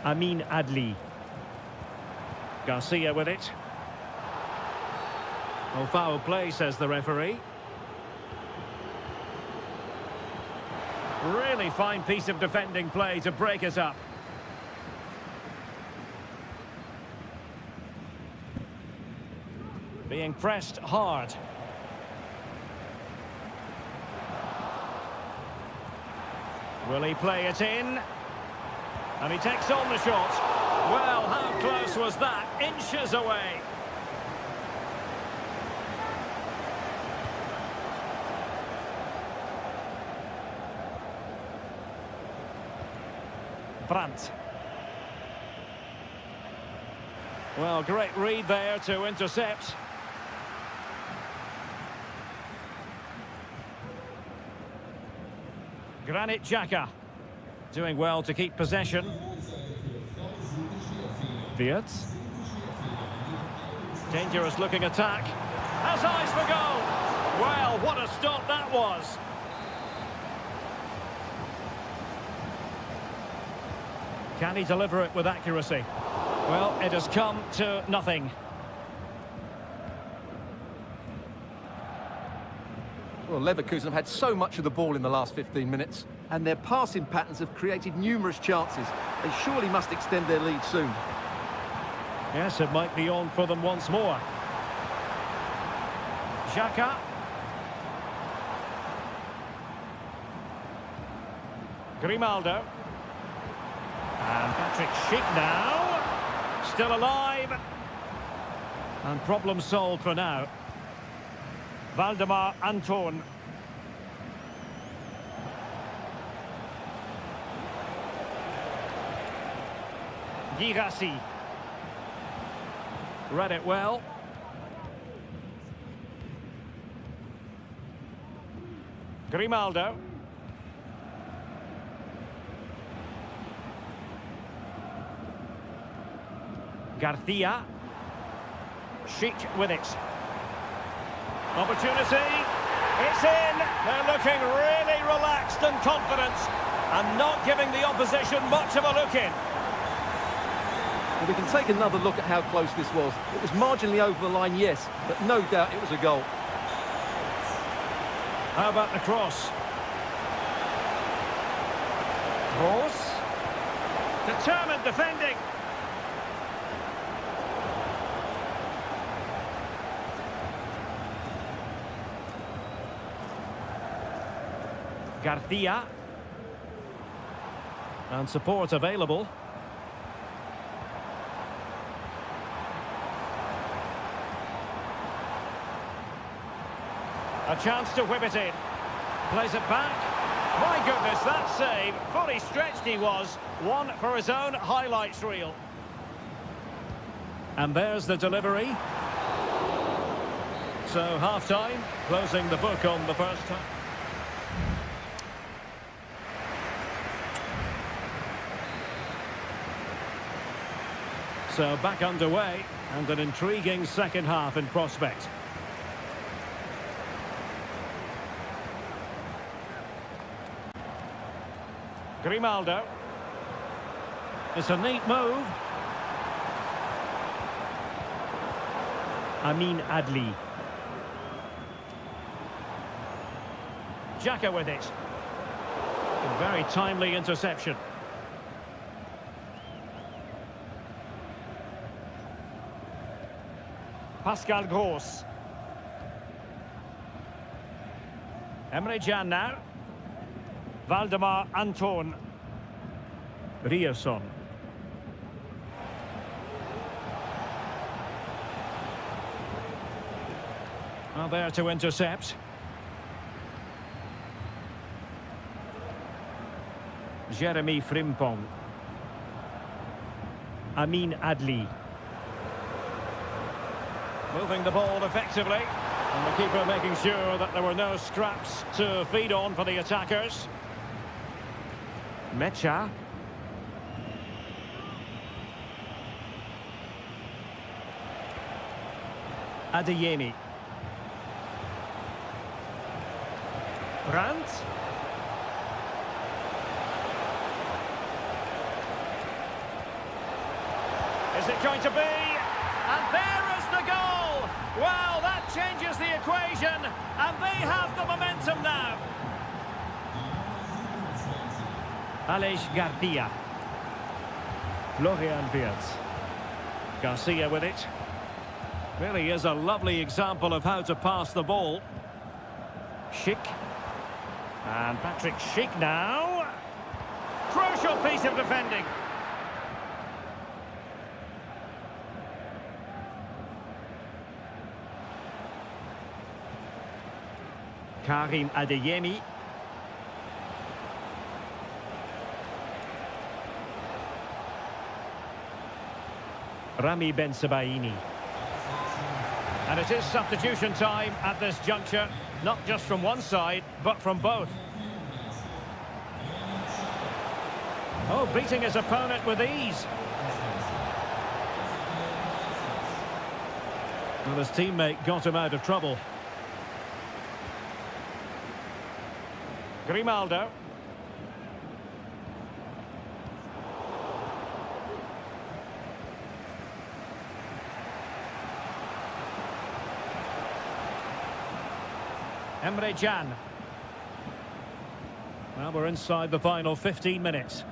Amin Adli. Garcia with it. Oh, foul play, says the referee. Really fine piece of defending play to break us up. Being pressed hard. Will he play it in? And he takes on the shot. Well, how close was that? Inches away. Brandt. Well, great read there to intercept. Granit Xhaka doing well to keep possession. Wirtz. Dangerous looking attack. Has eyes for goal. Well, what a stop that was. Can he deliver it with accuracy? Well, it has come to nothing. Well, Leverkusen have had so much of the ball in the last 15 minutes, and their passing patterns have created numerous chances. They surely must extend their lead soon. Yes, it might be on for them once more. Xhaka. Grimaldo. And Patrick Schick now. Still alive. And problem solved for now. Valdemar Anton. Girassi. Read it well. Grimaldo. Garcia. Schick with it. Opportunity. It's in. They're looking really relaxed and confident and not giving the opposition much of a look in. Well, we can take another look at how close this was. It was marginally over the line, yes, but no doubt it was a goal. How about the cross? Cross. Determined defending. Garcia. And support available. A chance to whip it in. Plays it back. My goodness, that save. Fully stretched he was. One for his own highlights reel. And there's the delivery. So half-time, closing the book on the first time. So back underway, and an intriguing second half in prospect. Grimaldo. It's a neat move. Amin Adli. Xhaka with it. A very timely interception. Pascal Gross. Emre Can now. Valdemar Anton. Rierson. Well, there to intercept. Jeremy Frimpong. Amin Adli. Moving the ball effectively. And the keeper making sure that there were no scraps to feed on for the attackers. Mecha. Adeyemi. Brandt. Is it going to be? And there is the goal! Well, that changes the equation, and they have the momentum now. Aleix Garcia. Florian Wirtz. Garcia with it. Really is a lovely example of how to pass the ball. Schick. And Patrick Schick now. Crucial piece of defending. Karim Adeyemi. Rami Bensebaini. And it is substitution time at this juncture, not just from one side, but from both. Oh, beating his opponent with ease. Well, his teammate got him out of trouble. Grimaldo. Emre Can. Well, we're inside the final 15 minutes.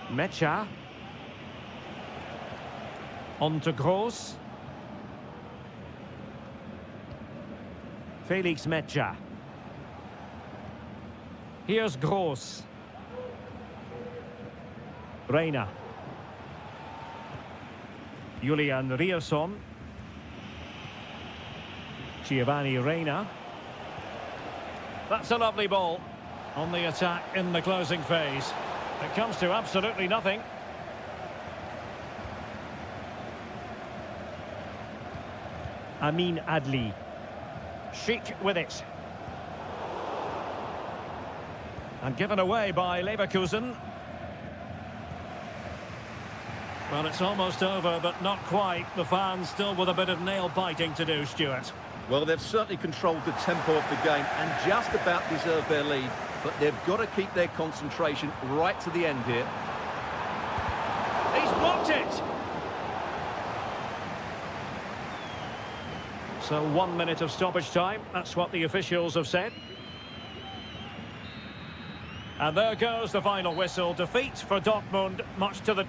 Mecha. On to Gross. Felix Mecha. Here's Gross. Reina. Julian Rierson. Giovanni Reina. That's a lovely ball on the attack in the closing phase. It comes to absolutely nothing. Amin Adli. Schick with it. And given away by Leverkusen. Well, it's almost over, but not quite. The fans still with a bit of nail-biting to do, Stuart. Well, they've certainly controlled the tempo of the game and just about deserved their lead, but they've got to keep their concentration right to the end here. He's blocked it! So 1 minute of stoppage time, that's what the officials have said. And there goes the final whistle. Defeat for Dortmund, much to the...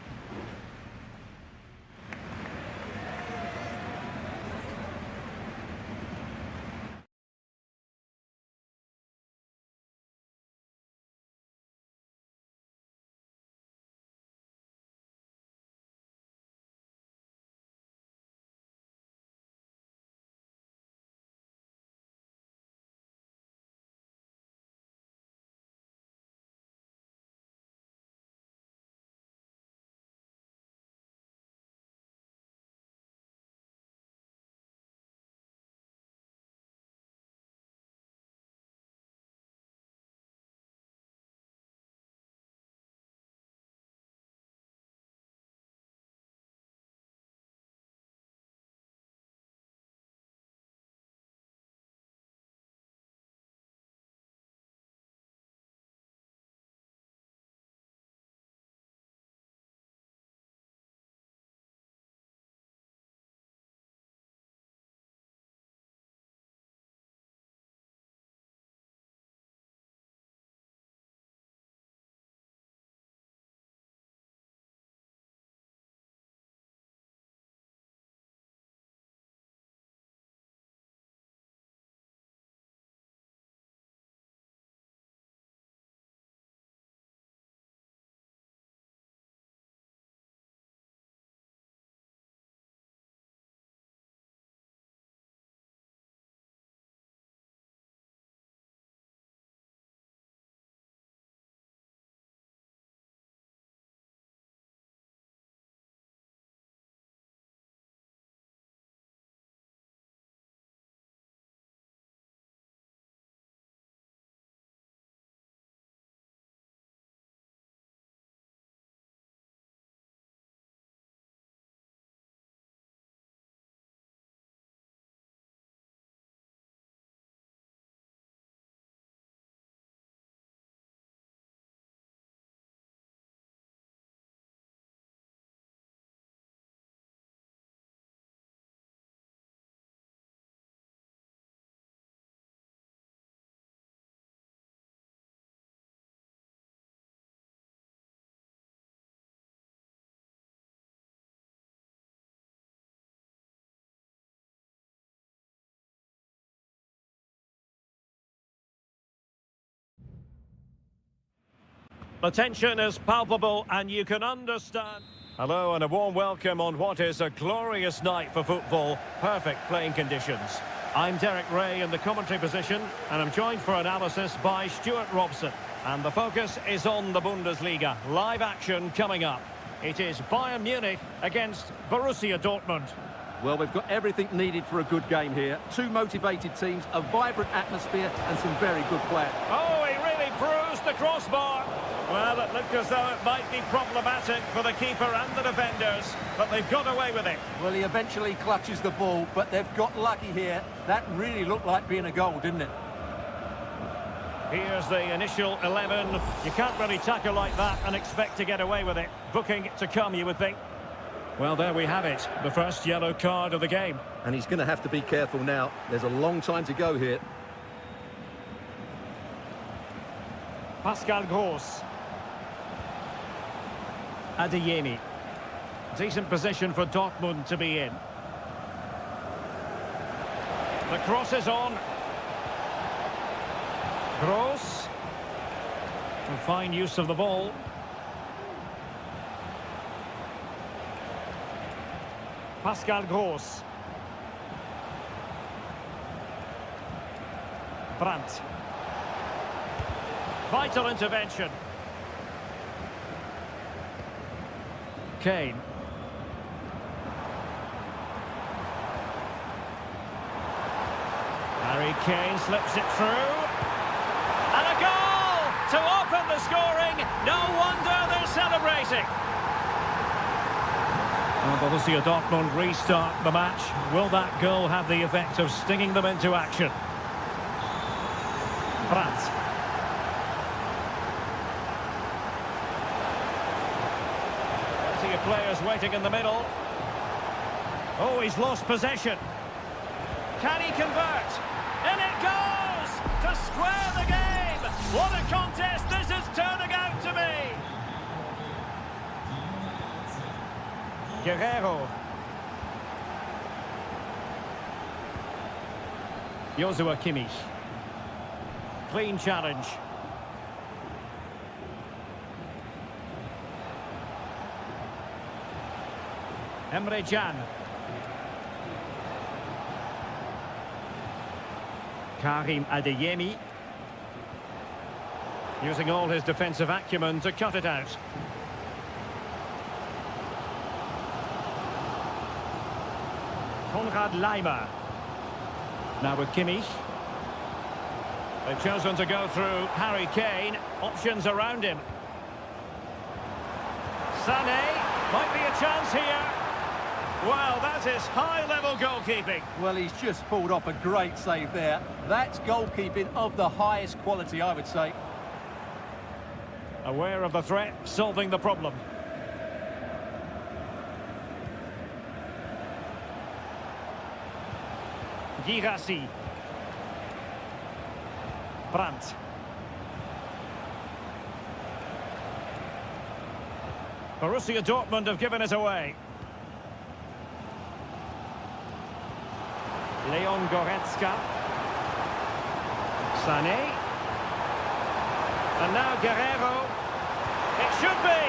The tension is palpable and you can understand. Hello and a warm welcome on what is a glorious night for football. Perfect playing conditions. I'm Derek Ray in the commentary position and I'm joined for analysis by Stuart Robson. And the focus is on the Bundesliga. Live action coming up. It is Bayern Munich against Borussia Dortmund. Well, we've got everything needed for a good game here. Two motivated teams, a vibrant atmosphere and some very good players. Oh, he really bruised the crossbar. Well, it looked as though it might be problematic for the keeper and the defenders, but they've got away with it. Well, he eventually clutches the ball, but they've got lucky here. That really looked like being a goal, didn't it? Here's the initial 11. You can't really tackle like that and expect to get away with it. Booking to come, you would think. Well, there we have it. The first yellow card of the game. And he's going to have to be careful now. There's a long time to go here. Pascal Gross. Adeyemi. Decent position for Dortmund to be in. The cross is on. Gross. And fine use of the ball. Pascal Gross. Brandt. Vital intervention. Kane. Harry Kane slips it through. And a goal to open the scoring. No wonder they're celebrating. Well, Borussia Dortmund restart the match. Will that goal have the effect of stinging them into action? Brandt. Players waiting in the middle. Oh, he's lost possession. Can he convert? And it goes to square the game. What a contest this is turning out to be. Guerrero. Joshua Kimmich. Clean challenge. Emre Can. Karim Adeyemi. Using all his defensive acumen to cut it out. Konrad Laimer. Now with Kimmich. They've chosen to go through Harry Kane. Options around him. Sané. Might be a chance here. Well, that is high-level goalkeeping. Well, he's just pulled off a great save there. That's goalkeeping of the highest quality, I would say. Aware of the threat, solving the problem. Girassi. Brandt. Borussia Dortmund have given it away. Leon Goretzka. Sané. And now Guerrero. It should be.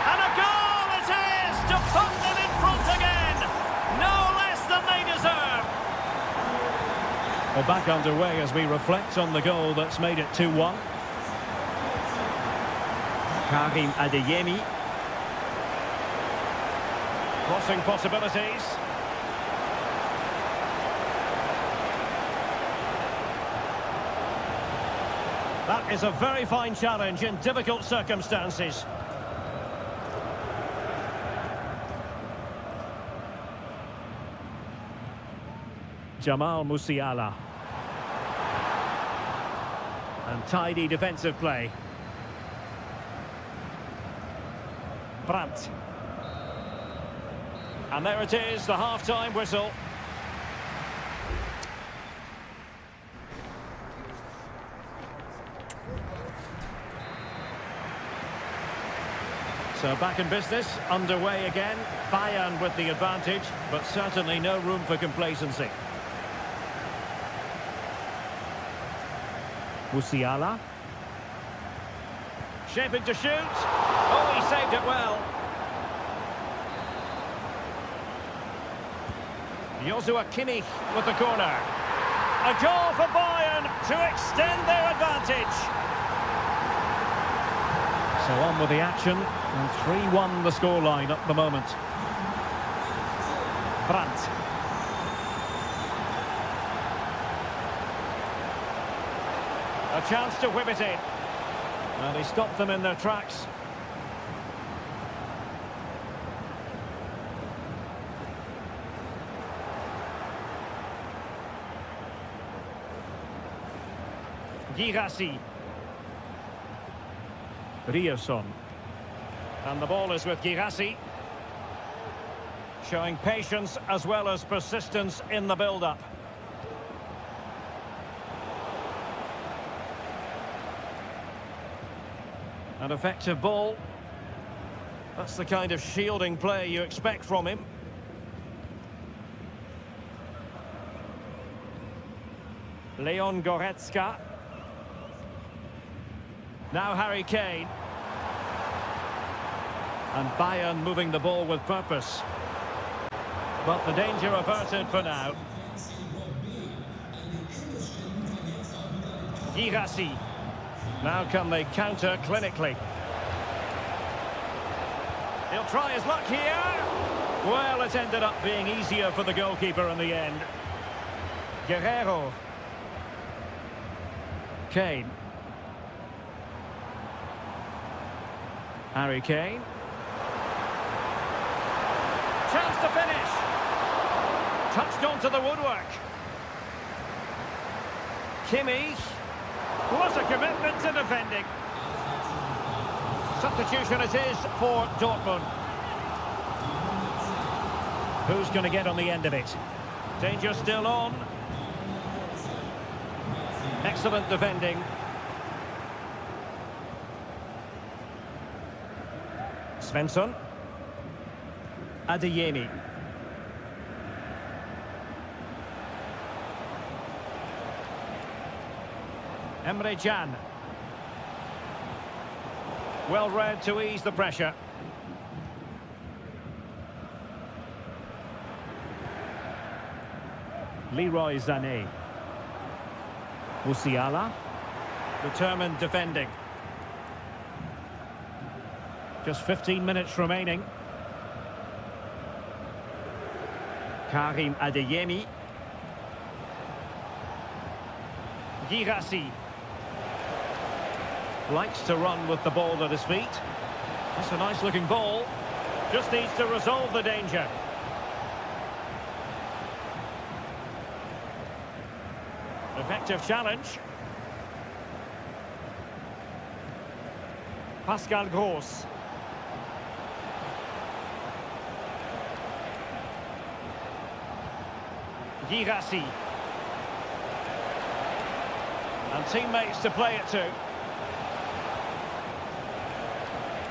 And a goal it is to put them in front again. No less than they deserve. Well, back underway as we reflect on the goal that's made it 2-1. Karim Adeyemi. Crossing possibilities. That is a very fine challenge in difficult circumstances. Jamal Musiala. And tidy defensive play. Brandt. And there it is, the half-time whistle. So back in business, underway again. Bayern with the advantage, but certainly no room for complacency. Musiala. Shaping to shoot. Oh, he saved it well. Joshua Kimmich with the corner. A goal for Bayern to extend their advantage. So on with the action, and 3-1 the scoreline at the moment. Brandt. A chance to whip it in. And he stopped them in their tracks. Girassi. Rierson. And the ball is with Girassi. Showing patience as well as persistence in the build-up. An effective ball. That's the kind of shielding play you expect from him. Leon Goretzka. Now Harry Kane. And Bayern moving the ball with purpose. But the danger averted for now. Girassi. Now can they counter clinically? He'll try his luck here. Well, it ended up being easier for the goalkeeper in the end. Guerrero. Kane. Harry Kane. Chance to finish. Touched onto the woodwork. Kimmich. What a commitment to defending. Substitution it is for Dortmund. Who's going to get on the end of it? Danger still on. Excellent defending. Svensson. Adeyemi. Emre Can. Well read to ease the pressure. Leroy Sané. Musiala. Determined defending. Just 15 minutes remaining. Karim Adeyemi. Girassi. Likes to run with the ball at his feet. That's a nice looking ball. Just needs to resolve the danger. Effective challenge. Pascal Gross. Girassi. And teammates to play it to.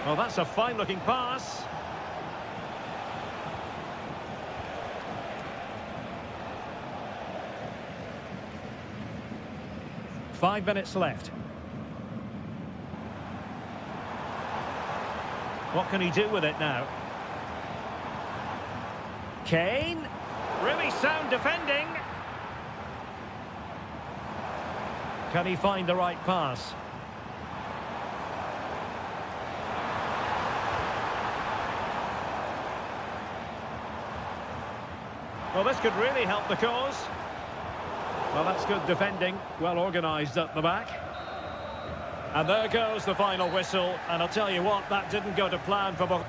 Well, that's a fine-looking pass. Five minutes left. What can he do with it now? Kane. Really sound defending. Can he find the right pass? Well, this could really help the cause. Well, that's good defending. Well organised at the back. And there goes the final whistle. And I'll tell you what, that didn't go to plan for both.